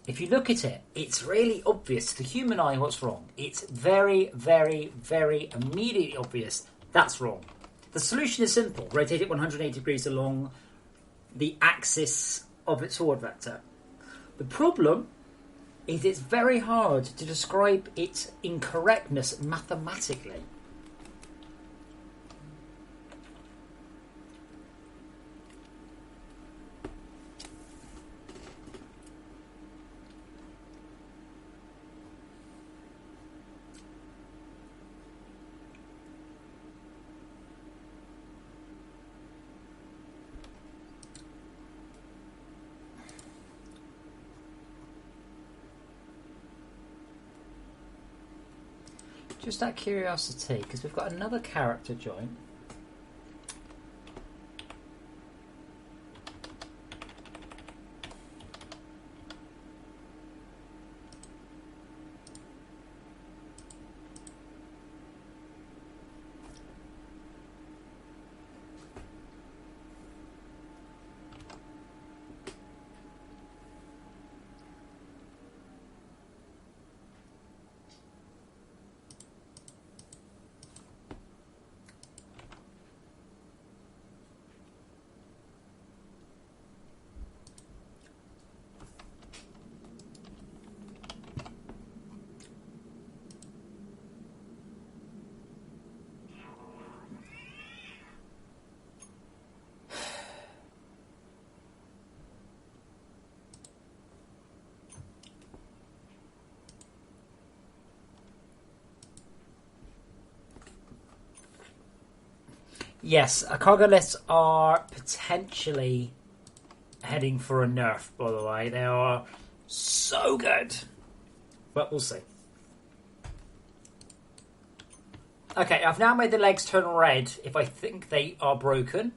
Speaker 1: if you look at it, it's really obvious to the human eye what's wrong. It's very, very, very immediately obvious that's wrong. The solution is simple. Rotate it 180 degrees along the axis of its forward vector. The problem is it's very hard to describe its incorrectness mathematically. Just out of curiosity, because we've got another character joint. Yes, Cargoliths are potentially heading for a nerf, by the way. They are so good. But we'll see. Okay, I've now made the legs turn red if I think they are broken.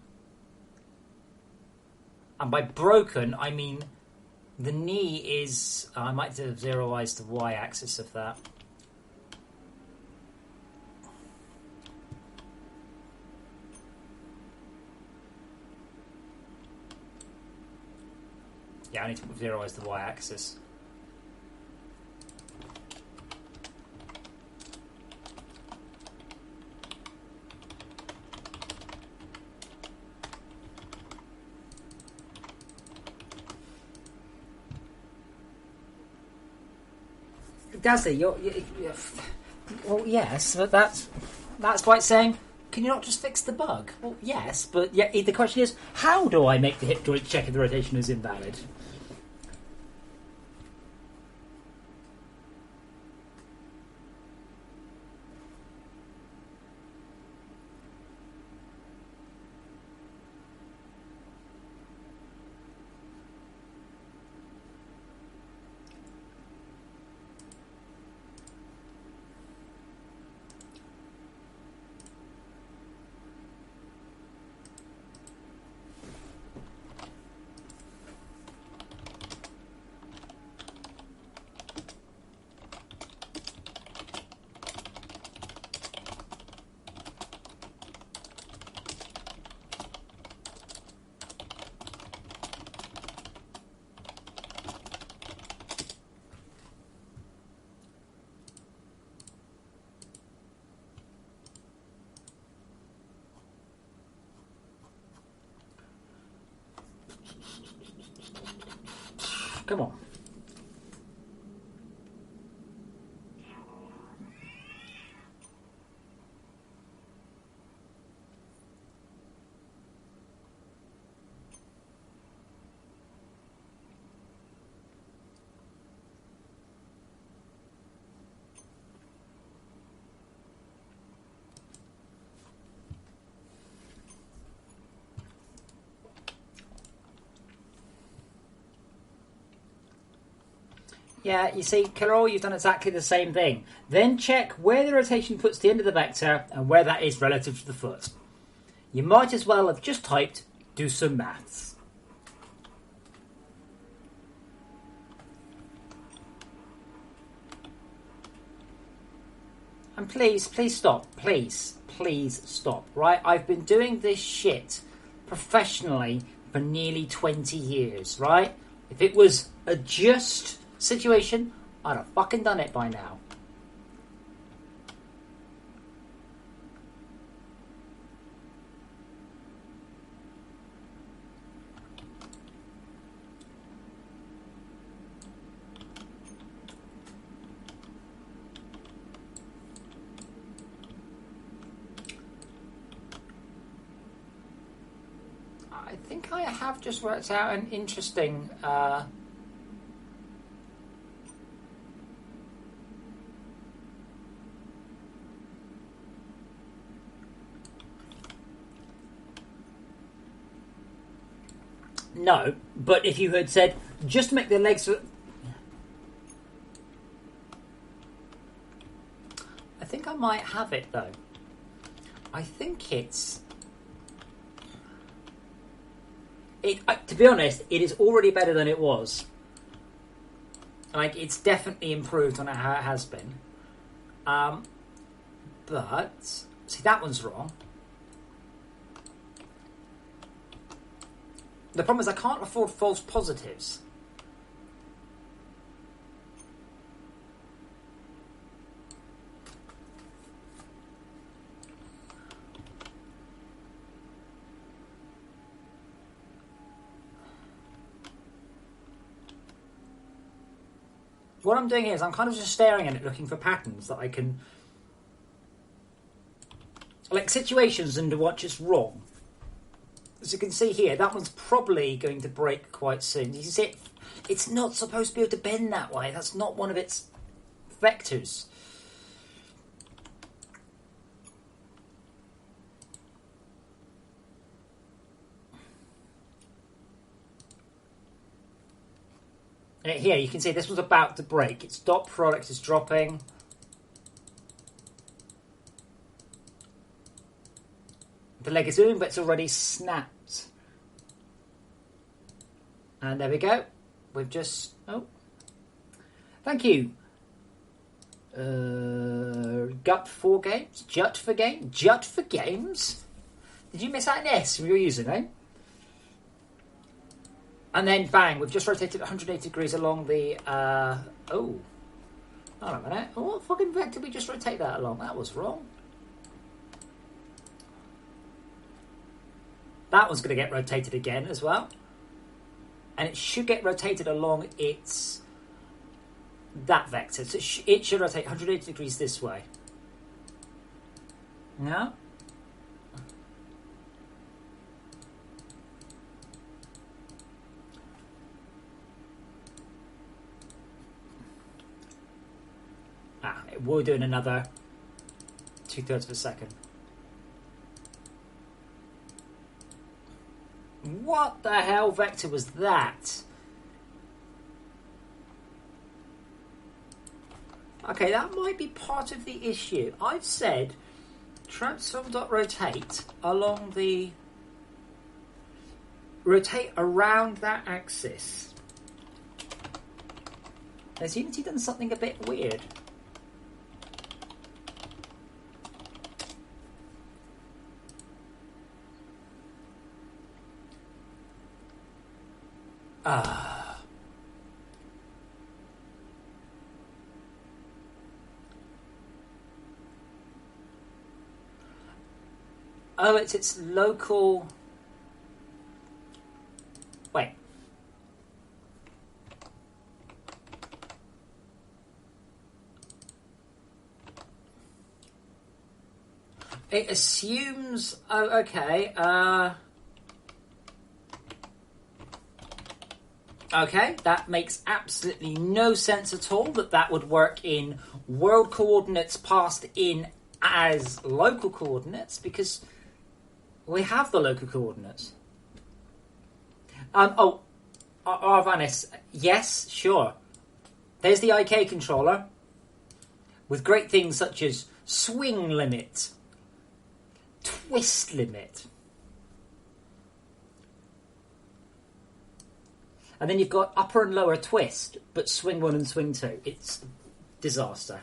Speaker 1: And by broken, I mean the knee is... I might have zeroized the y-axis of that. Yeah, I need to zeroize the y-axis. Does it? You're, well, yes, but that's like saying, can you not just fix the bug? Well, yes, but yeah, the question is, how do I make the hip joint check if the rotation is invalid? Come on. Yeah, you see, Carol, you've done exactly the same thing. Then check where the rotation puts the end of the vector and where that is relative to the foot. You might as well have just typed, do some maths. And please stop. Please stop, right? I've been doing this shit professionally for nearly 20 years, right? If it was a just situation, I'd have fucking done it by now. I think I have just worked out an interesting no, but if you had said, just make the legs... I think I might have it, though. I think it's... to be honest, it is already better than it was. Like, it's definitely improved on how it has been. But... See, that one's wrong. The problem is I can't afford false positives. What I'm doing here is I'm kind of just staring at it, looking for patterns that I can... Like situations under what is wrong. As you can see here, that one's probably going to break quite soon. You can see it's not supposed to be able to bend that way. That's not one of its vectors. And here you can see this was about to break. Its dot product is dropping. The leg is moving, but it's already snapped. And there we go. We've just... Oh. Thank you. Gut for games? Jut for game? Jut for games? Did you miss out an S from your username? And then bang, we've just rotated 180 degrees along the... oh. Hold on a minute. What fucking vector did we just rotate that along? That was wrong. That one's going to get rotated again as well. And it should get rotated along its... that vector. So it should rotate 180 degrees this way. No? We're doing another 2/3 of a second. What the hell vector was that? Okay, that might be part of the issue. I've said transform.rotate along the... rotate around that axis. Has Unity done something a bit weird? Oh, it's its local... Wait. It assumes... Oh, okay. Okay, that makes absolutely no sense at all that would work in world coordinates passed in as local coordinates, because we have the local coordinates. Arvanis, yes, sure. There's the IK controller with great things such as swing limit, twist limit. And then you've got upper and lower twist, but swing 1 and swing 2. It's disaster.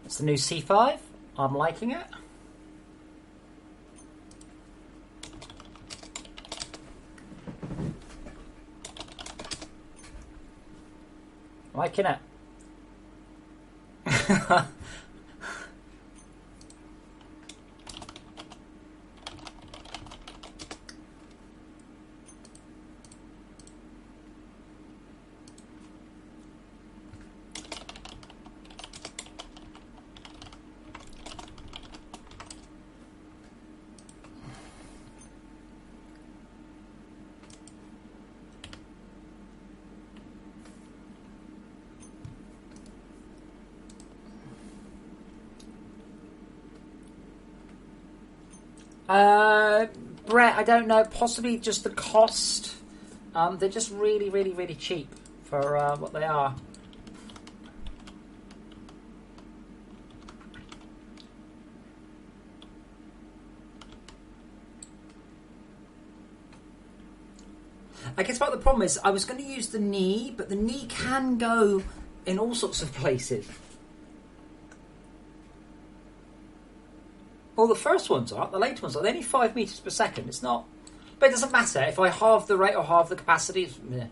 Speaker 1: It's the new C5. I'm liking it. Liking it. Brett, I don't know. Possibly just the cost. They're just really, really, really cheap for what they are. I guess what the problem is, I was going to use the knee, but the knee can go in all sorts of places. Well, the first ones are, the later ones are, they're only 5 metres per second. It's not... But it doesn't matter. If I halve the rate or halve the capacity, it's... Yeah.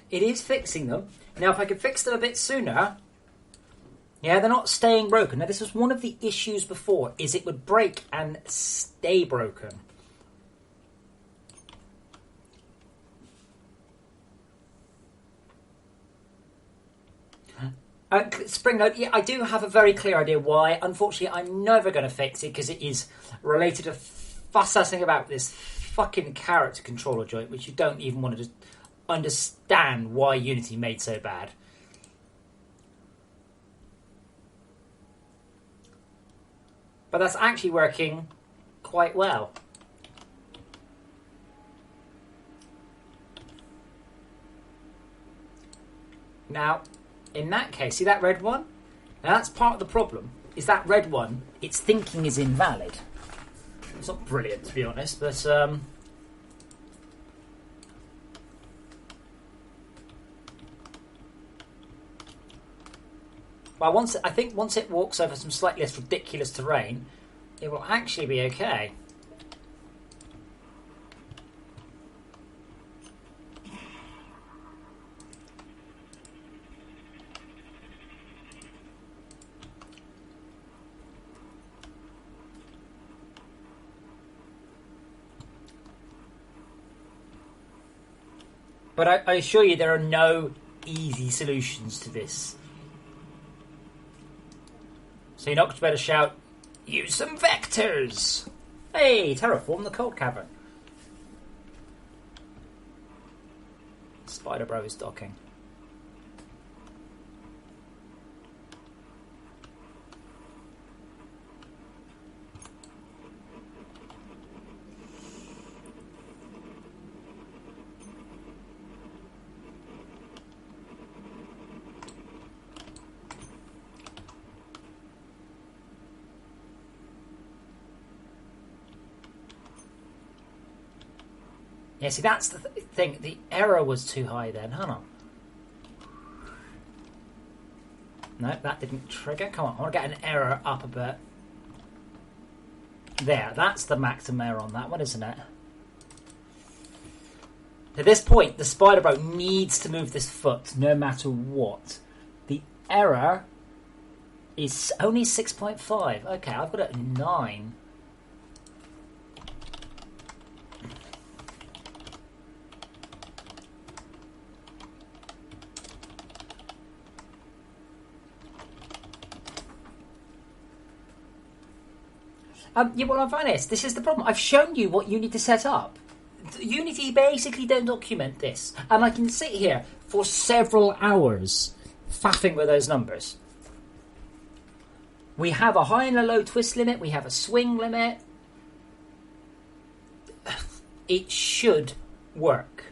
Speaker 1: It is fixing them. Now, if I could fix them a bit sooner... Yeah, they're not staying broken. Now, this was one of the issues before, is it would break and stay broken. Spring Note, yeah, I do have a very clear idea why. Unfortunately, I'm never going to fix it because it is related to fussing about this fucking character controller joint, which you don't even want to just understand why Unity made so bad. But that's actually working quite well. Now, in that case, see that red one? Now that's part of the problem, is that red one, its thinking is invalid. It's not brilliant, to be honest, but... Well, I think once it walks over some slightly less ridiculous terrain, it will actually be okay. But I assure you there are no easy solutions to this. So you're not going to better shout, use some vectors! Hey, terraform the cold cavern. Spider Bro is docking. Yeah, see, that's the thing. The error was too high then, huh? No, that didn't trigger. Come on, I want to get an error up a bit. There, that's the maximum error on that one, isn't it? At this point, the Spider Bro needs to move this foot no matter what. The error is only 6.5. Okay, I've got it at 9. Yeah, well, I'm honest. This is the problem. I've shown you what you need to set up. Unity basically don't document this. And I can sit here for several hours faffing with those numbers. We have a high and a low twist limit. We have a swing limit. It should work.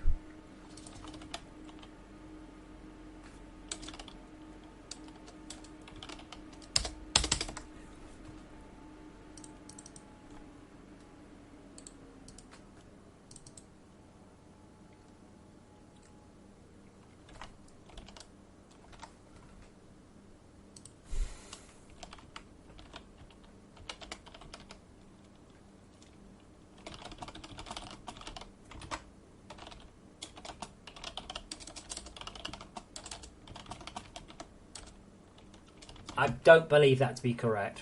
Speaker 1: I don't believe that to be correct.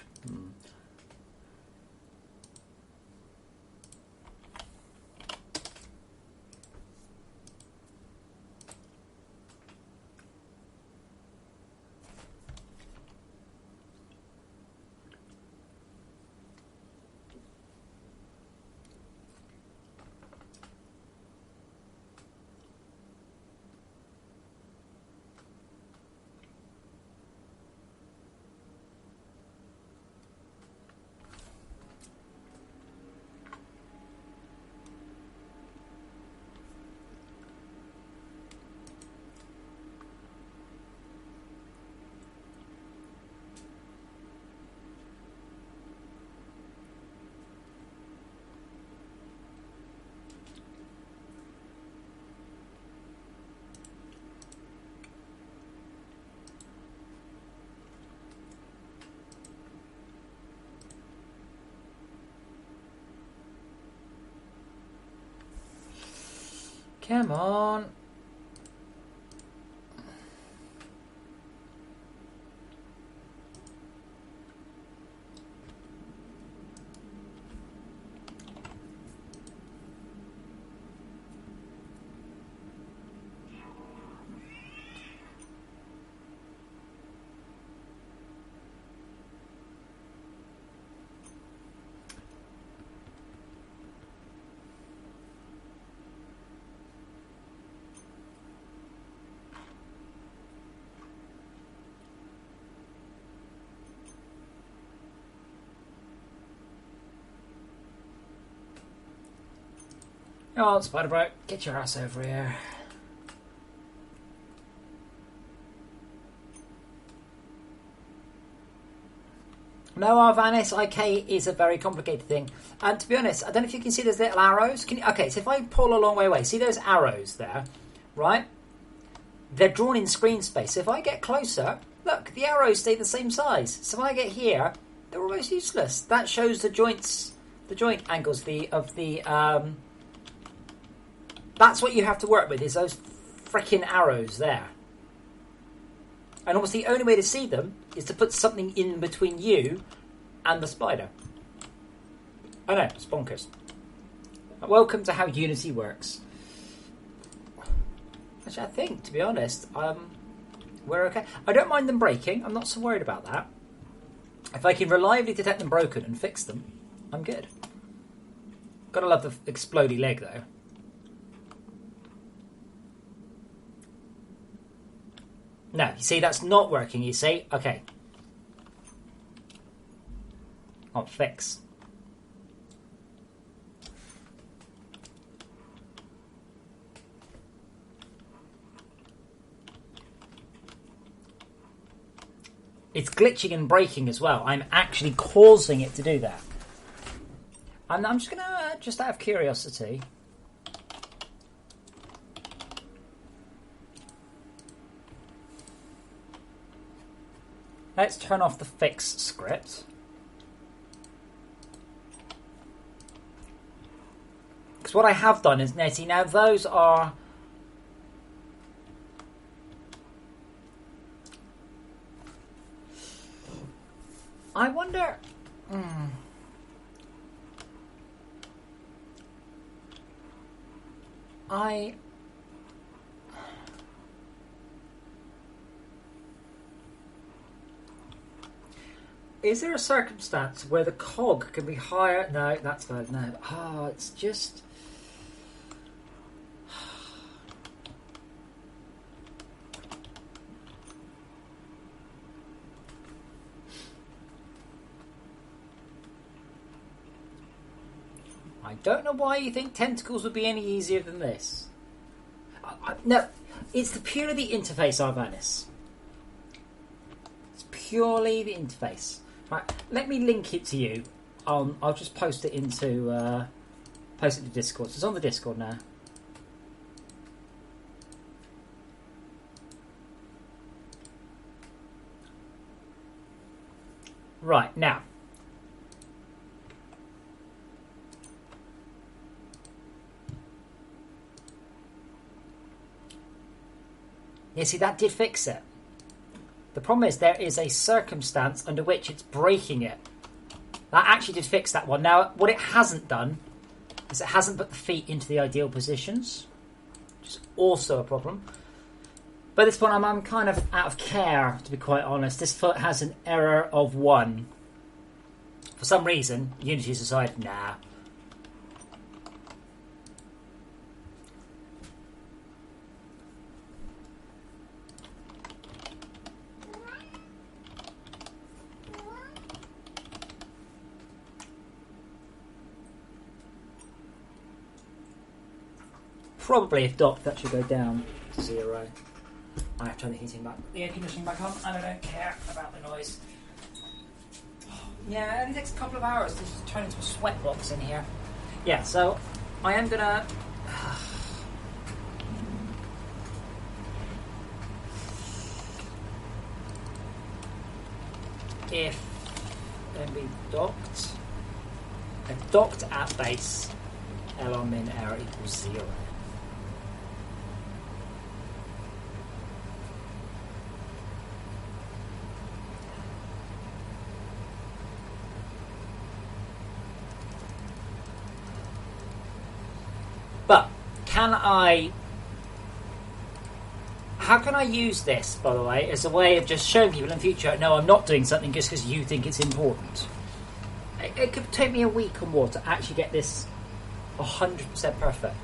Speaker 1: Come on. Oh, Spider Bro, get your ass over here. No, Arvanis IK is a very complicated thing. And to be honest, I don't know if you can see those little arrows. Okay, so if I pull a long way away, see those arrows there, right? They're drawn in screen space. So if I get closer, look, the arrows stay the same size. So when I get here, they're almost useless. That shows the joints, the joint angles of the. That's what you have to work with, is those frickin' arrows there. And almost the only way to see them is to put something in between you and the spider. I know, it's bonkers. Welcome to how Unity works. Actually, I think, to be honest, we're okay. I don't mind them breaking. I'm not so worried about that. If I can reliably detect them broken and fix them, I'm good. Gotta love the explodey leg, though. No, you see, that's not working, you see? Okay. I'll fix. It's glitching and breaking as well. I'm actually causing it to do that. And I'm just going to, just out of curiosity... Let's turn off the fix script. Because what I have done is, now see, now those are... I wonder... Is there a circumstance where the cog can be higher? No, that's fine. No. Oh, it's just... I don't know why you think tentacles would be any easier than this. No, it's purely the interface, Arvanis. It's purely the interface. Right, let me link it to you. I'll just post it into Discord. So it's on the Discord now. Right, now. You see, that did fix it. The problem is there is a circumstance under which it's breaking it. That actually did fix that one. Now, what it hasn't done is it hasn't put the feet into the ideal positions, which is also a problem. But at this point, I'm kind of out of care, to be quite honest. This foot has an error of 1. For some reason, Unity's decided, nah. Probably if docked, that should go down to 0. I have to turn the heating back, the air conditioning back on, and I don't care about the noise. Yeah, it only takes a couple of hours to just turn into a sweatbox in here. Yeah, so I am gonna. If be docked, if docked at base, L on min error equals 0. can I... How can I use this, by the way, as a way of just showing people in the future, no, I'm not doing something just because you think it's important? It could take me a week or more to actually get this 100% perfect.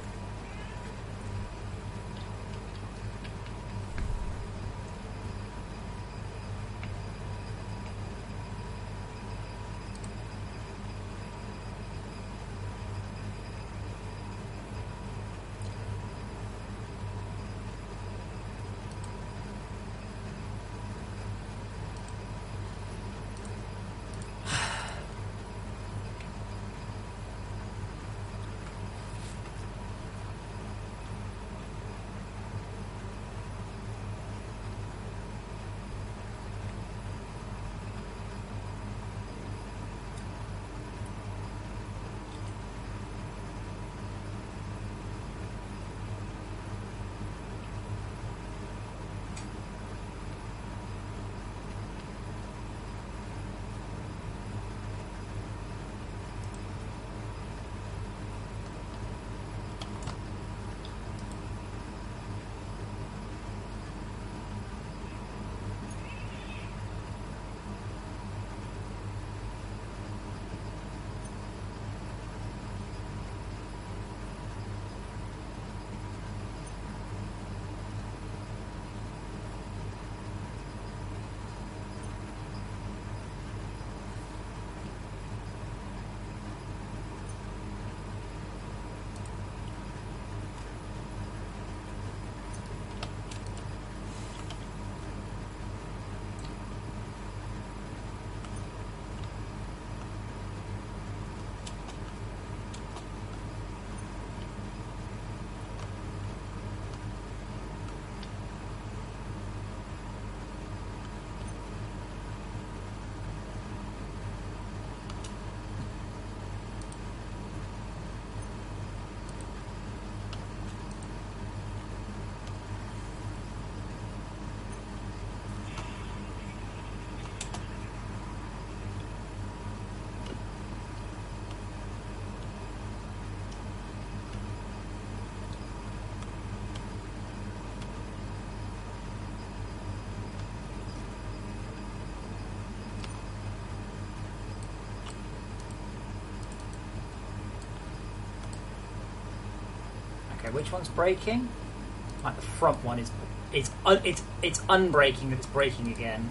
Speaker 1: Okay, which one's breaking? Like the front one is, it's unbreaking, but it's breaking again.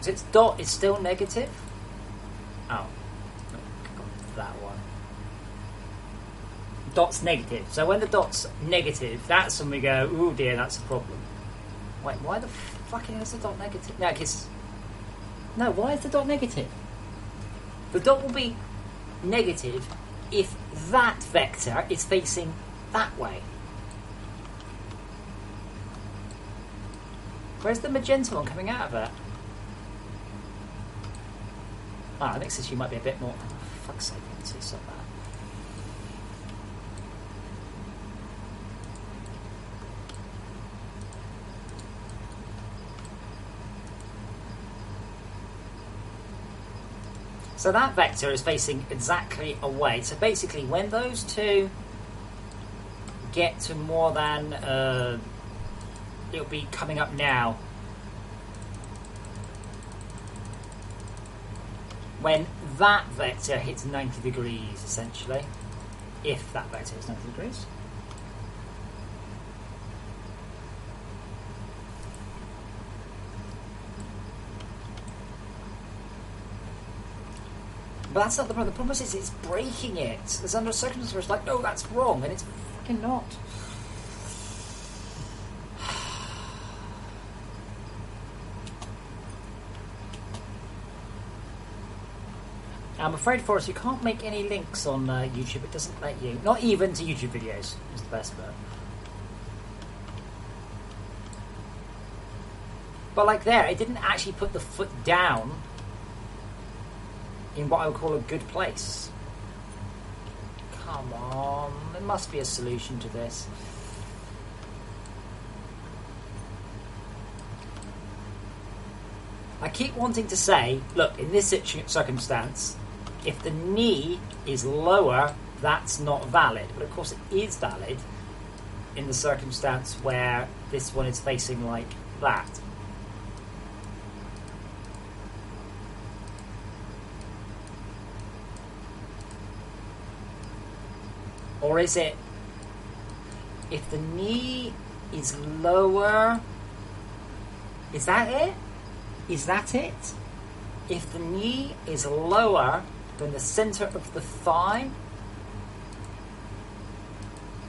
Speaker 1: So its dot is still negative? Oh, that one. Dot's negative. So when the dot's negative, that's when we go, ooh dear, that's a problem. Wait, why the fucking is the dot negative? No, because... No, why is the dot negative? The dot will be negative if that vector is facing that way. Where's the magenta one coming out of it? Ah, next issue might be a bit more... Oh, fuck's sake, I can see some of that. So that vector is facing exactly away. So basically, when those two get to more than... it'll be coming up now. When that vector hits 90 degrees, essentially. If that vector hits 90 degrees. But that's not the problem. The problem is it's breaking it. There's under circumstances where it's like, no, that's wrong, and it's fucking not. I'm afraid, Forrest, you can't make any links on YouTube. It doesn't let you. Not even to YouTube videos is the best bit. But like there, it didn't actually put the foot down. in what I would call a good place. Come on, there must be a solution to this. I keep wanting to say, look, in this circumstance, if the knee is lower, that's not valid. But of course it is valid in the circumstance where this one is facing like that. Or is it, if the knee is lower, is that it? Is that it? If the knee is lower than the centre of the thigh,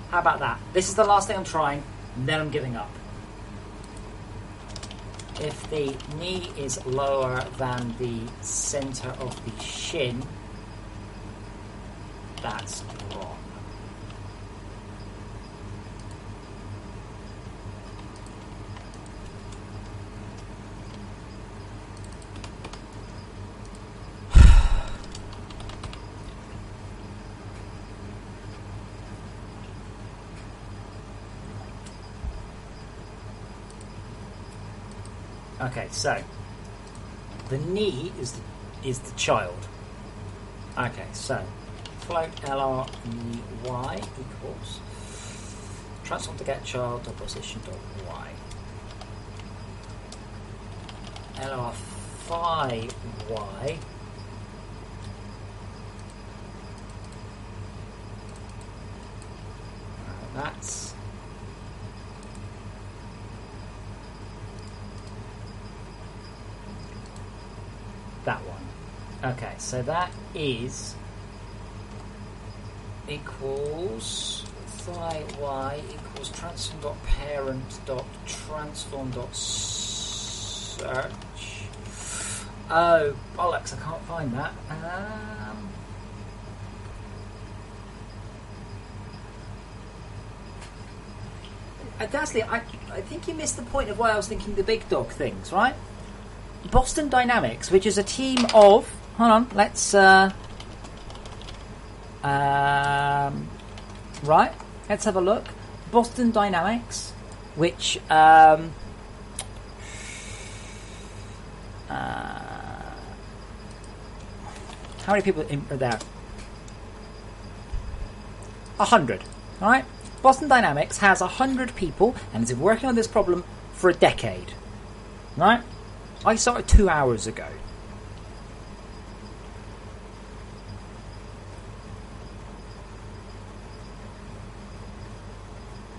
Speaker 1: how about that? This is the last thing I'm trying, and then I'm giving up. If the knee is lower than the centre of the shin, that's wrong. Okay, so the knee is the child. Okay, so float LREY equals transform to get child dot position dot y. LR phi y that's that one. Okay, so that is equals phi y equals transform dot parent dot transform dot search. Oh bollocks! I can't find that. Dasley, I think you missed the point of why I was thinking the big dog things, right? Boston Dynamics, which is a team of... Hold on, let's... right, let's have a look. Boston Dynamics, which... how many people are there? 100, alright? Boston Dynamics has 100 people and has been working on this problem for a decade, right? I started 2 hours ago.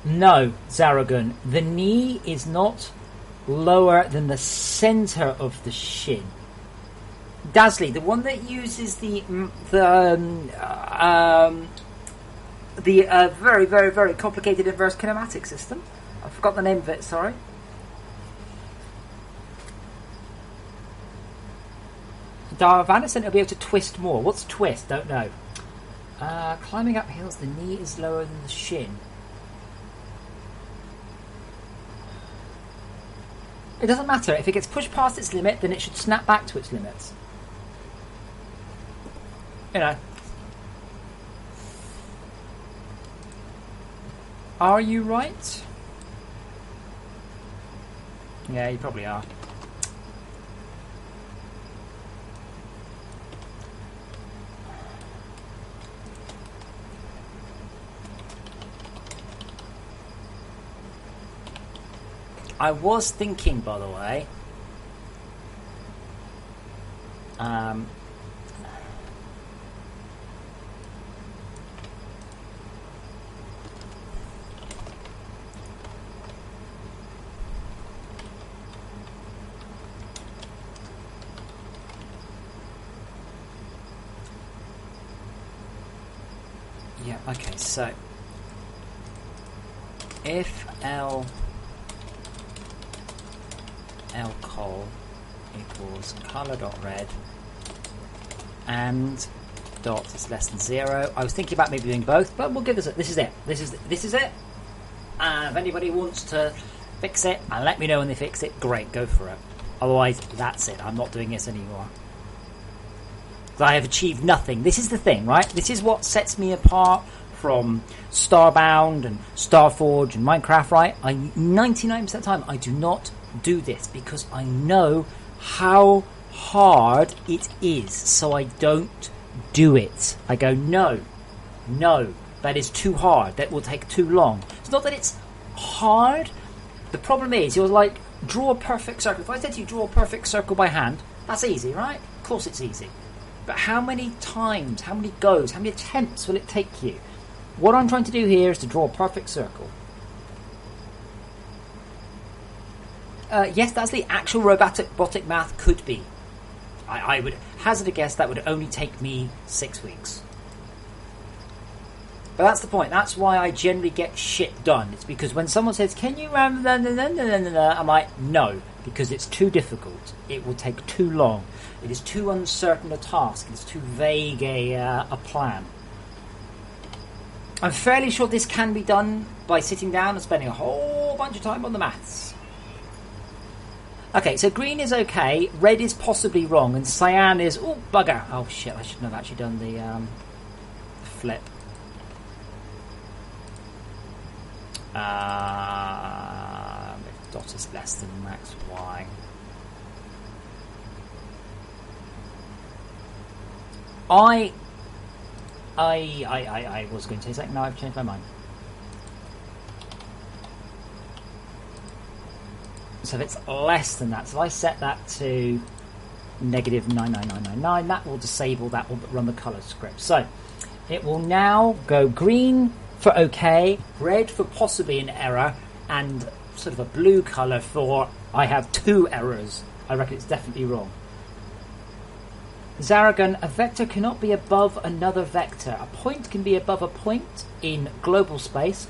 Speaker 1: No, Zaragoon, the knee is not lower than the centre of the shin. Dasley, the one that uses the very, very, very complicated inverse kinematic system. I forgot the name of it, sorry. Vanessa will be able to twist more. What's twist? Don't know. Climbing up hills, the knee is lower than the shin. It doesn't matter. If it gets pushed past its limit, then it should snap back to its limits. You know. Are you right? Yeah, you probably are. I was thinking, by the way, yeah, okay, so if L col equals color dot red and dot is less than 0. I was thinking about maybe doing both, but we'll give this. This is it. This is it. If anybody wants to fix it and let me know when they fix it, great, go for it. Otherwise, that's it. I'm not doing this anymore. that I have achieved nothing. This is the thing, right? This is what sets me apart from Starbound and Starforge and Minecraft, right? 99% of the time, I do not do this because I know how hard it is, so I don't do it. I go, no, that is too hard. That will take too long. It's not that it's hard. The problem is, you're like, draw a perfect circle. If I said to you, draw a perfect circle by hand, that's easy, right? Of course it's easy. But how many times, how many goes, how many attempts will it take you? What I'm trying to do here is to draw a perfect circle. Yes, that's the actual robotic math could be. I would hazard a guess that would only take me 6 weeks. But that's the point. That's why I generally get shit done. It's because when someone says, can you... I'm like, no, because it's too difficult. It will take too long. It is too uncertain a task. It's too vague a plan. I'm fairly sure this can be done by sitting down and spending a whole bunch of time on the maths. Okay, so green is okay, red is possibly wrong, and cyan is... Oh, bugger! Oh, shit, I shouldn't have actually done the flip. If dot is less than max y. I was going to say something, now I've changed my mind. So if it's less than that, so if I set that to negative 99999, that will disable, that will run the colour script. So it will now go green for OK, red for possibly an error, and sort of a blue colour for I have 2 errors. I reckon it's definitely wrong. Zaragon, a vector cannot be above another vector. A point can be above a point in global space.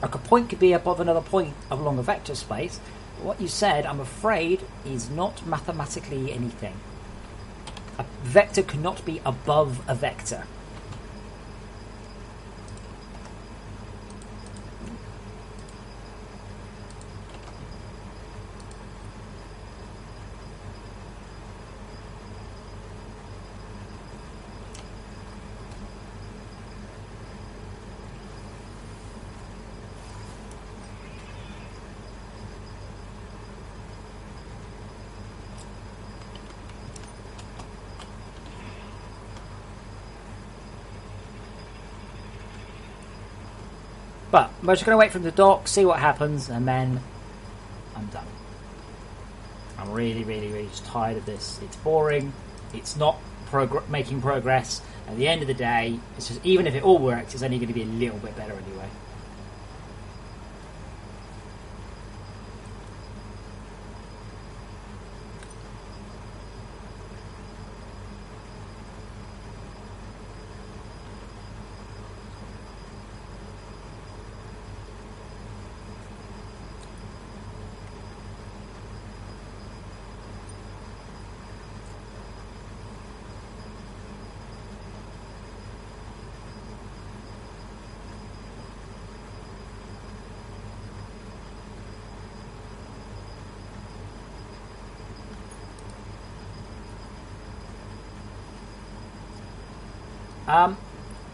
Speaker 1: Like a point could be above another point along a vector space. What you said, I'm afraid, is not mathematically anything. A vector cannot be above a vector. But we're just going to wait for him to dock, see what happens, and then I'm done. I'm really, really, really just tired of this. It's boring. It's not making progress. At the end of the day, it's just, even if it all works, it's only going to be a little bit better anyway.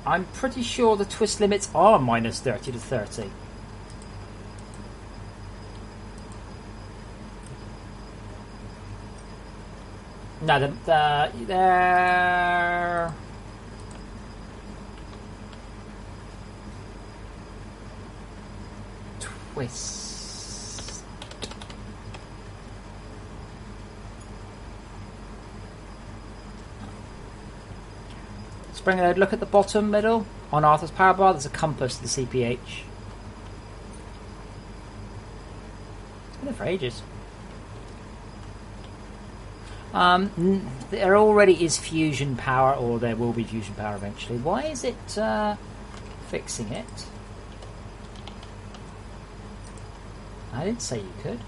Speaker 1: I'm pretty sure the twist limits are minus 30 to 30. No, they're... Twist. Spring, look at the bottom middle. On Arthur's power bar, there's a compass to the CPH. It's been there for ages. There already is fusion power, or there will be fusion power eventually. Why is it fixing it? I didn't say you could.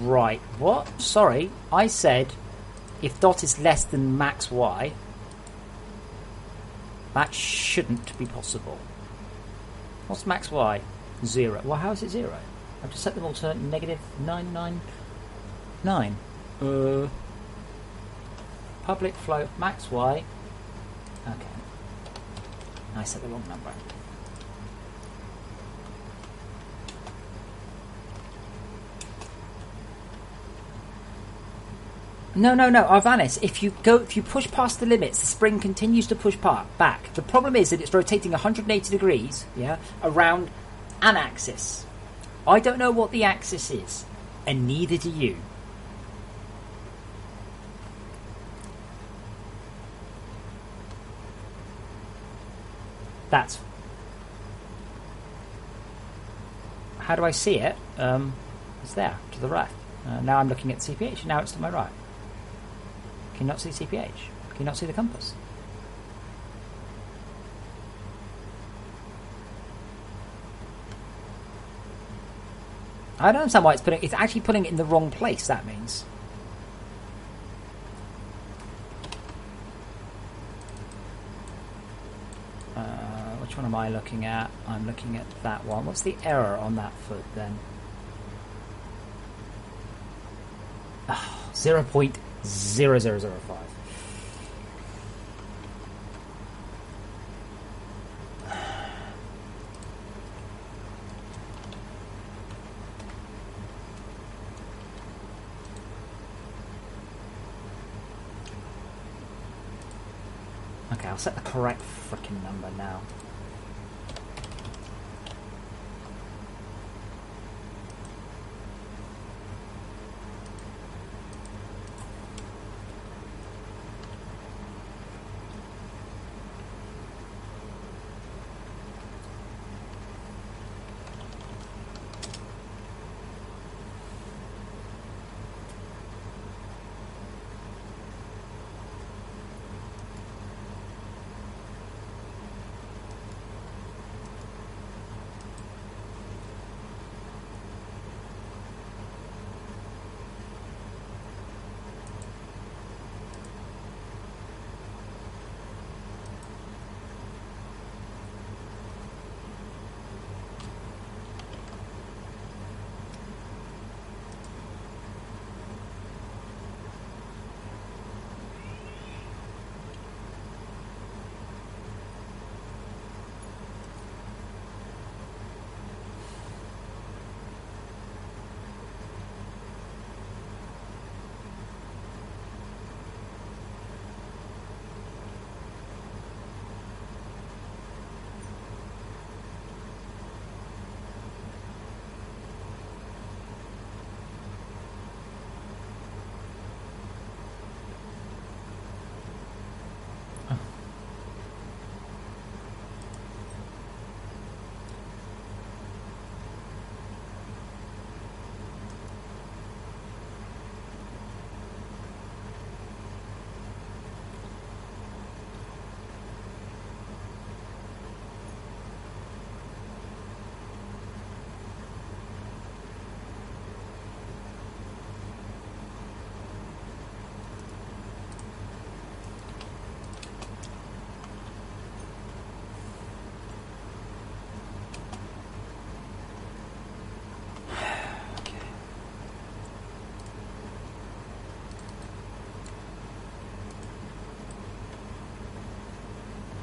Speaker 1: Right, what? Sorry, I said if dot is less than max y, that shouldn't be possible. What's max y? 0. Well, how is it 0? I've just set them all to negative 999. Public float max y. Okay. I set the wrong number. No, Arvanis, if you push past the limits, the spring continues to push back. The problem is that it's rotating 180 degrees, around an axis. I don't know what the axis is, and neither do you. That's... How do I see it? It's there, to the right. Now I'm looking at CPH, now it's to my right. Can you not see CPH? Can you not see the compass? I don't understand why it's actually putting it in the wrong place, that means. Which one am I looking at? I'm looking at that one. What's the error on that foot then? 0.0005. Okay, I'll set the correct frickin' number now.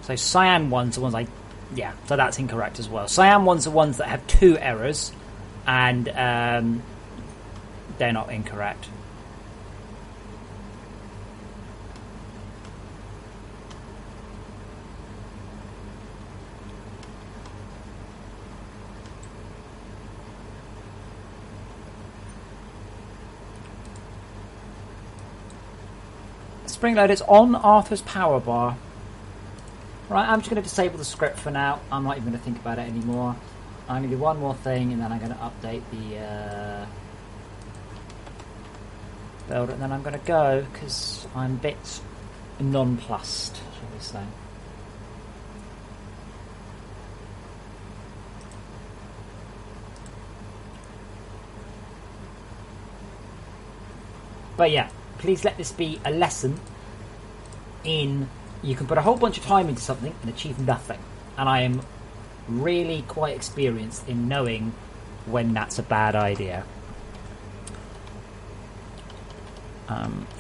Speaker 1: So cyan ones are ones so that's incorrect as well. Cyan ones are ones that have 2 errors, and they're not incorrect. Spring load is on Arthur's power bar. Right, I'm just going to disable the script for now. I'm not even going to think about it anymore. I'm going to do one more thing, and then I'm going to update the builder, and then I'm going to go, because I'm a bit nonplussed, shall we say. But yeah, please let this be a lesson in... You can put a whole bunch of time into something and achieve nothing. And I am really quite experienced in knowing when that's a bad idea.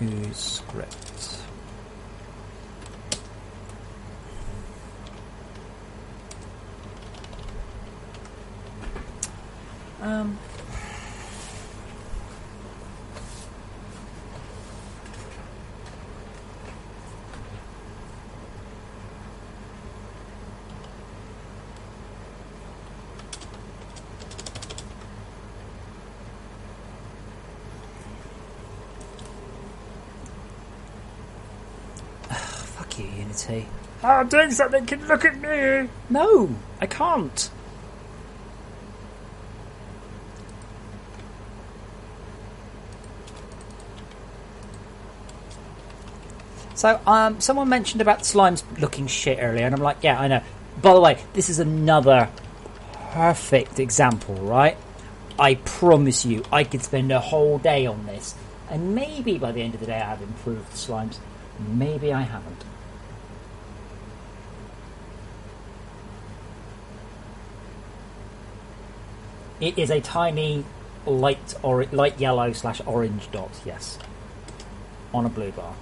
Speaker 1: Ooze script. Fuck you, Unity.
Speaker 3: Oh, I'm doing something. Can you look at me?
Speaker 1: No, I can't. So, someone mentioned about the slimes looking shit earlier, and I'm like, yeah, I know. By the way, this is another perfect example, right? I promise you, I could spend a whole day on this, and maybe by the end of the day I have improved the slimes. Maybe I haven't. It is a tiny light yellow / orange dot, yes, on a blue bar.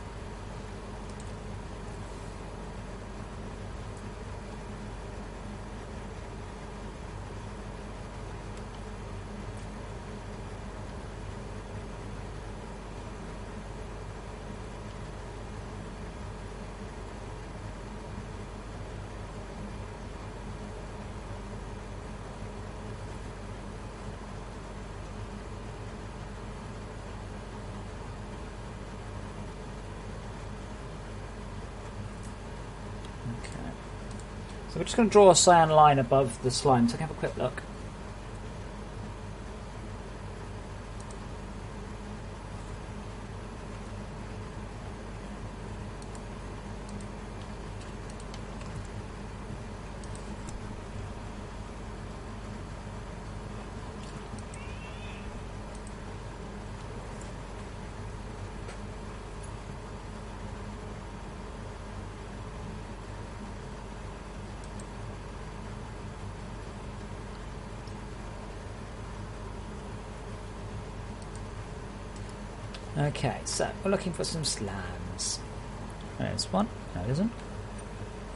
Speaker 1: So we're just going to draw a cyan line above the slime so I can have a quick look. Okay, so we're looking for some slams. There's one. No, it isn't.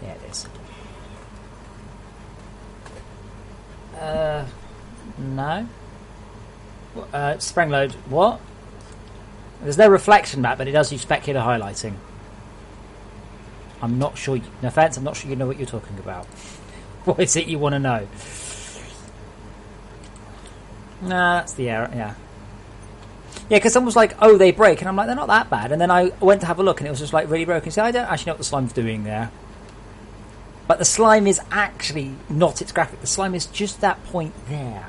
Speaker 1: Yeah, it is. No. Spring load. What? There's no reflection map, but it does use specular highlighting. I'm not sure. No offense, I'm not sure you know what you're talking about. What is it you want to know? Nah, that's the error. Yeah. Yeah, because someone was like, oh, they break. And I'm like, they're not that bad. And then I went to have a look and it was just like really broken. So I don't actually know what the slime's doing there. But the slime is actually not its graphic. The slime is just that point there.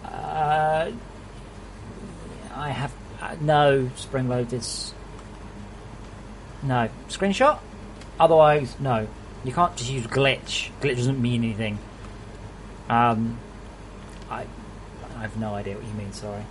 Speaker 1: I have... no, spring load is... No. Screenshot? Otherwise, no. You can't just use glitch. Glitch doesn't mean anything. I have no idea what you mean, sorry.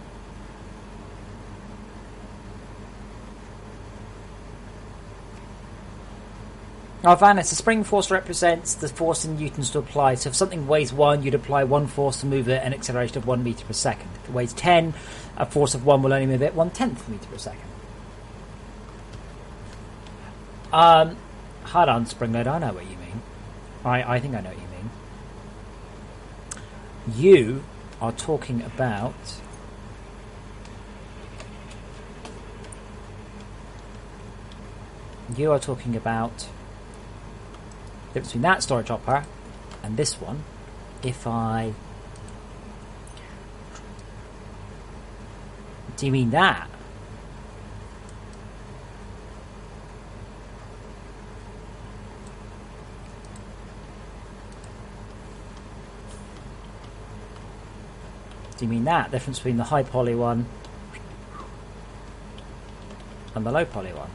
Speaker 1: Oh, Vanessa, the spring force represents the force in newtons to apply. So if something weighs 1, you'd apply 1 force to move it at an acceleration of 1 metre per second. If it weighs 10, a force of 1 will only move it 1/10 metre per second. Hold on, Springload, I know what you mean. I think I know what you mean. You are talking about... You are talking about the difference between that storage hopper and this one. If I... Do you mean that? Do you mean that difference between the high poly one and the low poly one?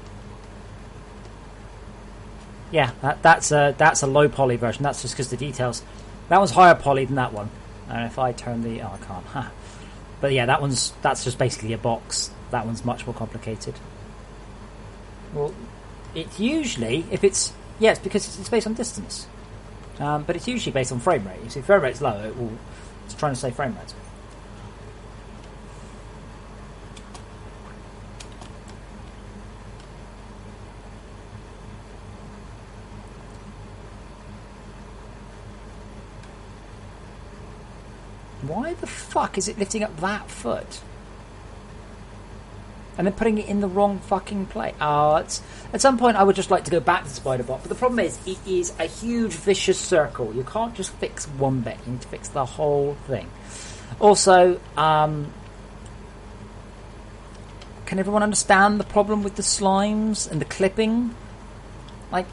Speaker 1: Yeah, that's a low poly version. That's just because the details. That one's higher poly than that one. And if I turn the... Oh, I can't. Huh. But yeah, that's just basically a box. That one's much more complicated. Well, it's usually... If it's... Yeah, it's because it's based on distance. But it's usually based on frame rate. You see, if frame rate's low, it's trying to save frame rates. Why the fuck is it lifting up that foot? And then putting it in the wrong fucking place. At some point I would just like to go back to Spider-Bot, but the problem is, it is a huge vicious circle. You can't just fix one bit, you need to fix the whole thing. Also, can everyone understand the problem with the slimes and the clipping? Like,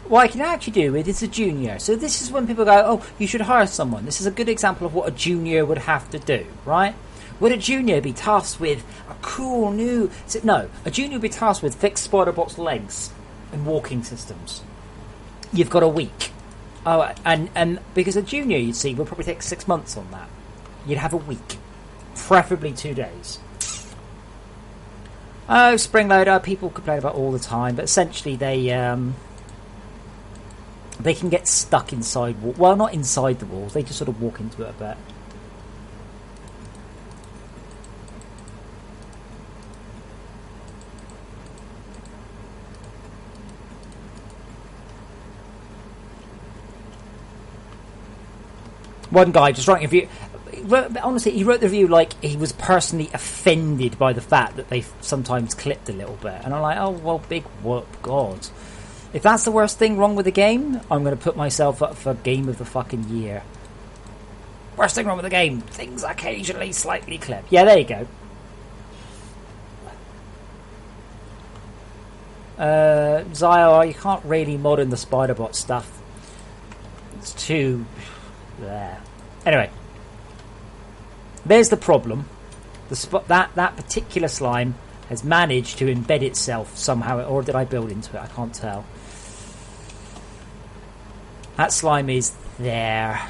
Speaker 1: what I can actually do with is a junior. So this is when people go, oh, you should hire someone. This is a good example of what a junior would have to do, right? Would a junior be tasked with a cool new... No, a junior would be tasked with fixed Spider-Bot's legs and walking systems. You've got a week. Oh, and because a junior, you'd see, would probably take 6 months on that. You'd have a week. Preferably 2 days. Oh, spring loader, people complain about all the time, but essentially they can get stuck inside well, not inside the walls, they just sort of walk into it a bit. One guy just writing a review, honestly, he wrote the review like he was personally offended by the fact that they sometimes clipped a little bit, and I'm like, oh well, big whoop, God. If that's the worst thing wrong with the game, I'm going to put myself up for Game of the fucking Year. Worst thing wrong with the game, things occasionally slightly clip. Yeah, there you go. Zio, you can't really mod in the Spider-Bot stuff. It's too... there. Anyway. There's the problem. That particular slime has managed to embed itself somehow, or did I build into it? I can't tell. That slime is there.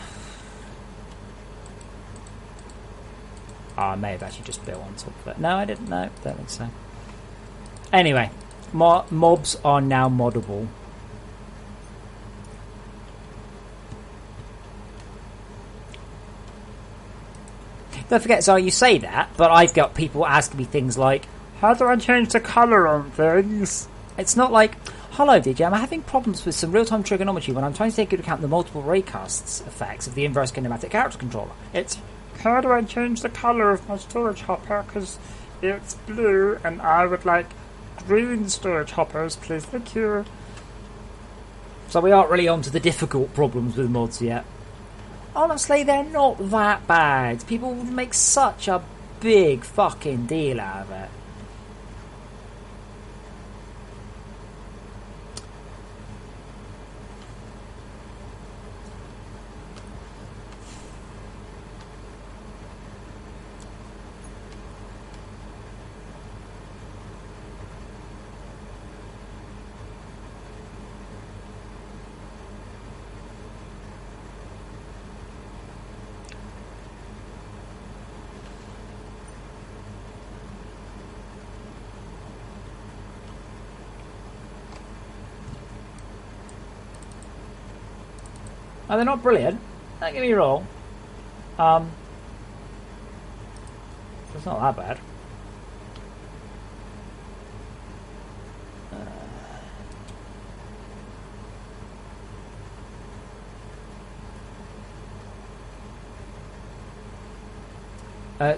Speaker 1: Oh, I may have actually just built on top of it. No, I didn't. No, don't think so. Anyway, mobs are now moddable. Don't forget, so you say that, but I've got people asking me things like,
Speaker 3: how do I change the colour on things?
Speaker 1: It's not like, hello DJ, I'm having problems with some real-time trigonometry when I'm trying to take into account the multiple raycasts effects of the inverse kinematic character controller. It's,
Speaker 3: how do I change the colour of my storage hopper? Because it's blue and I would like green storage hoppers, please, thank you.
Speaker 1: So we aren't really on to the difficult problems with mods yet. Honestly, they're not that bad. People would make such a big fucking deal out of it. Oh, they're not brilliant. Don't get me wrong. It's not that bad.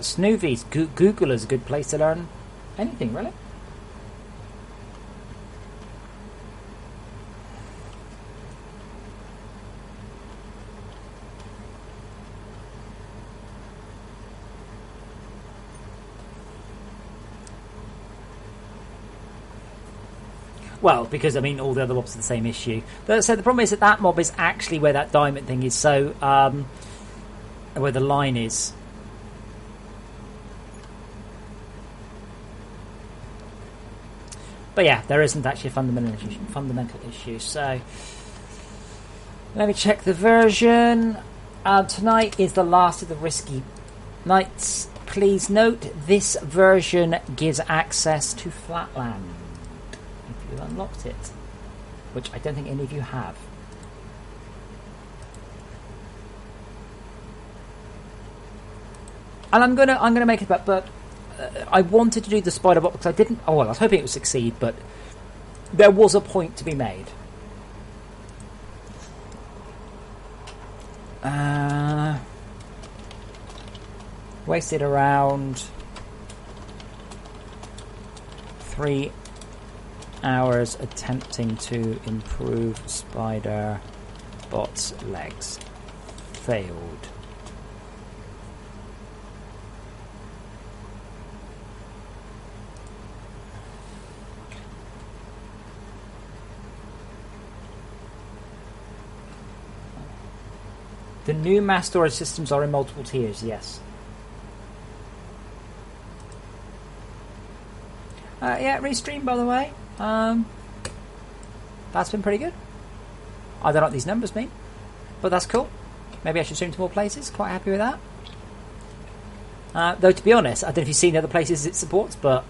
Speaker 1: Snoovies, Google is a good place to learn anything, really. Well, because, I mean, all the other mobs are the same issue. So the problem is that mob is actually where that diamond thing is. So, where the line is. But yeah, there isn't actually a fundamental issue. So let me check the version. Tonight is the last of the Risky Nights. Please note this version gives access to Flatland if you unlocked it, which I don't think any of you have. And I'm gonna make it back, but I wanted to do the spider bot because I didn't. Oh well, I was hoping it would succeed, but there was a point to be made. Wasted around 3 hours attempting to improve spider bot's legs. Failed. The new mass storage systems are in multiple tiers, yes. Yeah, restream, by the way. That's been pretty good. I don't know what these numbers mean, but that's cool. Maybe I should stream to more places. Quite happy with that. Though, to be honest, I don't know if you've seen the other places it supports, but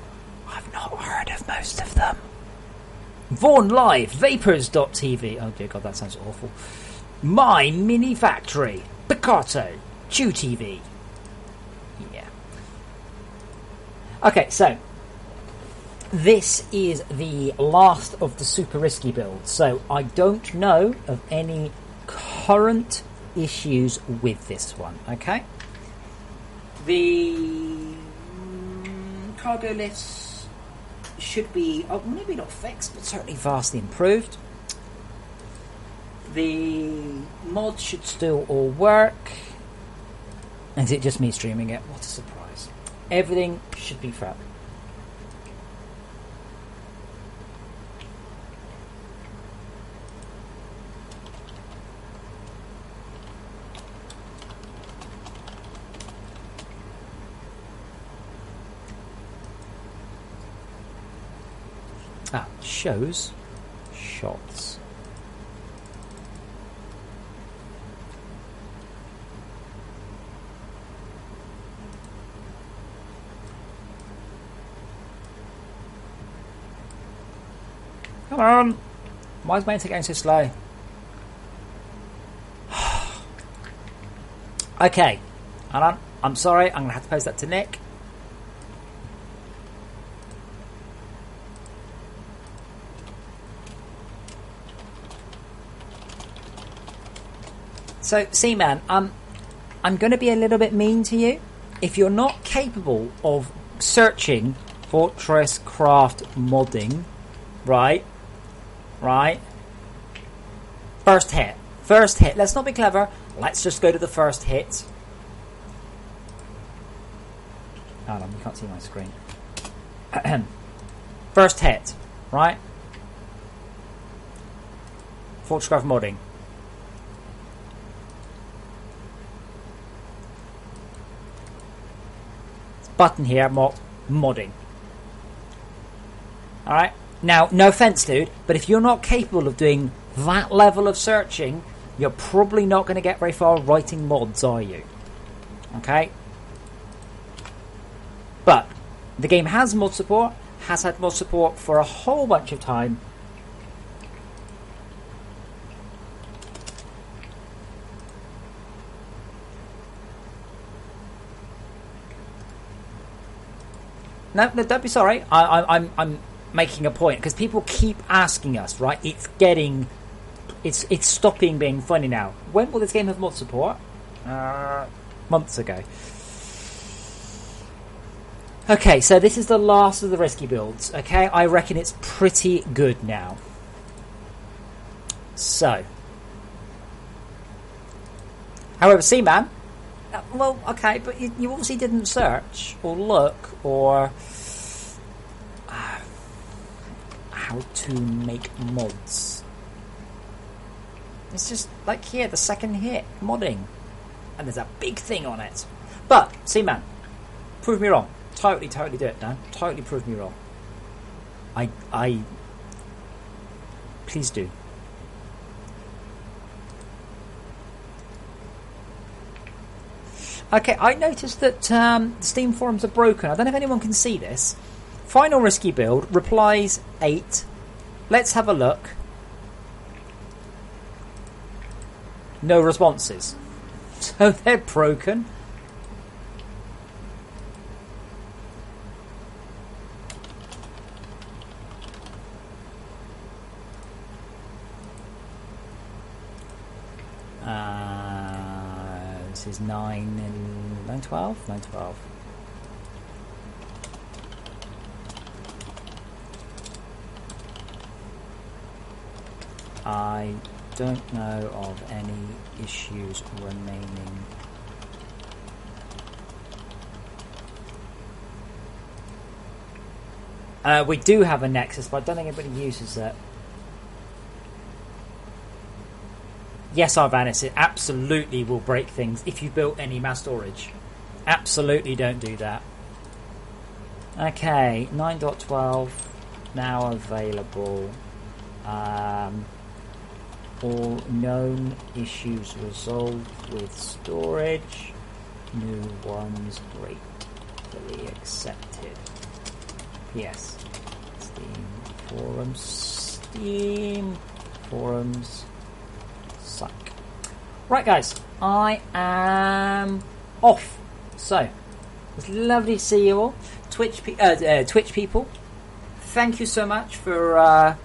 Speaker 1: I've not heard of most of them. Vaughan Live, Vapors.tv. Oh dear God, that sounds awful. My Mini Factory, Picato, Chew TV. Yeah. Okay, so this is the last of the super risky builds. So I don't know of any current issues with this one. Okay. The cargo lifts should be maybe not fixed, but certainly vastly improved. The mods should still all work. Is it just me streaming it? What a surprise. Everything should be fab. Shows shots.
Speaker 3: Come on.
Speaker 1: Why is my internet going so slow? Okay. Hold on. I'm sorry. I'm going to have to post that to Nick. So, Seaman, I'm going to be a little bit mean to you. If you're not capable of searching Fortress Craft modding, right? First hit. Let's not be clever. Let's just go to the first hit. Hold on, you can't see my screen. First hit, right? Fortress Craft modding. Button here, modding. Alright? Now, no offense, dude, but if you're not capable of doing that level of searching, you're probably not going to get very far writing mods, are you? Okay? But the game has mod support, has had mod support for a whole bunch of time. No, don't be sorry. I'm making a point because people keep asking us. Right? It's stopping being funny now. When will this game have mod support? Months ago. Okay, so this is the last of the risky builds. Okay, I reckon it's pretty good now. So, however, Seaman. Well, okay, but you obviously didn't search or look or how to make mods. It's just like here, the second hit, modding. and there's a big thing on it. But, Seaman, prove me wrong. Totally do it, Dan. Totally prove me wrong. I please do. Okay, I noticed that Steam forums are broken. I don't know if anyone can see this. Final Risky Build, replies 8. Let's have a look. No responses. So they're broken. This is 912? 912. I don't know of any issues remaining. We do have a Nexus, but I don't think anybody uses it. Yes, Arvanis, it absolutely will break things if you built any mass storage. Absolutely don't do that. Okay, 9.12 now available. All known issues resolved with storage. New ones gratefully accepted. Yes. Steam forums suck. Right, guys, I am off. So, it's lovely to see you all. Twitch people, thank you so much for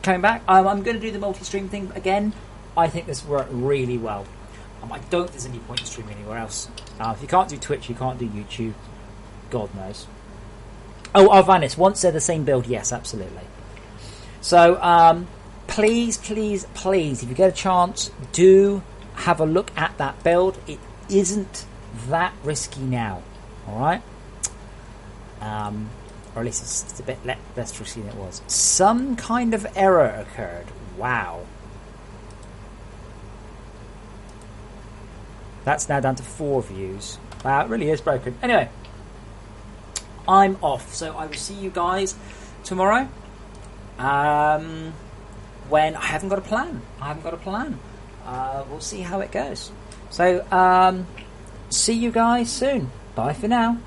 Speaker 1: coming back. I'm going to do the multi-stream thing again. I think this worked really well. I don't think there's any point in streaming anywhere else. If you can't do Twitch, you can't do YouTube. God knows. Oh, Arvanis, once they're the same build, yes, absolutely. So, please, if you get a chance, do have a look at that build. It isn't that risky now, alright? Or at least it's a bit less risky than it was. Some kind of error occurred. Wow. That's now down to 4 views. Wow, it really is broken. Anyway, I'm off, so I will see you guys tomorrow. When I haven't got a plan. We'll see how it goes. So, see you guys soon. Bye for now.